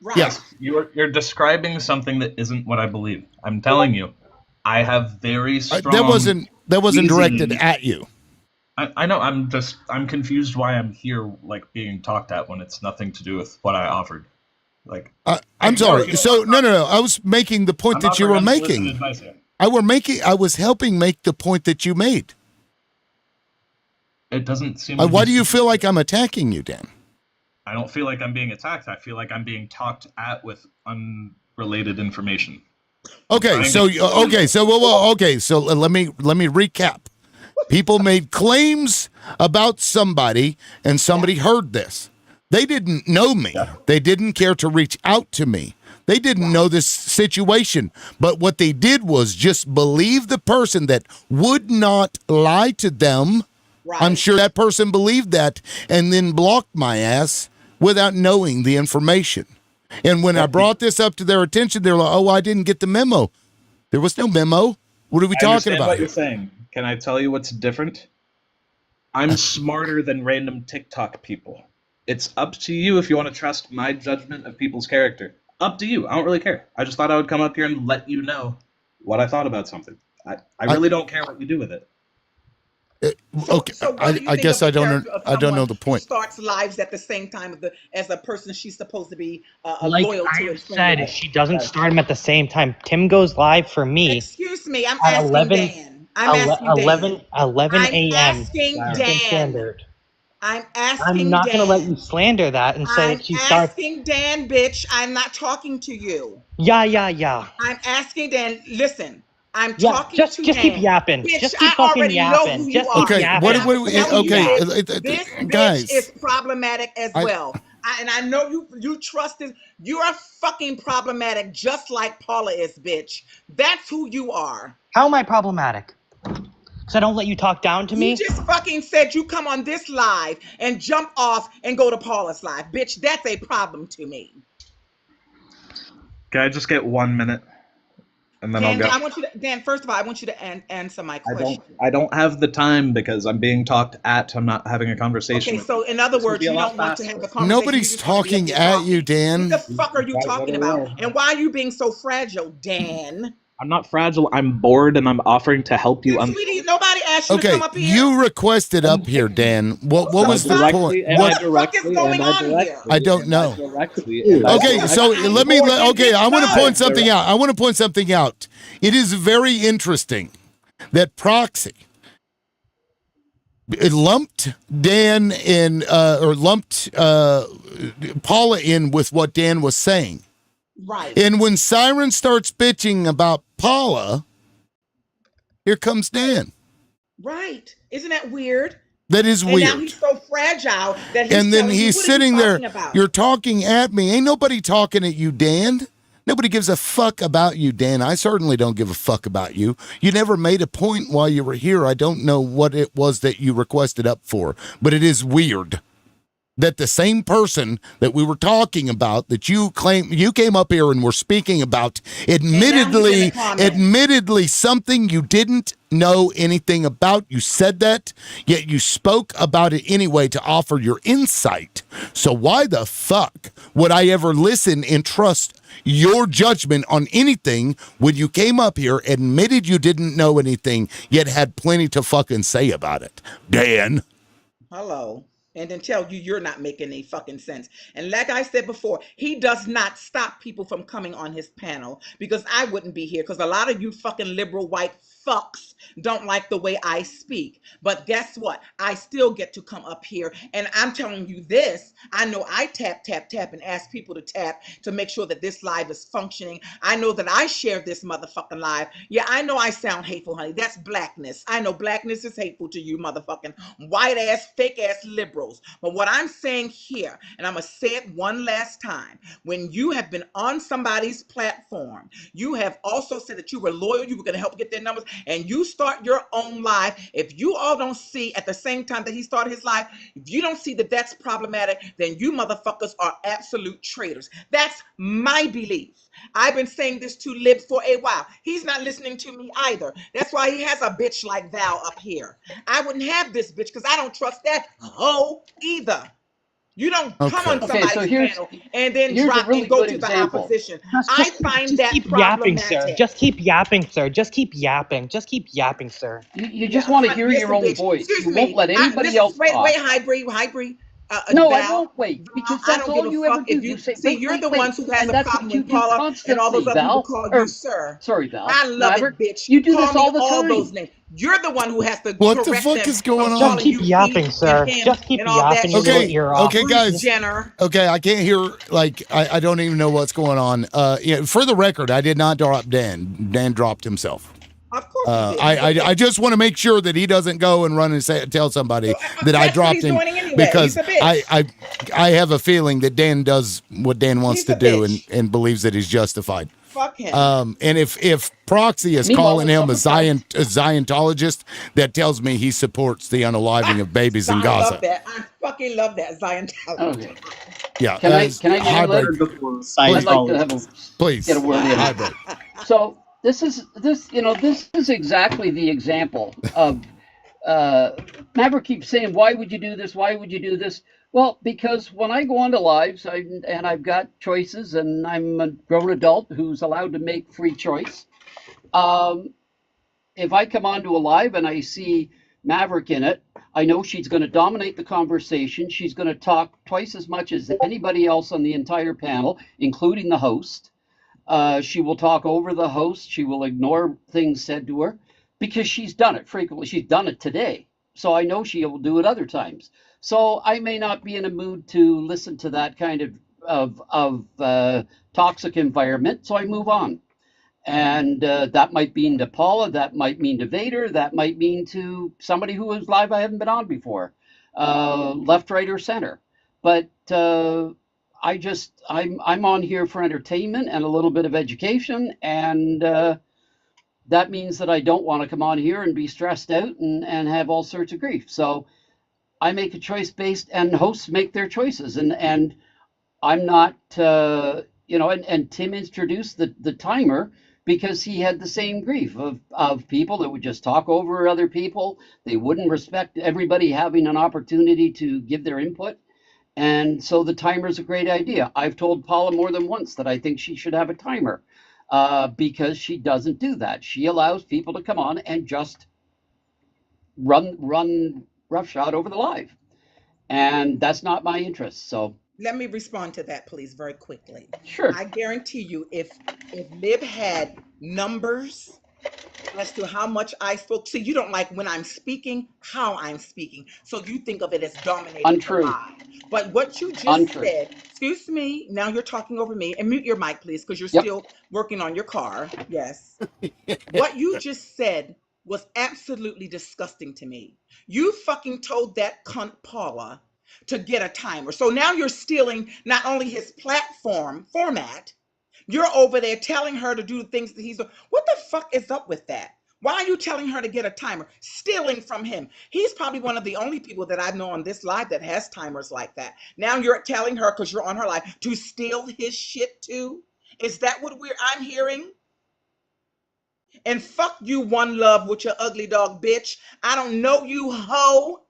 Right. Yeah. You're describing something that isn't what I believe. I'm telling you, I have very strong. That wasn't directed reasons. at you. I know. I'm confused why I'm here, like being talked at when it's nothing to do with what I offered. Like, I'm sorry. So no. I was making the point that you were making. I was helping make the point that you made. It doesn't seem. Why do you feel like I'm attacking you, Dan? I don't feel like I'm being attacked. I feel like I'm being talked at with unrelated information. Okay, so let me recap. People made claims about somebody, and somebody heard this. They didn't know me. They didn't care to reach out to me. They didn't know this situation. But what they did was just believe the person that would not lie to them. Right. I'm sure that person believed that and then blocked my ass without knowing the information. And when I brought this up to their attention, they're like, "Oh, I didn't get the memo." There was no memo. What are we I talking understand about? what you're saying. Can I tell you what's different? I'm smarter than random TikTok people. It's up to you if you want to trust my judgment of people's character. Up to you. I don't really care. I just thought I would come up here and let you know what I thought about something. I really don't care what you do with it. Okay, So what do you I think guess of I the don't character know. of I don't know someone the who point. starts lives at the same time as a person she's supposed to be Like loyal to. I and said, friendly if she doesn't start them at the same time, Tim goes live for me Excuse me, I'm at asking 11, Dan. I'm asking Dan. 11 I'm a.m. asking Eastern Dan. Standard. I'm asking I'm not Dan. going to let you slander that and say I'm that she starts. asking Dan, bitch. I'm not talking to you. Yeah. I'm asking Dan. Listen, I'm Yeah, talking just to keep Dan. yapping. Bitch, Just keep I fucking already know yapping. who Just you keep are. Okay, yapping. what? And I'm telling you this guys. bitch is problematic as I- well. And I know you trust this. You are fucking problematic, just like Paula is, bitch. That's who you are. How am I problematic? Because I don't let you talk down to me? You just fucking said you come on this live and jump off and go to Paula's live. Bitch, that's a problem to me. Can I just get 1 minute? And then I'll Dan, go. Dan, first of all, I want you to answer my question. I don't have the time because I'm being talked at. I'm not having a conversation. Okay, with so you. in other This will words, be a you lot don't want to faster. have a conversation. Nobody's You just want to be talking up there at you, Dan. What the fuck are you Right, talking right, about? right. And why are you being so fragile, Dan? I'm not fragile. I'm bored, and I'm offering to help you. Sweetie, nobody asked you to Okay, come up here. you requested up here, Dan. What was the point? What the fuck is going on here? I don't know. Directly. Okay, so let me. Okay, I want to point something out. I want to point something out. It is very interesting that Proxy it lumped Dan in, or lumped Paula in with what Dan was saying. Right. And when Siren starts bitching about Paula, here comes Dan. Right. Isn't that weird? That is And weird. now he's so fragile that he's And then telling you, he's what are you sitting there. talking about? You're talking at me. Ain't nobody talking at you, Dan. Nobody gives a fuck about you, Dan. I certainly don't give a fuck about you. You never made a point while you were here. I don't know what it was that you requested up for, but it is weird that the same person that we were talking about, that you claim you came up here and were speaking about, admittedly something you didn't know anything about. You said that, yet you spoke about it anyway to offer your insight. So why the fuck would I ever listen and trust your judgment on anything when you came up here, admitted you didn't know anything, yet had plenty to fucking say about it? Dan. Hello. and then tell you you're not making any fucking sense. And like I said before, he does not stop people from coming on his panel, because I wouldn't be here, because a lot of you fucking liberal white fucks don't like the way I speak. But guess what? I still get to come up here, and I'm telling you this. I know I tap, and ask people to tap to make sure that this live is functioning. I know that I share this motherfucking live. Yeah, I know I sound hateful, honey. That's blackness. I know blackness is hateful to you motherfucking white ass, fake ass liberals. But what I'm saying here, and I'm gonna say it one last time, when you have been on somebody's platform, you have also said that you were loyal, you were gonna help get their numbers, and you start your own live. If you all don't see at the same time that he started his live, if you don't see that that's problematic, then you motherfuckers are absolute traitors. That's my belief. I've been saying this to Lib for a while. He's not listening to me either. That's why he has a bitch like Val up here. I wouldn't have this bitch because I don't trust that hoe either. You don't come on somebody's panel and then drop and go to the opposition. I find that keep problematic. yapping, sir. Just keep yapping, sir. Just keep yapping. Just keep yapping, sir. You just want to hear your own voice. You won't let anybody else talk. Wait, High Bree. No, Val, I won't wait, because I that's don't all give a you ever fuck do. if You say, see, you're the ones who has and a that's problem what you with do Paula and all those constantly, other people Val. call you sir. Sorry, Val. I love Maverick, it, bitch. you do Call this me all the all time. those names. You're the one who has to What the correct fuck them is going from on? Just calling keep you yapping, me sir. and him Just keep and all that yapping your shit. little ear off. Okay, guys. Jenner. Okay, I can't hear. Like, I don't even know what's going on. Yeah, for the record, I did not drop Dan. Dan dropped himself. Of course he did. I just want to make sure that he doesn't go and run and tell somebody that I dropped him, anyway. because I have a feeling that Dan does what Dan wants to do and believes that he's justified. Fuck him. And if Proxy is calling him a Zionologist, that tells me he supports the unaliving of babies in Gaza. I love that. I fucking love that Zionologist. Okay. Yeah. Can I get I'd like to have please get a word in. hybrid. So this is exactly the example of Maverick keeps saying, why would you do this? Why would you do this? Well, because when I go onto lives and I've got choices and I'm a grown adult who's allowed to make free choice, if I come onto a live and I see Maverick in it, I know she's going to dominate the conversation. She's going to talk twice as much as anybody else on the entire panel, including the host. She will talk over the host. She will ignore things said to her because she's done it frequently. She's done it today. So I know she will do it other times. So I may not be in a mood to listen to that kind of toxic environment. So I move on. And that might mean to Paula, that might mean to Vader, that might mean to somebody who was live I haven't been on before, left, right, or center. But I'm on here for entertainment and a little bit of education, and that means that I don't want to come on here and be stressed out and have all sorts of grief. So I make a choice based, and hosts make their choices, and I'm not, and Tim introduced the timer because he had the same grief of people that would just talk over other people. They wouldn't respect everybody having an opportunity to give their input. And so the timer is a great idea. I've told Paula more than once that I think she should have a timer because she doesn't do that. She allows people to come on and just run roughshod over the live. And that's not my interest. So let me respond to that, please, very quickly. Sure. I guarantee you, if Lib had numbers as to how much I spoke, see, you don't like when I'm speaking, how I'm speaking. So you think of it as dominating. Untrue. The lie. But what you just said, excuse me, now you're talking over me, and mute your mic, please, because you're still working on your car. Yes. What you just said was absolutely disgusting to me. You fucking told that cunt Paula to get a timer. So now you're stealing not only his platform format, you're over there telling her to do the things that he's doing. What the fuck is up with that? Why are you telling her to get a timer? Stealing from him. He's probably one of the only people that I know on this live that has timers like that. Now you're telling her, because you're on her live, to steal his shit too? Is that what I'm hearing? And fuck you, One Love, with your ugly dog, bitch. I don't know you, hoe.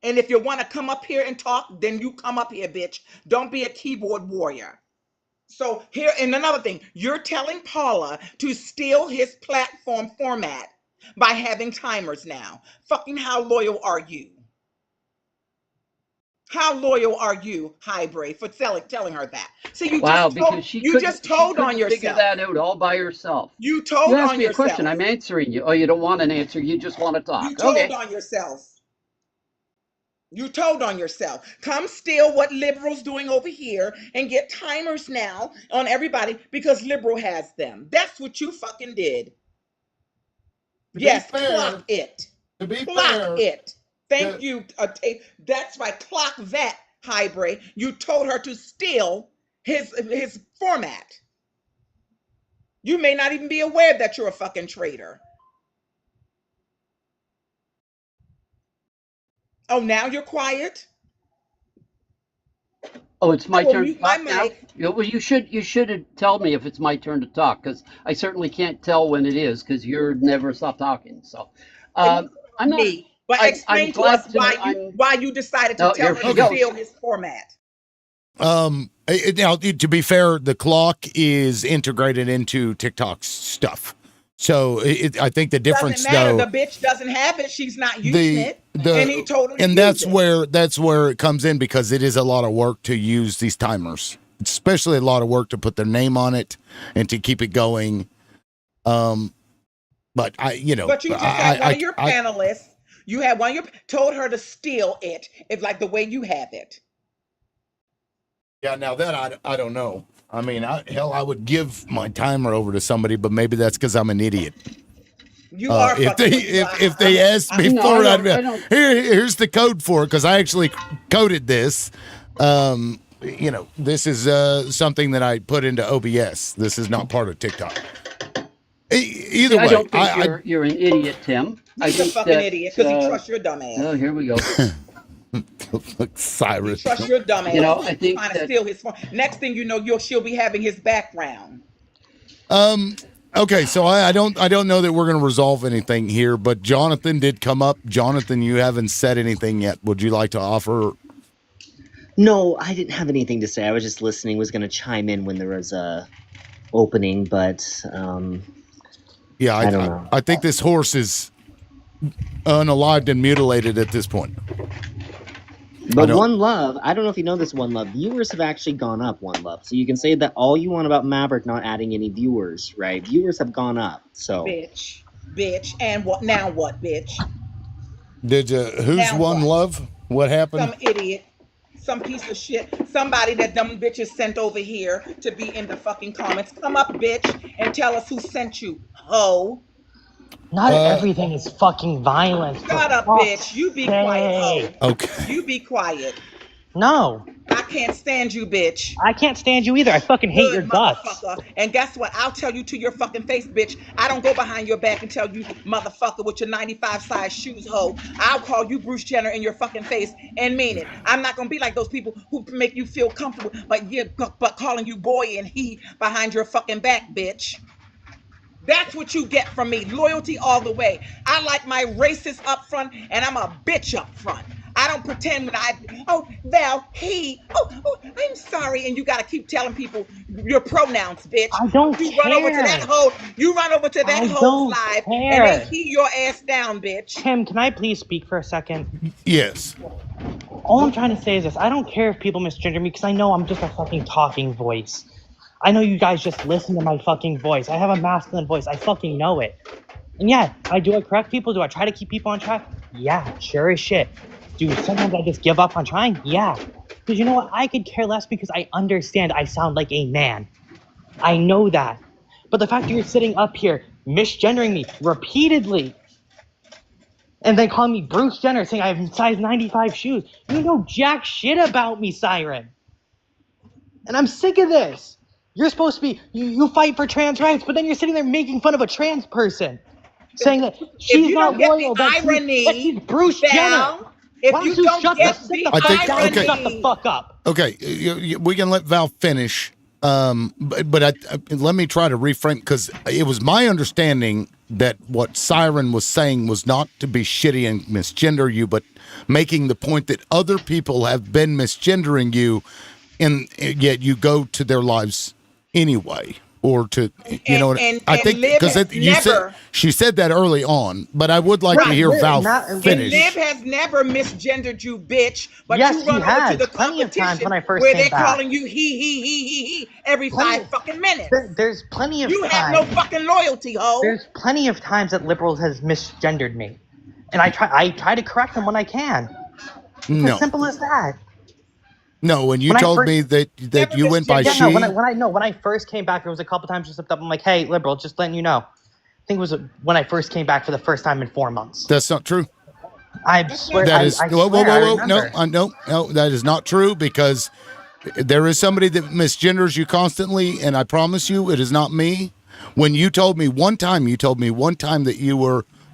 And if you want to come up here and talk, then you come up here, bitch. Don't be a keyboard warrior. So here, and another thing, you're telling Paula to steal his platform format by having timers now. Fucking how loyal are you? How loyal are you, Highbray, for telling her that? See, you Wow, just told, because she you couldn't, just told she on couldn't figure yourself. that out all by herself. You told You asked on me a yourself. question. I'm answering you. Oh, you don't want an answer. You just want to talk. You told Okay. on yourself. You told on yourself. Come steal what liberals doing over here and get timers now on everybody because liberal has them. That's what you fucking did. Yes, clock it. To be Clock fair, it. Thank you. That's right. Clock that, Highbray. You told her to steal his format. You may not even be aware that you're a fucking traitor. Oh, now you're quiet? Oh, it's my I will turn to mute my talk now? mic. Yeah, well, you should tell me if it's my turn to talk, because I certainly can't tell when it is, because you're never stop talking. So, I'm not. Me. But I'm explain to glad us why you decided to Oh, tell here her she to goes. steal his format. Now, to be fair, the clock is integrated into TikTok's stuff. So I think the difference, Doesn't matter. though, The bitch doesn't have it. She's not using it. And he told her to and use that's where it comes in, because it is a lot of work to use these timers, especially a lot of work to put their name on it and to keep it going. But But you just had one of your panelists. You had one of your told her to steal it. It's like the way you have it. Yeah, now that I don't know. I mean, I would give my timer over to somebody, but maybe that's because I'm an idiot. You are. If they asked me for it, I'd be like, here's the code for it, because I actually coded this. This is something that I put into OBS. This is not part of TikTok. Either way, I don't think you're an idiot, Tim. He's a fucking idiot because he trusts your dumb ass. Oh, here we go. Look, Cyrus. Trust your dumb ass. You know, I think trying to steal his phone. Next thing you know, she'll be having his background. Okay, so I don't know that we're going to resolve anything here, but Jonathan did come up. Jonathan, you haven't said anything yet. Would you like to offer? No, I didn't have anything to say. I was just listening. Was going to chime in when there was a opening, but yeah, I don't know. I think this horse is unalived and mutilated at this point. But One Love, I don't know if you know this, One Love, viewers have actually gone up, One Love. So you can say that all you want about Maverick not adding any viewers, right? Viewers have gone up, so. Bitch. And what now what, bitch? Did who's Now One Love? What happened? Some idiot. Some piece of shit. Somebody that them bitches sent over here to be in the fucking comments. Come up, bitch, and tell us who sent you, ho. Not everything is fucking violence. Shut up, bitch. You be quiet, ho. Okay. You be quiet. No. I can't stand you, bitch. I can't stand you either. I fucking hate your guts. Motherfucker. And guess what? I'll tell you to your fucking face, bitch. I don't go behind your back and tell you, motherfucker, with your 95 size shoes, ho. I'll call you Bruce Jenner in your fucking face and mean it. I'm not gonna be like those people who make you feel comfortable, but calling you boy and he behind your fucking back, bitch. That's what you get from me. Loyalty all the way. I like my racist up front, and I'm a bitch up front. I don't pretend he. I'm sorry, and you got to keep telling people your pronouns, bitch. I don't You run over to that hoe. You run over to that hoe's live, and they key your ass down, bitch. Tim, can I please speak for a second? Yes. All I'm trying to say is this. I don't care if people misgender me, because I know I'm just a fucking talking voice. I know you guys just listen to my fucking voice. I have a masculine voice. I fucking know it. And yeah, do I correct people? Do I try to keep people on track? Yeah, sure as shit. Sometimes I just give up on trying? Yeah. Because you know what? I could care less, because I understand I sound like a man. I know that. But the fact that you're sitting up here misgendering me repeatedly and then calling me Bruce Jenner, saying I have size 95 shoes. You know jack shit about me, Siren. And I'm sick of this. You're supposed to be, you fight for trans rights, but then you're sitting there making fun of a trans person, saying that she's not loyal, that she's Bruce Jenner. If you don't get the irony, shut the fuck up. Okay, we can let Val finish, but let me try to reframe, because it was my understanding that what Siren was saying was not to be shitty and misgender you, but making the point that other people have been misgendering you, and yet you go to their lives anyway. or to, you know, and I think Lib because has never. she said that early on, but I would like to hear Val finish. And Lib has never misgendered you, bitch. But Yes, you he run over has. to the Plenty of times competition when I first where came they're back. calling you he every Plenty- 5 fucking minutes. There's plenty of You times. have no fucking loyalty, ho. There's plenty of times that liberals has misgendered me, and I try to correct them when I can. It's No. as simple as that. No, when you When I told first- me that you went by Yeah, she. no, when I first came back, there was a couple times I slipped up. I'm like, hey, liberal, just letting you know. I think it was when I first came back for the first time in 4 months. That's not true. I swear. That is I whoa, swear, I remember. no, that is not true, because there is somebody that misgenders you constantly, and I promise you, it is not me. When you told me one time that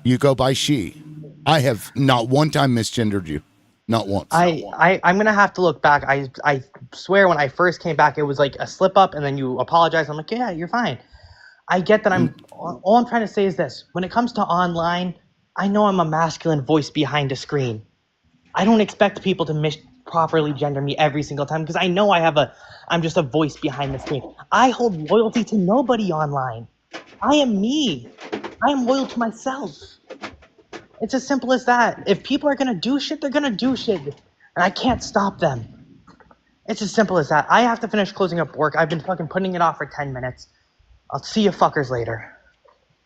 you go by she. I have not one time misgendered you, not once. I'm gonna have to look back. I swear when I first came back, it was like a slip up, and then you apologize. I'm like, yeah, you're fine. I get that. All I'm trying to say is this: when it comes to online, I know I'm a masculine voice behind a screen. I don't expect people to properly gender me every single time, because I know I'm just a voice behind the screen. I hold loyalty to nobody online. I am me. I am loyal to myself. It's as simple as that. If people are gonna do shit, they're gonna do shit, and I can't stop them. It's as simple as that. I have to finish closing up work. I've been fucking putting it off for 10 minutes. I'll see you fuckers later.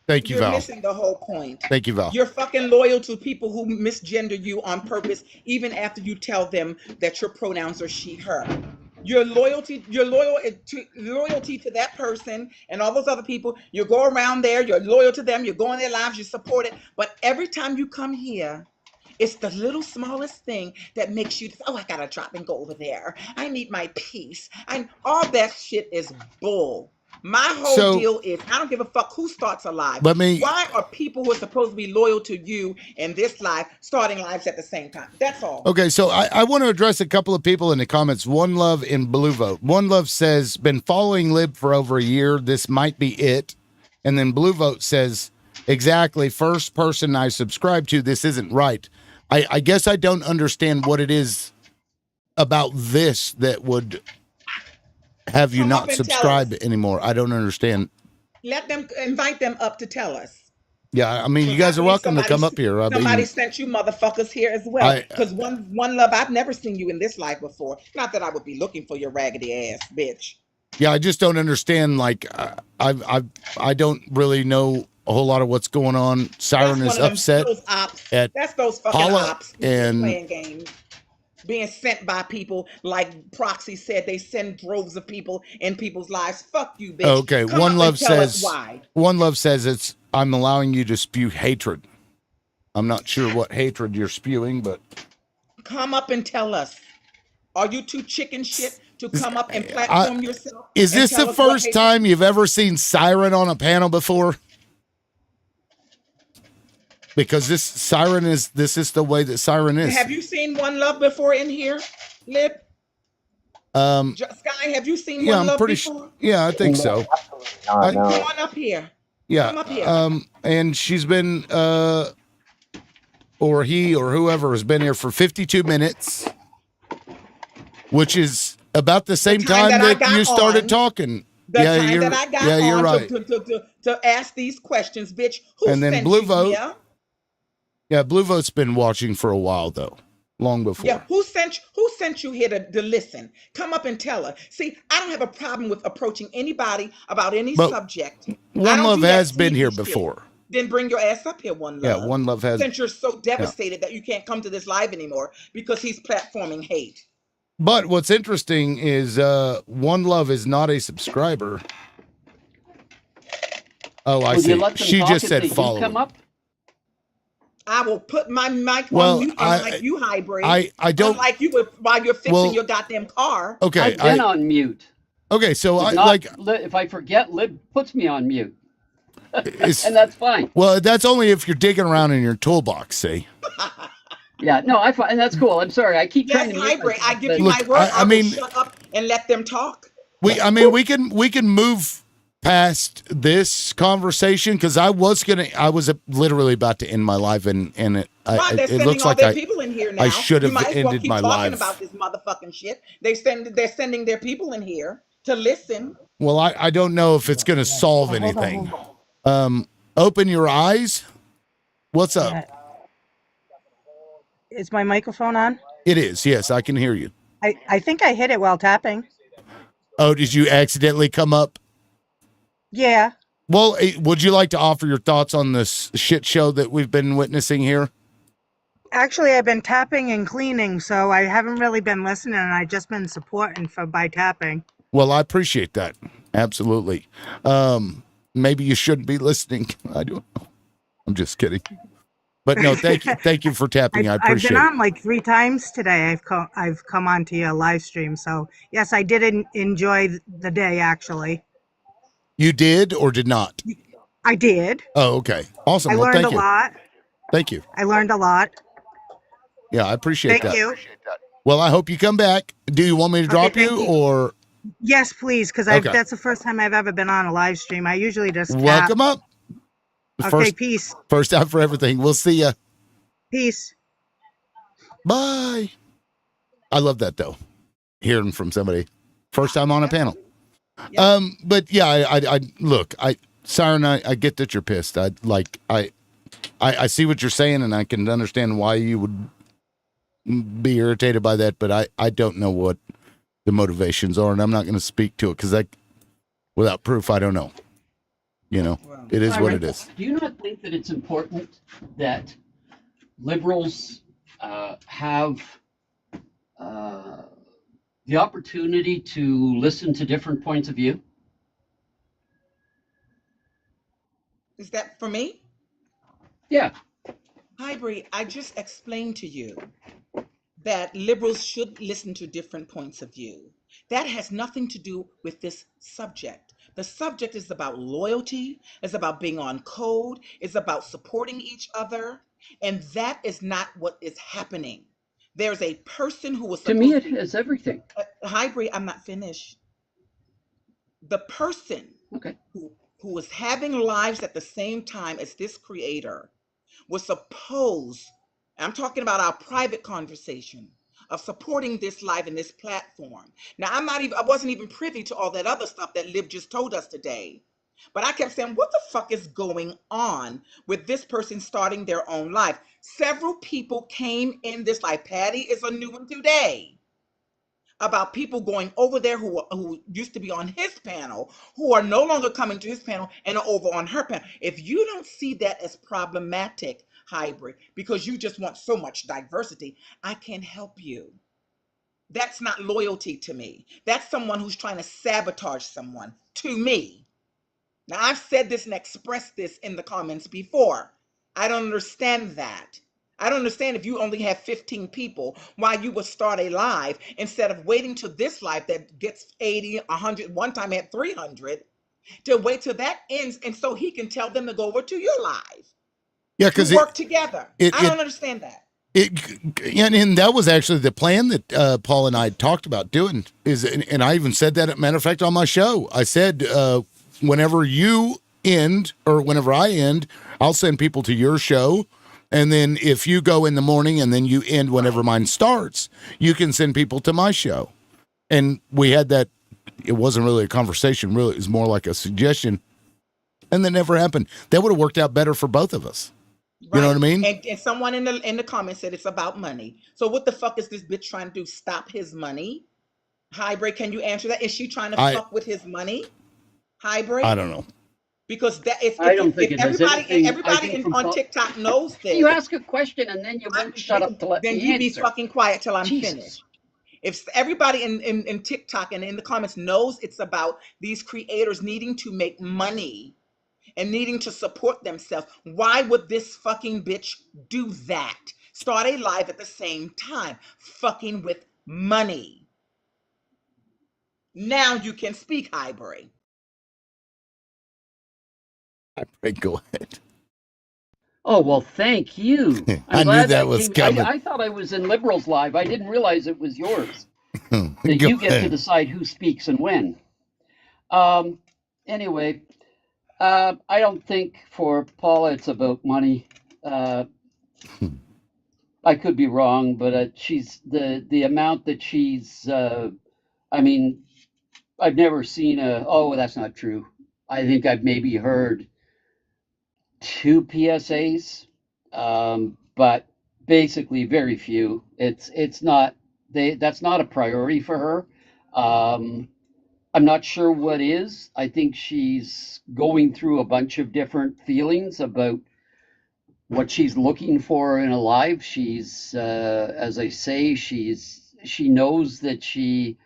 Thank you, You're Val. missing the whole point. Thank you, Val. You're fucking loyal to people who misgender you on purpose, even after you tell them that your pronouns are she, her. You're loyal to that person and all those other people. You go around there, you're loyal to them, you go in their lives, you support it. But every time you come here, it's the little smallest thing that makes you, oh, I gotta drop and go over there. I need my peace. All that shit is bull. My whole deal is, I don't give a fuck who starts a live. Why are people who are supposed to be loyal to you in this live starting lives at the same time? That's all. Okay, so I want to address a couple of people in the comments. One Love in Blue Vote. One Love says, been following Lib for over a year. This might be it. And then Blue Vote says, exactly, first person I subscribe to, this isn't right. I guess I don't understand what it is about this that would have you not subscribe anymore. I don't understand. Invite them up to tell us. Yeah, I mean, you guys are welcome to come up here. Somebody sent you motherfuckers here as well. Because one Love, I've never seen you in this live before. Not that I would be looking for your raggedy ass, bitch. Yeah, I just don't understand. Like, I don't really know a whole lot of what's going on. Siren is upset at that's those fucking Paula ops and playing games, being sent by people. Like Proxy said, they send droves of people in people's lives. Fuck you, bitch. Okay, Come One up Love and tell us says. why. One Love says I'm allowing you to spew hatred. I'm not sure what hatred you're spewing, but Come up and tell us. Are you too chicken shit to come up and platform yourself? Is this the first time you've ever seen Siren on a panel before? Because this is the way that Siren is. Have you seen One Love before in here, Lib? Sky, have you seen One Love before? Yeah, I think so. Come on up here. Yeah. Come up here. And she's been or he or whoever has been here for 52 minutes, which is about the same time that you started talking. You're right. To ask these questions, bitch. Who and then sent Blue you Vote. here? Yeah, Blue Vote's been watching for a while though, long before. Yeah, who sent you here to listen? Come up and tell her. See, I don't have a problem with approaching anybody about any subject. One Love has been here before. Then bring your ass up here, One Love. Yeah, One Love has. Since you're so devastated that you can't come to this live anymore because he's platforming hate. But what's interesting is One Love is not a subscriber. Oh, I see. She just said follow. Come up? I will put my mic on mute unlike you, Hybrid. I don't unlike you while you're fixing your goddamn car. Okay, I've been on mute. Okay, so if I forget, Lib puts me on mute, and that's fine. Well, that's only if you're digging around in your toolbox. See. Yeah, no, and that's cool. I'm sorry, I keep trying to. Hybrid. I give you my word. I mean, shut up and let them talk. We can move past this conversation because I was literally about to end my life and it looks like people in here now. I should have ended well keep my talking life about this motherfucking shit. They're sending their people in here to listen. Well, I don't know if it's going to solve anything. Open your eyes. What's up? Yeah. Is my microphone on? It is. Yes, I can hear you. I think I hit it while tapping. Oh, did you accidentally come up? Yeah. Well, would you like to offer your thoughts on this shit show that we've been witnessing here? Actually, I've been tapping and cleaning, so I haven't really been listening, and I've just been supporting by tapping. Well, I appreciate that. Absolutely. Maybe you shouldn't be listening. I don't know. I'm just kidding. But no, thank you. Thank you for tapping. I appreciate it. I've been on like 3 times today. I've come onto your live stream. So yes, I did enjoy the day actually. You did or did not? I did. Oh, okay. Awesome. I Well, learned thank a you. lot. Thank you. I learned a lot. Yeah, I appreciate that. Thank you. Well, I hope you come back. Do you want me to drop you thank you. or? Yes, please, because Okay. that's the first time I've ever been on a live stream. I usually just tap. Welcome up. Okay, peace. First time for everything. We'll see ya. Peace. Bye. I love that though. Hearing from somebody first time on a panel. But yeah, I look, Siren, I get that you're pissed. I see what you're saying and I can understand why you would be irritated by that, but I don't know what the motivations are and I'm not going to speak to it because without proof, I don't know. You know, it is what it is. Do you not think that it's important that liberals have the opportunity to listen to different points of view? Is that for me? Yeah. Hi, Bree. I just explained to you that liberals should listen to different points of view. That has nothing to do with this subject. The subject is about loyalty, it's about being on code, it's about supporting each other, and that is not what is happening. There's a person who was To me, it is everything. Hi, Bree, I'm not finished. The person who was having lives at the same time as this creator was supposed, I'm talking about our private conversation, of supporting this live in this platform. Now, I wasn't even privy to all that other stuff that Liv just told us today. But I kept saying, what the fuck is going on with this person starting their own life? Several people came in this life. Patty is a new one today. About people going over there who used to be on his panel, who are no longer coming to his panel and are over on her panel. If you don't see that as problematic, Hybrid, because you just want so much diversity, I can help you. That's not loyalty to me. That's someone who's trying to sabotage someone to me. Now, I've said this and expressed this in the comments before. I don't understand that. I don't understand if you only have 15 people, why you would start a live instead of waiting till this live that gets 80, 100, one time I had 300, to wait till that ends and so he can tell them to go over to your live. Yeah, because work together. I don't understand that. And that was actually the plan that Paul and I talked about doing. And I even said that, matter of fact, on my show. I said, whenever you end or whenever I end, I'll send people to your show. And then if you go in the morning and then you end whenever mine starts, you can send people to my show. And we had that. It wasn't really a conversation. Really, it was more like a suggestion. And that never happened. That would have worked out better for both of us. You know what I mean? And someone in the comments said it's about money. So what the fuck is this bitch trying to do? Stop his money? Hybrid, can you answer that? Is she trying to fuck with his money? Hybrid? I don't know. Because that is I don't think it does anything. Everybody on TikTok knows this. You ask a question and then you won't shut up to let me Then you be answer. fucking quiet till I'm Jesus. finished. If everybody in TikTok and in the comments knows it's about these creators needing to make money and needing to support themselves, why would this fucking bitch do that? Start a live at the same time, fucking with money. Now you can speak, Highbury. Go ahead. Oh, well, thank you. I knew that was coming. I thought I was in Liberals Live. I didn't realize it was yours. That you get to decide who speaks and when. Anyway, I don't think for Paula it's about money. I could be wrong, but she's the amount that she's. I mean, I've never seen a. Oh, that's not true. I think I've maybe heard 2 PSAs, but basically very few. It's not that's not a priority for her. I'm not sure what is. I think she's going through a bunch of different feelings about what she's looking for in a life. She's, as I say, she knows that she.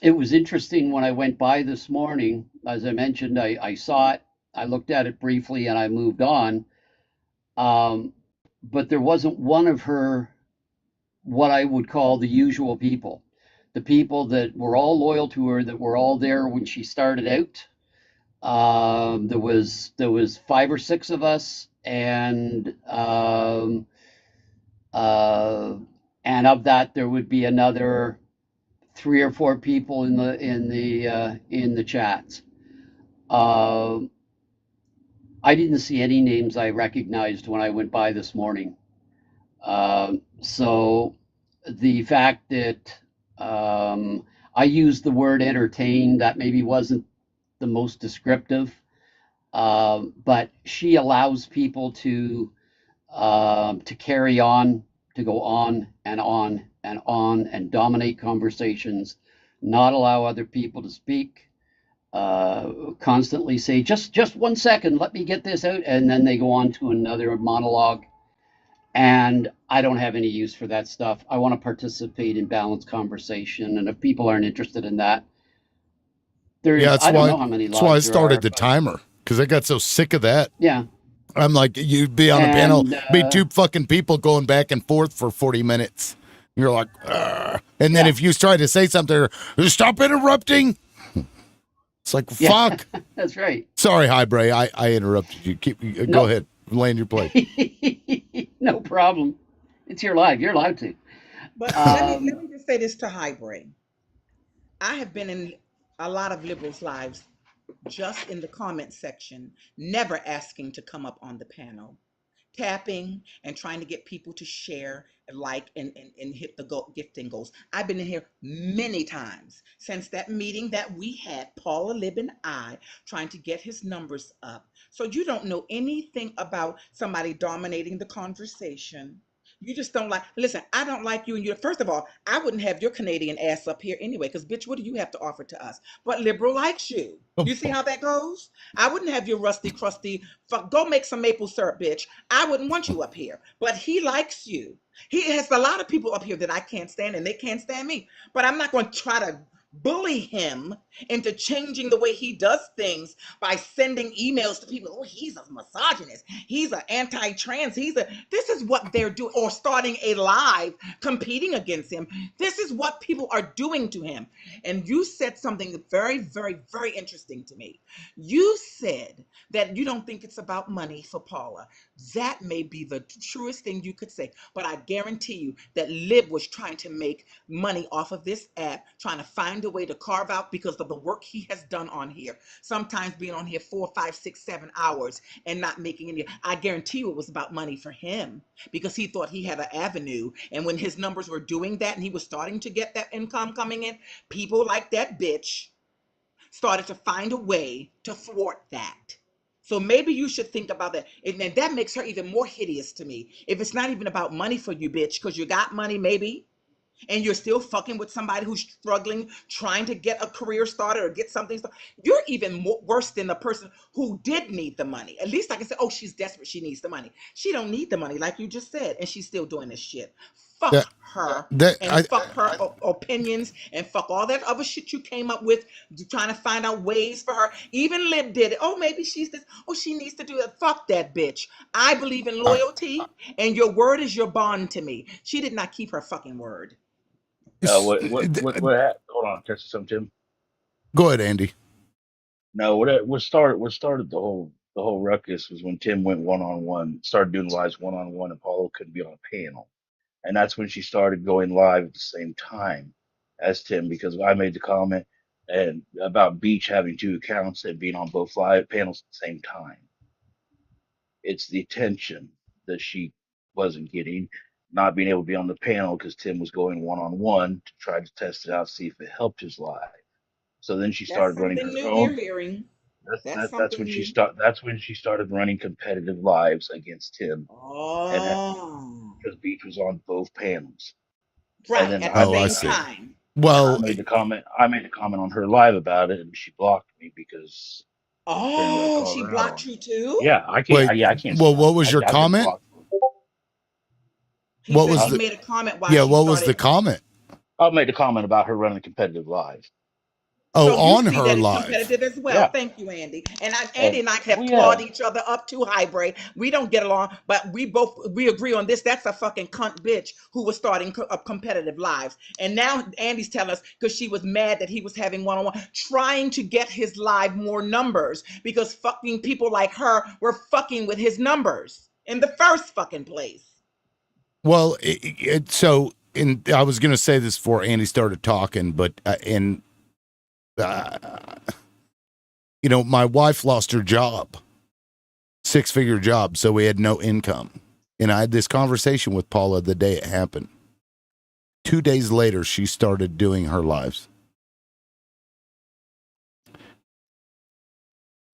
It was interesting when I went by this morning. As I mentioned, I saw it. I looked at it briefly and I moved on. But there wasn't one of her, what I would call the usual people, the people that were all loyal to her, that were all there when she started out. There was 5 or 6 of us, and of that there would be another 3 or 4 people in the chats. I didn't see any names I recognized when I went by this morning. So the fact that I used the word entertain, that maybe wasn't the most descriptive, but she allows people to carry on, to go on and on and on and dominate conversations, not allow other people to speak, constantly say, just 1 second, let me get this out, and then they go on to another monologue. And I don't have any use for that stuff. I want to participate in balanced conversation, and if people aren't interested in that, that's I don't why, know how many that's why I lives there started are, the but timer, because I got so sick of that. yeah. I'm like, you'd be on a panel, And be 2 fucking people going back and forth for 40 minutes. You're like, "Ugh." And then if you try to say something, stop interrupting. It's like, fuck. That's right. Sorry, Highbray, I interrupted you. No. Go ahead, land your plane. No problem. It's your live. You're allowed to. But let me just say this to Highbray. I have been in a lot of liberals' lives, just in the comment section, never asking to come up on the panel, tapping and trying to get people to share, like, and hit the gifting goals. I've been in here many times since that meeting that we had, Paula Lib and I, trying to get his numbers up. So you don't know anything about somebody dominating the conversation. You just don't like, listen, I don't like you. And you, first of all, I wouldn't have your Canadian ass up here anyway, because bitch, what do you have to offer to us? But liberal likes you. You see how that goes? I wouldn't have your rusty, crusty, fuck, go make some maple syrup, bitch. I wouldn't want you up here. But he likes you. He has a lot of people up here that I can't stand, and they can't stand me. But I'm not going to try to bully him into changing the way he does things by sending emails to people. Oh, he's a misogynist. He's an anti-trans. This is what they're doing, or starting a live competing against him. This is what people are doing to him. And you said something very, very, very interesting to me. You said that you don't think it's about money for Paula. That may be the truest thing you could say, but I guarantee you that Lib was trying to make money off of this app, trying to find a way to carve out, because of the work he has done on here, sometimes being on here 4, 5, 6, 7 hours and not making any. I guarantee you it was about money for him, because he thought he had an avenue, and when his numbers were doing that and he was starting to get that income coming in, people like that bitch started to find a way to thwart that. So maybe you should think about that. And then that makes her even more hideous to me. If it's not even about money for you, bitch, because you got money maybe, and you're still fucking with somebody who's struggling, trying to get a career started or get something started, you're even worse than the person who did need the money. At least I can say, oh, she's desperate, she needs the money. She don't need the money, like you just said, and she's still doing this shit. Fuck her, and fuck her opinions, and fuck all that other shit you came up with, trying to find out ways for her. Even Lib did it. Oh, maybe she's this. Oh, she needs to do it. Fuck that bitch. I believe in loyalty, and your word is your bond to me. She did not keep her fucking word. What happened? Hold on, catch something, Tim. Go ahead, Andy. No, what started the whole ruckus was when Tim went one-on-one, started doing lives one-on-one, and Paulo couldn't be on a panel. And that's when she started going live at the same time as Tim, because I made the comment and about Beach having 2 accounts and being on both live panels at the same time. It's the attention that she wasn't getting. not being able to be on the panel because Tim was going one-on-one to try to test it out, see if it helped his live. So then she That's started running something her new we're own. hearing. That's That's when something new. That's when she started running competitive lives against Tim, and Oh, because Beach was on both panels. And right, then at the Oh, I same see. time. Well, I made the comment. I made a comment on her live about it, and she blocked me because apparently I Oh, called she her out blocked on it. you too? Yeah, I wait. can't. Yeah, I can't Well, stop. what was your I've been comment? blocked. He What said was she the? made a comment while Yeah, she what was the started. comment? I made a comment about her running competitive live. Oh, So you on see her that it's live. competitive as well. Yeah, Thank you, Andy. And Andy and I have well, clawed yeah. each other up too, Highbray. We don't get along, but we agree on this. That's a fucking cunt bitch who was starting competitive lives. And now Andy's telling us because she was mad that he was having one-on-one, trying to get his live more numbers because fucking people like her were fucking with his numbers in the first fucking place. Well, I was going to say this before Andy started talking, but you know, my wife lost her job, 6-figure job, so we had no income. And I had this conversation with Paula the day it happened. 2 days later, she started doing her lives.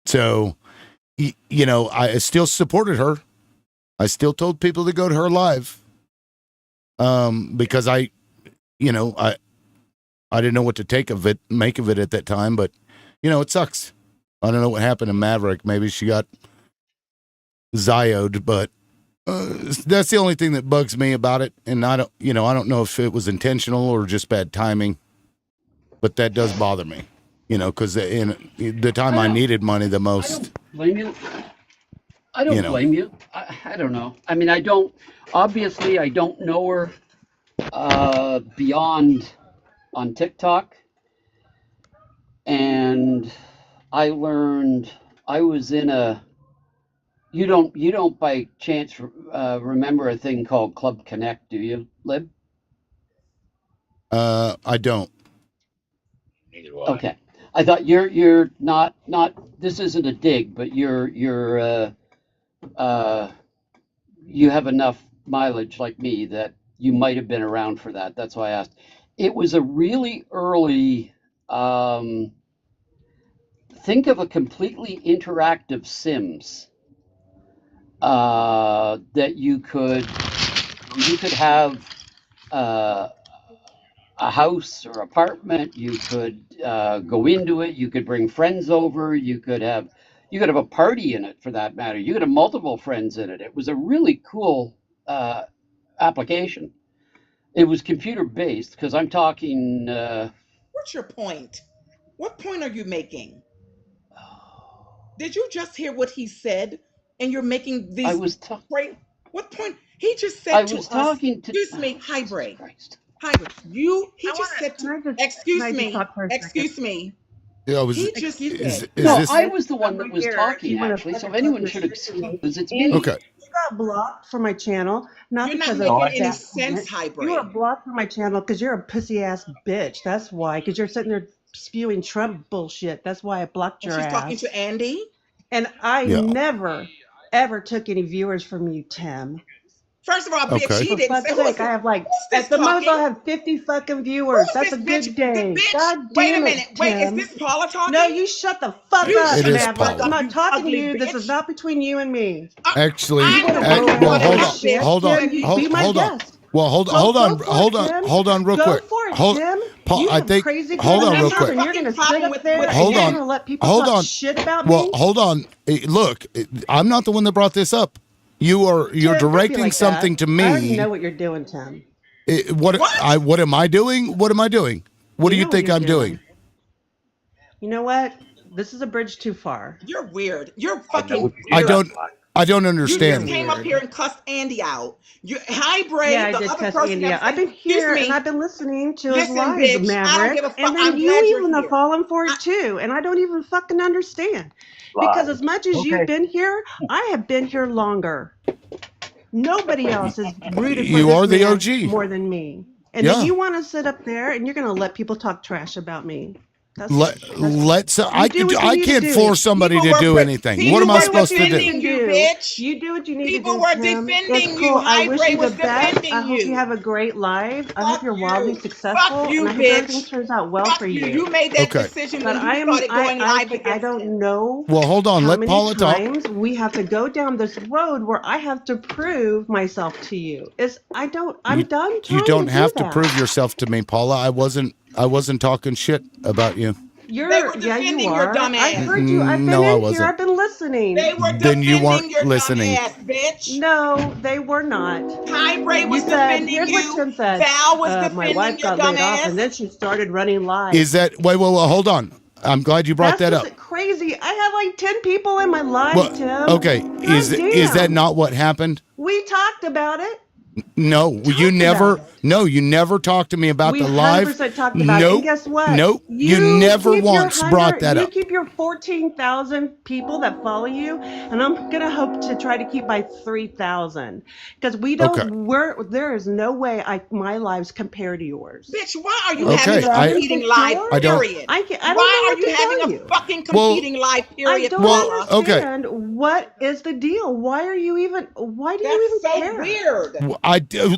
So, you know, I still supported her. I still told people to go to her live. Because I didn't know what to make of it at that time, but you know, it sucks. I don't know what happened to Maverick. Maybe she got Zio'd, but that's the only thing that bugs me about it. And I don't know if it was intentional or just bad timing, but that does bother me, you know, because in the time I needed money the I most, don't blame you. I don't you know. blame you. I don't know. I mean, I don't know her beyond on TikTok. And I learned I was in a you don't by chance remember a thing called Club Connect, do you, Lib? I don't. Neither do I. Okay. I thought you're not this isn't a dig, but you have enough mileage like me that you might have been around for that. That's why I asked. It was a really early think of a completely interactive Sims that you could have a house or apartment. You could go into it. You could bring friends over. You could have a party in it, for that matter. You could have multiple friends in it. It was a really cool application. It was computer based because I'm talking. What's your point? What point are you making? Did you just hear what he said? And you're making these. What point? He just said I to was us. talking to. Excuse me, Highbray. Highbray. He just said to. Excuse me. Excuse me. Yeah, He just said. No, I was the one that was talking, actually. So if anyone should excuse, it's me. Okay. You got blocked from my channel, not You're because not of making any that sense, comment. Highbray. You are blocked from my channel because you're a pussy ass bitch. That's why. Because you're sitting there spewing Trump bullshit. That's why I blocked your She's ass. talking to Andy. And I Yeah. never, ever took any viewers from you, Tim. First of all, bitch, Okay. he For didn't fuck's say. sake, I have like at the most I'll have 50 fucking viewers. That's a good day. God Wait a damn minute. it, Wait, is Tim. this Paula talking? No, you shut the fuck You up, It is Maverick. Paula. I'm not talking to ugly you. This bitch. is not between you and me. Actually, You wanna I'm go the well, one hold that on, shit, hold Tim? on, You hold, be my hold on. guest. Well, hold Go on, for hold it, on, Tim. hold on, real Go quick. for it, Hold, Tim. Paul, You I have think. crazy Hold good on, real enough, quick. and you're gonna sit up there and Hold you're on, gonna let people hold talk on. shit about Well, me. hold on. Look, I'm not the one that brought this up. You're Tim, don't be directing like something that. to I already me. know what you're doing, Tim. What am I doing? What am I doing? What do You you know what think you're I'm doing? You know what? This is a bridge too far. You're weird. You're I know fucking what you're I weird. don't. I don't You just understand. came up here and cussed Andy out. Highbray, Yeah, I the did other cuss person Andy that out. was I've been saying, excuse here and me, I've been listening to his listen, lives, bitch, I don't Maverick. give a fuck. And then I'm you glad you're even have here. fallen for it too. And I don't even fucking understand. Because as much as you've been here, I have been here longer. Nobody else has rooted for You this are the man OG. more than me. And then Yeah. you want to sit up there and you're going to let people talk trash about me. I can't force somebody to do anything. What am I supposed to do? You do what you need to do. People were defending you. I wish High you was the best. defending I hope you have a great life. I hope you're wildly successful. Fuck you, and I hope everything bitch. turns out well Fuck for you. you. You made that Okay. decision But when you started going live against I don't know. Well, hold on. How Let many Paula talk. times we have to go down this road where I have to prove myself to you? I'm done. You don't have to prove yourself to me, Paula. I wasn't talking shit about you. They were defending your dumb ass. I heard you. I've been No, I in wasn't. here. I've been listening. They were Then you weren't defending your listening. dumb ass, bitch. No, they were not. High was You said, defending here's you. what Tim said. Val was My defending wife your got dumb laid off, ass. and then she started running live. Is that wait? Hold on. I'm glad you brought that up. That's crazy. I had like 10 people in my live, Well, Tim. okay. Is that not what happened? We talked about it. No, you never. No, you never talked to me about We the live. 100% talked about it. Nope. And guess what? Nope. You never keep your once brought that You up. keep your 14,000 people that follow you, and I'm gonna hope to try to keep my 3,000 because we don't. Okay. There is no way my lives compare to yours. Bitch, why are you Okay, having a competing live I don't- period? I don't know Why what are you to having tell a you. fucking Well, competing live I period? don't Paula? understand what is the deal. Why do you even care? Weird.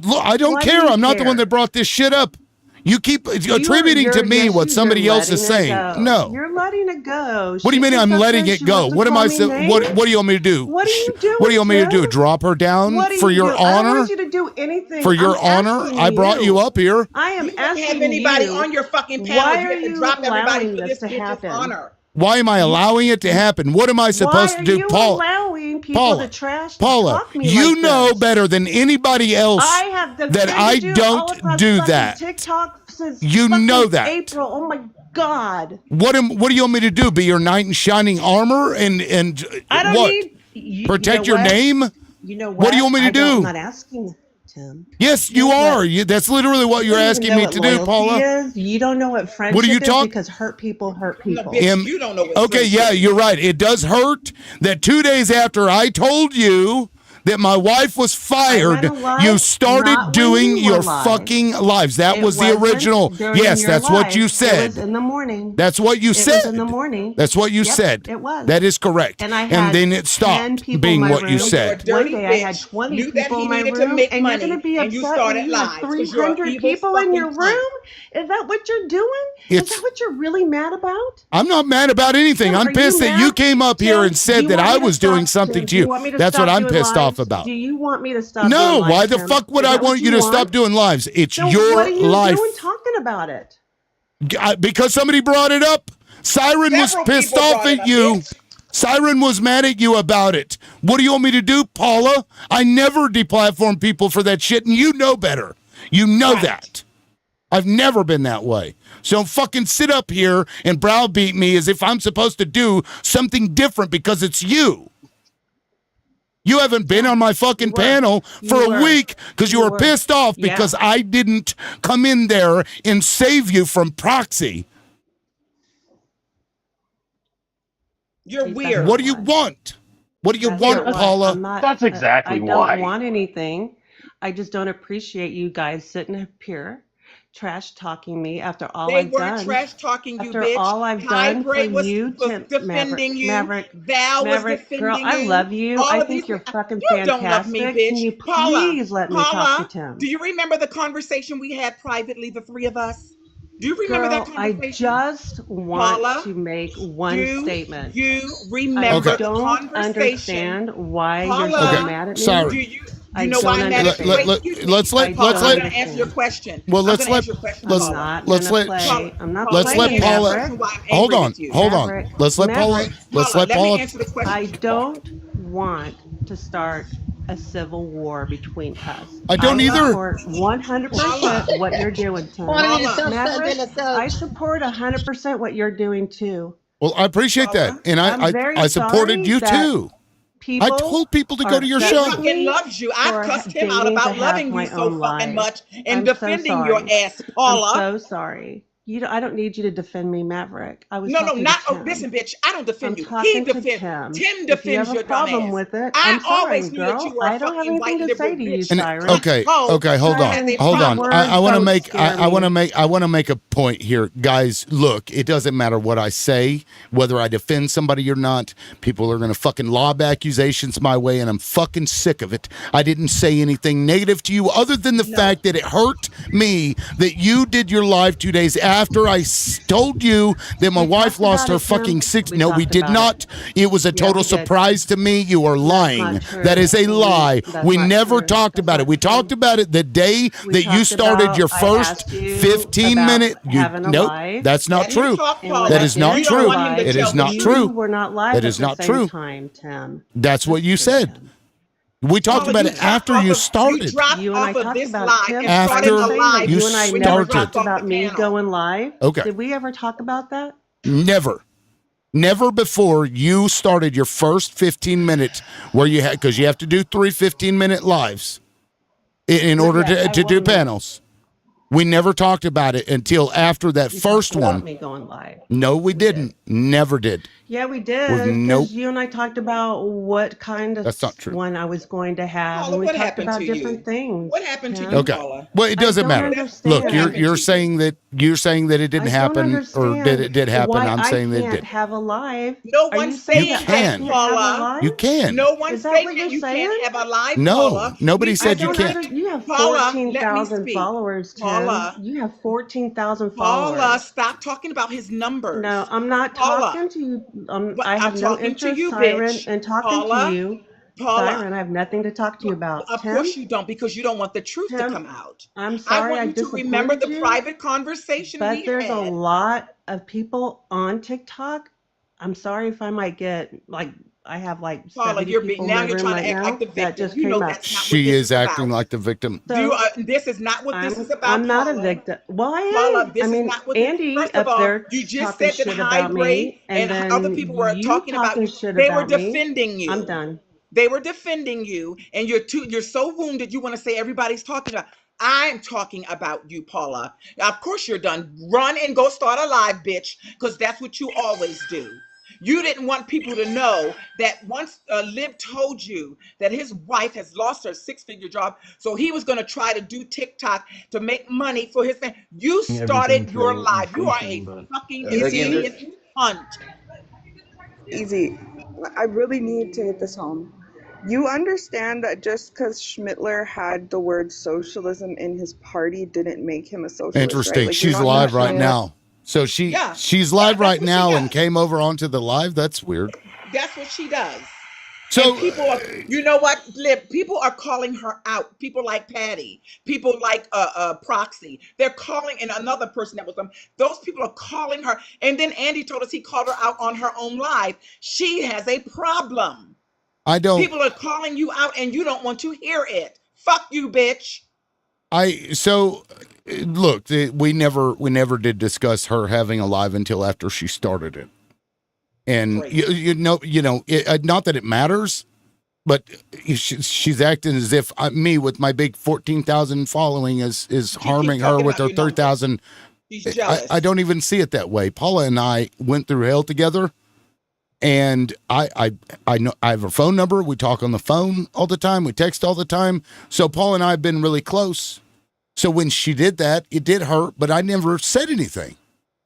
Look, I don't Why do care. you I'm not the one care? that brought this shit up. You keep attributing to me what somebody else is saying. No. You're letting it go. What do you mean I'm letting it go? What am I saying? What do you want me to do? What are you doing? What do you want me to do? Drop her down What do for you your do? I don't honor? want you to do anything. For your I'm honor? asking I brought you up here. I am You don't asking have anybody you, on your fucking panel. why You are have to you drop everybody allowing for this this to bitch's happen? honor. Why am I allowing it to happen? What am I supposed to do, Why are you Paula? allowing people Paula, to trash Paula, talk me you like know this? better than anybody else I have that I defended you all don't across do fucking that. TikTok since You fucking know that. April. Oh my God. What do you want me to do? Be your knight in shining armor and I don't what? need Protect you know your what? name? You know What do you want me to do? I'm not asking, Tim. Yes, you are. That's literally what you're asking me to do, Paula. You don't know what friendship What are you is talking? because hurt people hurt people. You don't know what Okay, yeah, you're right. It does hurt that 2 days after I told you that my wife was fired, you started not when doing you were your live. fucking lives. That It was the wasn't original. during Yes, your that's what life. you It said. was in the morning. That's what you It said. was in the morning. That's what you Yep, said. it was. That is correct. And I had then 10 it stopped people being in my what you room. said. One day I had 20 knew that people he in my needed to room, make and money, you're going to be and you upset started when you have lies, 'cause you're an 300 evil people in your fucking room? Is that what you're doing? Is It's- that what you're really mad about? I'm not mad about anything. Tim, I'm are pissed you that you mad? came up here Tim, and do said you that want I me to was doing stop- something Tim, to do you you. want me to That's stop what I'm doing pissed off lives? about. Do you want me to stop No, doing lives, why the Tim? fuck would Is I that what want you to want? stop doing lives? It's So your what are you life. doing talking about it? Because somebody brought it up. Siren was Several pissed people off brought it at up, you. bitch. Siren was mad at you about it. What do you want me to do, Paula? I never deplatform people for that shit, and you know better. You know that. I've never been that way. So don't fucking sit up here and browbeat me as if I'm supposed to do something different because it's you. You haven't been on my fucking panel for a week because you were pissed off because I didn't come in there and save you from proxy. You're weird. What do you want? What do you want, Paula? That's exactly I don't want anything. I just don't appreciate you guys sitting up here trash talking me after all They I've weren't done. trash talking you, After bitch. all I've High done Grade for was, you, was Tim, defending you. Maverick, Val was Maverick, defending girl, you. I love you. All I of think these- you're fucking You don't love me, fantastic. bitch. Can you Paula, please let me talk to Tim? Do you remember the conversation we had privately, the three of us? Do you remember Girl, that I conversation? just want Paula, to make one statement. You remember I the don't conversation? understand why Paula, you're so mad at me. Sorry. Do you know why I'm mad at you? Let- Wait, excuse me. let's let- Paula, let's I'm let- gonna answer your question. Well, I'm let's gonna let answer your question, let's Paula. let's let I'm not let's let playing, Paula Maverick. hold on with you. hold on. Maverick, Let's let Paula Maverick. let's Paula, let let me Paula answer the question. I don't want to start a civil war between us. I don't either. Support 100% what you're doing, Tim. Maverick, I support 100% what you're doing too. Well, I appreciate that, and I'm very I supported sorry you that too. I told people to go to your He show. fucking loves you. I for cussed him out dating about to have loving you my so own fucking life. much and I'm so defending your sorry. ass, Paula. I'm so sorry. I don't need you to defend me, Maverick. I was No, talking not. to Oh, listen, bitch. I don't defend I'm you. He talking to defends. Tim. Tim If you defends have a your dumb problem ass. with it, I I'm sorry, always knew that you girl. were a I don't have fucking white anything to liberal say to you, bitch. And Siren. okay, hold Siren, on, hold on. word I want to votes make scare I want to me. make I want to make a point here, guys. Look, it doesn't matter what I say, whether I defend somebody or not. People are gonna fucking lob accusations my way, and I'm fucking sick of it. I didn't say anything negative to you, other than the fact that it hurt me that you did your live 2 days after I told you that my wife lost her fucking six. No, we did not. It was a total surprise to me. You are lying. That is a lie. We never talked about it. We talked about it the day that you started your first 15-minute. Nope, that's not true. That is not true. It is not true. We're not live That at is the not same true. time, Tim. That's what you said. We talked about it after you started. You and I talked about it, Tim. After you you and I never talked started. about me going live. Okay. Did we ever talk about that? Never. Never before you started your first 15-minute where you had, because you have to do 3 15-minute lives in order to do panels. We never talked about it until after that first one. Me going live. No, we didn't. Never did. Yeah, we did. With nope. Because you and I talked about what kind of That's not true. one I was going to have. Paula, and we what talked happened about to you? different things. What happened to Tim. you, Okay. Paula? Well, it doesn't don't matter. understand. Look, you're saying that it didn't happen, or that it did happen. Why I'm saying that it I did. can't have a live. No Are one's you saying You that, can. Paula. You can. No one's Is that saying what that you're you saying? can't have a live, No, Paula. nobody We- said I you don't can't. You have Paula, let me 14,000 speak. followers, Tim. Paula. You have 14,000 Paula, followers. stop talking about his numbers. No, I'm not Paula. talking to you. But I have I'm no talking to interest, you, Siren, bitch. in talking Paula, to you. Paula. Siren, I have nothing to talk to you about. Of Tim? course you don't, because you don't want the truth to Tim, come out. I'm I sorry want I you to remember the disappointed you, private conversation but we there's a had. lot of people on TikTok. I'm sorry if I might get I have like Paula, 70 you're people now in my you're room trying right to act now. like the That victim. just You know came up. that's not what She this is acting about. like the victim. You this is not what this is about. I'm not a Paula. victim. Well, I am. Paula, this I mean, is not what Andy first up of all, there you just talking said that shit High about Grade me, and and other then people were you talking about talking you. shit They were about me. defending you. I'm done. They were defending you, and you're so wounded you want to say everybody's talking about. I'm talking about you, Paula. Of course you're done. Run and go start a live, bitch, because that's what you always do. You didn't want people to know that once Lib told you that his wife has lost her 6-figure job, so he was going to try to do TikTok to make money for his family. You started your live. You are a fucking idiot cunt. Easy. I really need to hit this home. You understand that just because Schmittler had the word socialism in his party didn't make him a socialist, Interesting. right? Like, She's live right now. So she's live right now and came over onto the live. That's weird. That's what she does. So and people are, you know what, Lib? People are calling her out. People like Patty, people like Proxy. They're calling, and another person that was them. Those people are calling her. And then Andy told us he called her out on her own live. She has a problem. People are calling you out, and you don't want to hear it. Fuck you, bitch. Look, we never did discuss her having a live until after she started it. And not that it matters, but she's acting as if me with my big 14,000 following is harming her with her 30,000. She's jealous. I don't even see it that way. Paula and I went through hell together, and I know I have her phone number. We talk on the phone all the time. We text all the time. So Paula and I have been really close. So when she did that, it did hurt, but I never said anything.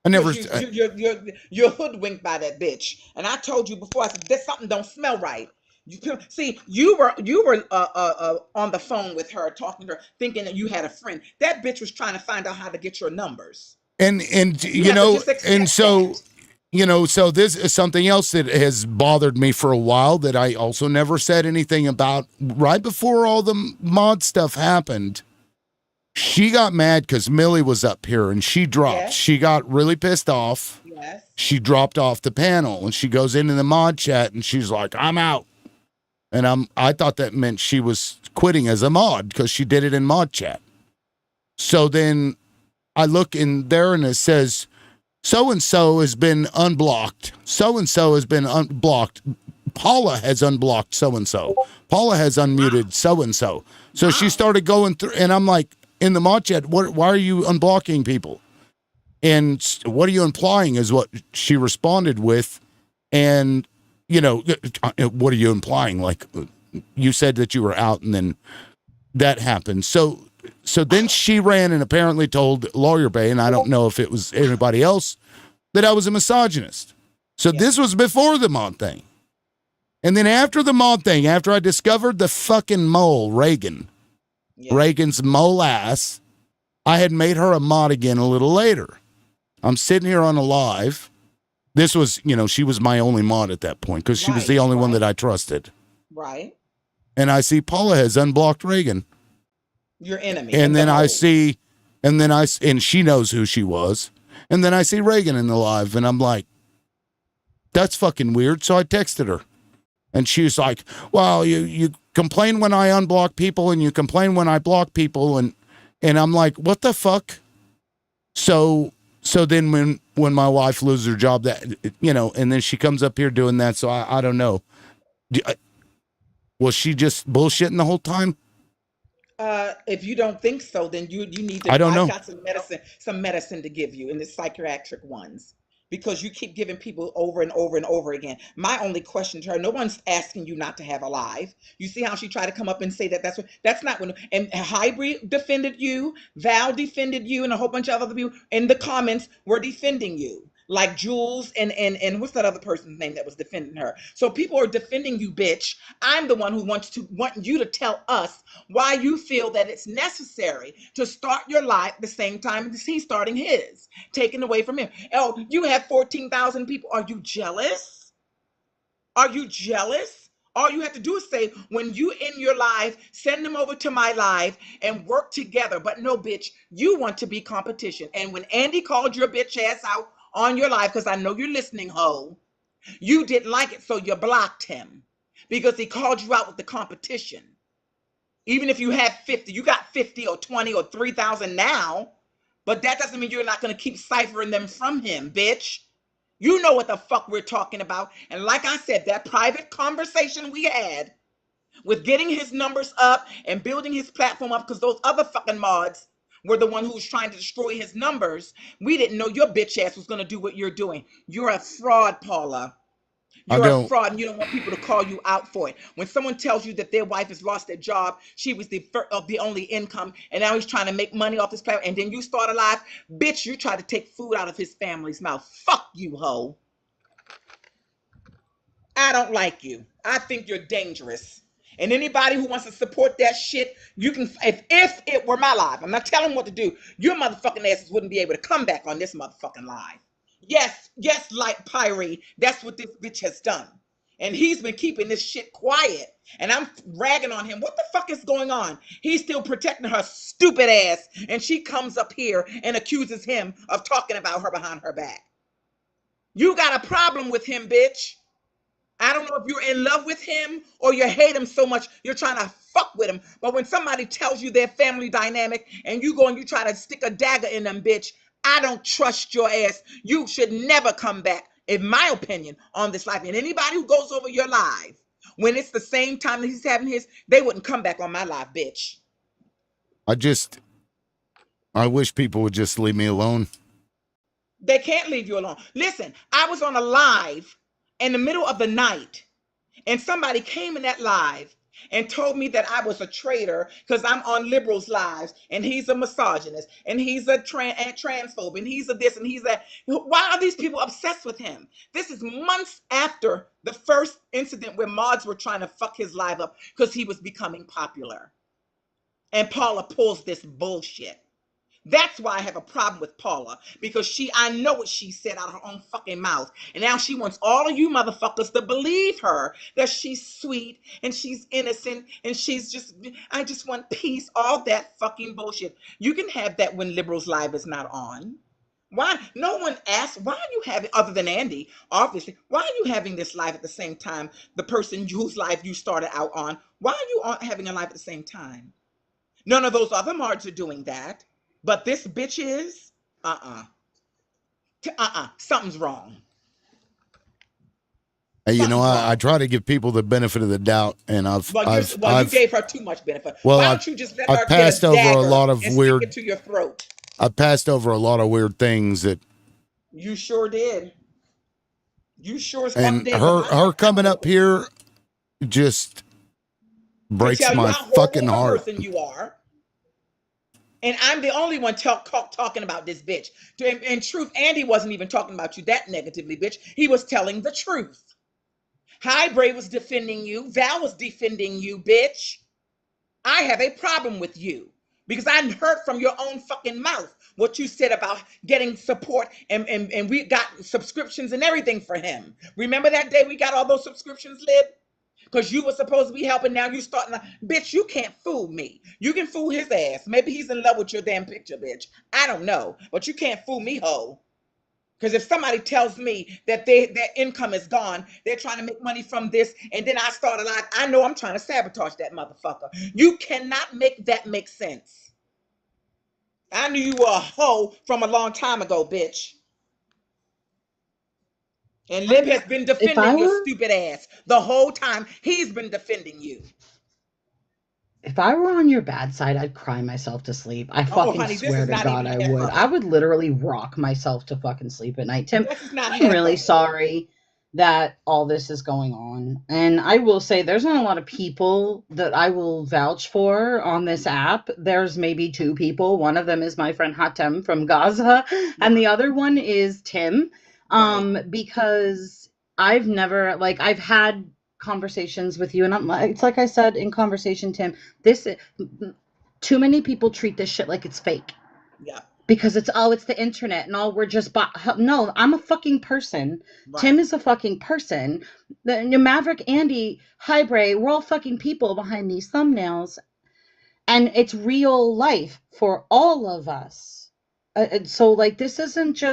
I never. You're hoodwinked by that bitch, and I told you before. I said this something don't smell right. You were on the phone with her, talking to her, thinking that you had a friend. That bitch was trying to find out how to get your numbers. So this is something else that has bothered me for a while that I also never said anything about. Right before all the mod stuff happened, she got mad because Millie was up here and she dropped. Yes. She got really pissed off. Yes. She dropped off the panel and she goes into the mod chat and she's like, I'm out. And I thought that meant she was quitting as a mod because she did it in mod chat. So then I look in there and it says, so-and-so has been unblocked. So-and-so has been unblocked. Paula has unblocked so-and-so. Paula has unmuted so-and-so. So she started going through, and I'm like, in the mod chat, why are you unblocking people? And what are you implying is what she responded with. And, you know, what are you implying? Like, you said that you were out and then that happened. So then she ran and apparently told Lawyer Bay, and I don't know if it was anybody else, that I was a misogynist. So this was before the mod thing. And then after the mod thing, after I discovered the fucking mole, Reagan, Reagan's mole ass, I had made her a mod again a little later. I'm sitting here on a live. This was, you know, she was my only mod at that point because she was the only one that I trusted. Right. And I see Paula has unblocked Reagan. Your enemy. And then I see, and she knows who she was. And then I see Reagan in the live and I'm like, that's fucking weird. So I texted her and she's like, well, you complain when I unblock people and you complain when I block people. And I'm like, what the fuck? So then when my wife loses her job, that, you know, and then she comes up here doing that. So I don't know. Was she just bullshitting the whole time? If you don't think so, then you need to. I don't know. I've got some medicine to give you in the psychiatric ones, because you keep giving people over and over and over again. My only question to her: no one's asking you not to have a live. You see how she tried to come up and say that's not when. And Hybrid defended you, Val defended you, and a whole bunch of other people in the comments were defending you. Like Jules and what's that other person's name that was defending her? So people are defending you, bitch. I'm the one who want you to tell us why you feel that it's necessary to start your life at the same time as he's starting his, taken away from him. Oh, you have 14,000 people. Are you jealous? Are you jealous? All you have to do is say, when you in your live, send them over to my live and work together. But no, bitch, you want to be competition. And when Andy called your bitch ass out on your live, because I know you're listening, ho, you didn't like it, so you blocked him because he called you out with the competition. Even if you have 50, you got 50 or 20 or 3,000 now, but that doesn't mean you're not going to keep ciphering them from him, bitch. You know what the fuck we're talking about. And like I said, that private conversation we had with getting his numbers up and building his platform up, because those other fucking mods were the one who was trying to destroy his numbers. We didn't know your bitch ass was going to do what you're doing. You're a fraud, Paula. You're a fraud, and you don't want people to call you out for it. When someone tells you that their wife has lost their job, she was the only income, and now he's trying to make money off this platform, and then you start a live, bitch, you try to take food out of his family's mouth. Fuck you, hoe. I don't like you. I think you're dangerous. And anybody who wants to support that shit, you can, if it were my live, I'm not telling them what to do, your motherfucking asses wouldn't be able to come back on this motherfucking live. Yes, like Pyrie, that's what this bitch has done. And he's been keeping this shit quiet. And I'm ragging on him. What the fuck is going on? He's still protecting her stupid ass. And she comes up here and accuses him of talking about her behind her back. You got a problem with him, bitch. I don't know if you're in love with him or you hate him so much you're trying to fuck with him. But when somebody tells you their family dynamic and you go and you try to stick a dagger in them, bitch, I don't trust your ass. You should never come back, in my opinion, on this live. And anybody who goes over your live when it's the same time that he's having his, they wouldn't come back on my live, bitch. I wish people would just leave me alone. They can't leave you alone. Listen, I was on a live in the middle of the night, and somebody came in that live and told me that I was a traitor because I'm on liberals' lives, and he's a misogynist, and he's a transphobe, and he's a this, and he's that. Why are these people obsessed with him? This is months after the first incident where mods were trying to fuck his live up because he was becoming popular. And Paula pulls this bullshit. That's why I have a problem with Paula, because I know what she said out of her own fucking mouth. And now she wants all of you motherfuckers to believe her, that she's sweet and she's innocent and I just want peace, all that fucking bullshit. You can have that when Liberals Live is not on. Why? No one asked, why are you having, other than Andy, obviously, why are you having this live at the same time, the person whose live you started out on? Why are you having a live at the same time? None of those other mods are doing that. But this bitch is, something's wrong. Hey, you know, I try to give people the benefit of the doubt, and you gave her too much benefit. Well, why don't you just let her passed get a over dagger a lot of and weird stick it to your throat? I passed over a lot of weird things that, You sure did. You sure as fuck and did. But her coming up here just to breaks tell you my how horrible fucking a heart. person you are. And I'm the only one talking about this bitch. In truth, Andy wasn't even talking about you that negatively, bitch. He was telling the truth. Highbray was defending you. Val was defending you, bitch. I have a problem with you because I heard from your own fucking mouth what you said about getting support and we got subscriptions and everything for him. Remember that day we got all those subscriptions, Lib? Because you were supposed to be helping. Now you starting to, bitch, you can't fool me. You can fool his ass. Maybe he's in love with your damn picture, bitch. I don't know. But you can't fool me, ho. Because if somebody tells me that their income is gone, they're trying to make money from this, and then I start a lot, I know I'm trying to sabotage that motherfucker. You cannot make that make sense. I knew you were a hoe from a long time ago, bitch. And Lib has been defending your stupid ass the whole time. He's been defending you. If I were on your bad side, I'd cry myself to sleep. I fucking honey, swear to God I would. I would literally rock myself to fucking sleep at night. Tim, I'm really sorry that all this is going on. And I will say there's not a lot of people that I will vouch for on this app. There's maybe 2 people. One of them is my friend Hatem from Gaza, and the other one is Tim. Because I've never, like, I've had conversations with you, and I'm like, it's like I said in conversation, Tim, too many people treat this shit like it's fake. Yeah. Because it's the internet and we're just no, I'm a fucking person. Right. Tim is a fucking person. The Maverick, Andy, Highbray, we're all fucking people behind these thumbnails, and it's real life for all of us. So like, this isn't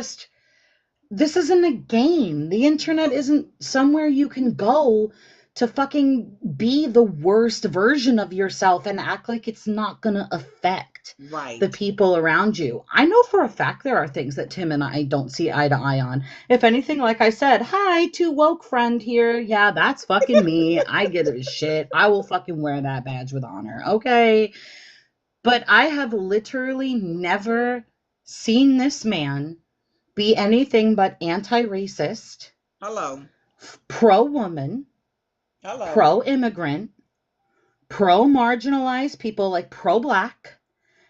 a game. The internet isn't somewhere you can go to fucking be the worst version of yourself and act like it's not gonna affect the people around you. I know for a fact there are things that Tim and I don't see eye to eye on. If anything, like I said, hi, too woke friend here. Yeah, that's fucking me. I get it as shit. I will fucking wear that badge with honor. Okay. But I have literally never seen this man be anything but anti-racist, pro-woman, pro-immigrant, pro-marginalized people, like pro-black,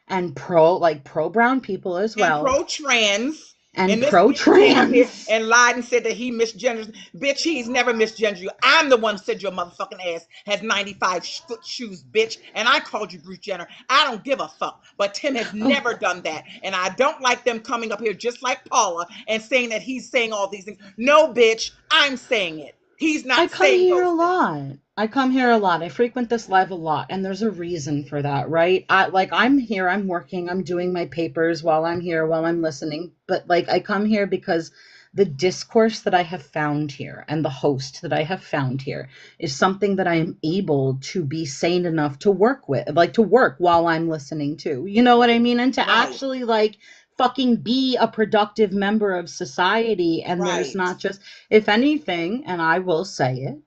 and pro-brown people as well. And pro-trans. And pro-trans. And lied and said that he misgenders. Bitch, he's never misgendered you. I'm the one who said your motherfucking ass has 95 foot shoes, bitch. And I called you Bruce Jenner. I don't give a fuck. But Tim has never done that. And I don't like them coming up here just like Paula and saying that he's saying all these things. No, bitch, I'm saying it. He's not saying I come here a lot. I frequent this live a lot, and there's a reason for that, right? I'm here, I'm working, I'm doing my papers while I'm here, while I'm listening. But like, I come here because the discourse that I have found here and the host that I have found here is something that I am able to be sane enough to work with, like to work while I'm listening to. You know what I mean? And to actually like fucking be a productive member of society. And there's not just, if anything, and I will say it,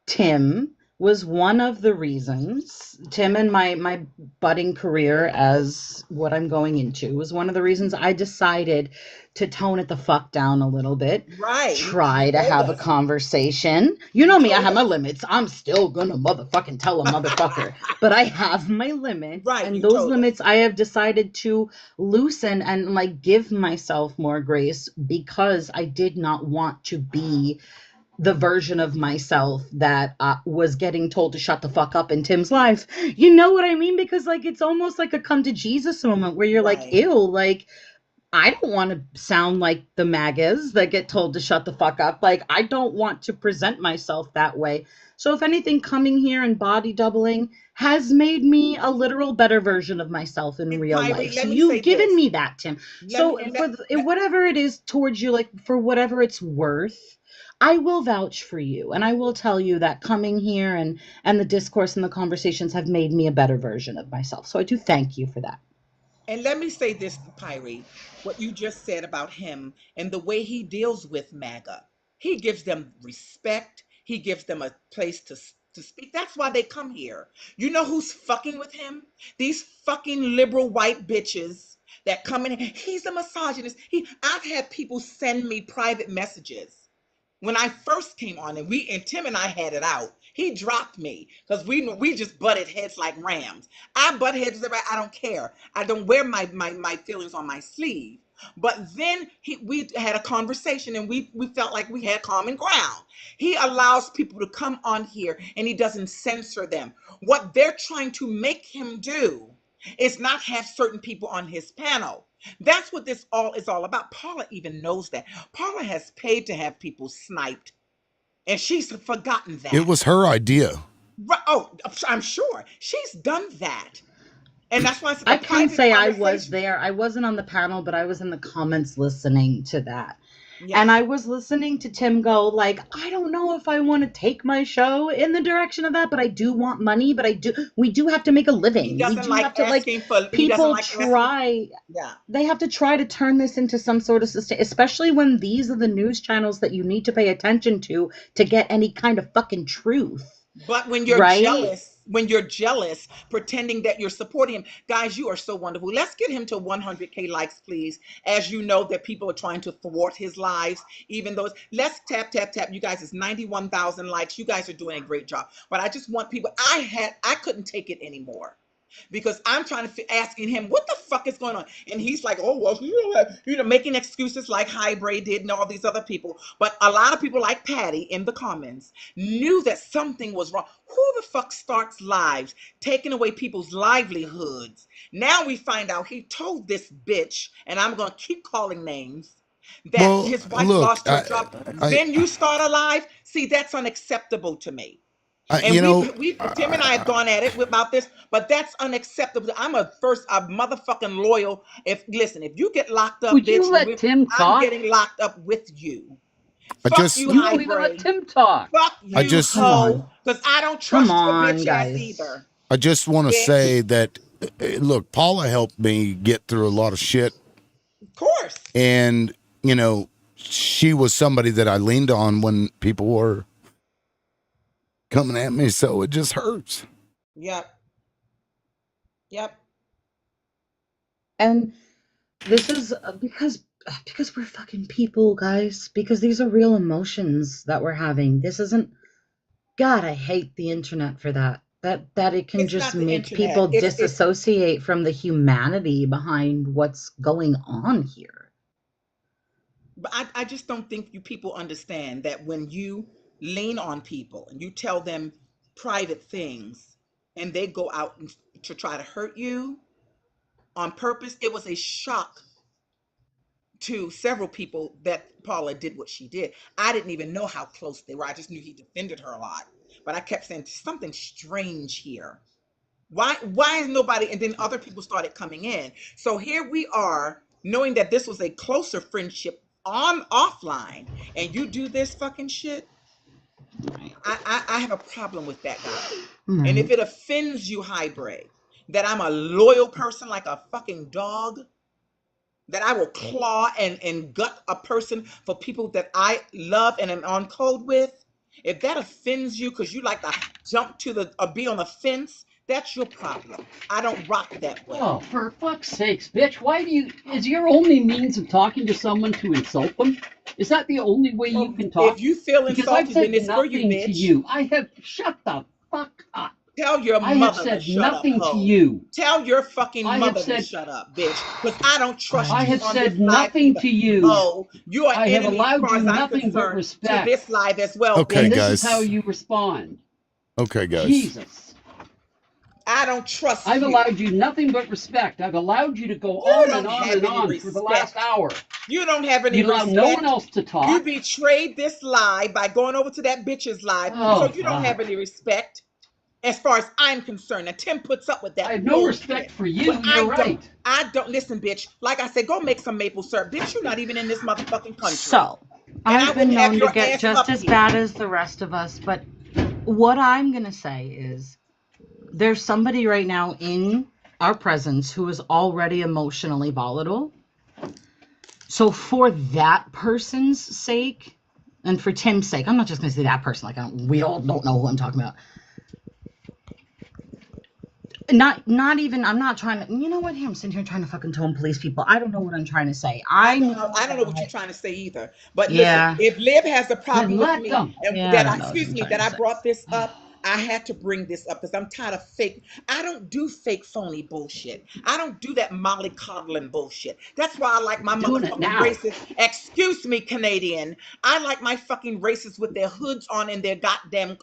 Tim was one of the reasons, Tim and my budding career as what I'm going into was one of the reasons I decided to tone it the fuck down a little bit. Try to have a conversation. You know me, I have my limits. I'm still gonna motherfucking tell a motherfucker. But I have my limits. And those limits I have decided to loosen and like give myself more grace because I did not want to be the version of myself that was getting told to shut the fuck up in Tim's life. You know what I mean? Because like, it's almost like a come to Jesus moment where you're like, ew, like, I don't want to sound like the MAGAs that get told to shut the fuck up. Like, I don't want to present myself that way. So if anything, coming here and body doubling has made me a literal better version of myself in real life. So you've given me that, Tim. So whatever it is towards you, like for whatever it's worth, I will vouch for you, and I will tell you that coming here and the discourse and the conversations have made me a better version of myself. So I do thank you for that. And let me say this, Pyrie, what you just said about him and the way he deals with MAGA. He gives them respect. He gives them a place to speak. That's why they come here. You know who's fucking with him? These fucking liberal white bitches that come in. He's a misogynist. I've had people send me private messages when I first came on, and Tim and I had it out. He dropped me because we just butted heads like rams. I butt heads with everybody. I don't care. I don't wear my feelings on my sleeve. But then we had a conversation, and we felt like we had common ground. He allows people to come on here, and he doesn't censor them. What they're trying to make him do is not have certain people on his panel. That's what this all is all about. Paula even knows that. Paula has paid to have people sniped, and she's forgotten that. It was her idea. Oh, I'm sure she's done that. And that's why I can say I was there. I wasn't on the panel, but I was in the comments listening to that. Yeah. And I was listening to Tim go like, I don't know if I want to take my show in the direction of that, but I do want money, but we do have to make a living. He doesn't like asking for people try. Yeah. They have to try to turn this into some sort of sustain, especially when these are the news channels that you need to pay attention to get any kind of fucking truth. But when you're jealous, pretending that you're supporting him, guys, you are so wonderful. Let's get him to 100K likes, please. As you know that people are trying to thwart his lives, even though let's tap. You guys, it's 91,000 likes. You guys are doing a great job. But I just want people, I couldn't take it anymore. Because I'm trying to asking him what the fuck is going on, and he's like, "Oh well, making excuses like Highbraid did and all these other people." But a lot of people like Patty in the comments knew that something was wrong. Who the fuck starts lives taking away people's livelihoods? Now we find out he told this bitch, and I'm gonna keep calling names, that his wife lost her job. Then you start a live. See, that's unacceptable to me. And Tim and I have gone at it about this, but that's unacceptable. I'm a motherfucking loyal. If you get locked up, would bitch, you let Tim talk? I'm getting locked up with you. You don't even let Tim talk. Fuck you, because I don't trust your bitch ass either. I just want to say that, look, Paula helped me get through a lot of shit. Of course. And, she was somebody that I leaned on when people were coming at me, so it just hurts. Yep. And this is because we're fucking people, guys. Because these are real emotions that we're having. This isn't. God, I hate the internet for that. That it can just make people disassociate from the humanity behind what's going on here. But I just don't think you people understand that when you lean on people and you tell them private things and they go out to try to hurt you on purpose. It was a shock to several people that Paula did what she did. I didn't even know how close they were. I just knew he defended her a lot, but I kept saying something strange here. Why is nobody? And then other people started coming in. So here we are knowing that this was a closer friendship offline, and you do this fucking shit. I have a problem with that guy. And if it offends you, Highbraid, that I'm a loyal person like a fucking dog, that I will claw and gut a person for people that I love and am on code with, if that offends you because you like to jump to be on the fence, that's your problem. I don't rock that way. Oh, for fuck's sakes, bitch, is your only means of talking to someone to insult them? Is that the only way you can talk? If you feel insulted, then it's for you, bitch. To you. Shut the fuck up. Tell your mother to shut up. I have said nothing to you. Tell your fucking mother to shut up, bitch. Because I don't trust you. I have said nothing to you. Oh, you are I have allowed you nothing but respect to this live as well. Okay, and guys. This is how you respond. Okay, guys. Jesus. I don't trust I've you. allowed you nothing but respect. I've allowed you to go on and on and on for the last hour. You don't have any respect. You allow no one else to talk. You betrayed this live by going over to that bitch's live. So you don't have any respect as far as I'm concerned. And Tim puts up with that. I have no respect for you. You're right. I don't. Listen, bitch. Like I said, go make some maple syrup. Bitch, you're not even in this motherfucking country. So, I've been known to get just as bad as the rest of us. But what I'm going to say is, there's somebody right now in our presence who is already emotionally volatile. So for that person's sake, and for Tim's sake, I'm not just going to say that person. We all don't know who I'm talking about. not even, I'm not trying to, you know what, I'm sitting here trying to fucking tone police people. I don't know what I'm trying to say. I don't know what you're trying to say either. But listen, Yeah. if Liv has a problem with Let me, them. and Yeah, I that don't know what I'm trying that to I say. brought this up, I had to bring this up because I'm tired of fake. I don't do fake phony bullshit. I don't do that Molly coddling bullshit. That's why I like my Doing it motherfucking now. racists. Excuse me, Canadian. I like my fucking racists with their hoods on and their goddamn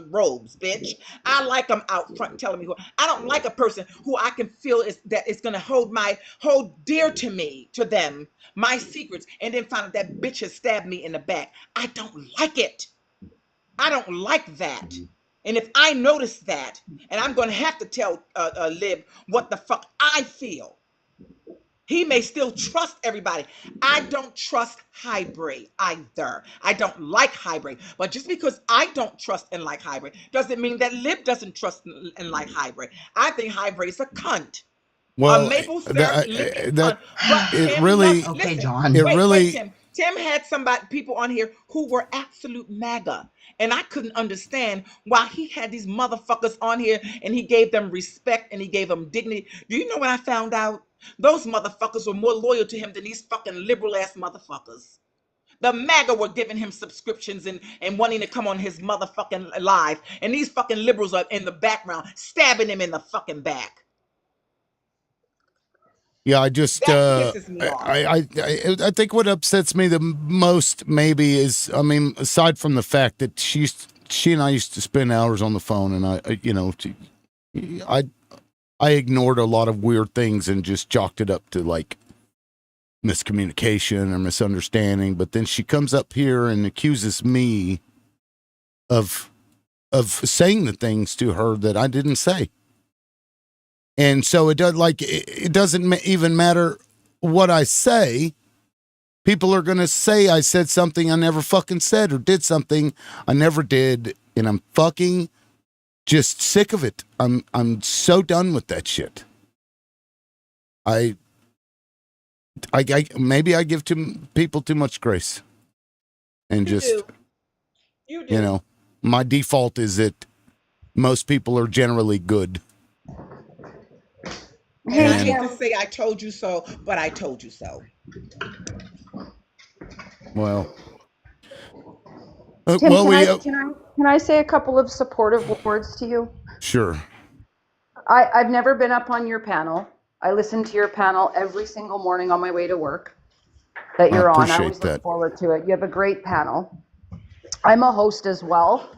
robes, bitch. I like them out front telling me who. I don't like a person who I can feel is gonna hold dear to me, to them, my secrets, and then find out that bitch has stabbed me in the back. I don't like it. I don't like that. And if I notice that, and I'm going to have to tell Lib what the fuck I feel. He may still trust everybody. I don't trust Highbury either. I don't like Highbury. But just because I don't trust and like Highbury doesn't mean that Lib doesn't trust and like Highbury. I think Highbury is a cunt. Well, A maple syrup licking cunt. But it Tim really, loves, Okay, listen, John. it wait, really, Tim. Tim had people on here who were absolute MAGA. And I couldn't understand why he had these motherfuckers on here and he gave them respect and he gave them dignity. Do you know what I found out? Those motherfuckers were more loyal to him than these fucking liberal ass motherfuckers. The MAGA were giving him subscriptions and wanting to come on his motherfucking live. And these fucking liberals are in the background stabbing him in the fucking back. yeah, I just, That pisses me off. I think what upsets me the most maybe is, I mean, aside from the fact that she and I used to spend hours on the phone, and I ignored a lot of weird things and just chalked it up to like miscommunication or misunderstanding. But then she comes up here and accuses me of saying the things to her that I didn't say. And so it doesn't even matter what I say. People are going to say I said something I never fucking said or did something I never did. And I'm fucking just sick of it. I'm so done with that shit. I maybe I give people too much grace. And just, You do. you know, my default is that most people are generally good. And I hate to say I told you so, but I told you so. Well, Tim, can I say a couple of supportive words to you? Sure. I've never been up on your panel. I listen to your panel every single morning on my way to work that you're on. I always look forward to it. You have a great panel. I'm a host as well.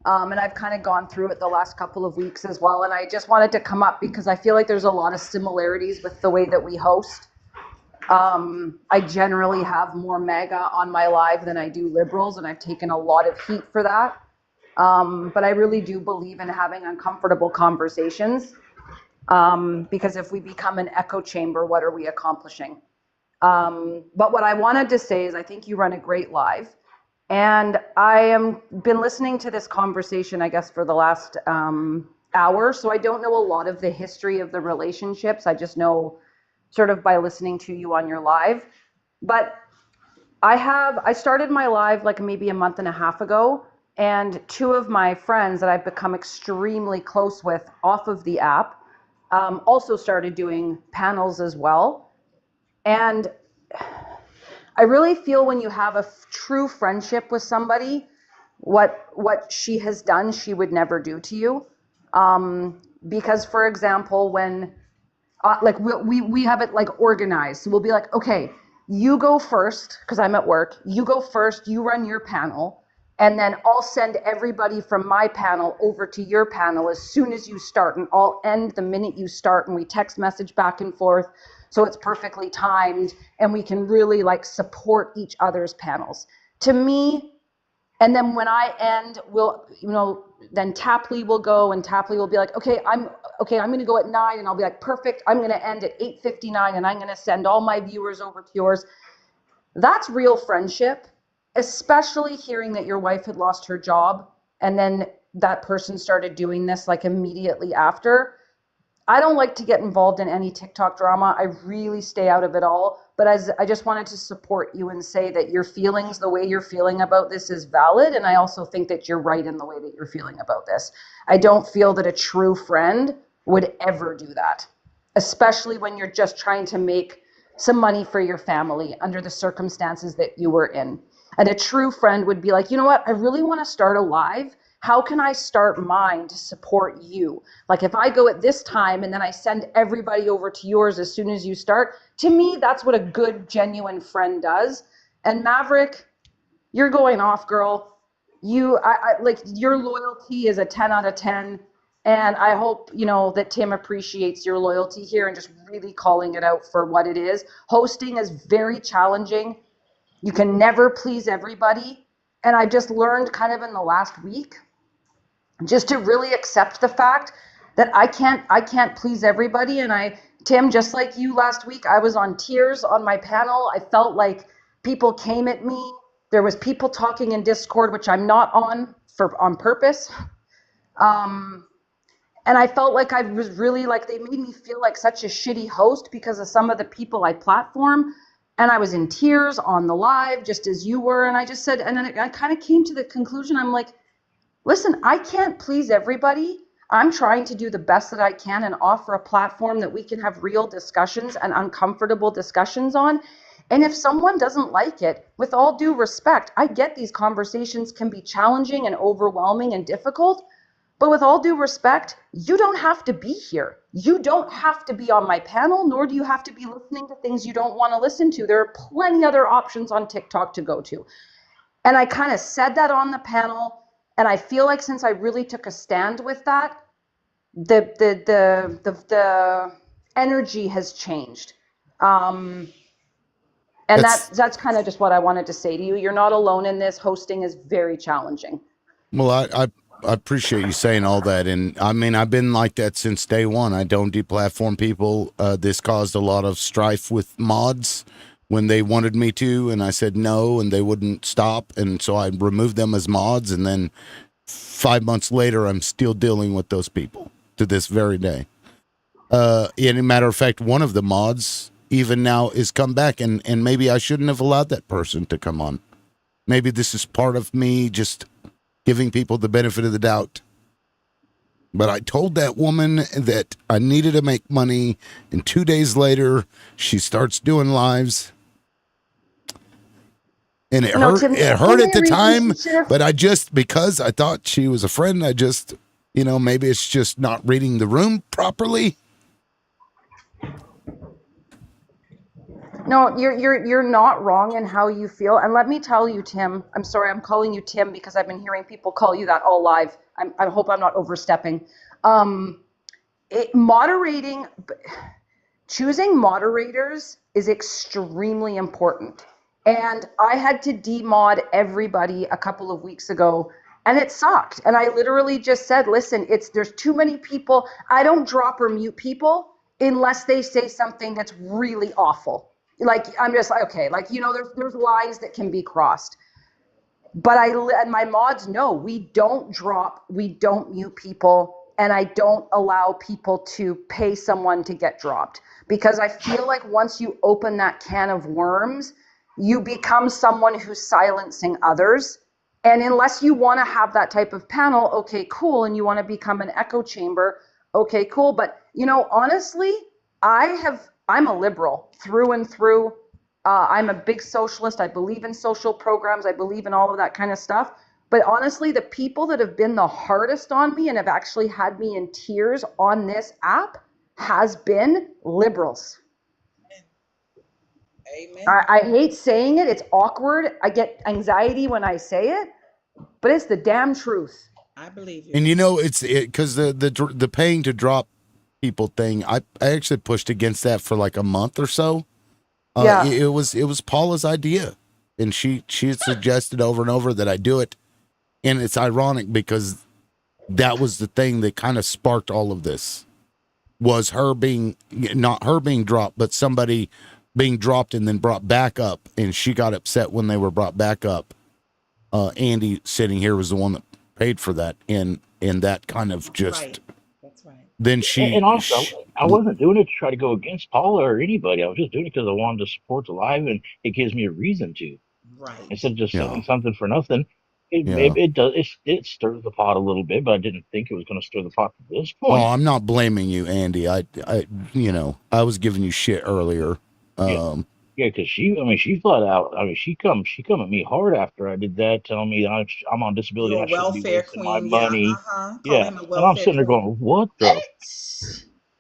And I've kind of gone through it the last couple of weeks as well. And I just wanted to come up because I feel like there's a lot of similarities with the way that we host. I generally have more MAGA on my live than I do liberals, and I've taken a lot of heat for that. But I really do believe in having uncomfortable conversations, because if we become an echo chamber, what are we accomplishing? But what I wanted to say is I think you run a great live. And I am been listening to this conversation, I guess, for the last hour. So I don't know a lot of the history of the relationships. I just know sort of by listening to you on your live. But I started my live like maybe a month and a half ago. And two of my friends that I've become extremely close with off of the app also started doing panels as well. And I really feel when you have a true friendship with somebody, what she has done, she would never do to you. Because, for example, when like we have it like organized, so we'll be like, okay, you go first because I'm at work. You go first. You run your panel, and then I'll send everybody from my panel over to your panel as soon as you start, and I'll end the minute you start, and we text message back and forth. So it's perfectly timed and we can really like support each other's panels. To me, and then when I end, then Tapley will go and Tapley will be like, okay, I'm going to go at 9, and I'll be like, perfect. I'm going to end at 8:59 and I'm going to send all my viewers over to yours. That's real friendship, especially hearing that your wife had lost her job and then that person started doing this like immediately after. I don't like to get involved in any TikTok drama. I really stay out of it all. But I just wanted to support you and say that your feelings, the way you're feeling about this is valid. And I also think that you're right in the way that you're feeling about this. I don't feel that a true friend would ever do that, especially when you're just trying to make some money for your family under the circumstances that you were in. And a true friend would be like, you know what, I really want to start a live. How can I start mine to support you? Like if I go at this time and then I send everybody over to yours as soon as you start, to me, that's what a good, genuine friend does. And Maverick, you're going off, girl. I like your loyalty is a 10 out of 10. And I hope, you know, that Tim appreciates your loyalty here and just really calling it out for what it is. Hosting is very challenging. You can never please everybody. And I just learned kind of in the last week just to really accept the fact that I can't please everybody. And Tim, just like you last week, I was on tears on my panel. I felt like people came at me. There was people talking in Discord, which I'm not on purpose. And I felt like I was really like, they made me feel like such a shitty host because of some of the people I platform. And I was in tears on the live, just as you were. And I just said, and then I kind of came to the conclusion, I'm like, listen, I can't please everybody. I'm trying to do the best that I can and offer a platform that we can have real discussions and uncomfortable discussions on. And if someone doesn't like it, with all due respect, I get these conversations can be challenging and overwhelming and difficult. But with all due respect, you don't have to be here. You don't have to be on my panel, nor do you have to be listening to things you don't want to listen to. There are plenty other options on TikTok to go to. And I kind of said that on the panel. And I feel like since I really took a stand with that, the energy has changed. And that's kind of just what I wanted to say to you. You're not alone in this. Hosting is very challenging. Well, I appreciate you saying all that. And I mean, I've been like that since day one. I don't deplatform people. This caused a lot of strife with mods when they wanted me to, and I said no, and they wouldn't stop. And so I removed them as mods. And then 5 months later, I'm still dealing with those people to this very day. In a matter of fact, one of the mods even now is come back, and maybe I shouldn't have allowed that person to come on. Maybe this is part of me just giving people the benefit of the doubt. But I told that woman that I needed to make money, and 2 days later, she starts doing lives. And it hurt at the time, but because I thought she was a friend, maybe it's just not reading the room properly. No, you're not wrong in how you feel. And let me tell you, Tim, I'm sorry, I'm calling you Tim because I've been hearing people call you that all live. I hope I'm not overstepping. Choosing moderators is extremely important. And I had to demod everybody a couple of weeks ago, and it sucked. And I literally just said, listen, there's too many people. I don't drop or mute people unless they say something that's really awful. Like, I'm just like, okay, like, there's lines that can be crossed. But and my mods know we don't drop, we don't mute people, and I don't allow people to pay someone to get dropped. Because I feel like once you open that can of worms, you become someone who's silencing others. And unless you want to have that type of panel, okay, cool, and you want to become an echo chamber, okay, cool. But, honestly, I'm a liberal through and through. I'm a big socialist. I believe in social programs. I believe in all of that kind of stuff. But honestly, the people that have been the hardest on me and have actually had me in tears on this app has been liberals. Amen. I hate saying it. It's awkward. I get anxiety when I say it, but it's the damn truth. I believe you. And it's because the paying to drop people thing, I actually pushed against that for like a month or so. Yeah. It was Paula's idea, and she had suggested over and over that I do it. And it's ironic because that was the thing that kind of sparked all of this, was not her being dropped, but somebody being dropped and then brought back up, and she got upset when they were brought back up. Andy sitting here was the one that paid for that, and that kind of just Right. That's right. Then And also, I wasn't doing it to try to go against Paula or anybody. I was just doing it because I wanted to support the live, and it gives me a reason to. Right. Instead of just saying something for nothing. It stirs the pot a little bit, but I didn't think it was going to stir the pot to this point. Oh, I'm not blaming you, Andy. I was giving you shit earlier. Yeah, because she flat out. I mean, she come at me hard after I did that, telling me I'm on disability. You're I shouldn't be welfare wasting my queen. money. Call Yeah, him a and I'm welfare sitting there queen. going, "What the?"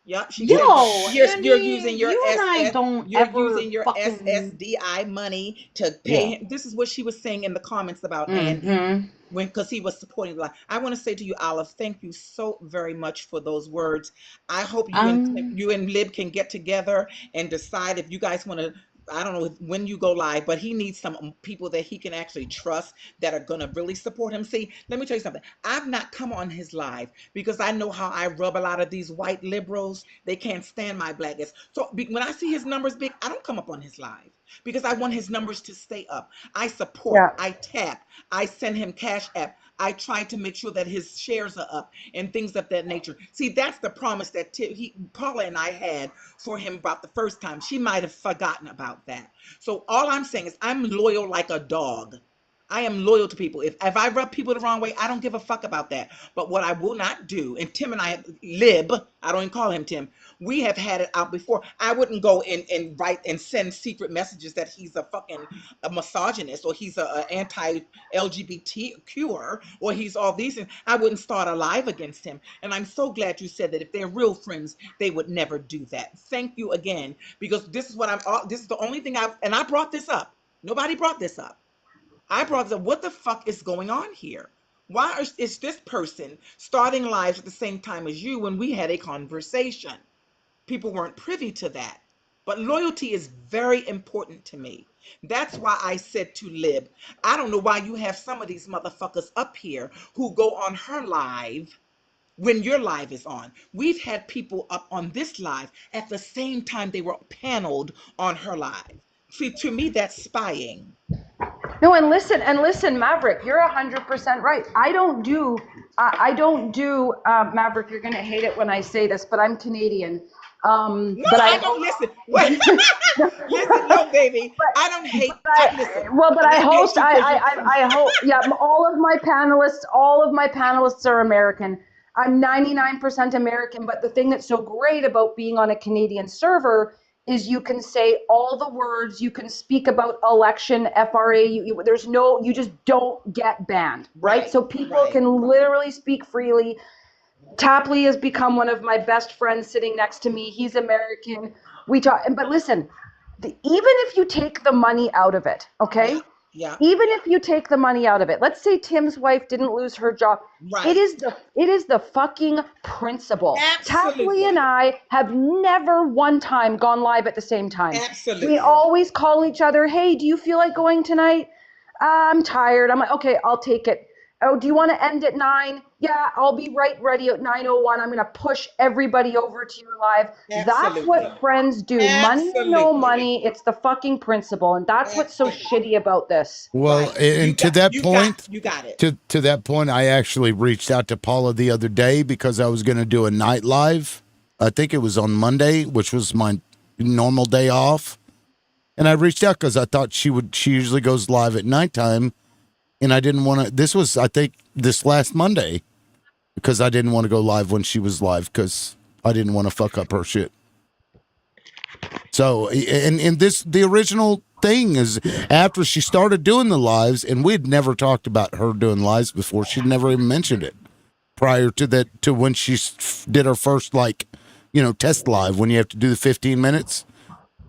Yep, she Yo, you're Andy, using your you and I don't you're ever using your fucking. SSDI money to pay him. This is what she was saying in the comments about Andy Mm-hmm. because he was supporting the lie. I want to say to you, Olive, thank you so very much for those words. I hope you and Lib can get together and decide if you guys want to. I don't know when you go live, but he needs some people that he can actually trust that are going to really support him. See, let me tell you something. I've not come on his live because I know how I rub a lot of these white liberals. They can't stand my blackness. So when I see his numbers big, I don't come up on his live because I want his numbers to stay up. I support, I tap, I send him Cash App. I try to make sure that his shares are up and things of that nature. See, that's the promise that Paula and I had for him about the first time. She might have forgotten about that. So all I'm saying is I'm loyal like a dog. I am loyal to people. If I rub people the wrong way, I don't give a fuck about that. But what I will not do, and Tim and I, Lib, I don't even call him Tim, we have had it out before. I wouldn't go and write and send secret messages that he's a misogynist or he's a anti-LGBTQer or he's all these things. I wouldn't start a live against him. And I'm so glad you said that if they're real friends, they would never do that. Thank you again, because this is the only thing I brought this up. Nobody brought this up. I brought up what the fuck is going on here? Why is this person starting lives at the same time as you when we had a conversation? People weren't privy to that. But loyalty is very important to me. That's why I said to Lib, I don't know why you have some of these motherfuckers up here who go on her live when your live is on. We've had people up on this live at the same time they were paneled on her live. See, to me, that's spying. No, and listen, Maverick, you're 100% right. I don't do, Maverick, you're going to hate it when I say this, but I'm Canadian. But I don't listen. Wait. Listen, no, baby. I don't hate. But I host. Yeah, all of my panelists are American. I'm 99% American. But the thing that's so great about being on a Canadian server is you can say all the words. You can speak about election, FRA. You just don't get banned, right? So people can literally speak freely. Tapley has become one of my best friends sitting next to me. He's American. We talk, but listen, even if you take the money out of it, okay? Yeah. Even if you take the money out of it, let's say Tim's wife didn't lose her job. Right. It is the fucking principle. Absolutely. Tapley and I have never one time gone live at the same time. Absolutely. We always call each other, hey, do you feel like going tonight? I'm tired. I'm like, okay, I'll take it. Oh, do you want to end at 9? Yeah, I'll be ready at 9:01. I'm going to push everybody over to your live. Absolutely. That's what friends do. Money or no money, it's the fucking principle. And that's what's so shitty about this. Well, and to that point, you got it. To that point, I actually reached out to Paula the other day because I was going to do a night live. I think it was on Monday, which was my normal day off. And I reached out because I thought she usually goes live at nighttime. And I didn't want to, this was, I think, this last Monday, because I didn't want to go live when she was live because I didn't want to fuck up her shit. So, and the original thing is after she started doing the lives, and we'd never talked about her doing lives before. She'd never even mentioned it prior to that, to when she did her first, test live when you have to do the 15 minutes.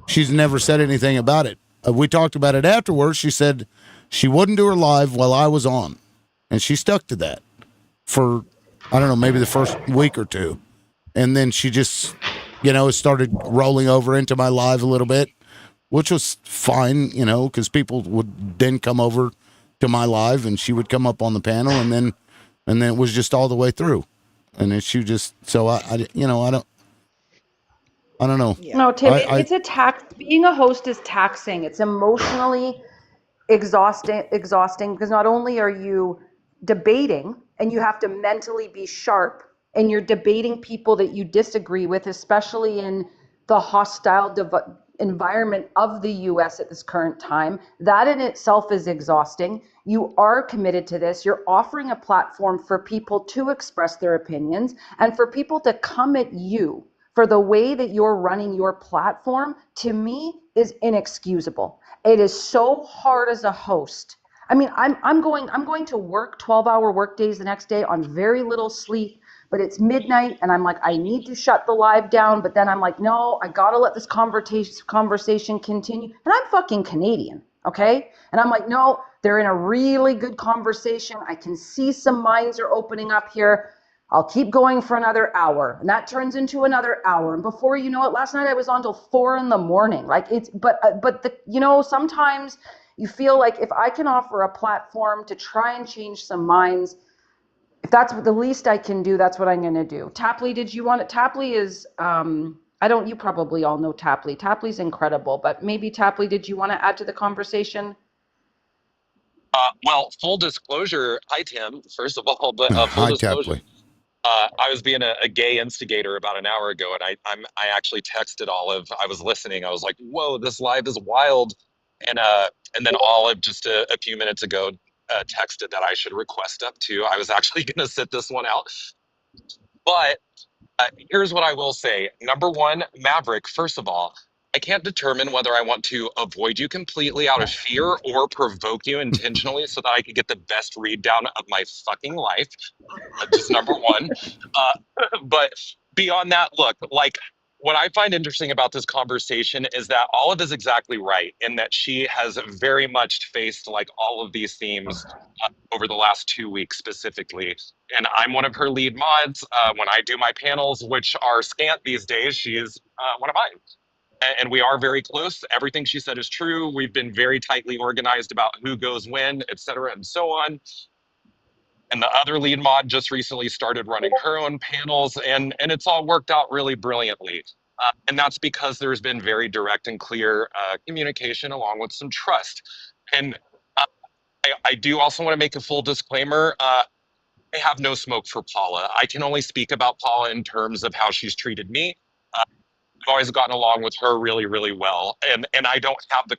She's never said anything about it. We talked about it afterwards. She said she wouldn't do her live while I was on. And she stuck to that for, I don't know, maybe the first week or two. And then she just, started rolling over into my live a little bit, which was fine, because people would then come over to my live and she would come up on the panel and then it was just all the way through. And then she just, so I don't know. No, Tim, it's a tax. Being a host is taxing. It's emotionally exhausting because not only are you debating and you have to mentally be sharp and you're debating people that you disagree with, especially in the hostile environment of the US at this current time. That in itself is exhausting. You are committed to this. You're offering a platform for people to express their opinions and for people to come at you for the way that you're running your platform, to me, is inexcusable. It is so hard as a host. I mean, I'm going to work 12-hour work days the next day on very little sleep, but it's midnight and I'm like, I need to shut the live down. But then I'm like, no, I gotta let this conversation continue. And I'm fucking Canadian, okay? And I'm like, no, they're in a really good conversation. I can see some minds are opening up here. I'll keep going for another hour, and that turns into another hour. And before you know it, last night I was on till 4 a.m. Like sometimes you feel like if I can offer a platform to try and change some minds, if that's the least I can do, that's what I'm going to do. Tapley, did you want it? Tapley is, you probably all know Tapley. Tapley's incredible, but maybe Tapley, did you want to add to the conversation? Well, full disclosure, hi Tim, first of all, but full Hi, disclosure, Tapley. I was being a gay instigator about an hour ago, and I actually texted Olive. I was listening. I was like, "Whoa, this live is wild," and then Olive just a few minutes ago texted that I should request up to. I was actually going to sit this one out, but here's what I will say. Number one, Maverick. First of all, I can't determine whether I want to avoid you completely out of fear or provoke you intentionally so that I could get the best read down of my fucking life. Just number one. But beyond that, look, like what I find interesting about this conversation is that Olive is exactly right in that she has very much faced like all of these themes over the last 2 weeks specifically. And I'm one of her lead mods. When I do my panels, which are scant these days, she is one of mine. And we are very close. Everything she said is true. We've been very tightly organized about who goes when, et cetera, and so on. And the other lead mod just recently started running her own panels, and it's all worked out really brilliantly. And that's because there's been very direct and clear communication along with some trust. And I do also want to make a full disclaimer. I have no smoke for Paula. I can only speak about Paula in terms of how she's treated me. I've always gotten along with her really, really well. And I don't have the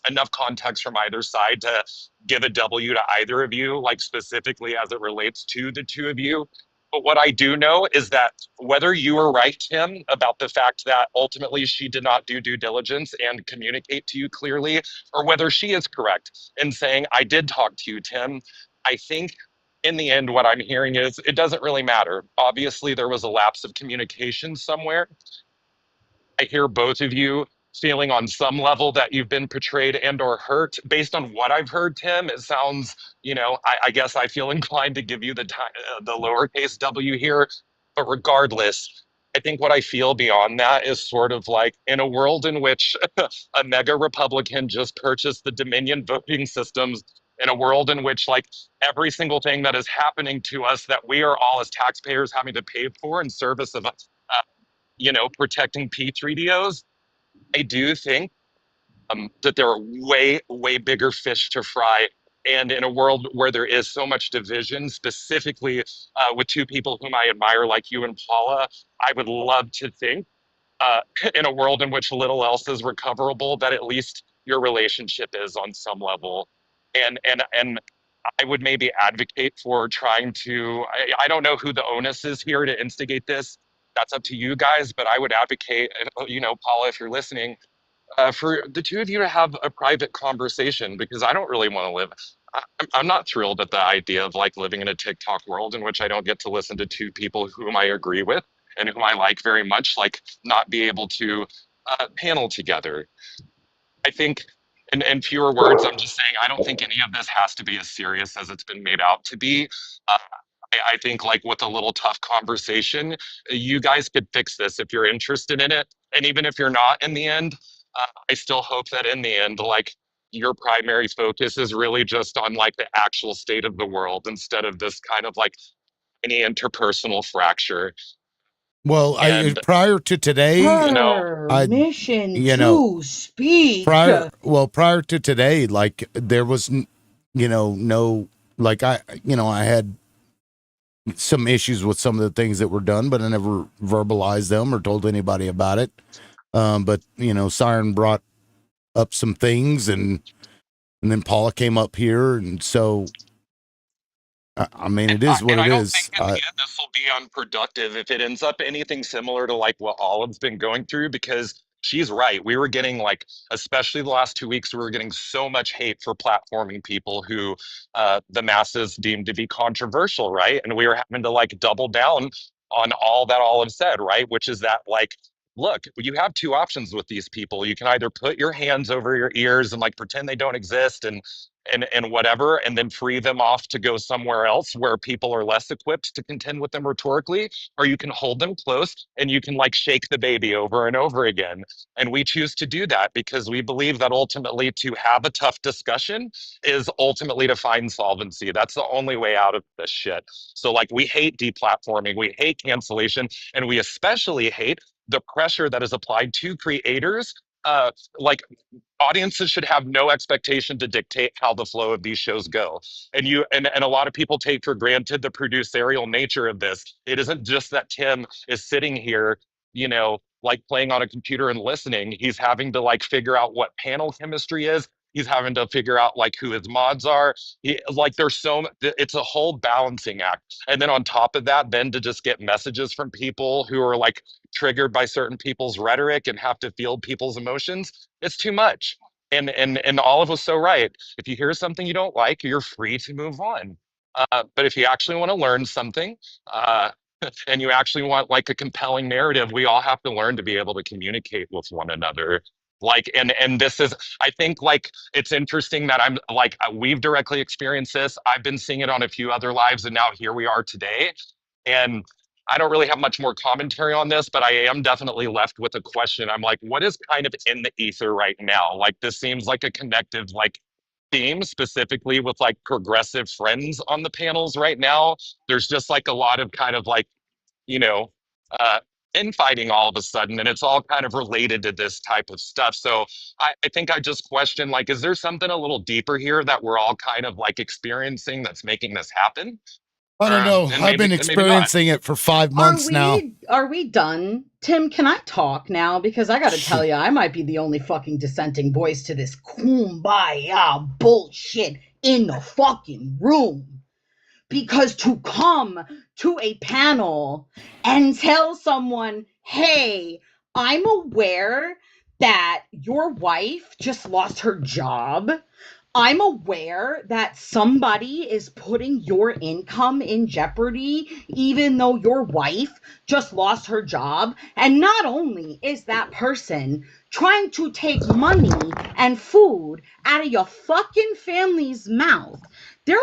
enough context from either side to give a W to either of you, like specifically as it relates to the two of you. But what I do know is that whether you were right, Tim, about the fact that ultimately she did not do due diligence and communicate to you clearly, or whether she is correct in saying, I did talk to you, Tim, I think in the end, what I'm hearing is it doesn't really matter. Obviously, there was a lapse of communication somewhere. I hear both of you feeling on some level that you've been portrayed and or hurt. Based on what I've heard, Tim, it sounds, I guess I feel inclined to give you the lowercase W here. But regardless, I think what I feel beyond that is sort of like in a world in which a mega Republican just purchased the Dominion voting systems, in a world in which like every single thing that is happening to us that we are all as taxpayers having to pay for in service of protecting P3DOs, I do think that there are way, way bigger fish to fry. And in a world where there is so much division, specifically with two people whom I admire like you and Paula, I would love to think in a world in which little else is recoverable, that at least your relationship is on some level. And I would maybe advocate for trying to, I don't know who the onus is here to instigate this. That's up to you guys, but I would advocate, Paula, if you're listening, for the two of you to have a private conversation, because I don't really want to live. I'm not thrilled at the idea of like living in a TikTok world in which I don't get to listen to two people whom I agree with and whom I like very much, like not be able to panel together. I think, in fewer words, I'm just saying, I don't think any of this has to be as serious as it's been made out to be. I think like with a little tough conversation, you guys could fix this if you're interested in it. And even if you're not in the end, I still hope that in the end, like your primary focus is really just on like the actual state of the world instead of this kind of like any interpersonal fracture. Well, prior to today, permission to speak. Prior to today, like there was, no, like I had some issues with some of the things that were done, but I never verbalized them or told anybody about it. But Siren brought up some things, and then Paula came up here, and so I mean, it is what it is. Think in the end this will be unproductive if it ends up anything similar to like what Olive's been going through, because she's right. We were getting like, especially the last 2 weeks, we were getting so much hate for platforming people who the masses deemed to be controversial, right? And we were having to like double down on all that Olive said, right? Which is that like, look, you have two options with these people. You can either put your hands over your ears and like pretend they don't exist and whatever, and then free them off to go somewhere else where people are less equipped to contend with them rhetorically, or you can hold them close and you can like shake the baby over and over again. And we choose to do that because we believe that ultimately to have a tough discussion is ultimately to find solvency. That's the only way out of this shit. So like, we hate deplatforming, we hate cancellation, and we especially hate the pressure that is applied to creators. Like, audiences should have no expectation to dictate how the flow of these shows go. And a lot of people take for granted the producerial nature of this. It isn't just that Tim is sitting here, like playing on a computer and listening. He's having to like figure out what panel chemistry is. He's having to figure out like who his mods are. It's a whole balancing act. And then on top of that, then to just get messages from people who are like triggered by certain people's rhetoric and have to feel people's emotions, it's too much. And Olive was so right. If you hear something you don't like, you're free to move on. But if you actually want to learn something, and you actually want like a compelling narrative, we all have to learn to be able to communicate with one another. Like, and this is, I think like, it's interesting that I'm like, we've directly experienced this. I've been seeing it on a few other lives, and now here we are today. And I don't really have much more commentary on this, but I am definitely left with a question. I'm like, what is kind of in the ether right now? Like, this seems like a connective like theme, specifically with like progressive friends on the panels right now. There's just like a lot of kind of like, infighting all of a sudden, and it's all kind of related to this type of stuff. So I think I just question, like, is there something a little deeper here that we're all kind of like experiencing that's making this happen? I don't know. I've been experiencing it for 5 months now. Are we done? Tim, can I talk now? Because I got to tell you, I might be the only fucking dissenting voice to this kumbaya bullshit in the fucking room. Because to come to a panel and tell someone, hey, I'm aware that your wife just lost her job. I'm aware that somebody is putting your income in jeopardy, even though your wife just lost her job. And not only is that person trying to take money and food out of your fucking family's mouth, they're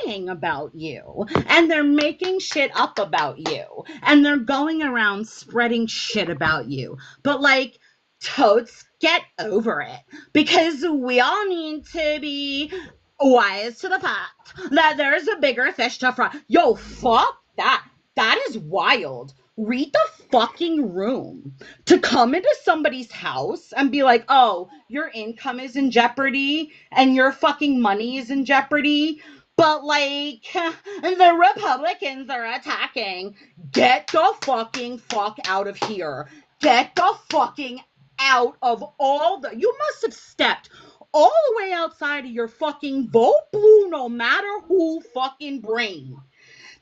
lying about you, and they're making shit up about you, and they're going around spreading shit about you. But like, totes, get over it, because we all need to be wise to the fact that there's a bigger fish to fry. Yo, fuck that. That is wild. Read the fucking room. To come into somebody's house and be like, oh, your income is in jeopardy and your fucking money is in jeopardy, but like, the Republicans are attacking. Get the fucking fuck out of here. Get the fucking out of you must have stepped all the way outside of your fucking vote blue no matter who fucking brain,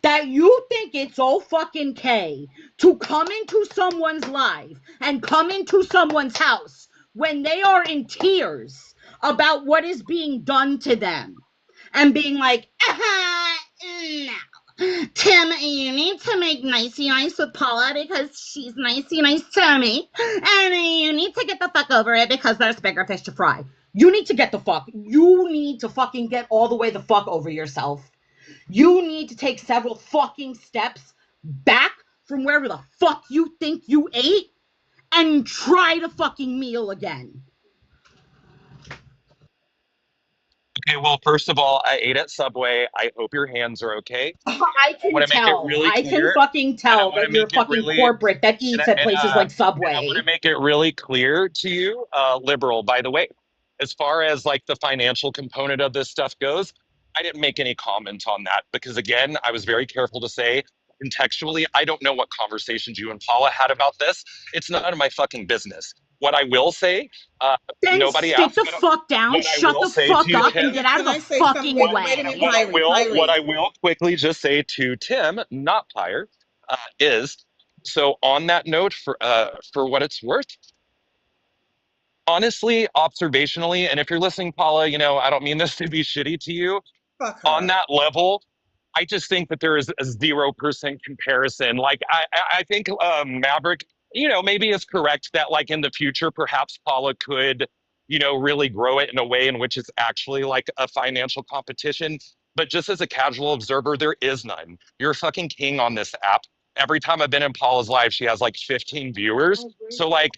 that you think it's all fucking K to come into someone's life and come into someone's house when they are in tears about what is being done to them and being like, no. Tim, you need to make nicey nice with Paula because she's nicey nice to me. And you need to get the fuck over it because there's bigger fish to fry. You need to fucking get all the way the fuck over yourself. You need to take several fucking steps back from wherever the fuck you think you ate and try the fucking meal again. Okay, well, first of all, I ate at Subway. I hope your hands are okay. I can tell. I can fucking tell that you're fucking corporate that eats at places like Subway. I want to make it really clear to you, liberal, by the way, as far as like the financial component of this stuff goes, I didn't make any comment on that because, again, I was very careful to say contextually, I don't know what conversations you and Paula had about this. It's none of my fucking business. What I will say, Then nobody sit asked. the fuck down, What I shut will the say fuck to you, up, Tim, and get out of Can I the say fucking something? way. Wait a minute, what I Pyrie. will quickly just say to Tim, not Pyre, is so on that note, for what it's worth, honestly, observationally, and if you're listening, Paula, I don't mean this to be shitty to you. Fuck On her. that level, I just think that there is a 0% comparison. Like I think Maverick, maybe is correct that like in the future, perhaps Paula could, really grow it in a way in which it's actually like a financial competition. But just as a casual observer, there is none. You're a fucking king on this app. Every time I've been in Paula's live, she has like 15 viewers. So like,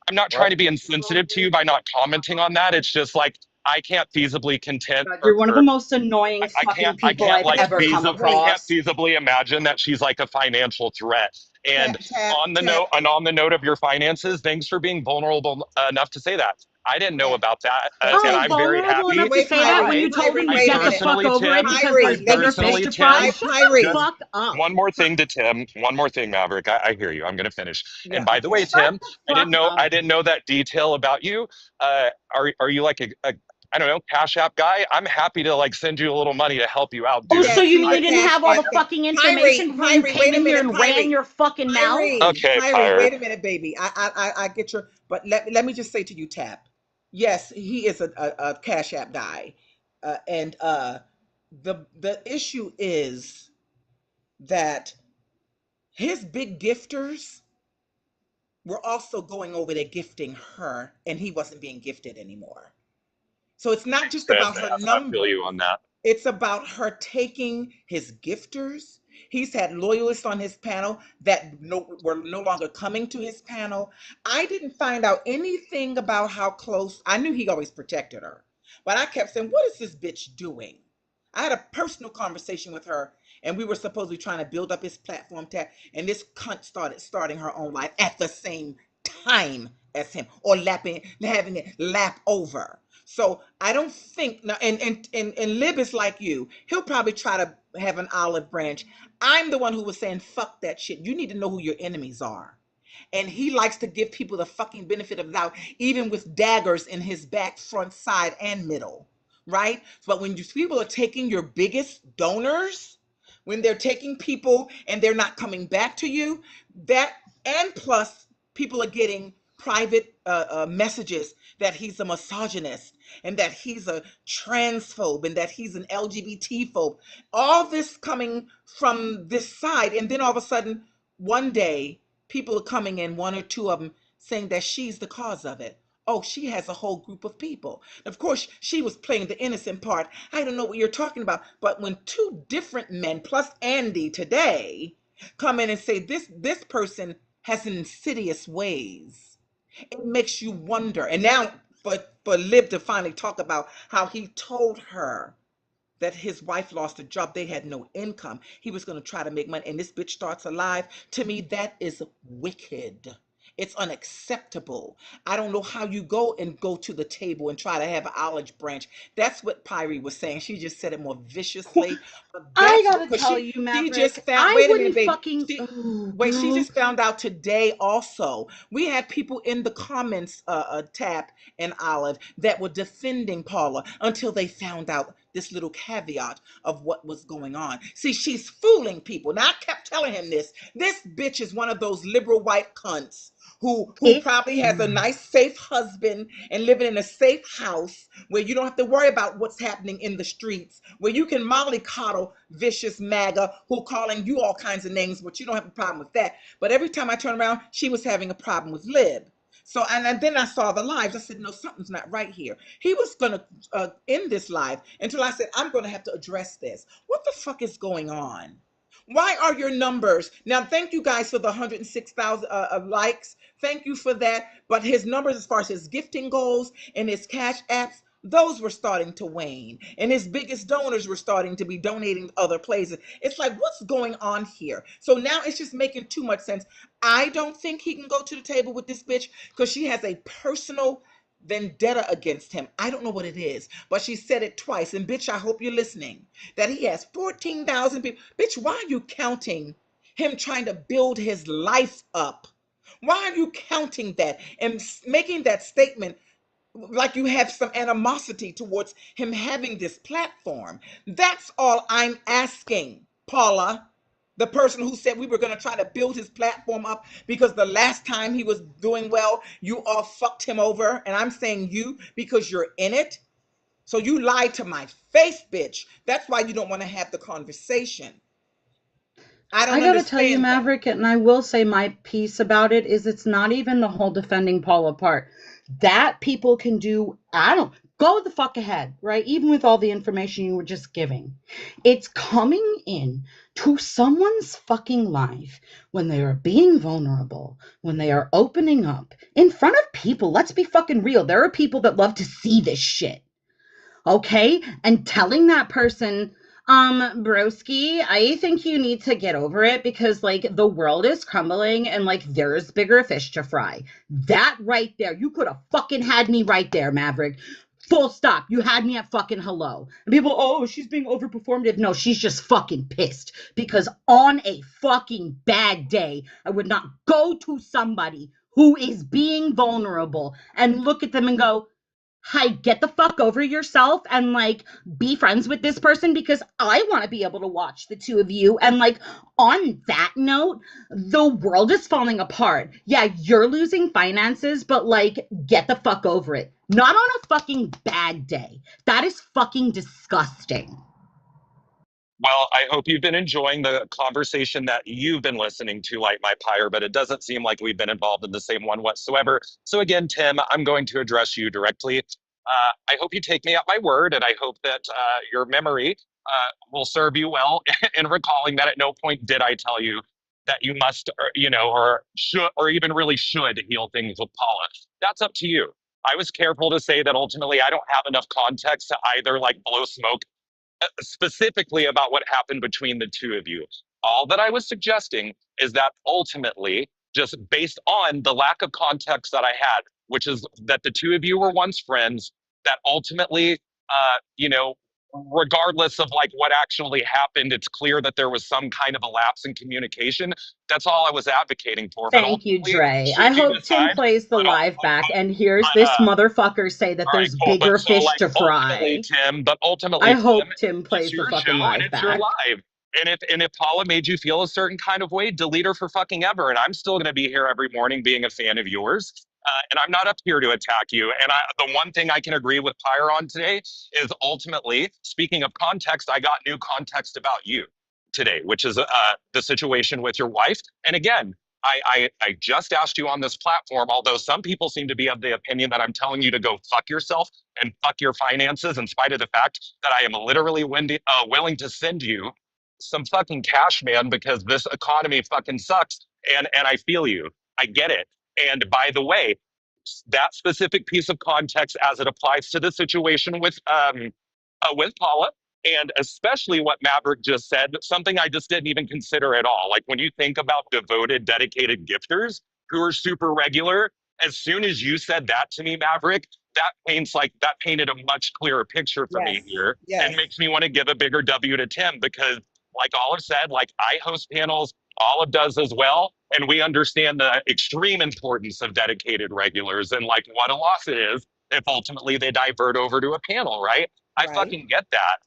I'm not trying to be insensitive to you by not commenting on that. It's just like, I can't feasibly contend. You're one of the most annoying fucking people I've ever come I can't across. feasibly imagine that she's like a financial threat. And on the note of your finances, thanks for being vulnerable enough to say that. I didn't know about that, and I'm very vulnerable happy. enough to say that when you told him to get the fuck over it because there's bigger fish to fry? Shut the fuck up. One more thing to Tim. One more thing, Maverick. I hear you. I'm going to finish. Yeah. And by the way, Shut Tim, I didn't know that detail about you. Are you like a I don't know, Cash App guy? I'm happy to like send you a little money to help you out, dude. Oh, so you didn't have all the fucking information before you came in here and ran your fucking mouth? Okay, Pyrie, wait a minute, baby. I get your, but let me just say to you, Tap. Yes, he is a Cash App guy, and the issue is that his big gifters were also going over there gifting her, and he wasn't being gifted anymore. So it's not just about her number. I feel you on that. It's about her taking his gifters. He's had loyalists on his panel that were no longer coming to his panel. I didn't find out anything about how close. I knew he always protected her, but I kept saying, what is this bitch doing? I had a personal conversation with her, and we were supposedly trying to build up his platform tag, and this cunt starting her own life at the same time as him, or having it lap over. So I don't think now, and Lib is like you. He'll probably try to have an olive branch. I'm the one who was saying, fuck that shit. You need to know who your enemies are. And he likes to give people the fucking benefit of the doubt, even with daggers in his back, front, side, and middle, right? But when people are taking your biggest donors, when they're taking people and they're not coming back to you, that, and plus people are getting private messages that he's a misogynist and that he's a transphobe and that he's an LGBT phobe. All this coming from this side, and then all of a sudden, one day, people are coming in, one or two of them, saying that she's the cause of it. Oh, she has a whole group of people. Of course, she was playing the innocent part. I don't know what you're talking about. But when two different men, plus Andy today, come in and say this person has insidious ways, it makes you wonder. And now for Lib to finally talk about how he told her that his wife lost a job, they had no income, he was going to try to make money, and this bitch starts alive. To me, that is wicked. It's unacceptable. I don't know how you go to the table and try to have an olive branch. That's what Pyrie was saying. She just said it more viciously. I gotta tell you, Maverick, she just found, I wait a wouldn't minute, baby. fucking. She just found out today also. We had people in the comments, Tap and Olive, that were defending Paula until they found out this little caveat of what was going on. See, she's fooling people. Now, I kept telling him this. This bitch is one of those liberal white cunts who probably has a nice, safe husband and living in a safe house where you don't have to worry about what's happening in the streets, where you can mollycoddle vicious MAGA who calling you all kinds of names, but you don't have a problem with that. But every time I turn around, she was having a problem with Lib. So, and then I saw the lives. I said, no, something's not right here. He was going to end this live until I said, I'm going to have to address this. What the fuck is going on? Why are your numbers? Now, thank you guys for the 106,000 likes. Thank you for that. But his numbers as far as his gifting goals and his cash apps, those were starting to wane. And his biggest donors were starting to be donating to other places. It's like, what's going on here? So now it's just making too much sense. I don't think he can go to the table with this bitch because she has a personal vendetta against him. I don't know what it is, but she said it twice. And bitch, I hope you're listening, that he has 14,000 people. Bitch, why are you counting him trying to build his life up. Why are you counting that and making that statement like you have some animosity towards him having this platform? That's all I'm asking, Paula, the person who said we were going to try to build his platform up because the last time he was doing well, you all fucked him over. And I'm saying you because you're in it. So you lied to my face, bitch. That's why you don't want to have the conversation. I gotta tell you, Maverick, and I will say my piece about it is it's not even the whole defending Paula part. That people can do, go the fuck ahead, right? Even with all the information you were just giving. It's coming in to someone's fucking life when they are being vulnerable, when they are opening up in front of people. Let's be fucking real. There are people that love to see this shit. Okay? And telling that person, broski, I think you need to get over it because, like, the world is crumbling and, like, there's bigger fish to fry. That right there, you could have fucking had me right there, Maverick. Full stop. You had me at fucking hello. And people, oh, she's being overperformative. No, she's just fucking pissed because on a fucking bad day, I would not go to somebody who is being vulnerable and look at them and go, hi, get the fuck over yourself and, like, be friends with this person because I want to be able to watch the two of you. And, like, on that note, the world is falling apart. Yeah, you're losing finances, but, like, get the fuck over it. Not on a fucking bad day. That is fucking disgusting. Well, I hope you've been enjoying the conversation that you've been listening to, Light My Pyre, but it doesn't seem like we've been involved in the same one whatsoever. So again, Tim, I'm going to address you directly. I hope you take me at my word, and I hope that your memory will serve you well in recalling that at no point did I tell you that you must, or should, or even really should heal things with Paula. That's up to you. I was careful to say that ultimately I don't have enough context to either, like, blow smoke specifically about what happened between the two of you. All that I was suggesting is that ultimately, just based on the lack of context that I had, which is that the two of you were once friends, that ultimately, regardless of, like, what actually happened, it's clear that there was some kind of a lapse in communication. That's all I was advocating for. Thank you, Dre. I hope Tim plays the live back and hears this motherfucker say that there's bigger fish to fry. Tim, but ultimately, I hope Tim plays the fucking live back. Your live. And if Paula made you feel a certain kind of way, delete her for fucking ever. And I'm still going to be here every morning being a fan of yours. And I'm not up here to attack you. And the one thing I can agree with Pyre on today is ultimately, speaking of context, I got new context about you today, which is the situation with your wife. And again, I just asked you on this platform, although some people seem to be of the opinion that I'm telling you to go fuck yourself and fuck your finances, in spite of the fact that I am literally willing to send you some fucking cash, man, because this economy fucking sucks. And I feel you. I get it. And by the way, that specific piece of context as it applies to the situation with Paula, and especially what Maverick just said, something I just didn't even consider at all. Like, when you think about devoted, dedicated gifters who are super regular, as soon as you said that to me, Maverick, that painted a much clearer picture for me here, and makes me want to give a bigger W to Tim, because like Olive said, like, I host panels, Olive does as well, and we understand the extreme importance of dedicated regulars and, like, what a loss it is if ultimately they divert over to a panel, right? I fucking get that.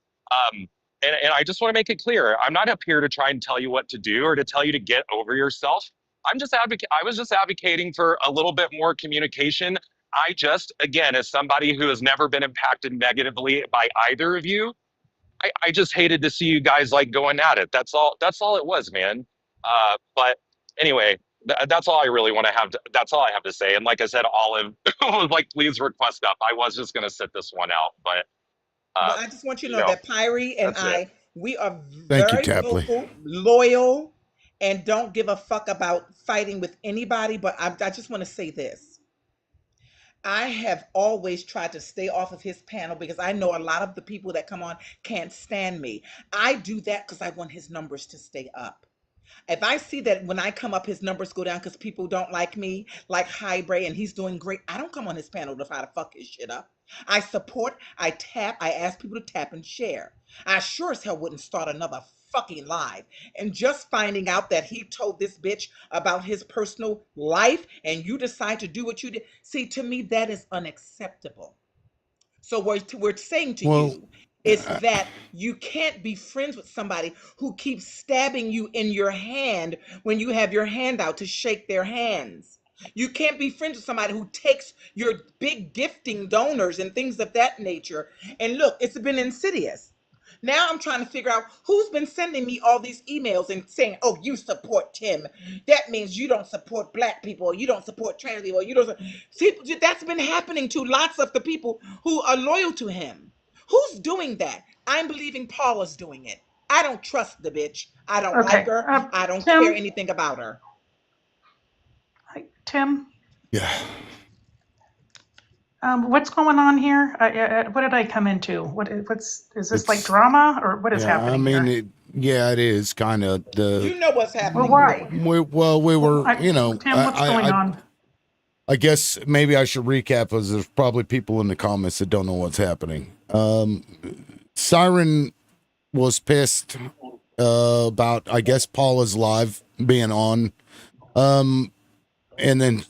And I just want to make it clear, I'm not up here to try and tell you what to do or to tell you to get over yourself. I was just advocating for a little bit more communication. I just, again, as somebody who has never been impacted negatively by either of you, I just hated to see you guys, like, going at it. That's all it was, man. But anyway, that's all I really want to have. That's all I have to say. And like I said, Olive was like, please request up. I was just going to sit this one out, but I just want you to know that Pyre and we are Thank you, very Tapley. vocal, loyal, and don't give a fuck about fighting with anybody. But I just want to say this. I have always tried to stay off of his panel because I know a lot of the people that come on can't stand me. I do that because I want his numbers to stay up. If I see that when I come up, his numbers go down because people don't like me, like Highbray, and he's doing great, I don't come on his panel to try to fuck his shit up. I support, I tap, I ask people to tap and share. I sure as hell wouldn't start another fucking live. And just finding out that he told this bitch about his personal life and you decide to do what you did. See, to me, that is unacceptable. So we're saying to you is that you can't be friends with somebody who keeps stabbing you in your hand when you have your hand out to shake their hands. You can't be friends with somebody who takes your big gifting donors and things of that nature. And look, it's been insidious. Now I'm trying to figure out who's been sending me all these emails and saying, oh, you support Tim. That means you don't support black people, or you don't support trans people, or you don't. See, that's been happening to lots of the people who are loyal to him. Who's doing that? I'm believing Paula's doing it. I don't trust the bitch. I don't like her. I don't care anything about her. Tim? Yeah. What's going on here? What did I come into? Is this like drama or what is happening here? It is kind of the. You know what's happening. Well, why? We were, Tim, what's going on? I guess maybe I should recap, because there's probably people in the comments that don't know what's happening. Siren was pissed about, I guess, Paula's live being on. And then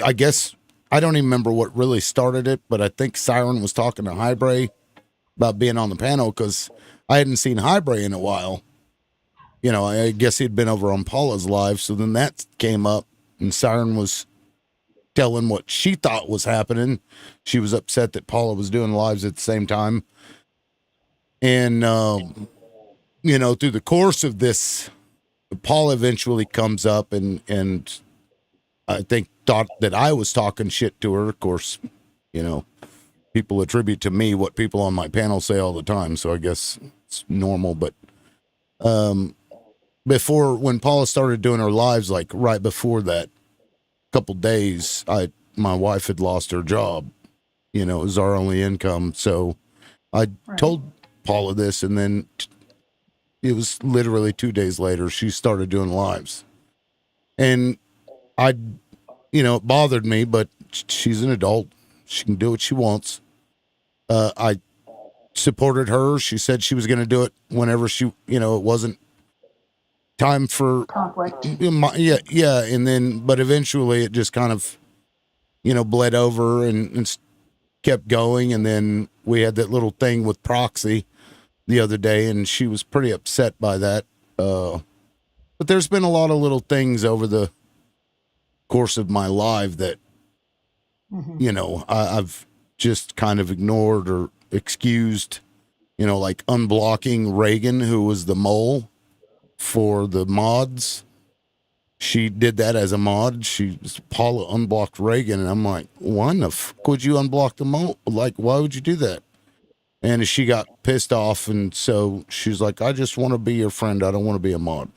I guess, I don't even remember what really started it, but I think Siren was talking to Highbray about being on the panel, because I hadn't seen Highbray in a while. I guess he'd been over on Paula's live. So then that came up, and Siren was telling what she thought was happening. She was upset that Paula was doing lives at the same time. And, through the course of this, Paula eventually comes up and I think thought that I was talking shit to her. Of course, people attribute to me what people on my panel say all the time, so I guess it's normal. But when Paula started doing her lives, like right before that couple days, my wife had lost her job. It was our only income. So I told Paula this, and then it was literally 2 days later, she started doing lives. And it bothered me, but she's an adult. She can do what she wants. I supported her. She said she was going to do it whenever she, it wasn't time for conflict. Yeah. And then, but eventually it just kind of, bled over and kept going. And then we had that little thing with Proxy the other day, and she was pretty upset by that. But there's been a lot of little things over the course of my life that, I've just kind of ignored or excused, like unblocking Reagan, who was the mole for the mods. She did that as a mod. Paula unblocked Reagan, and I'm like, why the fuck would you unblock the mole? Like, why would you do that? And she got pissed off, and so she's like, I just want to be your friend. I don't want to be a mod.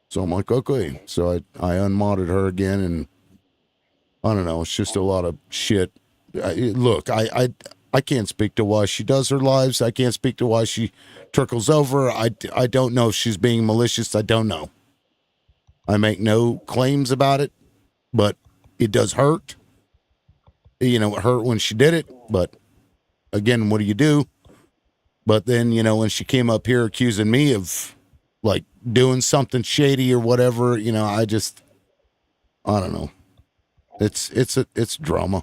So I'm like, okay. So I unmodded her again, and I don't know. It's just a lot of shit. Look, I can't speak to why she does her lives. I can't speak to why she trickles over. I don't know if she's being malicious. I don't know. I make no claims about it, but it does hurt. It hurt when she did it, but again, what do you do? But then, when she came up here accusing me of like doing something shady or whatever, I don't know. It's drama.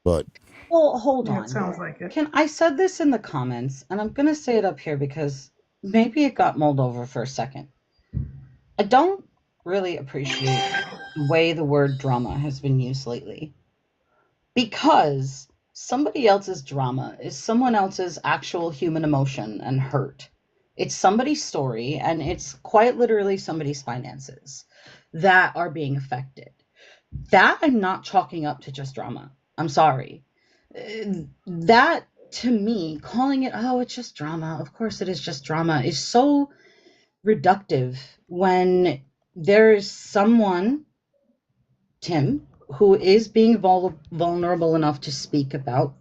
But well, hold on. It sounds like it. I said this in the comments, and I'm gonna say it up here because maybe it got mulled over for a second. I don't really appreciate the way the word drama has been used lately, because somebody else's drama is someone else's actual human emotion and hurt. It's somebody's story, and it's quite literally somebody's finances that are being affected. That I'm not chalking up to just drama. I'm sorry. That, to me, calling it, oh, it's just drama, of course it is just drama, is so reductive when there is someone, Tim, who is being vulnerable enough to speak about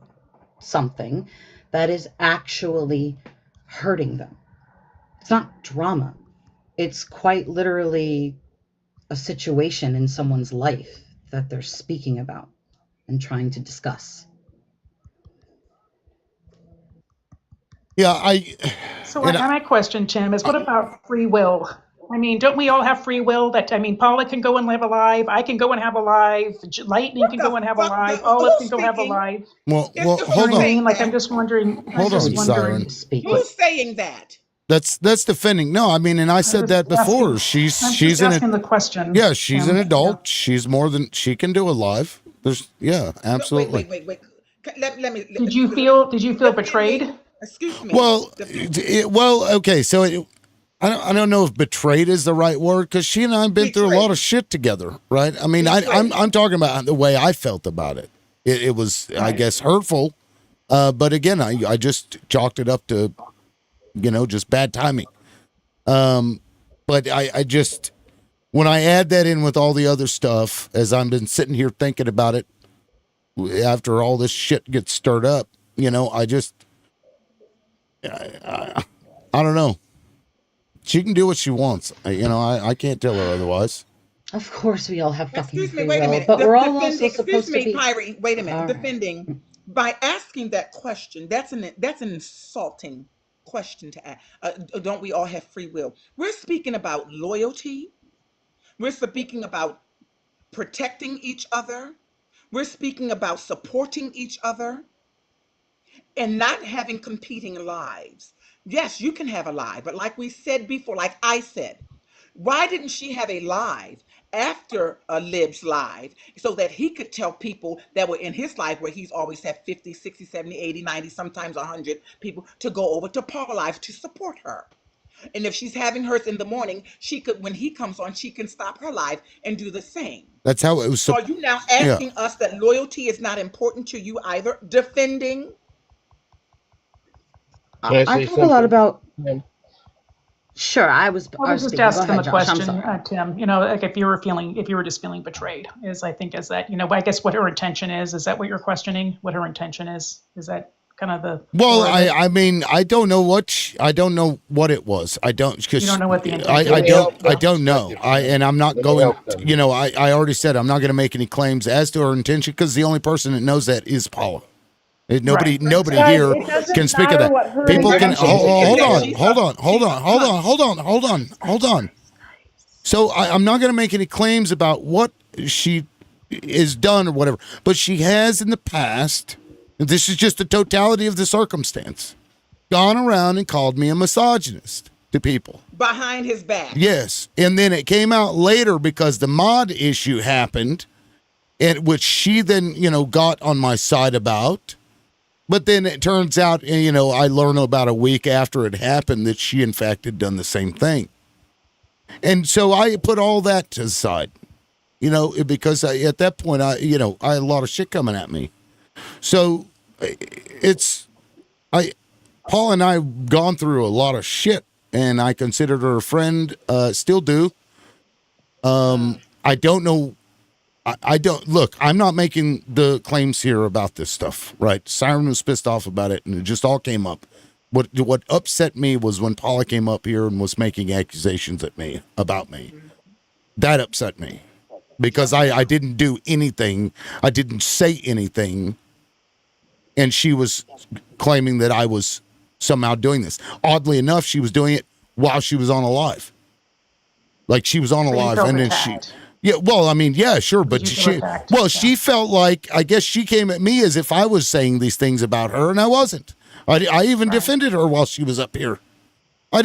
something that is actually hurting them. It's not drama. It's quite literally a situation in someone's life that they're speaking about and trying to discuss. Yeah, So my question, Tim, is what about free will? I mean, don't we all have free will? Paula can go and live a live. I can go and have a live. Lightning can go and have a live. Olive can go have a live. Well, hold on. Like, I'm just wondering. Hold on, Siren. Who's saying that? That's defending. No, I mean, and I said that before. She's asking the question. Yeah, she's an adult. She's more than she can do a live. Absolutely. Wait. Let me. Did you feel betrayed? Excuse me. Well, okay. So I don't know if betrayed is the right word, because she and I have been through a lot of shit together, right? I mean, I'm talking about the way I felt about it. It was, I guess, hurtful. But again, I just chalked it up to, just bad timing. But I just, when I add that in with all the other stuff, as I've been sitting here thinking about it, after all this shit gets stirred up, I just, I don't know. She can do what she wants. I can't tell her otherwise. Of course, we all have fucking free wait a will, minute. but we're all also Excuse supposed me, to be. Kyrie. Wait a minute. All right. Defending by asking that question. That's an insulting question to ask. Don't we all have free will? We're speaking about loyalty. We're speaking about protecting each other. We're speaking about supporting each other and not having competing lives. Yes, you can have a live, but like we said before, like I said, why didn't she have a live after Lib's live so that he could tell people that were in his life, where he's always had 50, 60, 70, 80, 90, sometimes 100 people, to go over to Paula Live to support her? And if she's having hers in the morning, she could, when he comes on, she can stop her live and do the same. That's how it was. So are you now asking us that loyalty is not important to you either? Defending? I talk a lot about. Sure, I was just speaking. asking Go ahead, the Josh. I'm question, sorry. Tim. Like if you were just feeling betrayed, is that I guess what her intention is. Is that what you're questioning? What her intention is? Is that kind of the? Well, I mean, I don't know what it was. I don't, because you don't know what the intention I don't know. I'm not going. I already said I'm not going to make any claims as to her intention, because the only person that knows that is Paula. Nobody here can speak of that. People can hold on. So I'm not going to make any claims about what she is done or whatever, but she has in the past. This is just the totality of the circumstance. Gone around and called me a misogynist to people behind his back. Yes, and then it came out later because the mod issue happened, and which she then got on my side about. But then it turns out, I learned about a week after it happened that she, in fact, had done the same thing. And so I put all that to the side, because at that point, I had a lot of shit coming at me. So Paul and I have gone through a lot of shit, and I considered her a friend, still do. I don't know. I don't look, I'm not making the claims here about this stuff, right? Siren was pissed off about it, and it just all came up. What upset me was when Paula came up here and was making accusations about me. That upset me, because I didn't do anything. I didn't say anything. And she was claiming that I was somehow doing this. Oddly enough, she was doing it while she was on a live. Like, she was on a live, and then sure, but she felt like, I guess she came at me as if I was saying these things about her, and I wasn't. I even defended her while she was up here. I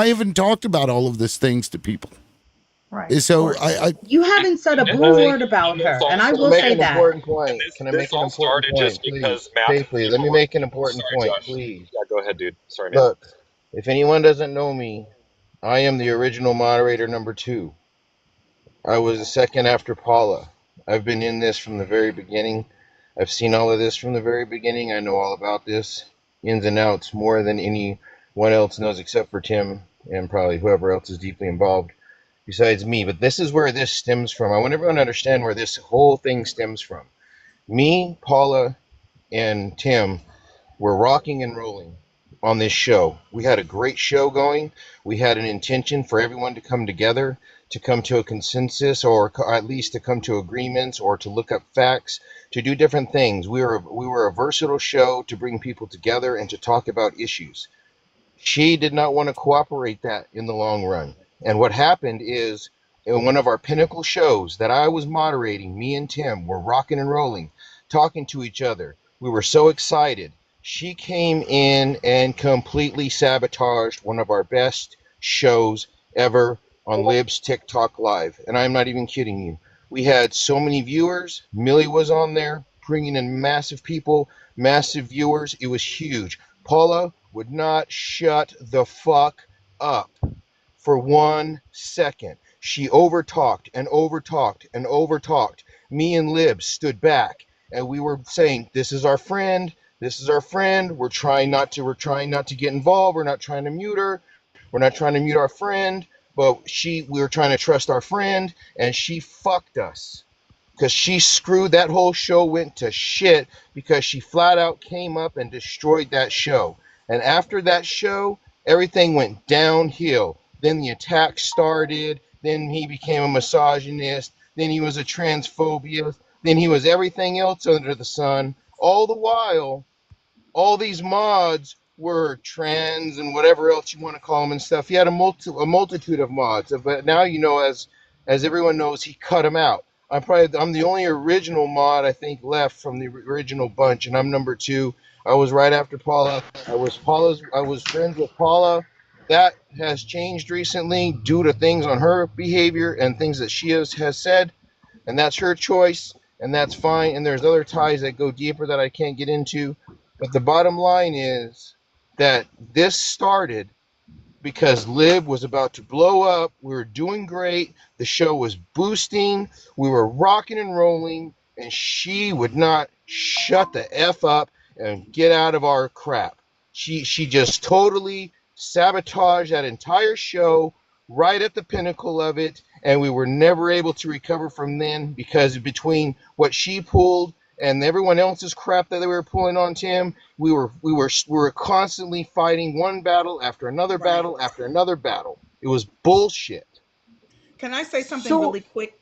even talked about all of these things to people. Right. So you haven't said a blue word about her, and I will say that. Point. Can I make an important point, please? Safely, let me make an important point, please. Yeah, go ahead, dude. Sorry, man. Look, if anyone doesn't know me, I am the original moderator number 2. I was the second after Paula. I've been in this from the very beginning. I've seen all of this from the very beginning. I know all about this, ins and outs, more than anyone else knows, except for Tim and probably whoever else is deeply involved besides me. But this is where this stems from. I want everyone to understand where this whole thing stems from. Me, Paula, and Tim were rocking and rolling on this show. We had a great show going. We had an intention for everyone to come together, to come to a consensus, or at least to come to agreements, or to look up facts, to do different things. We were a versatile show to bring people together and to talk about issues. She did not want to cooperate that in the long run. And what happened is, in one of our pinnacle shows that I was moderating, me and Tim were rocking and rolling, talking to each other. We were so excited. She came in and completely sabotaged one of our best shows ever on Lib's TikTok Live. And I'm not even kidding you. We had so many viewers. Millie was on there, bringing in massive people, massive viewers. It was huge. Paula would not shut the fuck up for 1 second. She overtalked and overtalked and overtalked. Me and Lib stood back and we were saying, this is our friend. This is our friend. We're trying not to get involved. We're not trying to mute her. We're not trying to mute our friend. But we were trying to trust our friend, and she fucked us. Because she screwed that whole show, went to shit, because she flat out came up and destroyed that show. And after that show, everything went downhill. Then the attack started. Then he became a misogynist. Then he was a transphobia. Then he was everything else under the sun. All the while, all these mods were trans and whatever else you want to call them and stuff. He had a multitude of mods. But now, you know, as everyone knows, he cut them out. I'm the only original mod, I think, left from the original bunch, and I'm number 2. I was right after Paula. I was friends with Paula. That has changed recently due to things on her behavior and things that she has said, and that's her choice, and that's fine. And there's other ties that go deeper that I can't get into. But the bottom line is that this started because Lib was about to blow up. We were doing great. The show was boosting. We were rocking and rolling, and she would not shut the F up and get out of our crap. She just totally sabotaged that entire show right at the pinnacle of it, and we were never able to recover from then, because between what she pulled and everyone else's crap that they were pulling on Tim, we were constantly fighting one battle after another battle after another battle. It was bullshit. Can I say something really quick?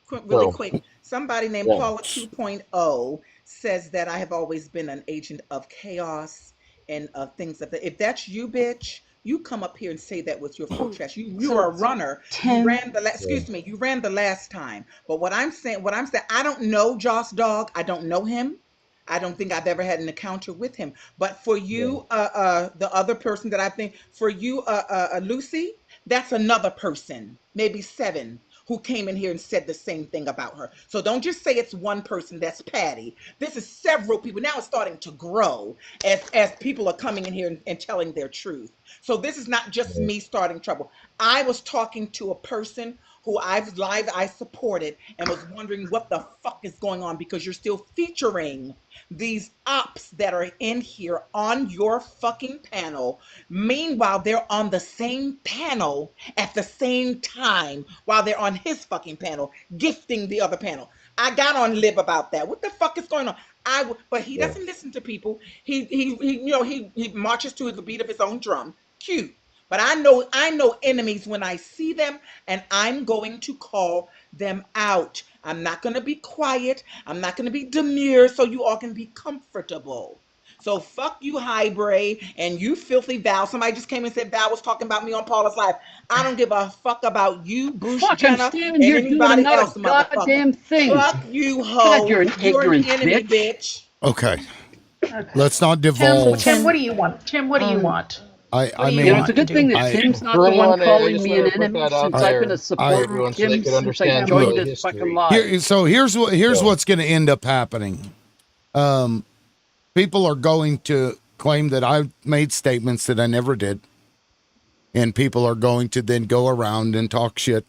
Somebody named Paula 2.0 says that I have always been an agent of chaos and of things of that. If that's you, bitch, you come up here and say that with your full chest. You are a runner. You ran you ran the last time. But what I'm saying, I don't know Joss Dog. I don't know him. I don't think I've ever had an encounter with him. But for you, the other person that I think, for you, Lucy, that's another person, maybe 7, who came in here and said the same thing about her. So don't just say it's one person that's Patty. This is several people. Now it's starting to grow as people are coming in here and telling their truth. So this is not just me starting trouble. I was talking to a person who I supported and was wondering what the fuck is going on, because you're still featuring these ops that are in here on your fucking panel. Meanwhile, they're on the same panel at the same time while they're on his fucking panel, gifting the other panel. I got on Lib about that. What the fuck is going on? But he doesn't listen to people. He marches to the beat of his own drum. Cute. But I know enemies when I see them, and I'm going to call them out. I'm not going to be quiet. I'm not going to be demure, so you all can be comfortable. So fuck you, Highbray, and you filthy Val. Somebody just came and said Val was talking about me on Paula's Live. I don't give a fuck about you, Bruce Jenner, and anybody else, motherfucker. Goddamn thing. Fuck you, hoe. God, you're an ignorant enemy, bitch. Okay. Let's not devolve. Tim, what do you want? I mean, it's a good thing that Tim's not the one calling me an enemy, since I've been a supporter of Tim since I joined this fucking live. Here's what's going to end up happening. People are going to claim that I made statements that I never did, and people are going to then go around and talk shit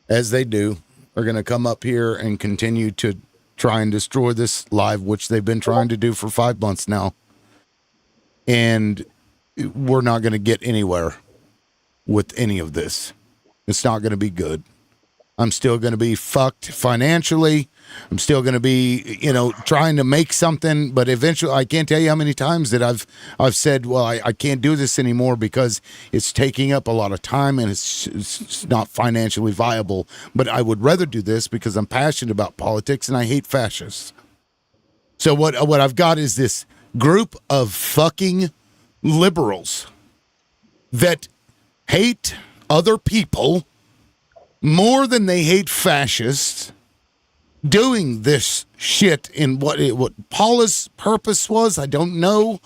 as they do. They're going to come up here and continue to try and destroy this live, which they've been trying to do for 5 months now, and we're not going to get anywhere with any of this. It's not going to be good. I'm still going to be fucked financially. I'm still going to be, trying to make something, but eventually I can't tell you how many times that I've said, well, I can't do this anymore because it's taking up a lot of time and it's not financially viable. But I would rather do this because I'm passionate about politics and I hate fascists. So what I've got is this group of fucking liberals that hate other people more than they hate fascists, doing this shit in what Paula's purpose was. I don't know.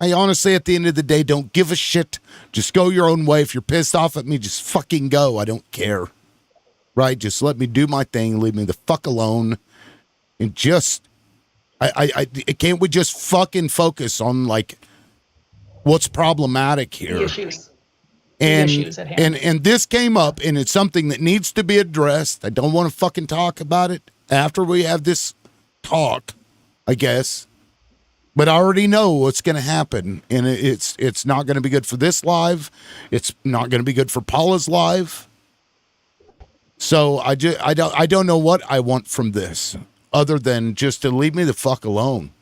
I honestly, at the end of the day, don't give a shit. Just go your own way. If you're pissed off at me, just fucking go. I don't care. Right? Just let me do my thing. Leave me the fuck alone. And just, can't we just fucking focus on like what's problematic here? The issues. And, issues at hand. and this came up, and it's something that needs to be addressed. I don't want to fucking talk about it after we have this talk, I guess. But I already know what's going to happen, and it's not going to be good for this live. It's not going to be good for Paula's live. So I don't know what I want from this, other than just to leave me the fuck alone.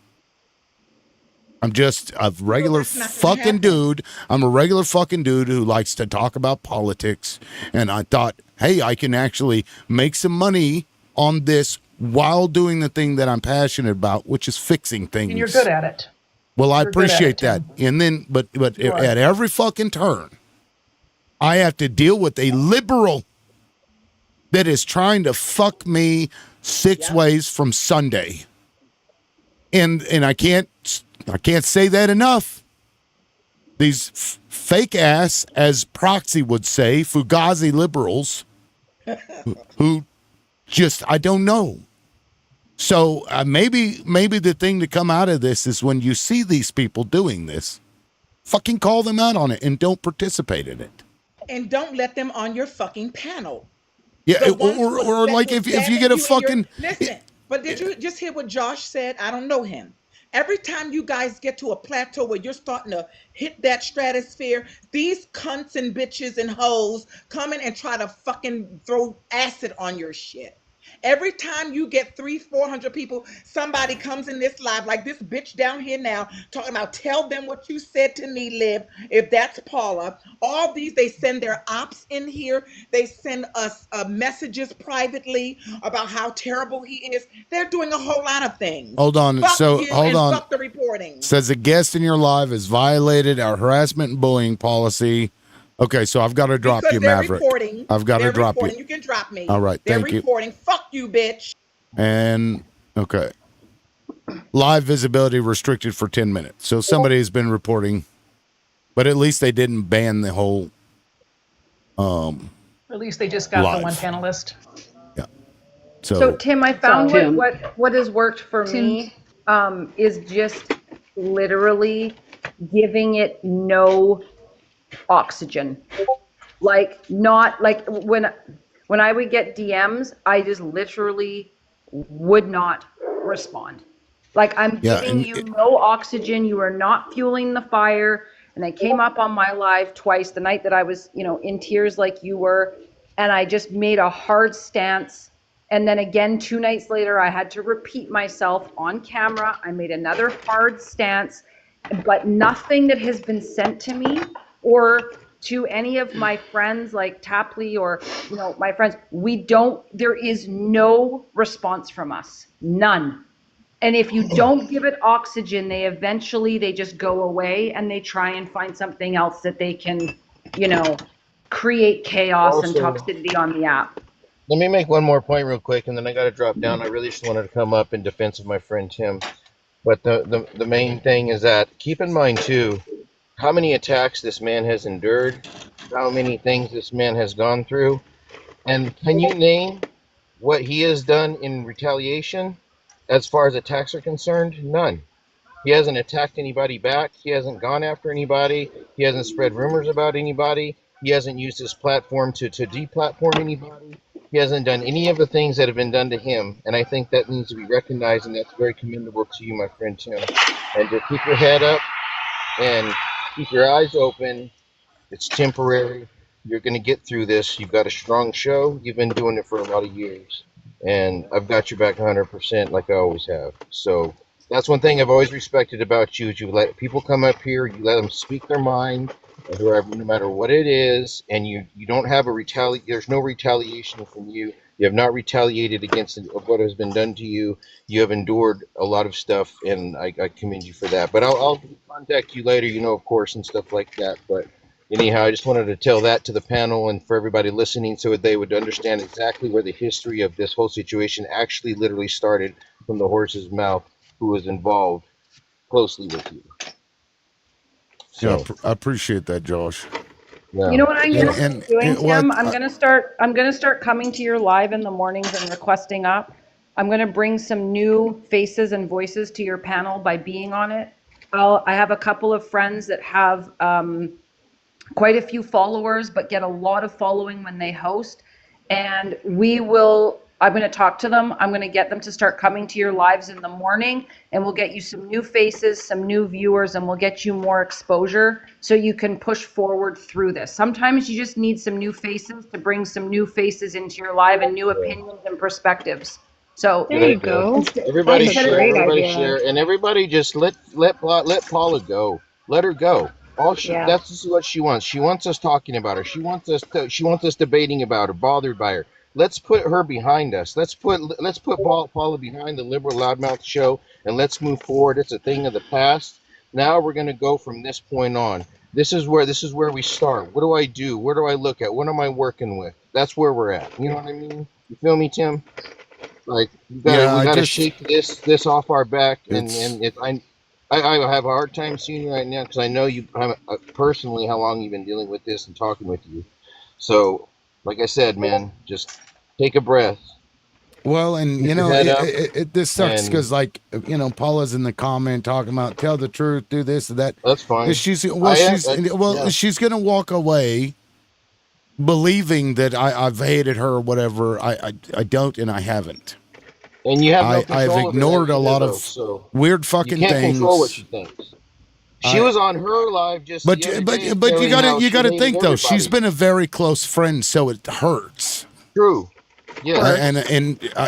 I'm just a regular fucking dude. I'm a regular fucking dude who likes to talk about politics. And I thought, hey, I can actually make some money on this while doing the thing that I'm passionate about, which is fixing things. And you're good at it. Well, I You're good at appreciate it, that. Tim. And then, but You are. at every fucking turn, I have to deal with a liberal that is trying to fuck me six ways from Sunday. And I can't say that enough. These fake ass, as Proxy would say, Fugazi liberals, who just, I don't know. So maybe the thing to come out of this is when you see these people doing this, fucking call them out on it and don't participate in it. And don't let them on your fucking panel. Yeah, or like if you get a fucking... Listen, but did you just hear what Josh said? I don't know him. Every time you guys get to a plateau where you're starting to hit that stratosphere, these cunts and bitches and hoes come in and try to fucking throw acid on your shit. Every time you get 300-400 people, somebody comes in this live, like this bitch down here now, talking about tell them what you said to me, Liv, if that's Paula. All these, they send their ops in here. They send us messages privately about how terrible he is. They're doing a whole lot of things. Hold on. Fuck So you hold and on. Fuck the reporting. Says a guest in your live has violated our harassment and bullying policy. Okay, so I've got to drop Because you, they're Maverick. reporting. I've got to They're drop reporting. you. You can drop me. All right, They're thank you. reporting. Fuck you, bitch. And okay, live visibility restricted for 10 minutes. So somebody has been reporting, but at least they didn't ban the whole. At least they just got Live. the one panelist. So Tim, I found what has worked for me is just literally giving it no oxygen. Like not like when I would get DMs, I just literally would not respond. Like I'm giving you no oxygen. You are not fueling the fire. And I came up on my live twice the night that I was, in tears like you were, and I just made a hard stance. And then again, 2 nights later, I had to repeat myself on camera. I made another hard stance, but nothing that has been sent to me or to any of my friends like Tapley or, my friends, there is no response from us, none. And if you don't give it oxygen, they just go away and they try and find something else that they can, create chaos and toxicity on the app. Let me make one more point real quick, and then I got to drop down. I really just wanted to come up in defense of my friend Tim. But the main thing is that keep in mind, too, how many attacks this man has endured, how many things this man has gone through. And can you name what he has done in retaliation as far as attacks are concerned? None. He hasn't attacked anybody back. He hasn't gone after anybody. He hasn't spread rumors about anybody. He hasn't used his platform to deplatform anybody. He hasn't done any of the things that have been done to him. And I think that needs to be recognized, and that's very commendable to you, my friend Tim. And just keep your head up and keep your eyes open. It's temporary. You're going to get through this. You've got a strong show. You've been doing it for a lot of years. And I've got your back 100% like I always have. So that's one thing I've always respected about you is you let people come up here, you let them speak their mind, and whoever, no matter what it is, and you don't have there's no retaliation from you. You have not retaliated against what has been done to you. You have endured a lot of stuff, and I commend you for that. But I'll contact you later, of course, and stuff like that. But anyhow, I just wanted to tell that to the panel and for everybody listening so that they would understand exactly where the history of this whole situation actually literally started from the horse's mouth who was involved closely with you. So. Yeah, I appreciate that, Josh. Yeah. You know what I'm going to start doing, Tim? I'm going to start coming to your live in the mornings and requesting up. I'm going to bring some new faces and voices to your panel by being on it. I have a couple of friends that have quite a few followers, but get a lot of following when they host. And I'm going to talk to them. I'm going to get them to start coming to your lives in the morning, and we'll get you some new faces, some new viewers, and we'll get you more exposure so you can push forward through this. Sometimes you just need some new faces to bring some new faces into your live and new opinions and perspectives. So there you go. Everybody share, and everybody just let Paula go. Let her go. That's just what she wants. She wants us talking about her. She wants us debating about her, bothered by her. Let's put her behind us. Let's put Paula behind the liberal loudmouth show, and let's move forward. It's a thing of the past. Now we're going to go from this point on. This is where we start. What do I do? Where do I look at? What am I working with? That's where we're at. You know what I mean? You feel me, Tim? Like we got to shake this off our back, and I have a hard time seeing you right now because I know you personally how long you've been dealing with this and talking with you. So, like I said, man, just take a breath. Well, and this sucks because, Paula's in the comment talking about tell the truth, do this and that. That's fine. She's gonna walk away believing that I've hated her or whatever. I don't, and I haven't. And you have no I've ignored a lot of weird fucking you can't things. Control what she thinks. She was on her live just. But you gotta think though. She's been a very close friend, so it hurts. True. Yeah.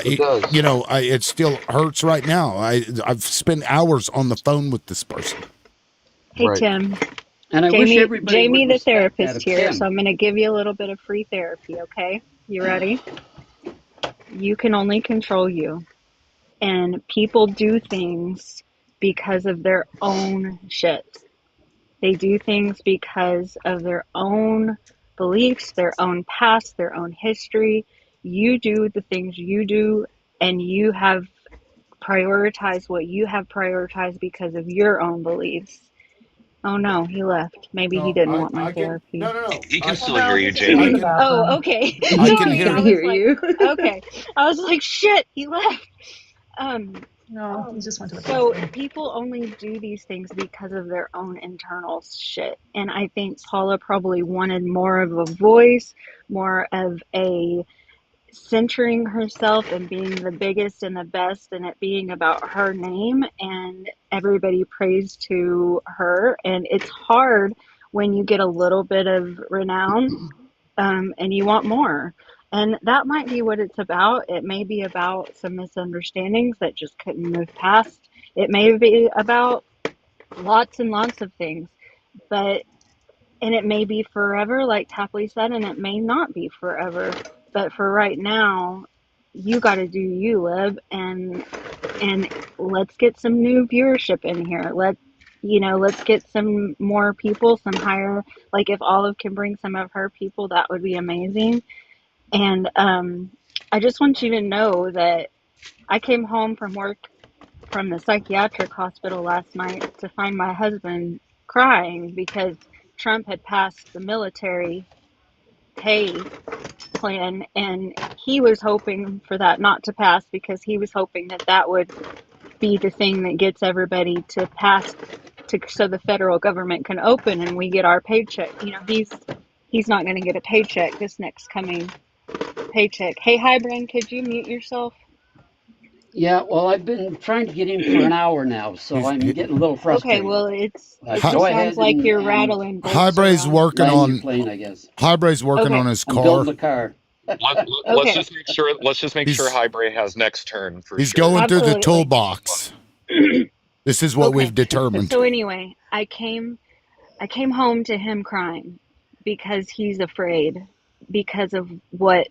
It still hurts right now. I've spent hours on the phone with this person. Hey Tim. And I wish everybody Jamie, would the therapist that of here, Tim. so I'm going to give you a little bit of free therapy. Okay, you ready? You can only control you, and people do things because of their own shit. They do things because of their own beliefs, their own past, their own history. You do the things you do, and you have prioritized what you have prioritized because of your own beliefs. Oh no, he left. Maybe he didn't want my therapy. No. He can still hear you, Jamie. Oh, okay. I can hear you. Okay. I was like, shit, he left. No, he just went to the So bathroom. people only do these things because of their own internal shit. And I think Paula probably wanted more of a voice, more of a centering herself and being the biggest and the best, and it being about her name, and everybody prays to her. And it's hard when you get a little bit of renown and you want more. And that might be what it's about. It may be about some misunderstandings that just couldn't move past. It may be about lots and lots of things, and it may be forever, like Tapley said, and it may not be forever. But for right now, you got to do you, Lib, and let's get some new viewership in here. Let's get some more people, some higher. Like if Olive can bring some of her people, that would be amazing. And I just want you to know that I came home from work from the psychiatric hospital last night to find my husband crying because Trump had passed the military pay plan, and he was hoping for that not to pass because he was hoping that would be the thing that gets everybody to pass so the federal government can open and we get our paycheck. He's not going to get a paycheck this next coming paycheck. Hey, Hybrid, could you mute yourself? Yeah, well, I've been trying to get in for an hour now, so I'm getting a little Okay, frustrated. well, it Go just ahead sounds like you're and rattling bolts Highbray's around. working land your on plane, I guess. Highbray's working Okay. on his I'm building car. a car. Let's Okay. just make sure. Let's just make sure He's Highbray has next turn for he's sure. going through the Absolutely. toolbox. This is what Okay. we've determined. So anyway, I came home to him crying because he's afraid because of what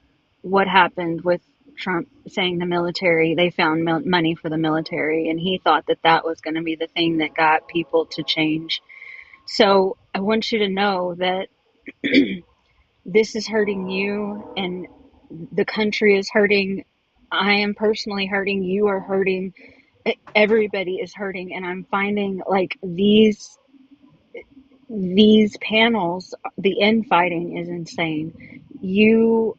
happened with Trump saying the military, they found money for the military, and he thought that that was going to be the thing that got people to change. So I want you to know that this is hurting you, and the country is hurting. I am personally hurting. You are hurting. Everybody is hurting, and I'm finding like these panels, the infighting is insane. You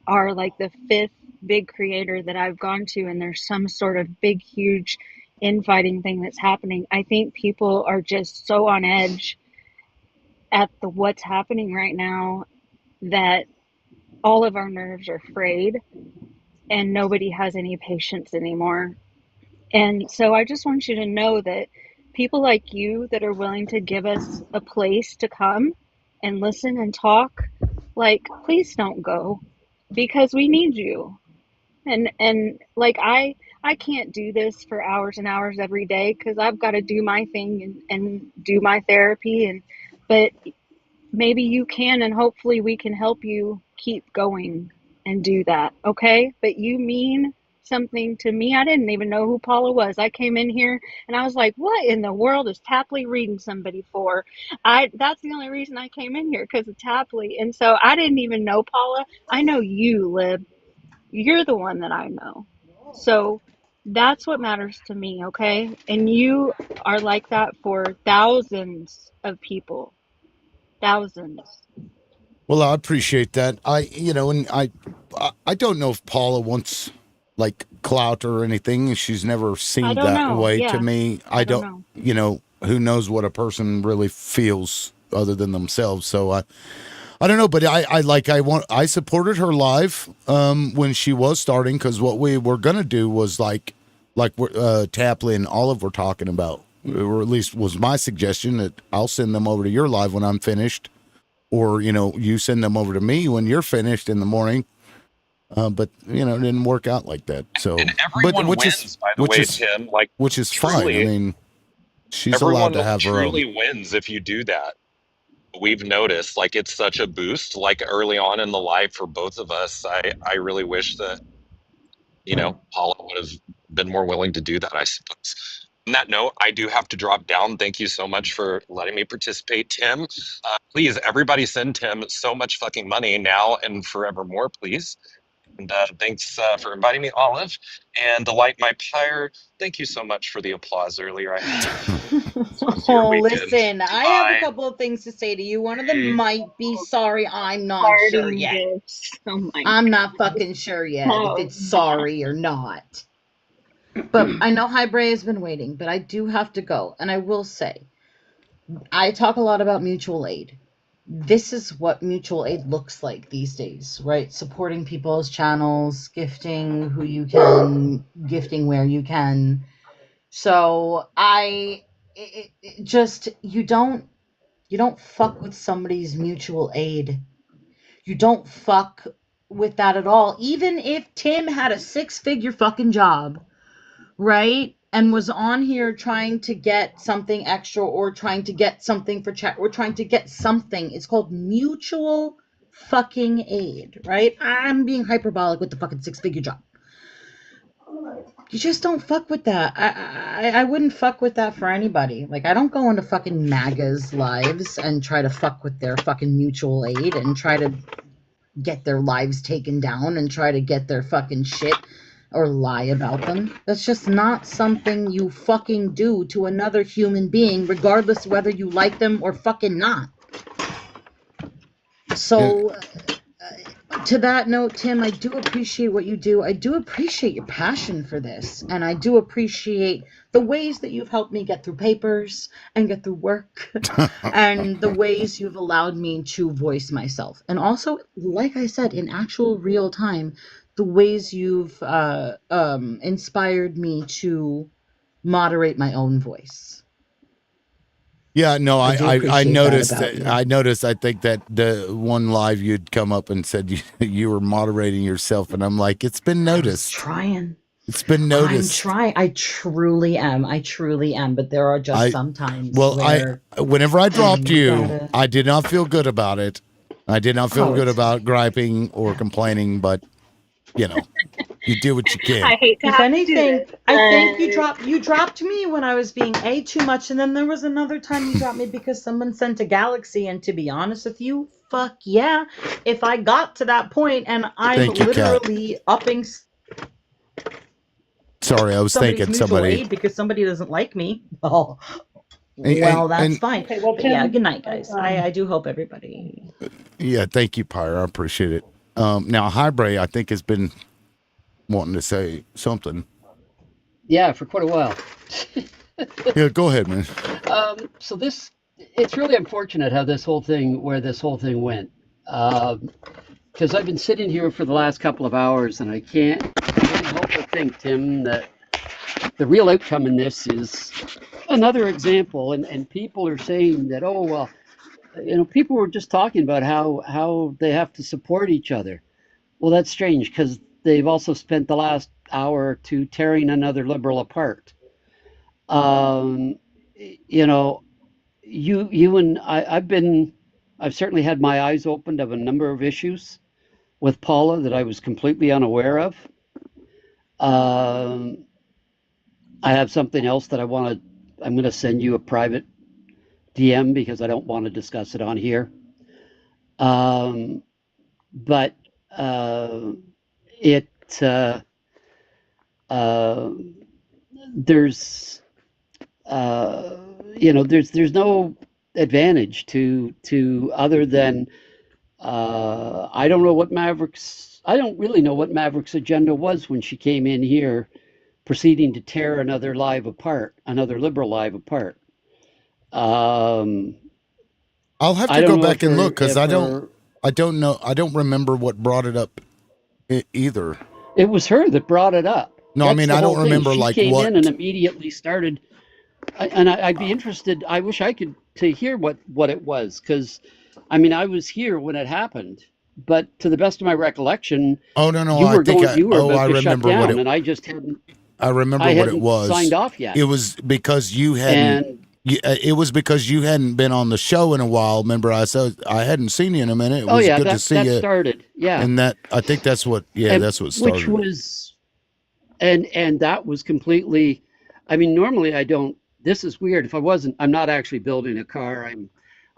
are like the fifth big creator that I've gone to, and there's some sort of big, huge infighting thing that's happening. I think people are just so on edge at the what's happening right now that all of our nerves are frayed and nobody has any patience anymore. And so I just want you to know that people like you that are willing to give us a place to come and listen and talk, like, please don't go, because we need you. And like I can't do this for hours and hours every day because I've got to do my thing and do my therapy, but maybe you can, and hopefully we can help you keep going and do that. Okay? But you mean something to me. I didn't even know who Paula was. I came in here and I was like, what in the world is Tapley reading somebody for? That's the only reason I came in here, because of Tapley. And so I didn't even know Paula. I know you, Lib. You're the one that I know. So that's what matters to me, okay? And you are like that for thousands of people. Thousands. Well, I appreciate that. And I don't know if Paula wants like clout or anything. She's never I seemed don't that know. way to Yeah. me. I don't know. Who knows what a person really feels other than themselves. So I don't know, but I supported her live when she was starting, because what we were gonna do was like Tapley and Olive were talking about, or at least was my suggestion, that I'll send them over to your live when I'm finished, or you send them over to me when you're finished in the morning. But it didn't work out like that. So, And everyone wins, by the way, Tim. Like, which is truly, fine. I mean, she's everyone allowed to have her own. truly wins if you do that. We've noticed, like, it's such a boost, like early on in the live for both of us. I really wish that Paula would have been more willing to do that, I suppose. On that note, I do have to drop down. Thank you so much for letting me participate, Tim. Please, everybody send Tim so much fucking money now and forevermore, please. And thanks for inviting me, Olive. And to light my pyre, thank you so much for the applause earlier. I Oh, listen, I have a couple of things to say to you. One of them might be sorry, I'm not sure Parting yet. gifts. Oh my I'm not fucking sure yet Oh, if it's sorry or not. But I know Highbray has been waiting, but I do have to go. And I will say, I talk a lot about mutual aid. This is what mutual aid looks like these days, right? Supporting people's channels, gifting who you can, gifting where you can. So you don't fuck with somebody's mutual aid. You don't fuck with that at all. Even if Tim had a 6-figure fucking job, right? And was on here trying to get something extra, or trying to get something for chat, or trying to get something. It's called mutual fucking aid, right? I'm being hyperbolic with the fucking 6-figure job. You just don't fuck with that. I wouldn't fuck with that for anybody. Like, I don't go into fucking MAGA's lives and try to fuck with their fucking mutual aid and try to get their lives taken down and try to get their fucking shit or lie about them. That's just not something you fucking do to another human being, regardless whether you like them or fucking not. So, to that note, Tim, I do appreciate what you do. I do appreciate your passion for this. And I do appreciate the ways that you've helped me get through papers and get through work and the ways you've allowed me to voice myself. And also, like I said, in actual real time, the ways you've inspired me to moderate my own voice. Yeah, no, I do I appreciate noticed that about you. I noticed. I think that the one live you'd come up and said you were moderating yourself, and I'm like, it's been noticed. Trying. It's been noticed. I'm trying. I truly am. But there are just some times where whenever I dropped you, gotta- I did not feel good about it. I did not feel Oh, good it's about griping or complaining, but you know, you do what you can. I hate to If have anything, to do this, I think but you dropped me when I was being too much, and then there was another time you dropped me because someone sent a galaxy. And to be honest with you, fuck yeah! If I got to that point and I'm Thank you, Kat. literally upping Sorry, I was somebody's thinking mutual somebody. aid because somebody doesn't like me, oh, And- well, that's and- fine. Okay, well, But yeah, Tim, good night, guys. I do hope everybody. Yeah, thank you, Pyre. I appreciate it. Now, Highbray, I think, has been wanting to say something. Yeah, for quite a while. Yeah, go ahead, man. So it's really unfortunate how where this whole thing went. Because I've been sitting here for the last couple of hours, and I can't really help but think, Tim, that the real outcome in this is another example. And people are saying that, oh, well, people were just talking about how they have to support each other. Well, that's strange because they've also spent the last hour or two tearing another liberal apart. You and I've certainly had my eyes opened of a number of issues with Paula that I was completely unaware of. I have something else that I'm going to send you a private DM because I don't want to discuss it on here. But there's there's no advantage to other than I don't really know what Maverick's agenda was when she came in here proceeding to tear another liberal live apart. I'll have to go back and look because I don't know. I don't remember what brought it up either. It was her that brought it up. No, That's I mean, the I don't whole thing. remember She like came what. in and immediately started. I'd be interested. I wish I could to hear what it was because, I mean, I was here when it happened, but to the best of my recollection, Oh no, you were I about to shut remember what down, it. and I just hadn't. I remember I what hadn't it was. signed off yet. It was because you hadn't. And It was because you hadn't been on the show in a while. Remember, I hadn't seen you in a minute. It was good to see that you. started. Yeah, And I think that's what. Yeah, And- that's what started. Which was, and that was completely. I mean, normally I don't. This is weird. I'm not actually building a car.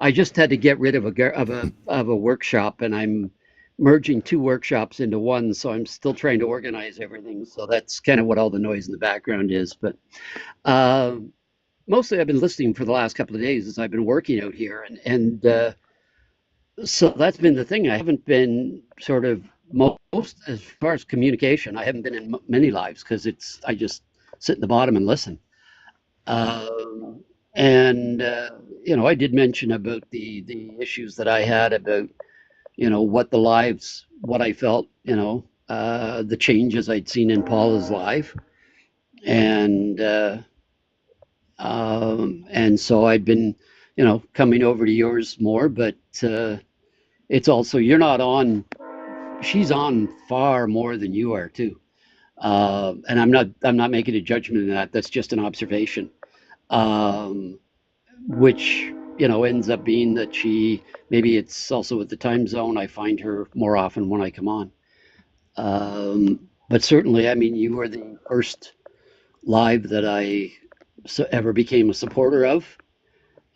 I just had to get rid of a workshop, and I'm merging two workshops into one. So I'm still trying to organize everything. So that's kind of what all the noise in the background is. But mostly I've been listening for the last couple of days as I've been working out here, and so that's been the thing. I haven't been sort of most as far as communication. I haven't been in many lives because I just sit in the bottom and listen. I did mention about the issues that I had about what I felt, the changes I'd seen in Paula's live, and so I'd been coming over to yours more, but it's also you're not on. She's on far more than you are too, and I'm not making a judgment of that. That's just an observation, which ends up being that maybe it's also with the time zone. I find her more often when I come on, but certainly, I mean, you were the first live that I ever became a supporter of,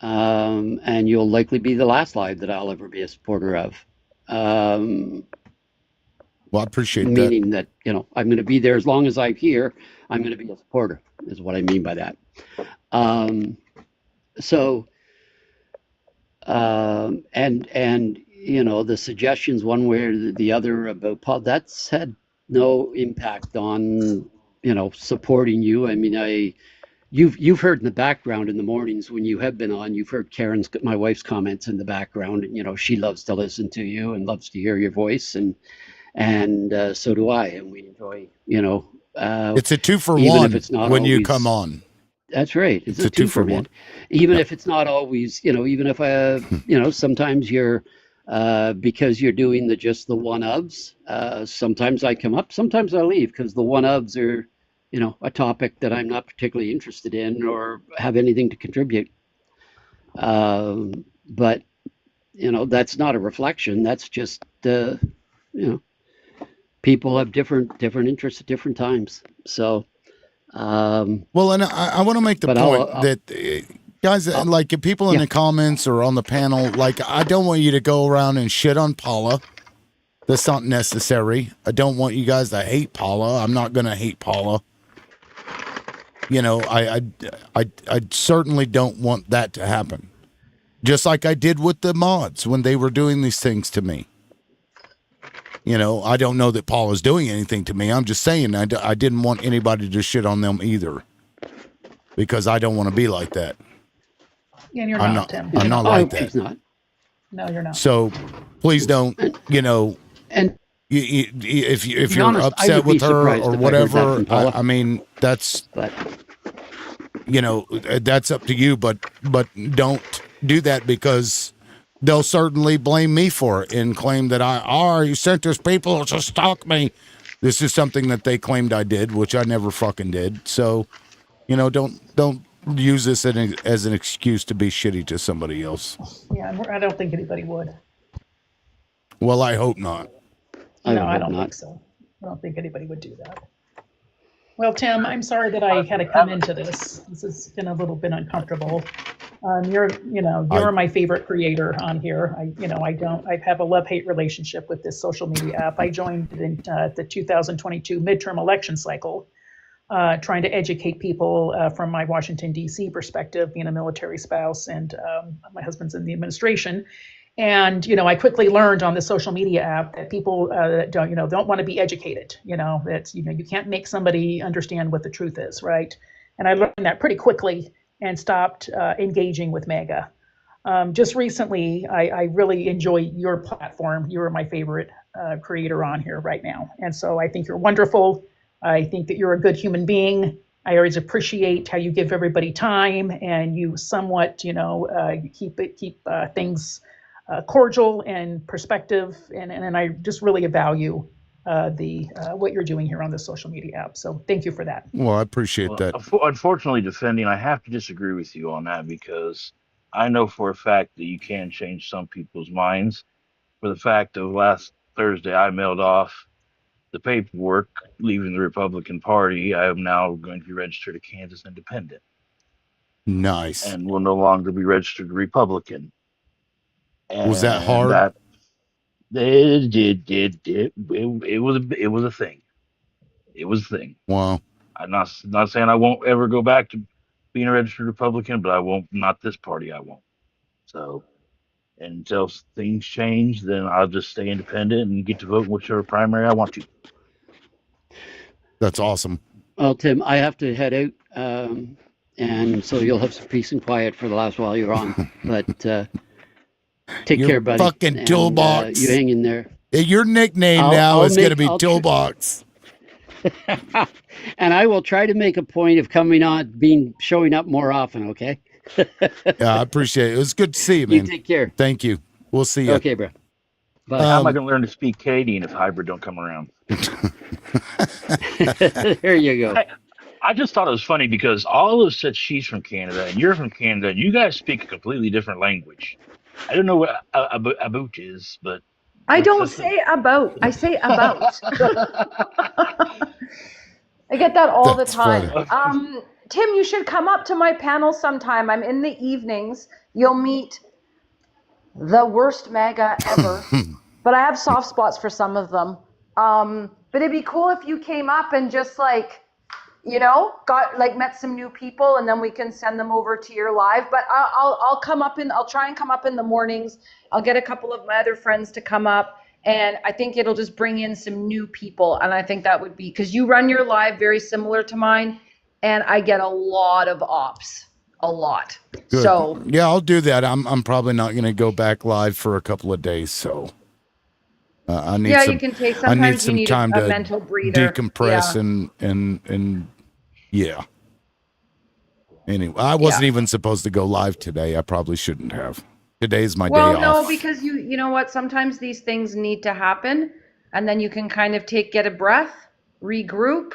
and you'll likely be the last live that I'll ever be a supporter of. Well, I appreciate that. Meaning that I'm going to be there as long as I'm here. I'm going to be a supporter, is what I mean by that. The suggestions one way or the other about Paul, that's had no impact on supporting you. I mean, you've heard in the background in the mornings when you have been on, you've heard my wife's comments in the background, and she loves to listen to you and loves to hear your voice, and so do I, and we enjoy, it's a 2-for-1 even if it's not when you always, come on. That's right. It's a 2-for-1. Man. Even if it's not always, even if sometimes you're because you're doing just the one-ofs. Sometimes I come up, sometimes I leave because the one-ofs are, a topic that I'm not particularly interested in or have anything to contribute. But that's not a reflection. That's just people have different interests at different times. So. Well, and I want to make the point that guys, like if people in the comments or on the panel, like I don't want you to go around and shit on Paula. That's not necessary. I don't want you guys to hate Paula. I'm not going to hate Paula. I certainly don't want that to happen. Just like I did with the mods when they were doing these things to me. I don't know that Paula's doing anything to me. I'm just saying I didn't want anybody to shit on them either. Because I don't want to be like that. Yeah, and you're not, Tim. I'm not like that. She's not. No, you're not. So please don't, and if you're honest, upset with her or whatever, I mean, that's, that's up to you, but don't do that because they'll certainly blame me for it and claim that you sent those people to stalk me. This is something that they claimed I did, which I never fucking did. So, don't use this as an excuse to be shitty to somebody else. Yeah, I don't think anybody would. Well, I hope not. I don't think so. I don't think anybody would do that. Well, Tim, I'm sorry that I had to come into this. This has been a little bit uncomfortable. You're my favorite creator on here. I have a love-hate relationship with this social media app. I joined in the 2022 midterm election cycle, trying to educate people from my Washington, D.C. perspective, being a military spouse, and my husband's in the administration. And, I quickly learned on the social media app that people don't want to be educated, that, you can't make somebody understand what the truth is, right? And I learned that pretty quickly and stopped engaging with MAGA. Just recently, I really enjoy your platform. You are my favorite creator on here right now. And so I think you're wonderful. I think that you're a good human being. I always appreciate how you give everybody time and you somewhat, keep things cordial and perspective, and I just really value what you're doing here on the social media app. So thank you for that. Well, I appreciate that. Unfortunately, defending, I have to disagree with you on that because I know for a fact that you can change some people's minds. For the fact of last Thursday, I mailed off the paperwork leaving the Republican Party. I am now going to be registered a Kansas Independent. Nice. And will no longer be registered Republican. And was that hard? It was a thing. It was a thing. Wow. I'm not saying I won't ever go back to being a registered Republican, but I won't. Not this party. I won't. So until things change, then I'll just stay independent and get to vote in whichever primary I want to. That's awesome. Well, Tim, I have to head out, and so you'll have some peace and quiet for the last while you're on. But. Take care, buddy. Fucking Toolbox. You hang in there. Your nickname is going to be Toolbox. And I will try to make a point of showing up more often, okay? Yeah, I appreciate it. It was good to see you, man. You take care. Thank you. We'll see you. Okay, bro. Bye. How am I going to learn to speak Canadian if hybrid don't come around? There you go. I just thought it was funny because all of us said she's from Canada and you're from Canada and you guys speak a completely different language. I don't know what about is, but I don't say about. I say about. I get that all the time. Tim, you should come up to my panel sometime. I'm in the evenings. You'll meet the worst MAGA ever, but I have soft spots for some of them. But it'd be cool if you came up and just met some new people, and then we can send them over to your live. But I'll try and come up in the mornings. I'll get a couple of my other friends to come up, and I think it'll just bring in some new people. And I think that would be because you run your live very similar to mine, and I get a lot of ops, a lot. Good. So yeah, I'll do that. I'm probably not going to go back live for a couple of days. So I need Yeah, some, you can take. I need Sometimes you some need time a to mental breather. decompress Yeah. and yeah. Anyway, I Yeah. wasn't even supposed to go live today. I probably shouldn't have. Today's my Well, day no, off. because you know what? Sometimes these things need to happen, and then you can kind of get a breath, regroup,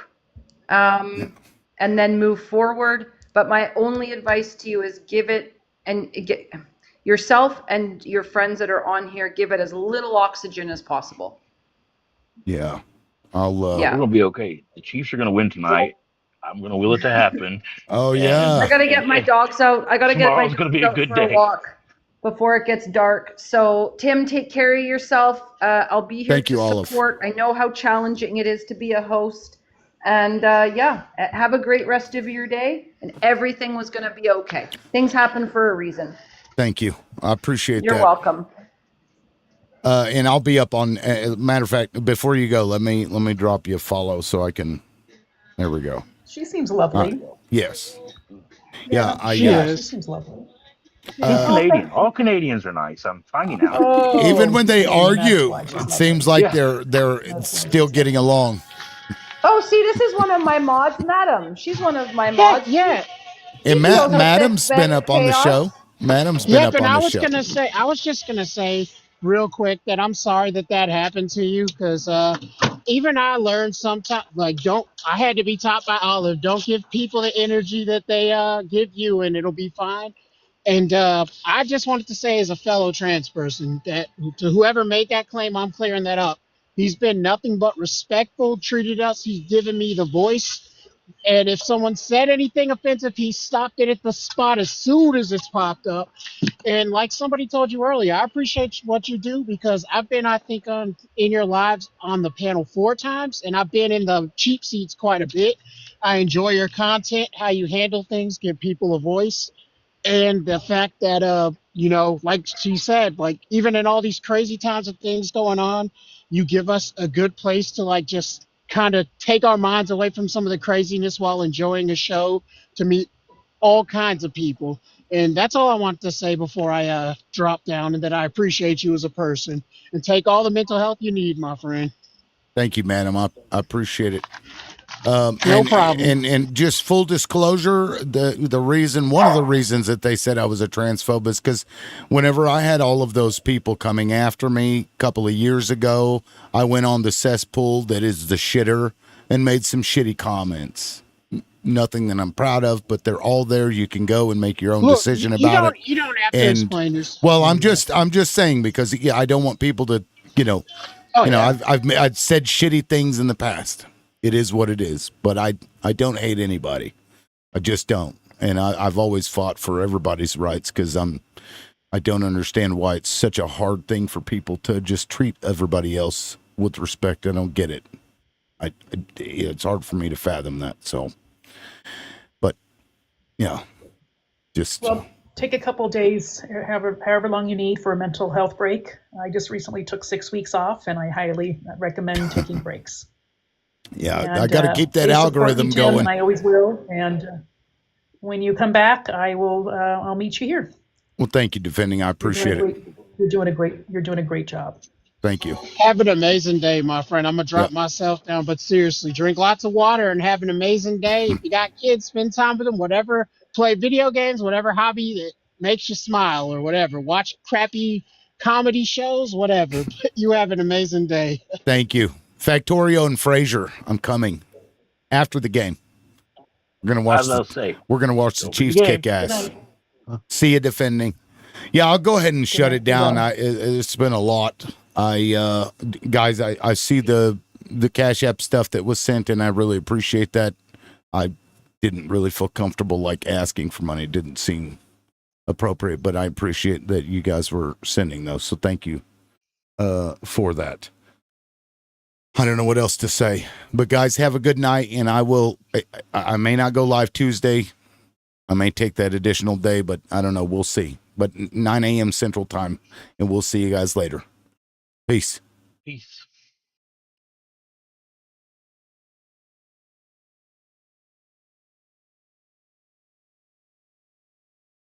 and then move forward. But my only advice to you is give it and get yourself and your friends that are on here, give it as little oxygen as possible. Yeah. I'll Yeah. We're gonna be okay. The Chiefs are gonna win tonight. I'm gonna will it to happen. Oh And- yeah. I gotta get my dogs out. I gotta get my Tomorrow's gonna dogs be a out good for a day. walk before it gets dark. So Tim, take care of yourself. I'll be here Thank to you, Olive. support. I know how challenging it is to be a host. And yeah, have a great rest of your day. And everything was gonna be okay. Things happen for a reason. Thank you. I appreciate You're that. welcome. And I'll be up on. Matter of fact, before you go, let me drop you a follow so I can. There we go. She seems lovely. Yes. Yeah. She seems lovely. She's Canadian. All Canadians are nice. I'm finding out. Even when they that's argue, why she's it lovely. seems like they're still getting along. Oh, see, this is one of my mods, Madam. She's one of my mods. Yeah. And knows how to Madam's fix been up on the chaos. show. Madam's been Yep, up and on I the was show. I was just gonna say real quick that I'm sorry that happened to you, because even I learned sometimes, like, I had to be taught by Olive, don't give people the energy that they give you, and it'll be fine. And I just wanted to say, as a fellow trans person, that to whoever made that claim, I'm clearing that up. He's been nothing but respectful, treated us. He's given me the voice. And if someone said anything offensive, he stopped it at the spot as soon as it's popped up. And like somebody told you earlier, I appreciate what you do, because I've been, I think, in your lives on the panel 4 times, and I've been in the cheap seats quite a bit. I enjoy your content, how you handle things, give people a voice. And the fact that, like she said, like, even in all these crazy times of things going on, you give us a good place to, like, just kind of take our minds away from some of the craziness while enjoying a show, to meet all kinds of people. And that's all I wanted to say before I drop down, and that I appreciate you as a person, and take all the mental health you need, my friend. Thank you, madam. I appreciate it. No problem. And just full disclosure, one of the reasons that they said I was a transphobe is because whenever I had all of those people coming after me a couple of years ago, I went on the cesspool that is the shitter and made some shitty comments. Nothing that I'm proud of, but they're all there. You can go and make your own decision about it. You don't have to explain this. Well, I'm just saying, because I don't want people to, I've said shitty things in the past. It is what it is, but I don't hate anybody. I just don't. And I've always fought for everybody's rights, because I don't understand why it's such a hard thing for people to just treat everybody else with respect. I don't get it. It's hard for me to fathom that. So, but just. Well, take a couple of days, however long you need, for a mental health break. I just recently took 6 weeks off, and I highly recommend taking breaks. Yeah, And, I got to keep that please support algorithm me, Tim, going. and I always will. And when you come back, I'll meet you here. Well, thank you, Defending. I appreciate it. You're doing a great job. Thank you. Have an amazing day, my friend. I'm gonna drop myself down, but seriously, drink lots of water and have an amazing day. If you got kids, spend time with them. Whatever, play video games, whatever hobby that makes you smile or whatever. Watch crappy comedy shows, whatever. But you have an amazing day. Thank you. Factorio and Frazier, I'm coming after the game. We're gonna watch. We're gonna watch the Chiefs kick ass. See you, Defending. Yeah, I'll go ahead and shut it down. It's been a lot. Guys, I see the Cash App stuff that was sent, and I really appreciate that. I didn't really feel comfortable like asking for money. It didn't seem appropriate, but I appreciate that you guys were sending those. So thank you for that. I don't know what else to say, but guys, have a good night. And I may not go live Tuesday. I may take that additional day, but I don't know. We'll see. But 9 a.m. Central Time, and we'll see you guys later. Peace. Peace.